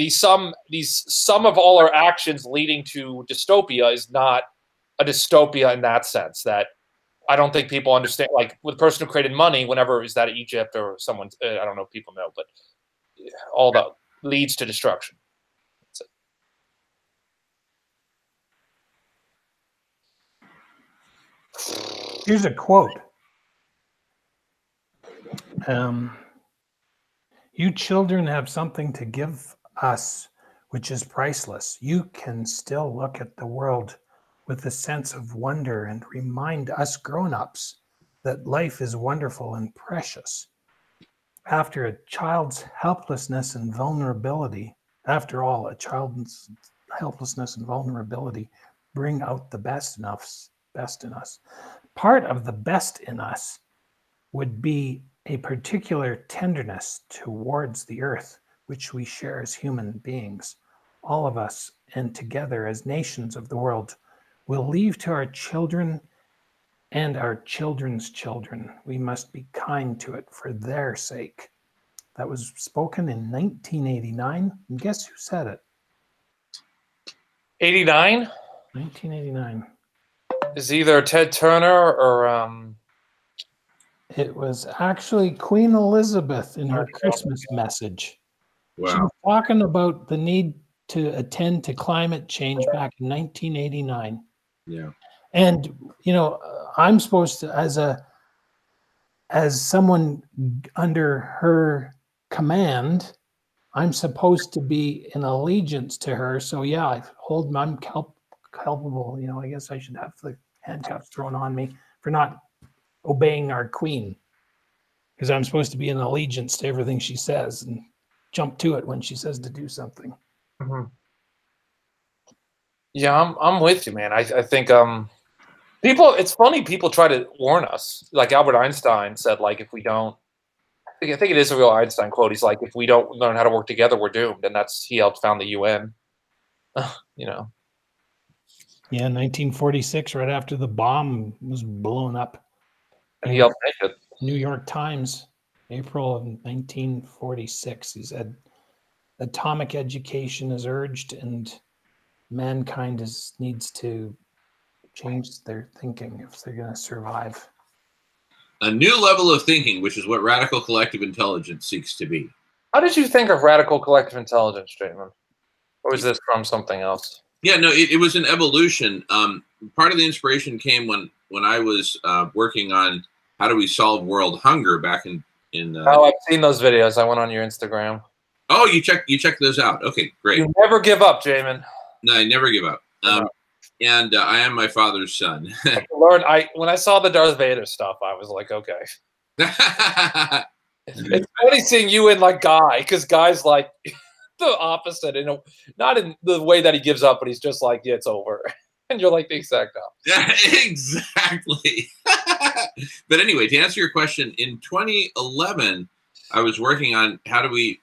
some of all our actions leading to dystopia is not a dystopia in that sense. That I don't think people understand. Like with the person who created money, whenever is that Egypt or someone, I don't know if people know, but all that leads to destruction. Here's a quote. You children have something to give us which is priceless. You can still look at the world with a sense of wonder and remind us grown-ups that life is wonderful and precious. After a child's helplessness and vulnerability, after all, a child's helplessness and vulnerability bring out the best in us. Part of the best in us would be a particular tenderness towards the earth, which we share as human beings. All of us, and together as nations of the world, will leave to our children and our children's children. We must be kind to it for their sake. That was spoken in 1989. And guess who said it? 89? 1989. Is either Ted Turner or It was actually Queen Elizabeth in her Christmas message. Wow. She was talking about the need to attend to climate change back in 1989. Yeah. And, you know, I'm supposed to, as someone under her command, I'm supposed to be in allegiance to her. So yeah, I'm culpable. You know, I guess I should have the handcuffs thrown on me for not obeying our queen, because I'm supposed to be in allegiance to everything she says and jump to it when she says to do something. Mm-hmm. Yeah, I'm with you, man. I think people. It's funny, people try to warn us. Like Albert Einstein said, like if we don't, I think it is a real Einstein quote. He's like, if we don't learn how to work together, we're doomed. And he helped found the UN. You know. Yeah, 1946, right after the bomb was blown up. And he helped make it. New York Times, April of 1946. He said, atomic education is urged and mankind needs to change their thinking if they're going to survive. A new level of thinking, which is what radical collective intelligence seeks to be. How did you think of radical collective intelligence, Jamin? Or was this from something else? Yeah, no, it was an evolution. Part of the inspiration came when I was working on how do we solve world hunger back in Oh, I've seen those videos. I went on your Instagram. Oh, you check those out. Okay, great. You never give up, Jamin. No, I never give up. And I am my father's son. When I saw the Darth Vader stuff, I was like, okay. It's funny seeing you in like Guy, because Guy's like the opposite, not in the way that he gives up, but he's just like, yeah, it's over. And you're like the exact opposite. Yeah, exactly. But anyway, to answer your question, in 2011, I was working on how do we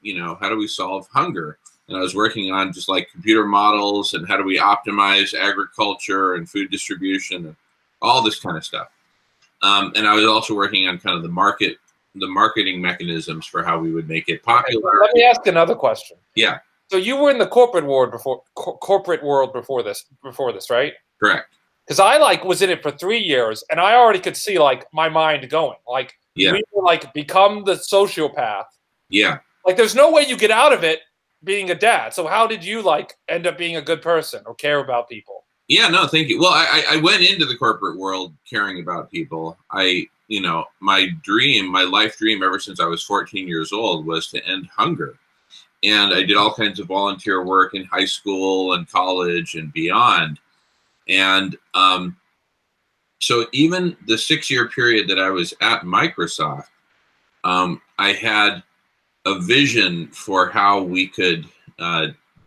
solve hunger? And I was working on just like computer models and how do we optimize agriculture and food distribution and all this kind of stuff. And I was also working on kind of the marketing mechanisms for how we would make it popular. Let me ask another question. Yeah. So you were in the corporate world before this, right? Correct. because I like was in it for 3 years, and I already could see like my mind going. Like Yeah. you either, like become the sociopath. Yeah. Like there's no way you get out of it being a dad. So how did you like end up being a good person or care about people? Yeah, no, thank you. Well, I went into the corporate world caring about people. You know, my life dream ever since I was 14 years old was to end hunger. And I did all kinds of volunteer work in high school and college and beyond. And so even the 6-year period that I was at Microsoft, I had a vision for how we could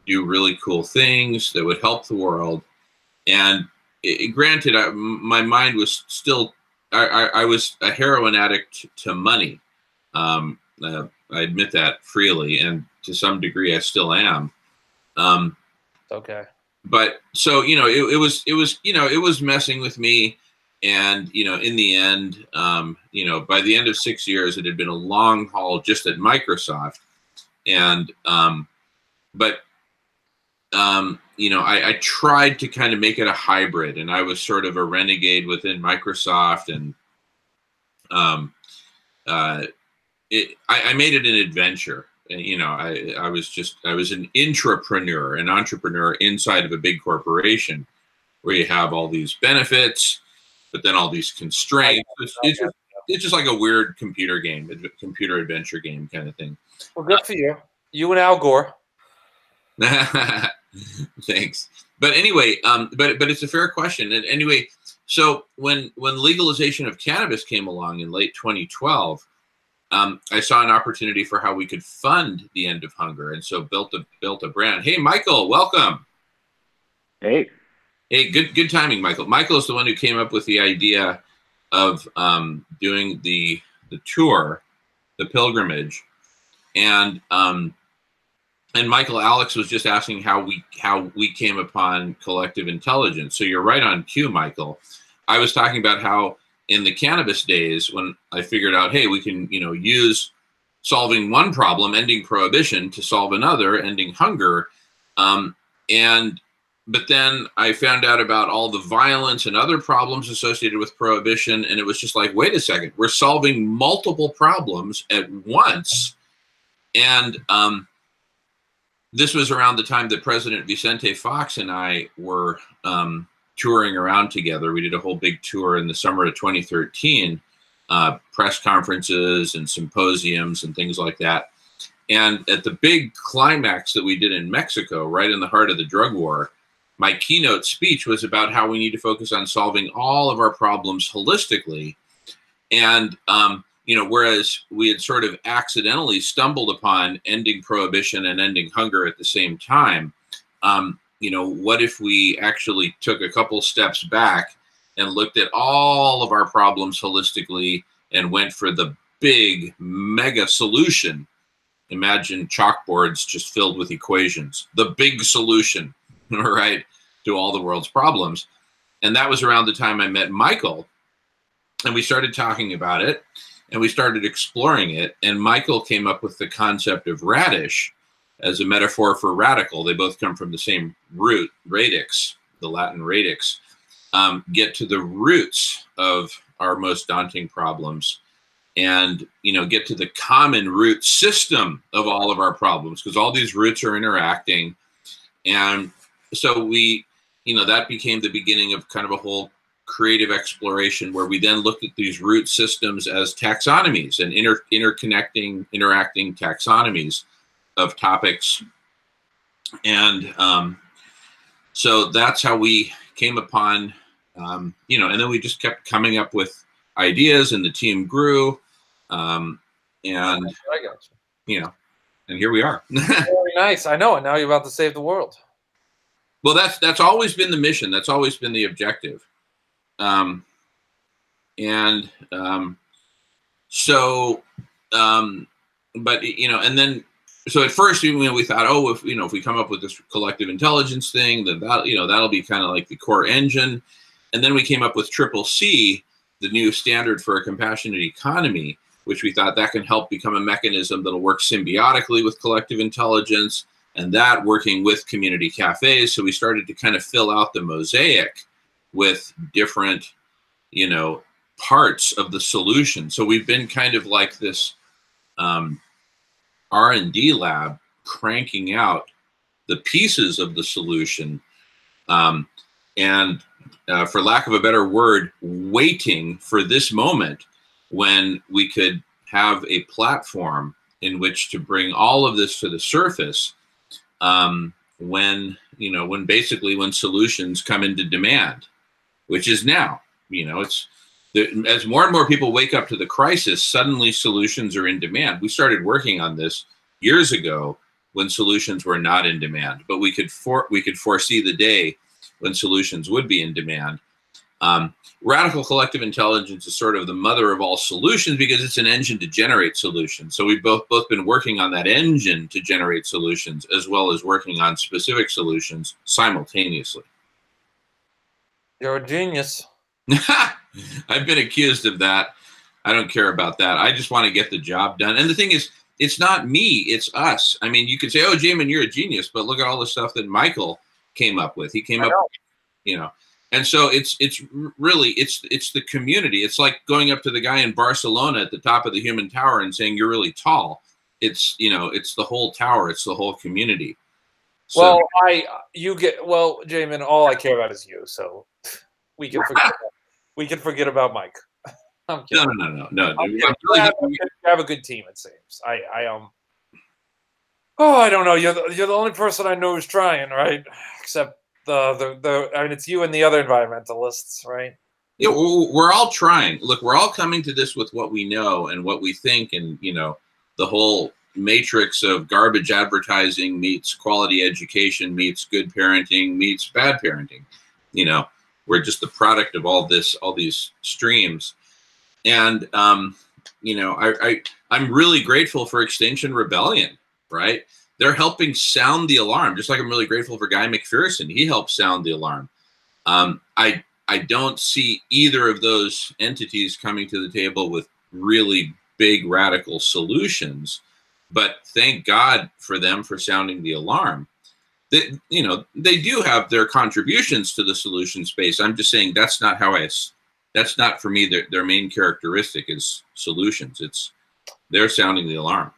do really cool things that would help the world. And granted, my mind was still, I was a heroin addict to money. I admit that freely, and to some degree I still am. Okay. But so, you know, it was messing with me. And, you know, in the end, you know, by the end of 6 years, it had been a long haul just at Microsoft. And, you know, I tried to kind of make it a hybrid, and I was sort of a renegade within Microsoft. And I made it an adventure. And, you know, I was an intrapreneur, an entrepreneur inside of a big corporation where you have all these benefits, but then all these constraints. It's just like a weird computer game, computer adventure game kind of thing. Well, good for you. You and Al Gore. Thanks. But anyway, but it's a fair question. And anyway, so when legalization of cannabis came along in late 2012, I saw an opportunity for how we could fund the end of hunger, and so built a brand. Hey, Michael, welcome. Hey. Hey, good timing, Michael. Michael is the one who came up with the idea of doing the tour, the pilgrimage, and Michael, Alex was just asking how we came upon collective intelligence. So you're right on cue, Michael. I was talking about how in the cannabis days, when I figured out, hey, we can, you know, use solving one problem, ending prohibition, to solve another, ending hunger, but then I found out about all the violence and other problems associated with prohibition, and it was just like, wait a second, we're solving multiple problems at once. And this was around the time that President Vicente Fox and I were touring around together. We did a whole big tour in the summer of 2013, press conferences and symposiums and things like that. And at the big climax that we did in Mexico, right in the heart of the drug war, my keynote speech was about how we need to focus on solving all of our problems holistically. And, you know, whereas we had sort of accidentally stumbled upon ending prohibition and ending hunger at the same time, you know, what if we actually took a couple steps back and looked at all of our problems holistically and went for the big mega solution? Imagine chalkboards just filled with equations, the big solution, right, to all the world's problems. And that was around the time I met Michael, and we started talking about it, and we started exploring it. And Michael came up with the concept of radish as a metaphor for radical. They both come from the same root, radix, the Latin radix. Get to the roots of our most daunting problems, and, you know, get to the common root system of all of our problems, because all these roots are interacting. And so we, you know, that became the beginning of kind of a whole creative exploration, where we then looked at these root systems as taxonomies and interacting taxonomies of topics. And so that's how we came upon, you know, and then we just kept coming up with ideas, and the team grew. And, you know, and here we are. Very nice. I know. And now you're about to save the world. Well, that's always been the mission. That's always been the objective. But, you know, and then, so at first, you know, we thought, oh, if we come up with this collective intelligence thing, then that, you know, that'll be kind of like the core engine. And then we came up with CCC, the new standard for a compassionate economy, which we thought that can help become a mechanism that'll work symbiotically with collective intelligence, and that working with community cafes. So we started to kind of fill out the mosaic with different, you know, parts of the solution. So we've been kind of like this R&D lab cranking out the pieces of the solution, and for lack of a better word, waiting for this moment when we could have a platform in which to bring all of this to the surface, when, you know, when solutions come into demand, which is now. You know, as more and more people wake up to the crisis, suddenly solutions are in demand. We started working on this years ago when solutions were not in demand, but we could foresee the day when solutions would be in demand. Radical collective intelligence is sort of the mother of all solutions because it's an engine to generate solutions. So we've both been working on that engine to generate solutions as well as working on specific solutions simultaneously. You're a genius. I've been accused of that. I don't care about that. I just want to get the job done. And the thing is, it's not me, it's us. I mean, you could say, oh, Jamin, you're a genius, but look at all the stuff that Michael came up with. He came up, you know. And so it's really the community. It's like going up to the guy in Barcelona at the top of the Human Tower and saying you're really tall. It's, you know, it's the whole tower. It's the whole community. So, well, Jamin, all I care about is you. So we can forget about Mike. I'm kidding. No. You have a good team, it seems. Oh, I don't know. You're the only person I know who's trying, right? Except I mean, it's you and the other environmentalists, right? Yeah, we're all trying. Look, we're all coming to this with what we know and what we think, and, you know, the whole matrix of garbage advertising meets quality education meets good parenting meets bad parenting. You know, we're just the product of all these streams. And, you know, I'm really grateful for Extinction Rebellion, right? They're helping sound the alarm, just like I'm really grateful for Guy McPherson. He helps sound the alarm. I don't see either of those entities coming to the table with really big radical solutions, but thank God for them for sounding the alarm. You know, they do have their contributions to the solution space. I'm just saying that's not that's not for me their main characteristic is solutions. They're sounding the alarm.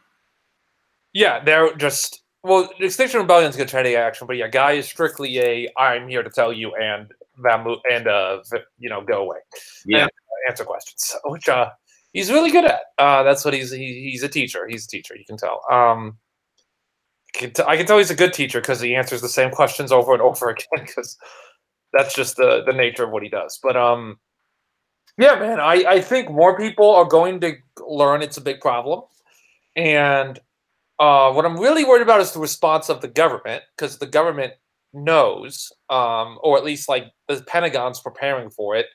Yeah, they're just, well, Extinction Rebellion is going to try to take action, but yeah, Guy is strictly I'm here to tell you and you know, go away. Yeah, and answer questions, which he's really good at. That's what he's a teacher. He's a teacher. You can tell. I can tell he's a good teacher because he answers the same questions over and over again because that's just the nature of what he does. But yeah, man, I think more people are going to learn it's a big problem, and what I'm really worried about is the response of the government, because the government knows, or at least like the Pentagon's preparing for it.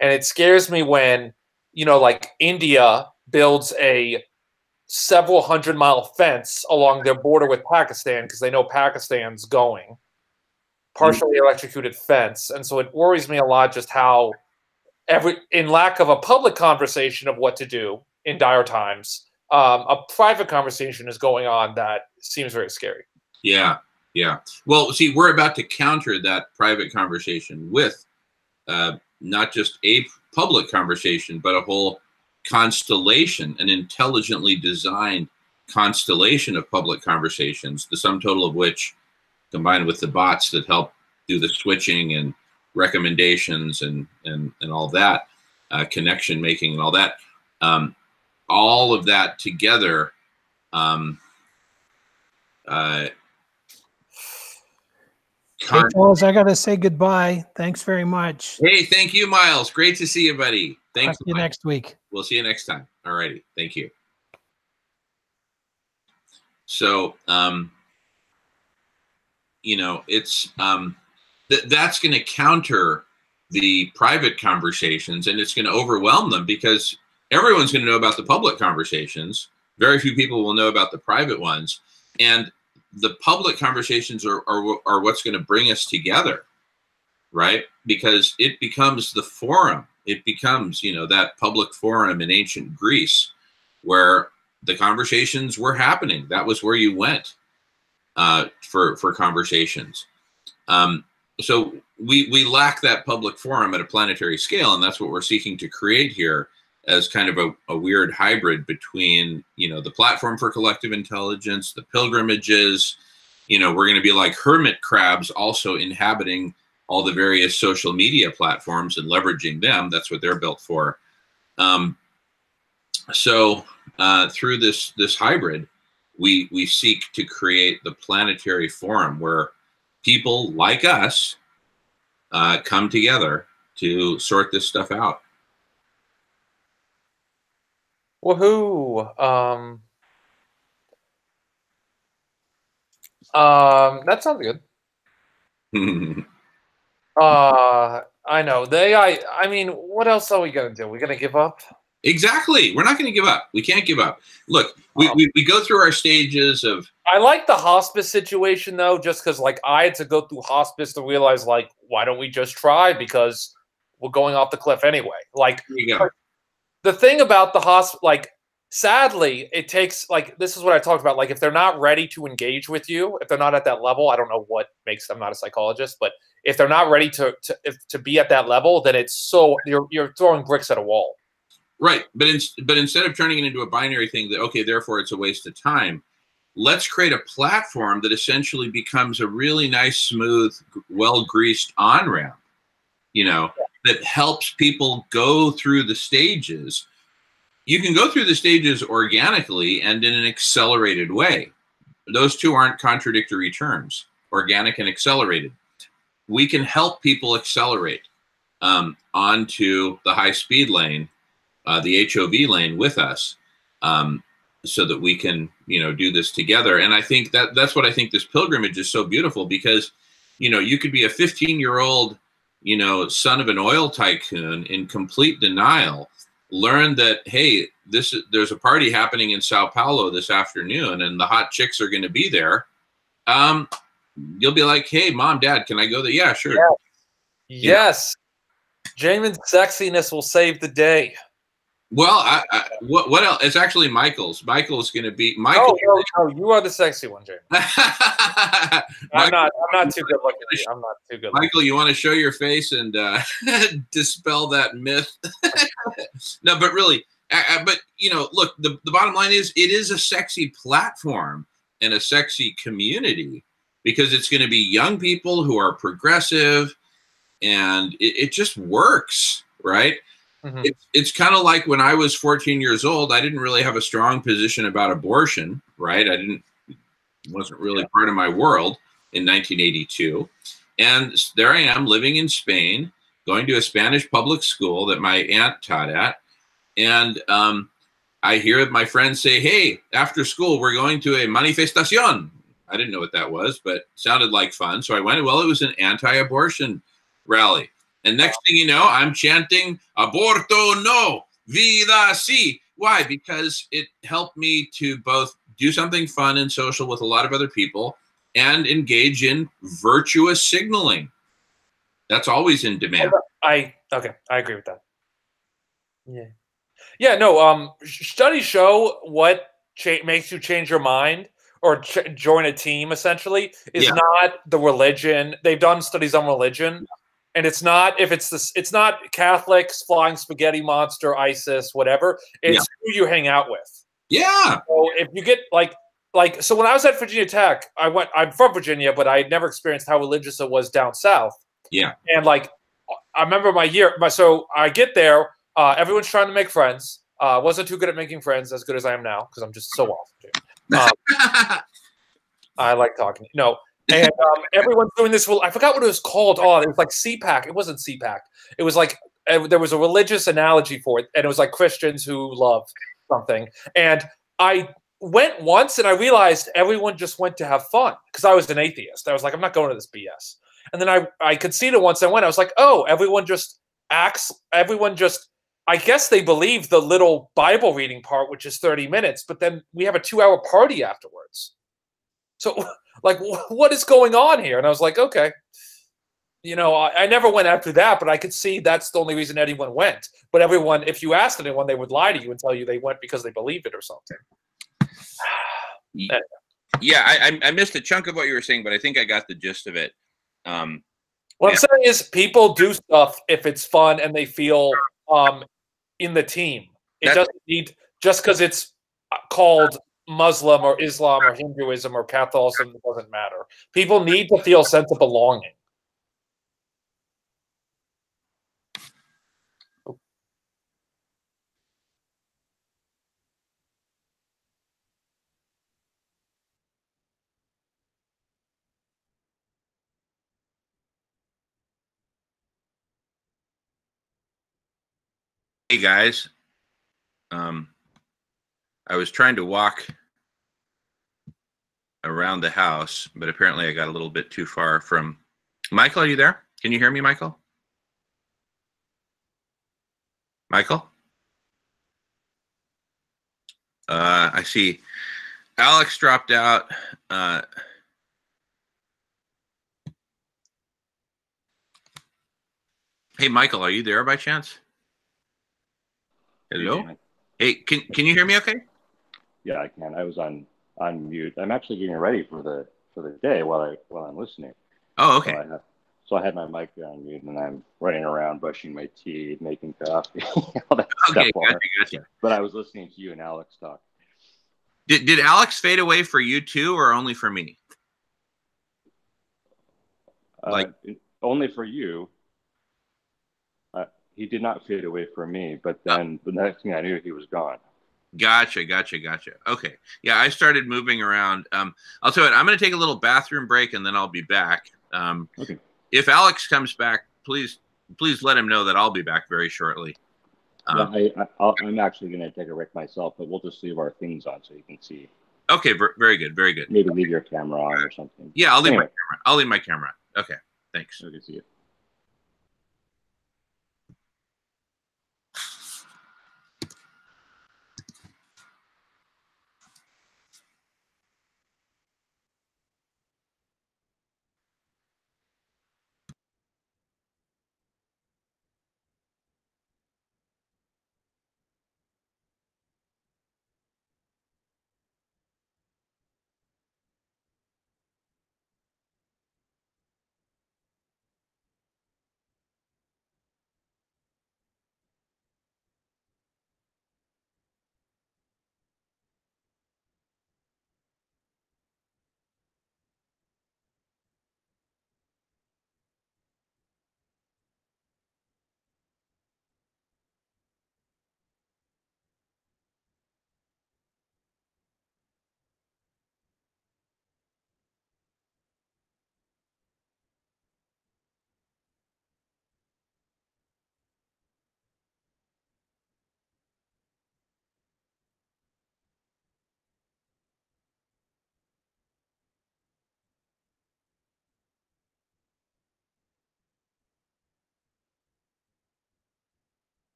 And it scares me when, you know, like India builds a several 100-mile fence along their border with Pakistan because they know Pakistan's going. Partially electrocuted fence. And so it worries me a lot just how in lack of a public conversation of what to do in dire times, a private conversation is going on that seems very scary. Yeah. Well, see, we're about to counter that private conversation with not just a public conversation, but a whole constellation, an intelligently designed constellation of public conversations, the sum total of which, combined with the bots that help do the switching and recommendations and all that, connection making and all that, all of that together. Hey, Charles, I got to say goodbye. Thanks very much. Hey, thank you, Miles. Great to see you, buddy. Thanks. See you next week. We'll see you next time. All righty. Thank you. So, you know, it's that's going to counter the private conversations, and it's going to overwhelm them because everyone's going to know about the public conversations. Very few people will know about the private ones. And the public conversations are what's going to bring us together, right? Because it becomes the forum. It becomes, you know, that public forum in ancient Greece where the conversations were happening. That was where you went for conversations. so we lack that public forum at a planetary scale, and that's what we're seeking to create here as kind of a weird hybrid between, you know, the platform for collective intelligence, the pilgrimages. You know, we're going to be like hermit crabs also inhabiting all the various social media platforms and leveraging them. That's what they're built for. So through this hybrid, we seek to create the planetary forum where people like us come together to sort this stuff out. Woohoo! That sounds good. I know I mean, what else are we gonna do? We're gonna give up? Exactly. We're not going to give up. We can't give up. Look, we go through our stages of. I like the hospice situation though, just because like I had to go through hospice to realize like, why don't we just try? Because we're going off the cliff anyway. Like, the thing about the hospice, like, sadly, it takes, like, this is what I talked about. Like, if they're not ready to engage with you, if they're not at that level, I don't know what makes them not a psychologist, but if they're not ready to be at that level, then it's so you're throwing bricks at a wall. Right, but instead of turning it into a binary thing that, okay, therefore it's a waste of time, let's create a platform that essentially becomes a really nice, smooth, well-greased on-ramp, you know, that helps people go through the stages. You can go through the stages organically and in an accelerated way. Those two aren't contradictory terms, organic and accelerated. We can help people accelerate onto the high-speed lane, the HOV lane with us, so that we can, you know, do this together. And I think that's what I think this pilgrimage is so beautiful, because, you know, you could be a 15-year-old, you know, son of an oil tycoon in complete denial, learn that, hey, there's a party happening in Sao Paulo this afternoon and the hot chicks are going to be there. You'll be like, hey, mom, dad, can I go there? Yeah, sure. Yes. Jamin's sexiness will save the day. Well, what else? It's actually Michael's. Michael's going to be Michael. Oh, you are the sexy one, Jamin. I'm not too good looking. I'm not too good. Michael, you want to show your face and dispel that myth? No, but really, but you know, look, the bottom line is it is a sexy platform and a sexy community, because it's going to be young people who are progressive, and it just works, right? Mm-hmm. It's kind of like when I was 14 years old, I didn't really have a strong position about abortion, right? It wasn't really part of my world in 1982. And there I am living in Spain, going to a Spanish public school that my aunt taught at. And I hear my friends say, hey, after school, we're going to a manifestación. I didn't know what that was, but it sounded like fun. So I went. Well, it was an anti-abortion rally. And next thing you know, I'm chanting, aborto no, vida sí. Why? Because it helped me to both do something fun and social with a lot of other people and engage in virtuous signaling. That's always in demand. I agree with that. Yeah. No. Studies show what makes you change your mind or join a team. Essentially, is not the religion. They've done studies on religion. And it's not it's not Catholics, flying spaghetti monster, ISIS, whatever. It's who you hang out with. Yeah. So if you get like so when I was at Virginia Tech, I'm from Virginia, but I had never experienced how religious it was down south. Yeah. And like I remember so I get there, everyone's trying to make friends. Wasn't too good at making friends, as good as I am now, because I'm just so awesome. I like talking. No. And everyone's doing this. I forgot what it was called. Oh, it was like CPAC. It wasn't CPAC. It was like there was a religious analogy for it, and it was like Christians who love something. And I went once, and I realized everyone just went to have fun, because I was an atheist. I was like, I'm not going to this BS. And then I could see it once I went. I was like, oh, everyone just acts. Everyone just. I guess they believe the little Bible reading part, which is 30 minutes, but then we have a 2-hour party afterwards. So. Like, what is going on here? And I was like, okay. You know, I never went after that, but I could see that's the only reason anyone went. But everyone, if you asked anyone, they would lie to you and tell you they went because they believed it or something. Yeah, I missed a chunk of what you were saying, but I think I got the gist of it. What I'm saying is people do stuff if it's fun and they feel in the team. It doesn't need, just because it's called Muslim or Islam or Hinduism or Catholicism, it doesn't matter. People need to feel a sense of belonging. Hey guys, I was trying to walk around the house, but apparently I got a little bit too far from. Michael, are you there? Can you hear me, Michael? Michael? I see Alex dropped out. Hey, Michael, are you there by chance? Hello? Hey, can you hear me okay? Yeah, I can. I was on mute. I'm actually getting ready for the day while I'm listening. Oh, okay. So I had my mic on mute, and I'm running around brushing my teeth, making coffee, all that Okay, stuff. gotcha. But I was listening to you and Alex talk. Did Alex fade away for you too, or only for me? Only for you. He did not fade away for me, but then the next thing I knew, he was gone. Gotcha. Okay. Yeah, I started moving around. I'll tell you what, I'm going to take a little bathroom break and then I'll be back. Okay. If Alex comes back, please let him know that I'll be back very shortly. Yeah, I'm actually going to take a break myself, but we'll just leave our things on so you can see. Okay, very good. Maybe leave your camera on or something. Yeah, I'll leave my camera. I'll leave my camera. Okay, thanks. Good to see you.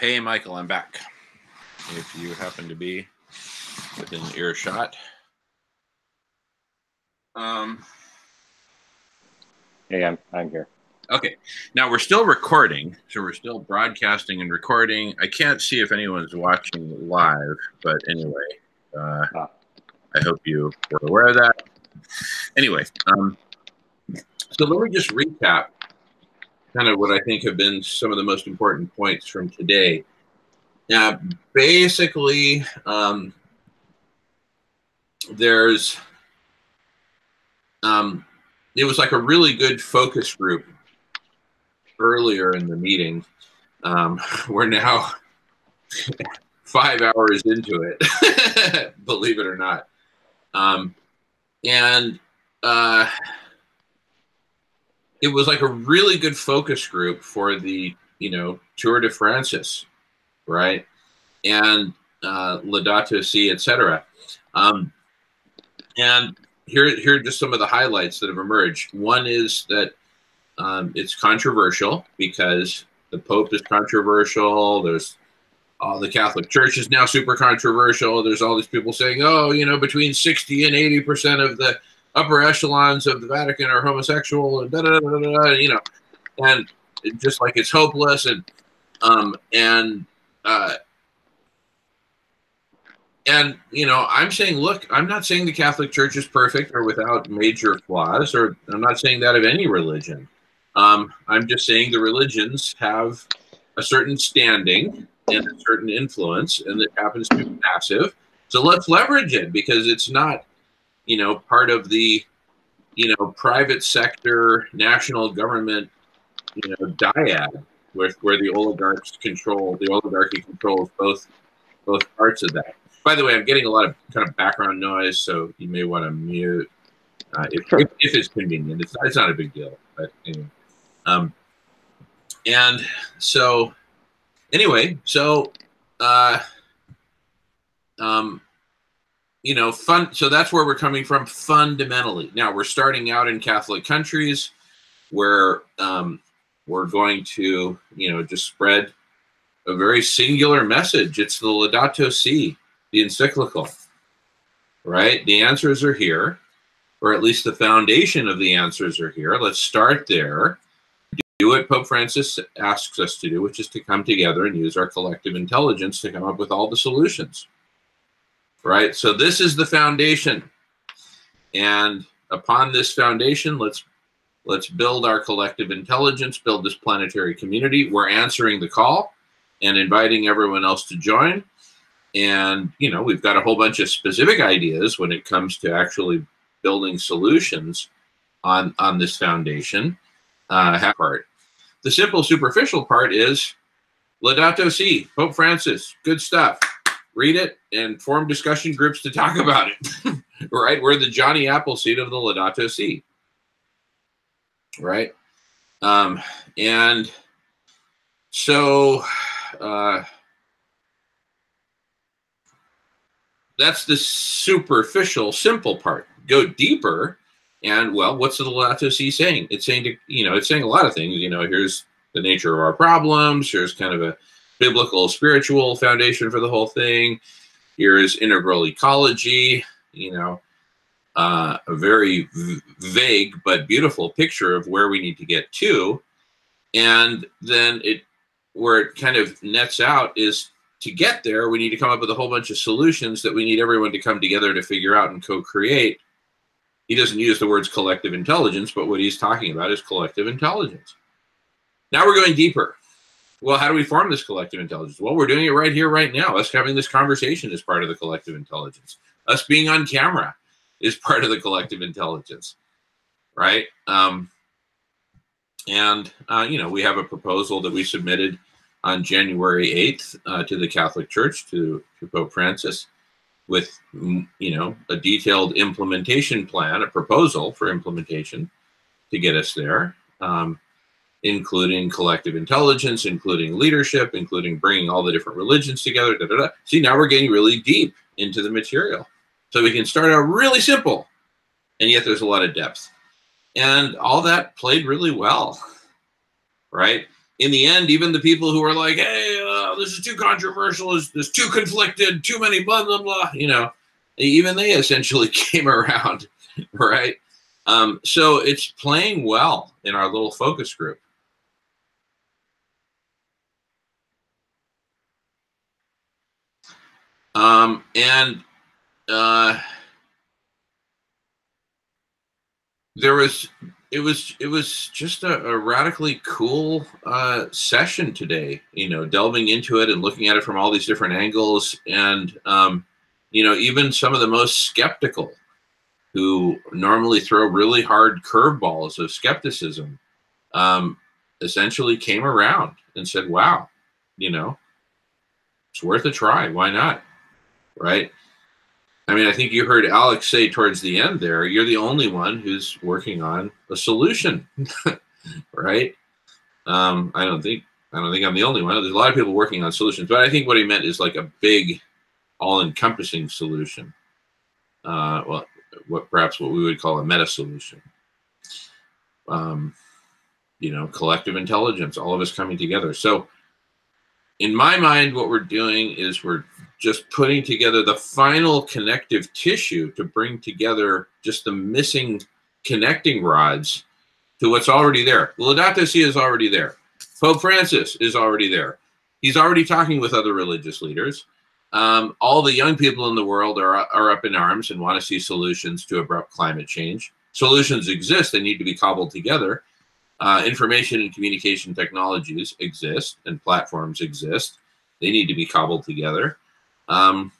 Hey, Michael, I'm back. If you happen to be within earshot. Hey, I'm here. Okay, now we're still recording, so we're still broadcasting and recording. I can't see if anyone's watching live, but anyway, I hope you were aware of that. Anyway, so let me just recap kind of what I think have been some of the most important points from today. Now, basically, there's it was like a really good focus group earlier in the meeting. We're now 5 hours into it, believe it or not. It was like a really good focus group for the, Tour de France, right? And Laudato Si, etc. And here are just some of the highlights that have emerged. One is that it's controversial because the Pope is controversial. There's the Catholic Church is now super controversial. There's all these people saying, oh, between 60 and 80% of the upper echelons of the Vatican are homosexual, and and just like it's hopeless, and I'm saying, look, I'm not saying the Catholic Church is perfect or without major flaws, or I'm not saying that of any religion. I'm just saying the religions have a certain standing and a certain influence, and it happens to be massive. So let's leverage it, because it's not, part of the, private sector, national government, dyad, where the oligarchy controls both parts of that. By the way, I'm getting a lot of kind of background noise, so you may want to mute if it's convenient. It's not a big deal, but anyway. And so, anyway, so so that's where we're coming from fundamentally. Now we're starting out in Catholic countries where we're going to, just spread a very singular message. It's the Laudato Si, the encyclical, right? The answers are here, or at least the foundation of the answers are here. Let's start there. Do what Pope Francis asks us to do, which is to come together and use our collective intelligence to come up with all the solutions, right? So this is the foundation. And upon this foundation, let's build our collective intelligence, build this planetary community. We're answering the call and inviting everyone else to join. And, we've got a whole bunch of specific ideas when it comes to actually building solutions on this foundation part. The simple, superficial part is Laudato Si, Pope Francis, good stuff. Read it and form discussion groups to talk about it, right? We're the Johnny Appleseed of the Laudato Si, right? And so that's the superficial, simple part. Go deeper, and well, what's the Laudato Si saying? It's saying it's saying a lot of things. Here's the nature of our problems. Here's kind of a biblical, spiritual foundation for the whole thing. Here's integral ecology. A very vague but beautiful picture of where we need to get to, and then where it kind of nets out is, to get there, we need to come up with a whole bunch of solutions that we need everyone to come together to figure out and co-create. He doesn't use the words collective intelligence, but what he's talking about is collective intelligence. Now we're going deeper. Well, how do we form this collective intelligence? Well, we're doing it right here, right now. Us having this conversation is part of the collective intelligence. Us being on camera is part of the collective intelligence, right? We have a proposal that we submitted on January 8th to the Catholic Church, to Pope Francis, with, a detailed implementation plan, a proposal for implementation to get us there, including collective intelligence, including leadership, including bringing all the different religions together. See, now we're getting really deep into the material. So we can start out really simple, and yet there's a lot of depth. And all that played really well, right? in the end, even the people who were like, hey, this is too controversial, this is too conflicted, too many blah, blah, blah, you know, even they essentially came around, right? So it's playing well in our little focus group. And it was just a radically cool session today, you know, delving into it and looking at it from all these different angles. And, you know, even some of the most skeptical who normally throw really hard curveballs of skepticism essentially came around and said, wow, you know, it's worth a try. Why not? Right? I mean, I think you heard Alex say towards the end there, you're the only one who's working on a solution, right? I don't think I'm the only one. There's a lot of people working on solutions, but I think what he meant is like a big, all-encompassing solution. Well, perhaps what we would call a meta solution. You know, collective intelligence, all of us coming together. So in my mind, what we're doing is we're just putting together the final connective tissue to bring together just the missing connecting rods to what's already there. Laudato Si is already there. Pope Francis is already there. He's already talking with other religious leaders. All the young people in the world are up in arms and want to see solutions to abrupt climate change. Solutions exist. They need to be cobbled together. Information and communication technologies exist and platforms exist. They need to be cobbled together. And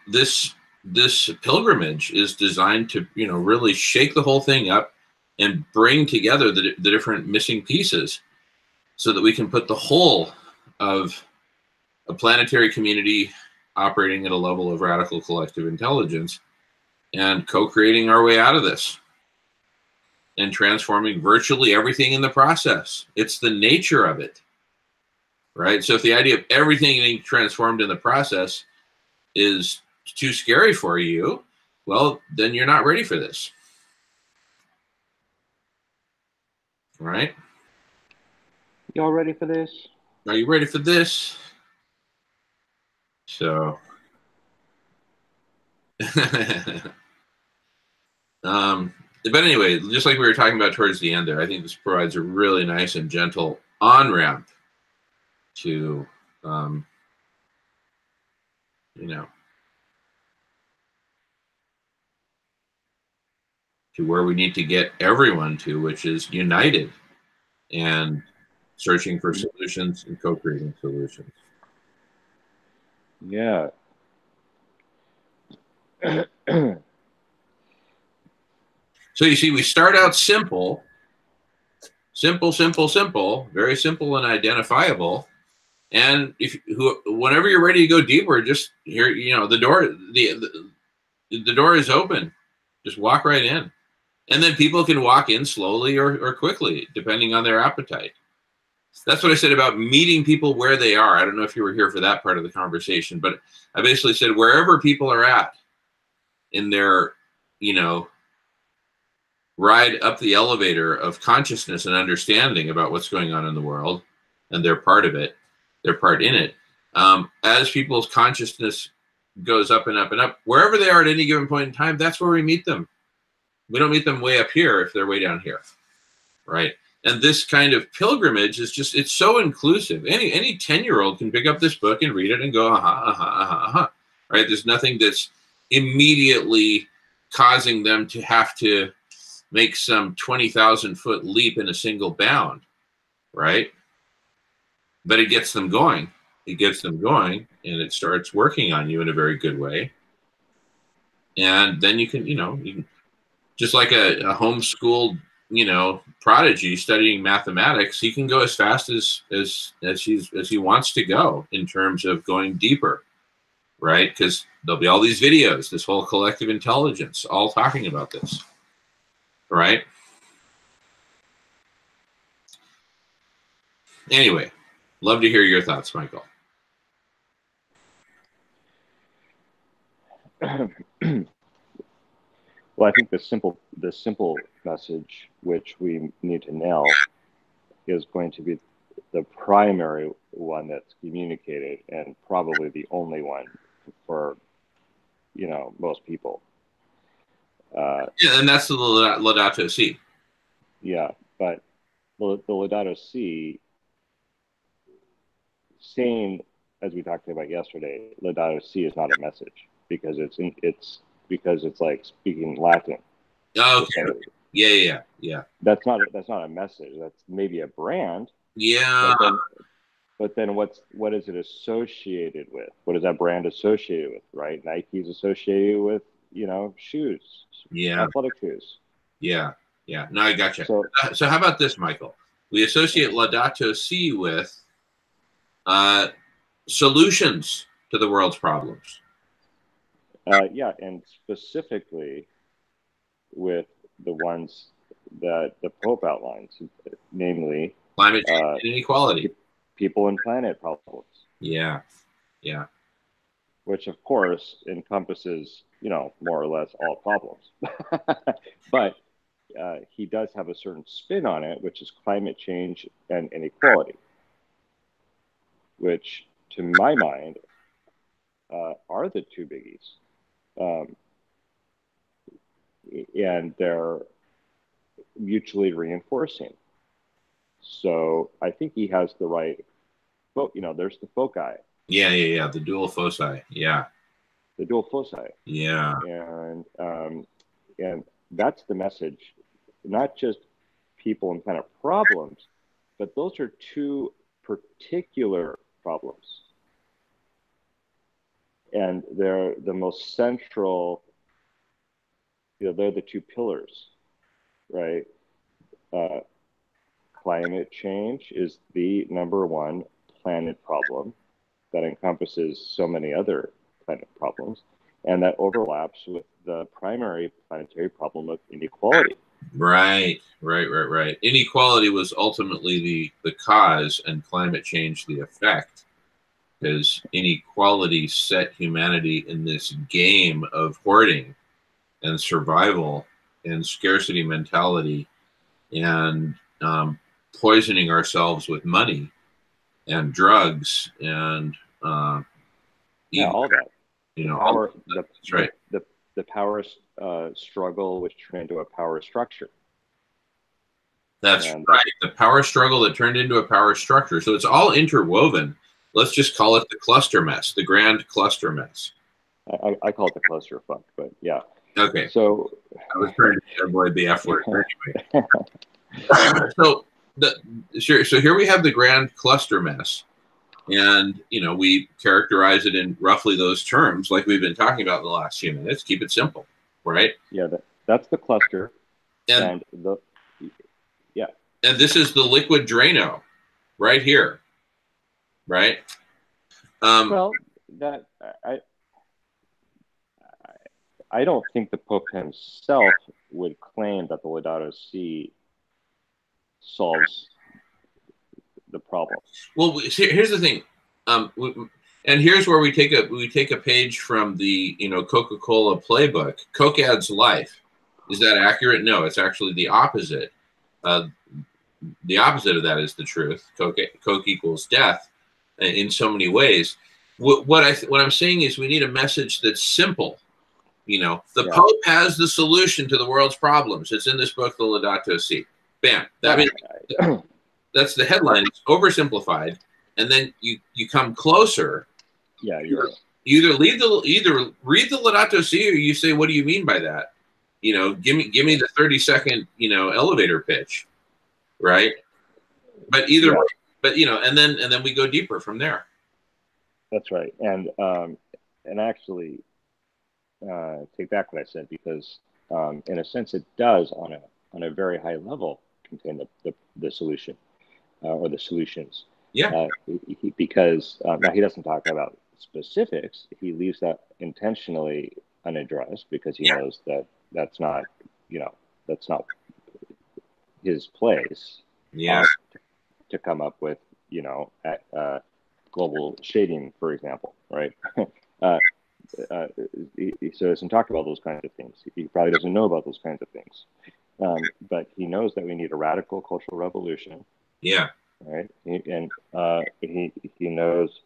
this pilgrimage is designed to, you know, really shake the whole thing up and bring together the different missing pieces so that we can put the whole of a planetary community operating at a level of radical collective intelligence and co-creating our way out of this and transforming virtually everything in the process. It's the nature of it, right? So if the idea of everything being transformed in the process is too scary for you, well, then you're not ready for this, right? Y'all ready for this? Are you ready for this? So, but anyway, just like we were talking about towards the end there, I think this provides a really nice and gentle on-ramp to, you know, to where we need to get everyone to, which is united and searching for solutions and co-creating solutions. Yeah. So you see, we start out simple, very simple and identifiable. And whenever you're ready to go deeper, just here, you know, the door is open. Just walk right in. And then people can walk in slowly or quickly, depending on their appetite. That's what I said about meeting people where they are. I don't know if you were here for that part of the conversation, but I basically said wherever people are at in their, you know, ride up the elevator of consciousness and understanding about what's going on in the world, and they're part of it, they're part in it. As people's consciousness goes up and up and up, wherever they are at any given point in time, that's where we meet them. We don't meet them way up here if they're way down here, right? And this kind of pilgrimage is just, it's so inclusive. Any 10-year-old can pick up this book and read it and go, right? There's nothing that's immediately causing them to have to make some 20,000-foot leap in a single bound, right? But it gets them going. It gets them going, and it starts working on you in a very good way. And then you can, you know, just like a homeschooled, you know, prodigy studying mathematics, he can go as fast as he wants to go in terms of going deeper, right? Because there'll be all these videos, this whole collective intelligence, all talking about this, right? Anyway, love to hear your thoughts, Michael. Well, I think the simple message which we need to nail is going to be the primary one that's communicated, and probably the only one for, you know, most people. Yeah, and that's the Laudato Si. Yeah, but the Laudato Si, saying, as we talked about yesterday, Laudato Si is not a message because it's like speaking Latin. Oh, okay. Yeah. That's not a message. That's maybe a brand. Yeah. But then what is it associated with? What is that brand associated with, right? Nike's associated with, you know, shoes. Yeah. Athletic shoes. Yeah. No, I gotcha. So how about this, Michael? We associate Laudato Si with solutions to the world's problems. yeah, and specifically with the ones that the Pope outlines, namely climate change and inequality, people and planet problems. Yeah. Which of course encompasses, you know, more or less all problems. But he does have a certain spin on it, which is climate change and inequality, which to my mind are the two biggies. And they're mutually reinforcing. So I think he has the right, you know, there's the foci. Yeah. The dual foci. Yeah. The dual foci. Yeah. And that's the message, not just people and planet problems, but those are two particular problems. And they're the most central, you know, they're the two pillars, right? Climate change is the number one planet problem that encompasses so many other planet problems, and that overlaps with the primary planetary problem of inequality. Right. Inequality was ultimately the cause, and climate change the effect, because inequality set humanity in this game of hoarding and survival and scarcity mentality, and poisoning ourselves with money and drugs and all that. You know, power, that's right. The power struggle, which turned into a power structure. That's right. The power struggle that turned into a power structure. So it's all interwoven. Let's just call it the cluster mess, the grand cluster mess. I call it the cluster fuck, but yeah. Okay. So I was trying to avoid the F word anyway. So here we have the grand cluster mess, and you know, we characterize it in roughly those terms, like we've been talking about in the last few minutes. Keep it simple, right? Yeah, that's the cluster, and this is the liquid Drano, right here, right? Well, that I don't think the Pope himself would claim that the Laudato Si solves the problem. Well, here's the thing, and here's where we take a page from the Coca-Cola playbook. Coke adds life. Is that accurate? No, it's actually the opposite. The opposite of that is the truth. Coke equals death in so many ways. What I'm saying is we need a message that's simple. The Pope has the solution to the world's problems. It's in this book, the Laudato Si. Bam. That's the headline. It's oversimplified, and then you come closer. Yeah, you're right. You either read the Laudato Si, or you say, "What do you mean by that?" Give me the 30-second elevator pitch, right? But either way, and then we go deeper from there. That's right, and actually take back what I said, because in a sense it does on a very high level contain the solution or the solutions. Yeah. Because now he doesn't talk about specifics. He leaves that intentionally unaddressed because he knows that that's not his place. Yeah. To come up with global shading, for example, right? So he doesn't talk about those kinds of things. He probably doesn't know about those kinds of things. But he knows that we need a radical cultural revolution. Yeah. Right. He knows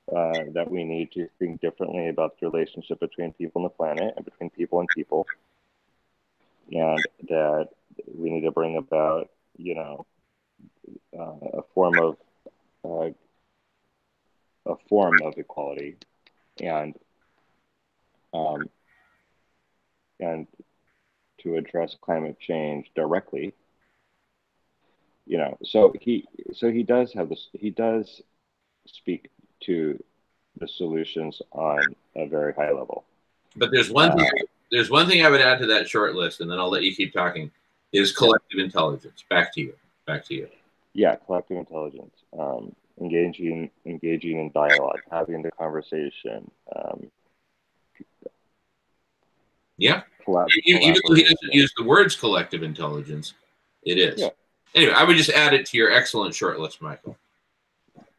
that we need to think differently about the relationship between people and the planet and between people and people, and that we need to bring about, a form of equality, and and to address climate change directly. So he does have this. He does speak to the solutions on a very high level. But there's one thing. There's one thing I would add to that short list, and then I'll let you keep talking. Is collective intelligence. Back to you. Back to you. Yeah, collective intelligence. Engaging in dialogue, having the conversation. Yeah. Even though he doesn't use the words collective intelligence, it is. Yeah. Anyway, I would just add it to your excellent short list, Michael.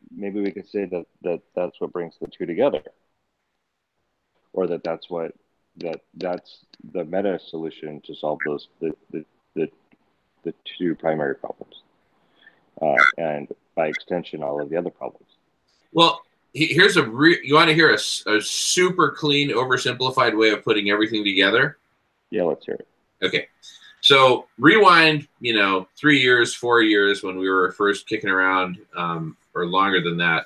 Maybe we could say that's what brings the two together, or that's the meta solution to solve the two primary problems, and by extension, all of the other problems. Well, here's you want to hear a super clean, oversimplified way of putting everything together? Yeah, let's hear it. Okay. So rewind, 3 years, 4 years when we were first kicking around, or longer than that,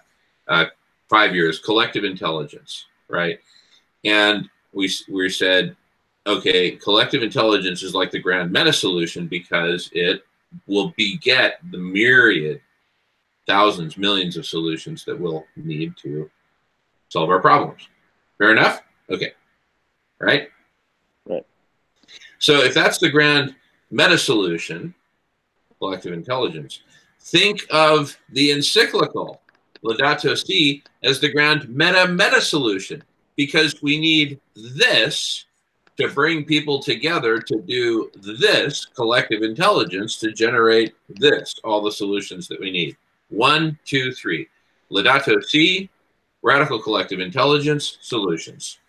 5 years, collective intelligence, right? And we said, okay, collective intelligence is like the grand meta solution because it will beget the myriad, thousands, millions of solutions that we'll need to solve our problems. Fair enough? Okay. Right? Right. So if that's the grand meta solution, collective intelligence, think of the encyclical Laudato Si as the grand meta solution, because we need this to bring people together to do this collective intelligence to generate this, all the solutions that we need. 1, 2, 3. Laudato Si, radical collective intelligence, solutions.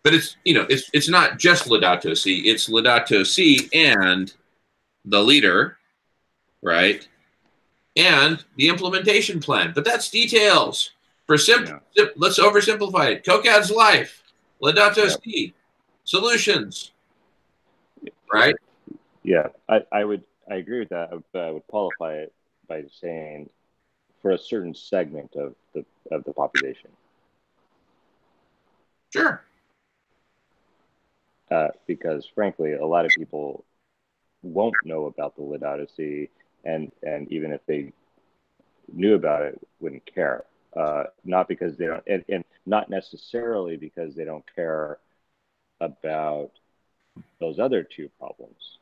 But it's not just Laudato Si. It's Laudato Si and the leader, right? And the implementation plan. But that's details. Let's oversimplify it. COCAD's life. Laudato Si. Solutions. Right? Yeah, I agree with that, but I would qualify it by saying for a certain segment of the population. Sure. Because frankly, a lot of people won't know about the Laudato Si, and even if they knew about it, wouldn't care. Not because they don't, and not necessarily because they don't care about those other two problems,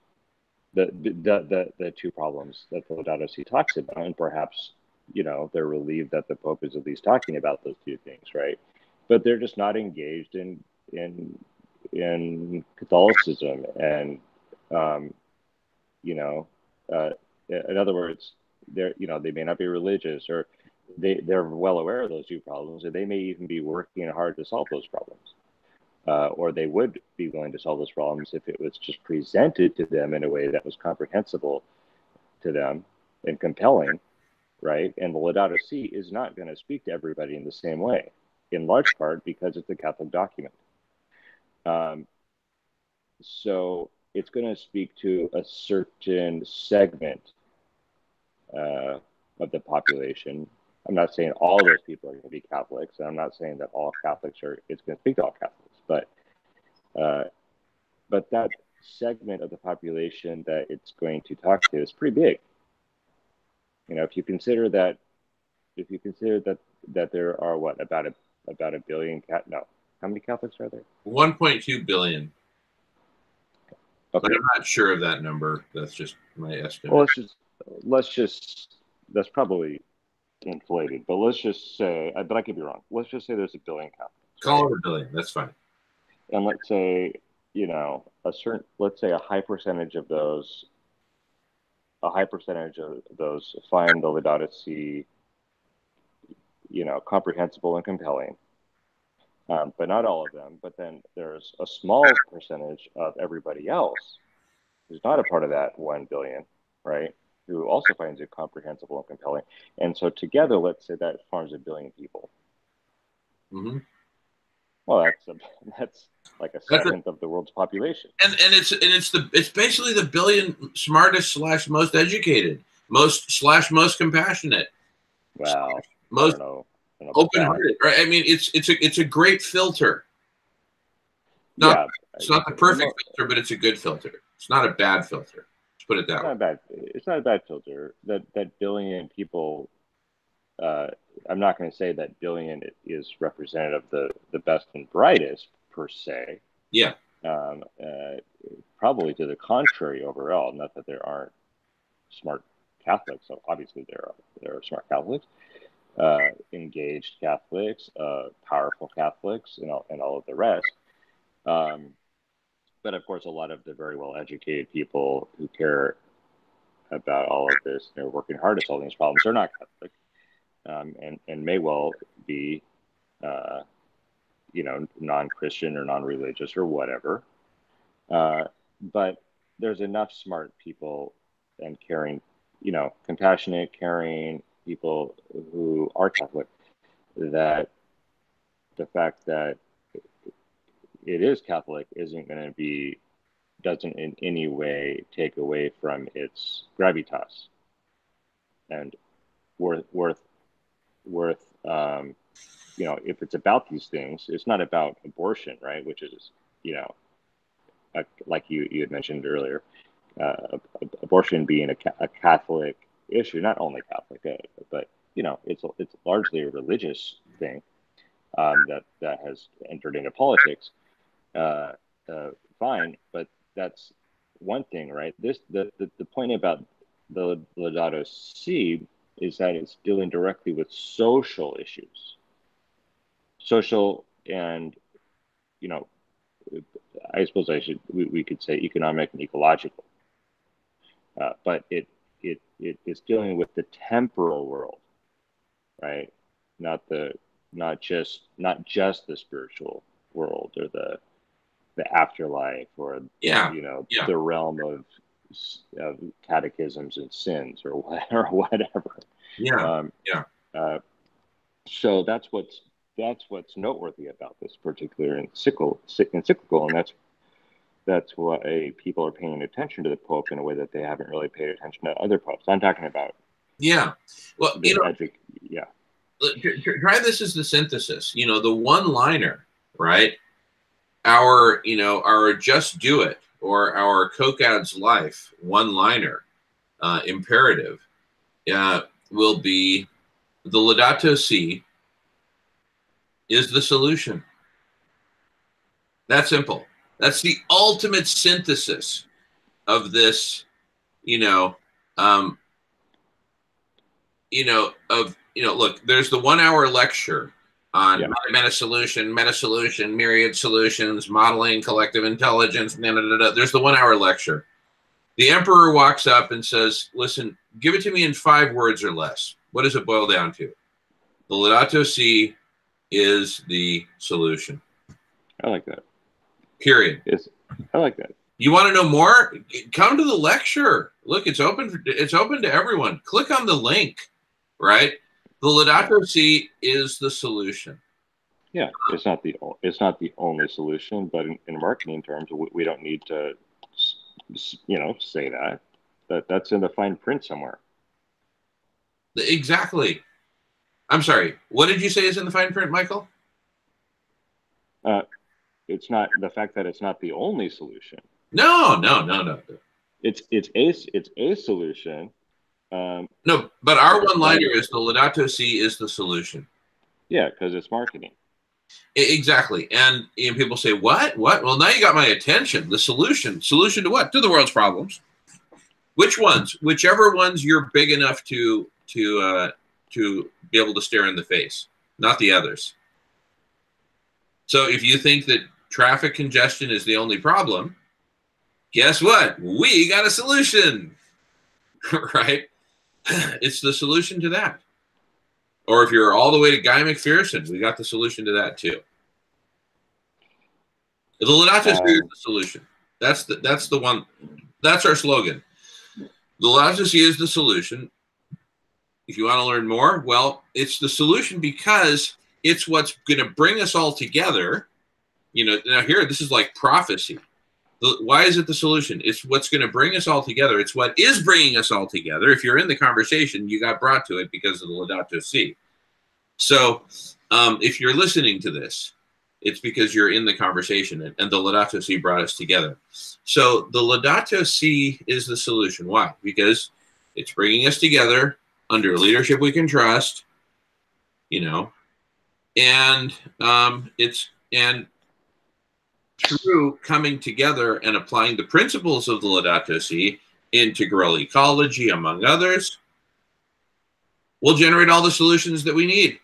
the two problems that the Laudato Si talks about, and perhaps they're relieved that the Pope is at least talking about those two things, right? But they're just not engaged in Catholicism, and in other words, they may not be religious, or they're well aware of those two problems, or they may even be working hard to solve those problems, or they would be willing to solve those problems if it was just presented to them in a way that was comprehensible to them and compelling, right? And the Laudato Si is not going to speak to everybody in the same way, in large part because it's a Catholic document. So it's going to speak to a certain segment of the population. I'm not saying all those people are going to be Catholics, and I'm not saying that all Catholics it's going to speak to all Catholics, but that segment of the population that it's going to talk to is pretty big. If you consider that there are about a billion how many Catholics are there? 1.2 billion. Okay. But I'm not sure of that number. That's just my estimate. Well, that's probably inflated, but let's just say, but I could be wrong. Let's just say there's a billion Catholics. Call it a billion. That's fine. And let's say, let's say a high percentage of those find the Laudato Si, comprehensible and compelling. But not all of them. But then there's a small percentage of everybody else who's not a part of that 1 billion, right? Who also finds it comprehensible and compelling. And so together, let's say that farms 1 billion people. Mm-hmm. Well, that's like a seventh of the world's population. And it's basically the billion smartest / most educated, most compassionate. Wow. Most open-hearted, right? I mean, it's a great filter. It's not the perfect filter, but it's a good filter. It's not a bad filter. Let's put it that way. It's not a bad filter. That billion people. I'm not going to say that billion is representative of the best and brightest per se. Yeah. Probably to the contrary overall. Not that there aren't smart Catholics. So obviously there are smart Catholics, engaged Catholics, powerful Catholics, and all of the rest. But of course, a lot of the very well educated people who care about all of this, they're working hard to solve these problems. They're not Catholic. And may well be, non-Christian or non-religious or whatever. But there's enough smart people and caring, compassionate, caring people who are Catholic, that the fact that it is Catholic doesn't in any way take away from its gravitas and worth if it's about these things, it's not about abortion, right? Which is, like you had mentioned earlier, abortion being a Catholic issue, not only Catholic, but it's largely a religious thing that has entered into politics. Fine, but that's one thing, right? The point about the Laudato Si is that it's dealing directly with social issues, and I suppose we could say economic and ecological, but it is dealing with the temporal world, right? Not just the spiritual world or the afterlife or the realm of catechisms and sins or whatever. So that's what's noteworthy about this particular encyclical, and that's why people are paying attention to the Pope in a way that they haven't really paid attention to other popes. I'm talking about try this as the synthesis. The one-liner, right? Our Just Do It or our COCAD's Life one-liner imperative will be the Laudato Si is the solution. That simple. That's the ultimate synthesis of this, look, there's the 1 hour lecture on meta-solution, myriad solutions, modeling, collective intelligence, There's the 1 hour lecture. The emperor walks up and says, listen, give it to me in 5 words or less. What does it boil down to? The Laudato Si is the solution. I like that. Period. Yes, I like that. You want to know more? Come to the lecture. Look, it's open to everyone. Click on the link, right? The Laudato Si is the solution. Yeah, it's not the only solution, but in marketing terms, we don't need to, say that. That's in the fine print somewhere. Exactly. I'm sorry. What did you say is in the fine print, Michael? It's not the fact that it's not the only solution. No. It's a solution. No, but our one-liner is the Laudato Si is the solution. Yeah, because it's marketing. Exactly. And people say, what? Well, now you got my attention. The solution. Solution to what? To the world's problems. Which ones? Whichever ones you're big enough to be able to stare in the face, not the others. So if you think that traffic congestion is the only problem, guess what? We got a solution, right? It's the solution to that. Or if you're all the way to Guy McPherson, we got the solution to that too. The Laudato Si is the solution. That's the one. That's our slogan. The Laudato Si is the solution. If you want to learn more, well, it's the solution because it's what's going to bring us all together. You know, now here, this is like prophecy. Why is it the solution? It's what's going to bring us all together. It's what is bringing us all together. If you're in the conversation, you got brought to it because of the Laudato Si. So if you're listening to this, it's because you're in the conversation, and the Laudato Si brought us together. So the Laudato Si is the solution. Why? Because it's bringing us together under leadership we can trust, you know, and through coming together and applying the principles of the Laudato Si, integral ecology, among others, will generate all the solutions that we need,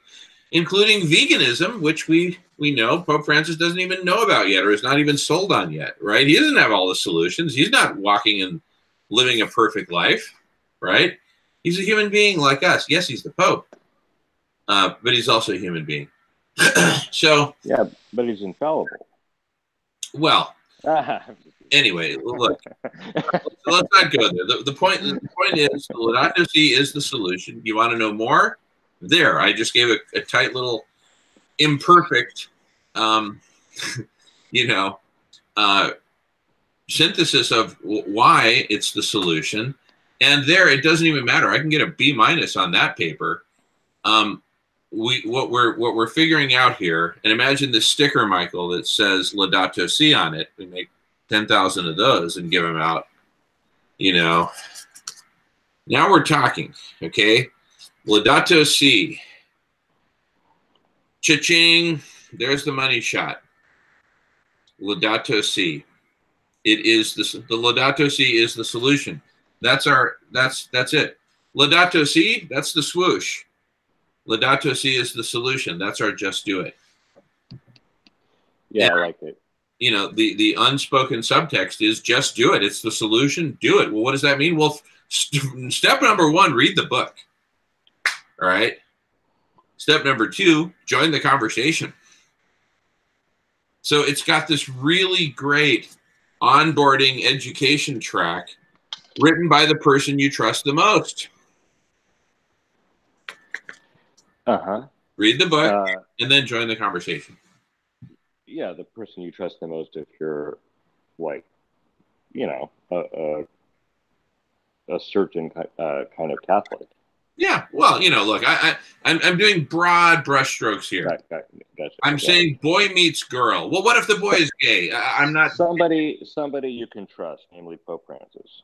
including veganism, which we know Pope Francis doesn't even know about yet, or is not even sold on yet, right? He doesn't have all the solutions. He's not walking and living a perfect life, right? He's a human being like us. Yes, he's the Pope, but he's also a human being. So yeah, but he's infallible. Well, anyway, look, let's not go there. The point is, the Laudato Si is the solution. You want to know more? There, I just gave a tight little imperfect, you know, synthesis of why it's the solution. And there, it doesn't even matter. I can get a B- on that paper. What we're figuring out here, and imagine this sticker, Michael, that says Laudato Si on it. We make 10,000 of those and give them out. You know, now we're talking. Okay, Laudato Si. Cha-ching! There's the money shot. Laudato Si. It is the Laudato Si is the solution. That's it. Laudato Si, that's the swoosh. Laudato Si is the solution. That's our just do it. Yeah, and, I like it. You know, the unspoken subtext is just do it. It's the solution. Do it. Well, what does that mean? Well, step number 1, read the book. All right. Step number 2, join the conversation. So it's got this really great onboarding education track written by the person you trust the most. Read the book and then join the conversation. Yeah, the person you trust the most if you're like, you know, a certain kind of Catholic. Yeah, well, you know, look, I'm doing broad brushstrokes here. Gotcha. I'm saying boy meets girl. Well, what if the boy is gay? I'm not. Somebody you can trust, namely Pope Francis.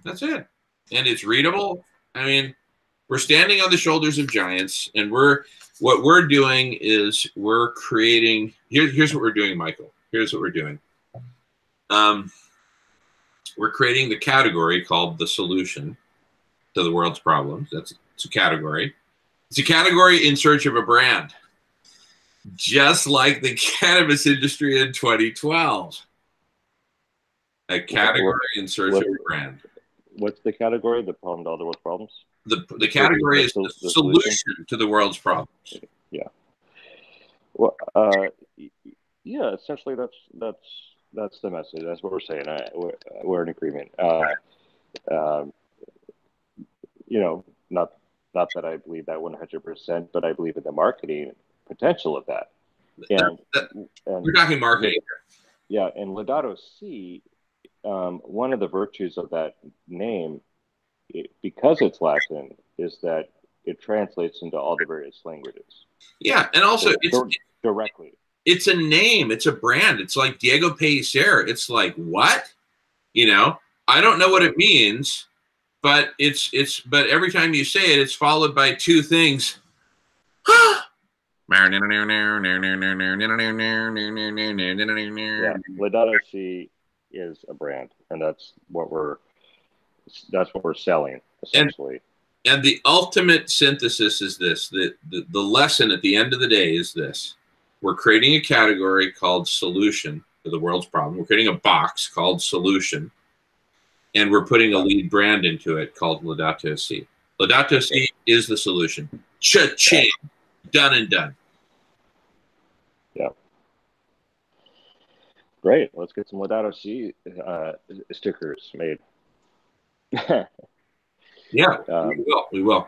That's it. And it's readable. I mean, we're standing on the shoulders of giants, and what we're doing is we're creating. Here's what we're doing, Michael. Here's what we're doing. We're creating the category called the solution to the world's problems. It's a category. It's a category in search of a brand, just like the cannabis industry in 2012. A category in search of a brand. What's the category? The problem to all the world's problems? The category is the solution to the world's problems. Yeah. Well, yeah. Essentially, that's the message. That's what we're saying. We're in agreement. You know, not that I believe that 100%, but I believe in the marketing potential of that. And we're talking marketing. Yeah, and Laudato Si. One of the virtues of that name, because it's Latin, is that it translates into all the various languages. Yeah, and also it's directly. It's a name. It's a brand. It's like Diego Pellicer. It's like, what? You know, I don't know what it means, but but every time you say it, it's followed by 2 things. Yeah, Laudato Si is a brand, and that's what we're selling essentially. And the ultimate synthesis is this: the lesson at the end of the day is this: we're creating a category called solution to the world's problem. We're creating a box called solution, and we're putting a lead brand into it called Laudato Si. Laudato Si is the solution. Cha-ching, done and done. Yeah. Great. Let's get some Laudato Si stickers made. Yeah, we will. We will.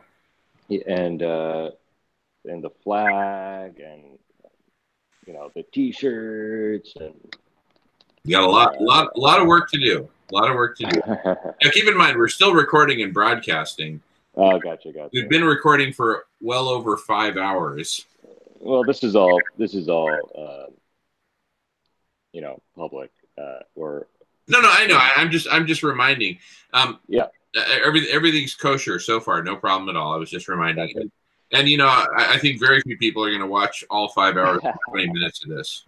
And the flag, and the T-shirts, and you got a lot of work to do. A lot of work to do. Now, keep in mind, we're still recording and broadcasting. Oh, gotcha. We've been recording for well over 5 hours. Well, this is all public. Or no, I know. I'm just reminding. Yeah. Everything's kosher so far, no problem at all. I was just reminding you. And I think very few people are going to watch all 5 hours, 20 minutes of this.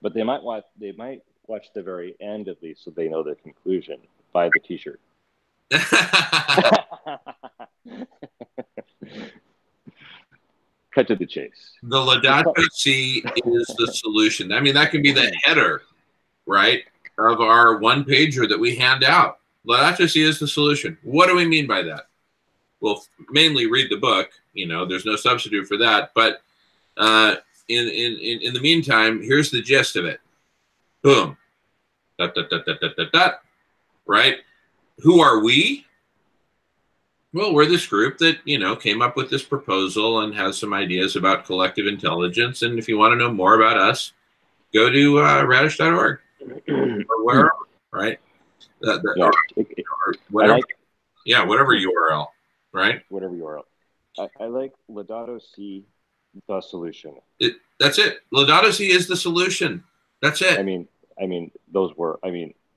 But they might watch the very end at least, so they know the conclusion. Buy the T-shirt. Cut to the chase. The Laudato Si is the solution. I mean, that can be the header, right, of our one-pager that we hand out. Laudato Si is the solution. What do we mean by that? Well, mainly read the book. There's no substitute for that. But in the meantime, here's the gist of it. Boom. Dot, dot, dot, dot, dot, dot, dot. Right? Who are we? Well, we're this group that, came up with this proposal and has some ideas about collective intelligence. And if you want to know more about us, go to radish.org or wherever, right? Or whatever. Whatever URL, right? Whatever URL. I like Laudato Si, the solution. That's it. Laudato Si is the solution. That's it. I mean,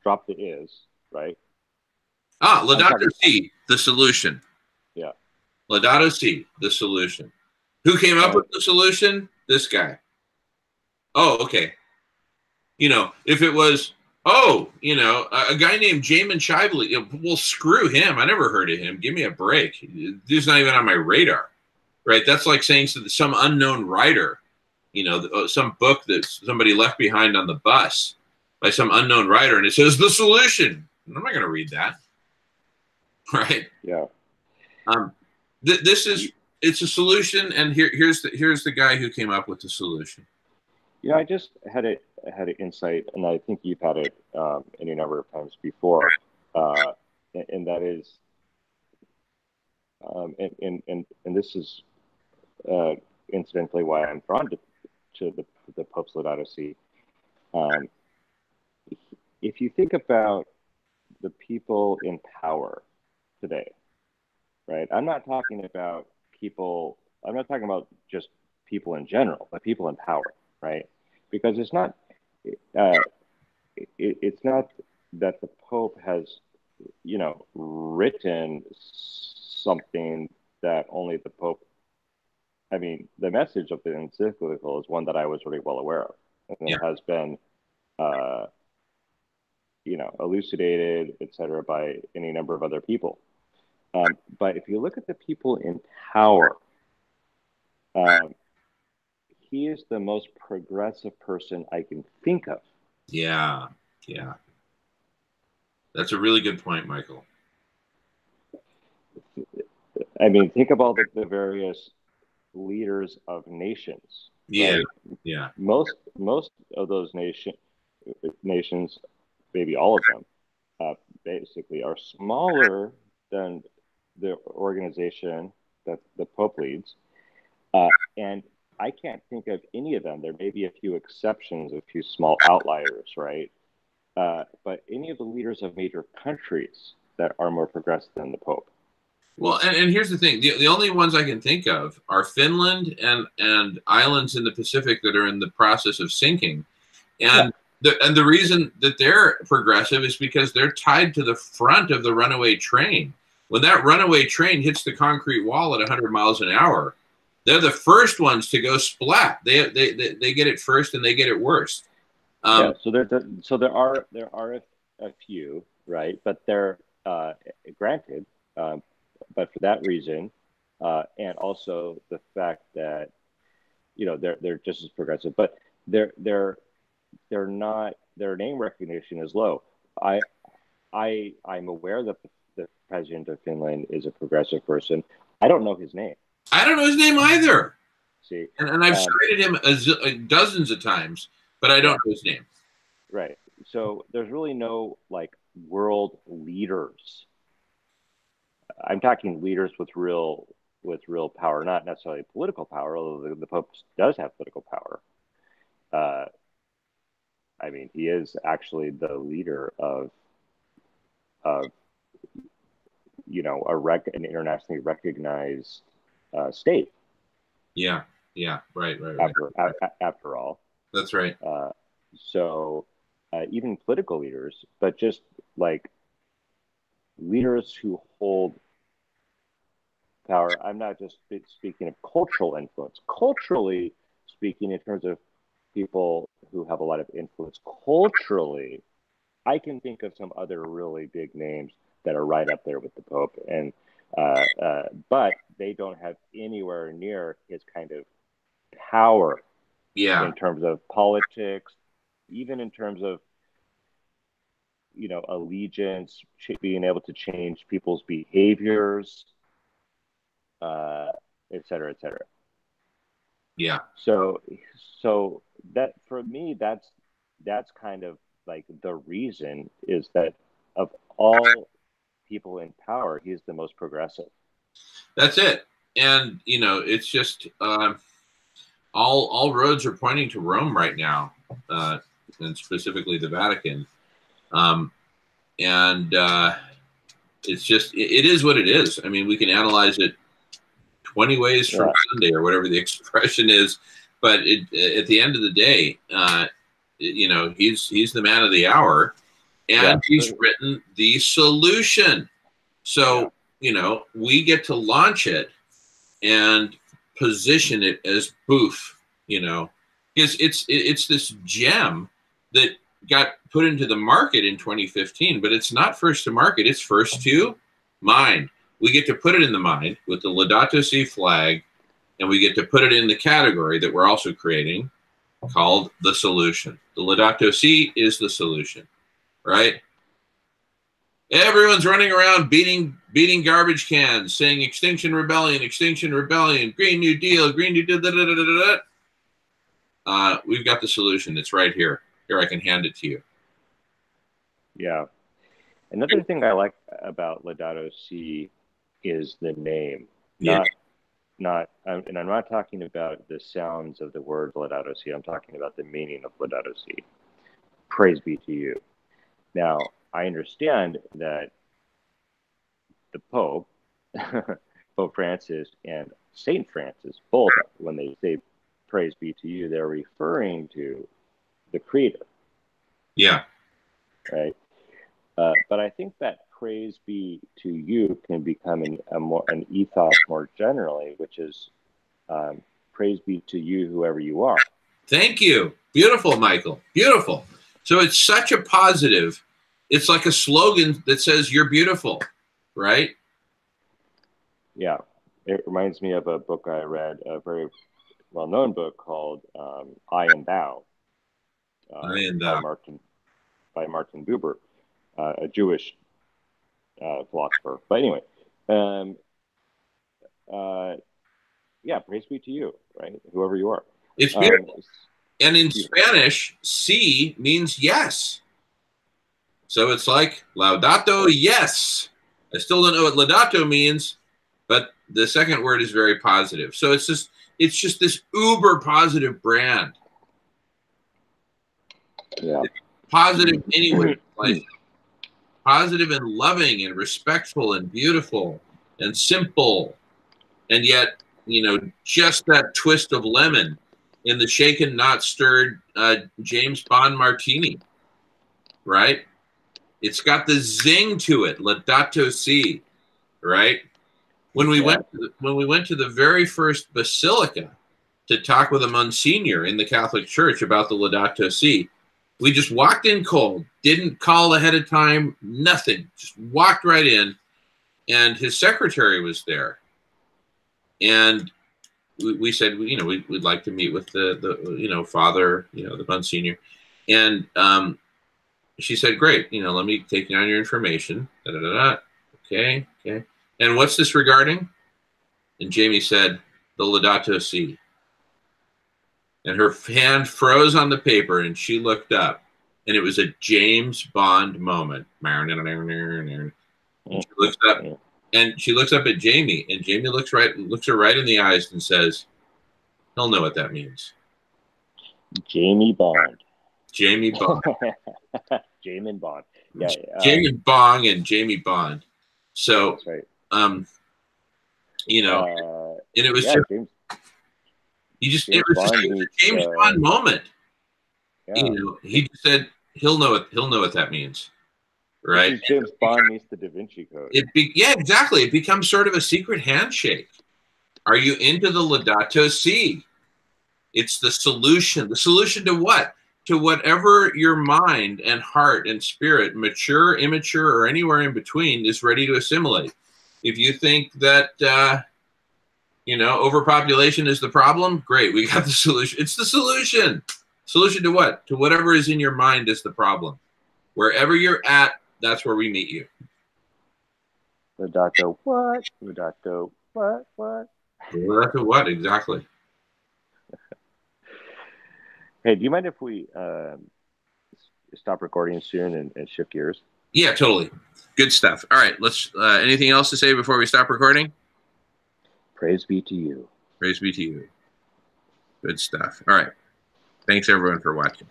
drop the is, right? Laudato Si, the solution. Yeah. Laudato Si, the solution. Who came up with the solution? This guy. Oh, okay. If it was, a guy named Jamin Shively, well, screw him. I never heard of him. Give me a break. He's not even on my radar, right? That's like saying some unknown writer, some book that somebody left behind on the bus by some unknown writer, and it says the solution. I'm not going to read that. Right. Yeah. It's a solution, and here's the guy who came up with the solution. I just had an insight, and I think you've had it any number of times before, and that is, and this is incidentally why I'm drawn to the Pope's Laudato Si. If you think about the people in power today, right? I'm not talking about just people in general, but people in power, right? Because it's not that the Pope has, written something that only the Pope. I mean, the message of the encyclical is one that I was really well aware of, and it has been, elucidated, etc., by any number of other people. But if you look at the people in power, he is the most progressive person I can think of. Yeah. That's a really good point, Michael. I mean, think about the various leaders of nations. Yeah, right? yeah. Most of those nations, maybe all of them, basically are smaller than the organization that the Pope leads, and I can't think of any of them. There may be a few exceptions, a few small outliers, right? But any of the leaders of major countries that are more progressive than the Pope. Well, and here's the thing. The only ones I can think of are Finland and islands in the Pacific that are in the process of sinking. And the reason that they're progressive is because they're tied to the front of the runaway train. When that runaway train hits the concrete wall at 100 miles an hour, they're the first ones to go splat. They get it first, and they get it worst. So there are a few, right? But they're granted. But for that reason, and also the fact that they're just as progressive, but they're not. Their name recognition is low. I'm aware that the president of Finland is a progressive person. I don't know his name. I don't know his name either. See, and I've cited him dozens of times, but I don't know his name. Right. So there's really no world leaders I'm talking leaders with real power, not necessarily political power, although the Pope does have political power. I mean, he is actually the leader of you know, an internationally recognized state. Yeah, right. After all, that's right. So even political leaders, but just like leaders who hold power. I'm not just speaking of cultural influence. Culturally speaking, in terms of people who have a lot of influence culturally, I can think of some other really big names that are right up there with the Pope, and but they don't have anywhere near his kind of power. Yeah. In terms of politics, even in terms of, you know, allegiance, being able to change people's behaviors, et cetera, et cetera. Yeah. So that, for me, that's kind of like the reason, is that of all people in power, he's the most progressive. That's it. And, you know, it's just all roads are pointing to Rome right now, and specifically the Vatican. It's just, it is what it is. I mean, we can analyze it 20 ways from Sunday, or whatever the expression is, but at the end of the day, you know, he's the man of the hour, and he's written the solution. So, you know, we get to launch it and position it as boof, you know, because it's this gem that got put into the market in 2015, but it's not first to market, it's first to mind. We get to put it in the mind with the Laudato Si flag, and we get to put it in the category that we're also creating called the solution. The Laudato Si is the solution, right? Everyone's running around beating garbage cans, saying Extinction Rebellion, Green New Deal, Green New Deal, da, da, da, da, da. We've got the solution. It's right here. Here, I can hand it to you. Yeah. Another thing I like about Laudato Si is the name. And I'm not talking about the sounds of the word Laudato Si. I'm talking about the meaning of Laudato Si. Praise be to you. Now, I understand that the Pope, Pope Francis and Saint Francis, both, when they say praise be to you, they're referring to the Creator. Yeah. Right. But I think that praise be to you can become an ethos more generally, which is praise be to you, whoever you are. Thank you. Beautiful, Michael. Beautiful. So it's such a positive. It's like a slogan that says you're beautiful, right? Yeah. It reminds me of a book I read, a very well-known book called I and Thou. I and Thou. By Martin Buber, a Jewish philosopher. But anyway, yeah, praise be to you, right? Whoever you are. It's beautiful. And in Spanish, si means yes. So it's like laudato, yes. I still don't know what laudato means, but the second word is very positive. So it's just this uber positive brand. Yeah. It's positive anyway. Like positive and loving and respectful and beautiful and simple. And yet, you know, just that twist of lemon in the shaken, not stirred James Bond martini, right? It's got the zing to it, Laudato Si, right? When we went to the very first basilica to talk with a Monsignor in the Catholic Church about the Laudato Si, we just walked in cold, didn't call ahead of time, nothing, just walked right in, and his secretary was there, and we said, you know, we'd like to meet with the you know, Father, you know, the Monsignor, and she said, great, you know, let me take down your information. Da, da, da, da. Okay. And what's this regarding? And Jamie said, the Laudato Si. And her hand froze on the paper, and she looked up, and it was a James Bond moment. And she looked up, And she looks up at Jamie, and Jamie looks her right in the eyes and says, "He'll know what that means." Jamie Bond. Jamie Bond. Jamie Bond. Yeah. Jamie Bong and Jamie Bond. So, That's right. You know, and it was yeah, just, James, it was just a James Bond moment. Yeah. You know, he just said he'll know what that means, right? James Bond meets the Da Vinci Code. Yeah, exactly. It becomes sort of a secret handshake. Are you into the Laudato Si? It's the solution. The solution to what? To whatever your mind and heart and spirit, mature, immature, or anywhere in between, is ready to assimilate. If you think that, you know, overpopulation is the problem, great, we got the solution. It's the solution. Solution to what? To whatever is in your mind is the problem. Wherever you're at, that's where we meet you. Laudato what? Laudato what? What? Laudato what? Exactly. Hey, do you mind if we stop recording soon and shift gears? Yeah, totally. Good stuff. All right, let's. Anything else to say before we stop recording? Praise be to you. Praise be to you. Good stuff. All right. Thanks everyone for watching.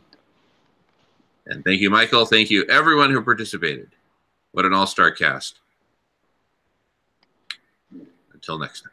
And thank you, Michael. Thank you, everyone who participated. What an all-star cast. Until next time.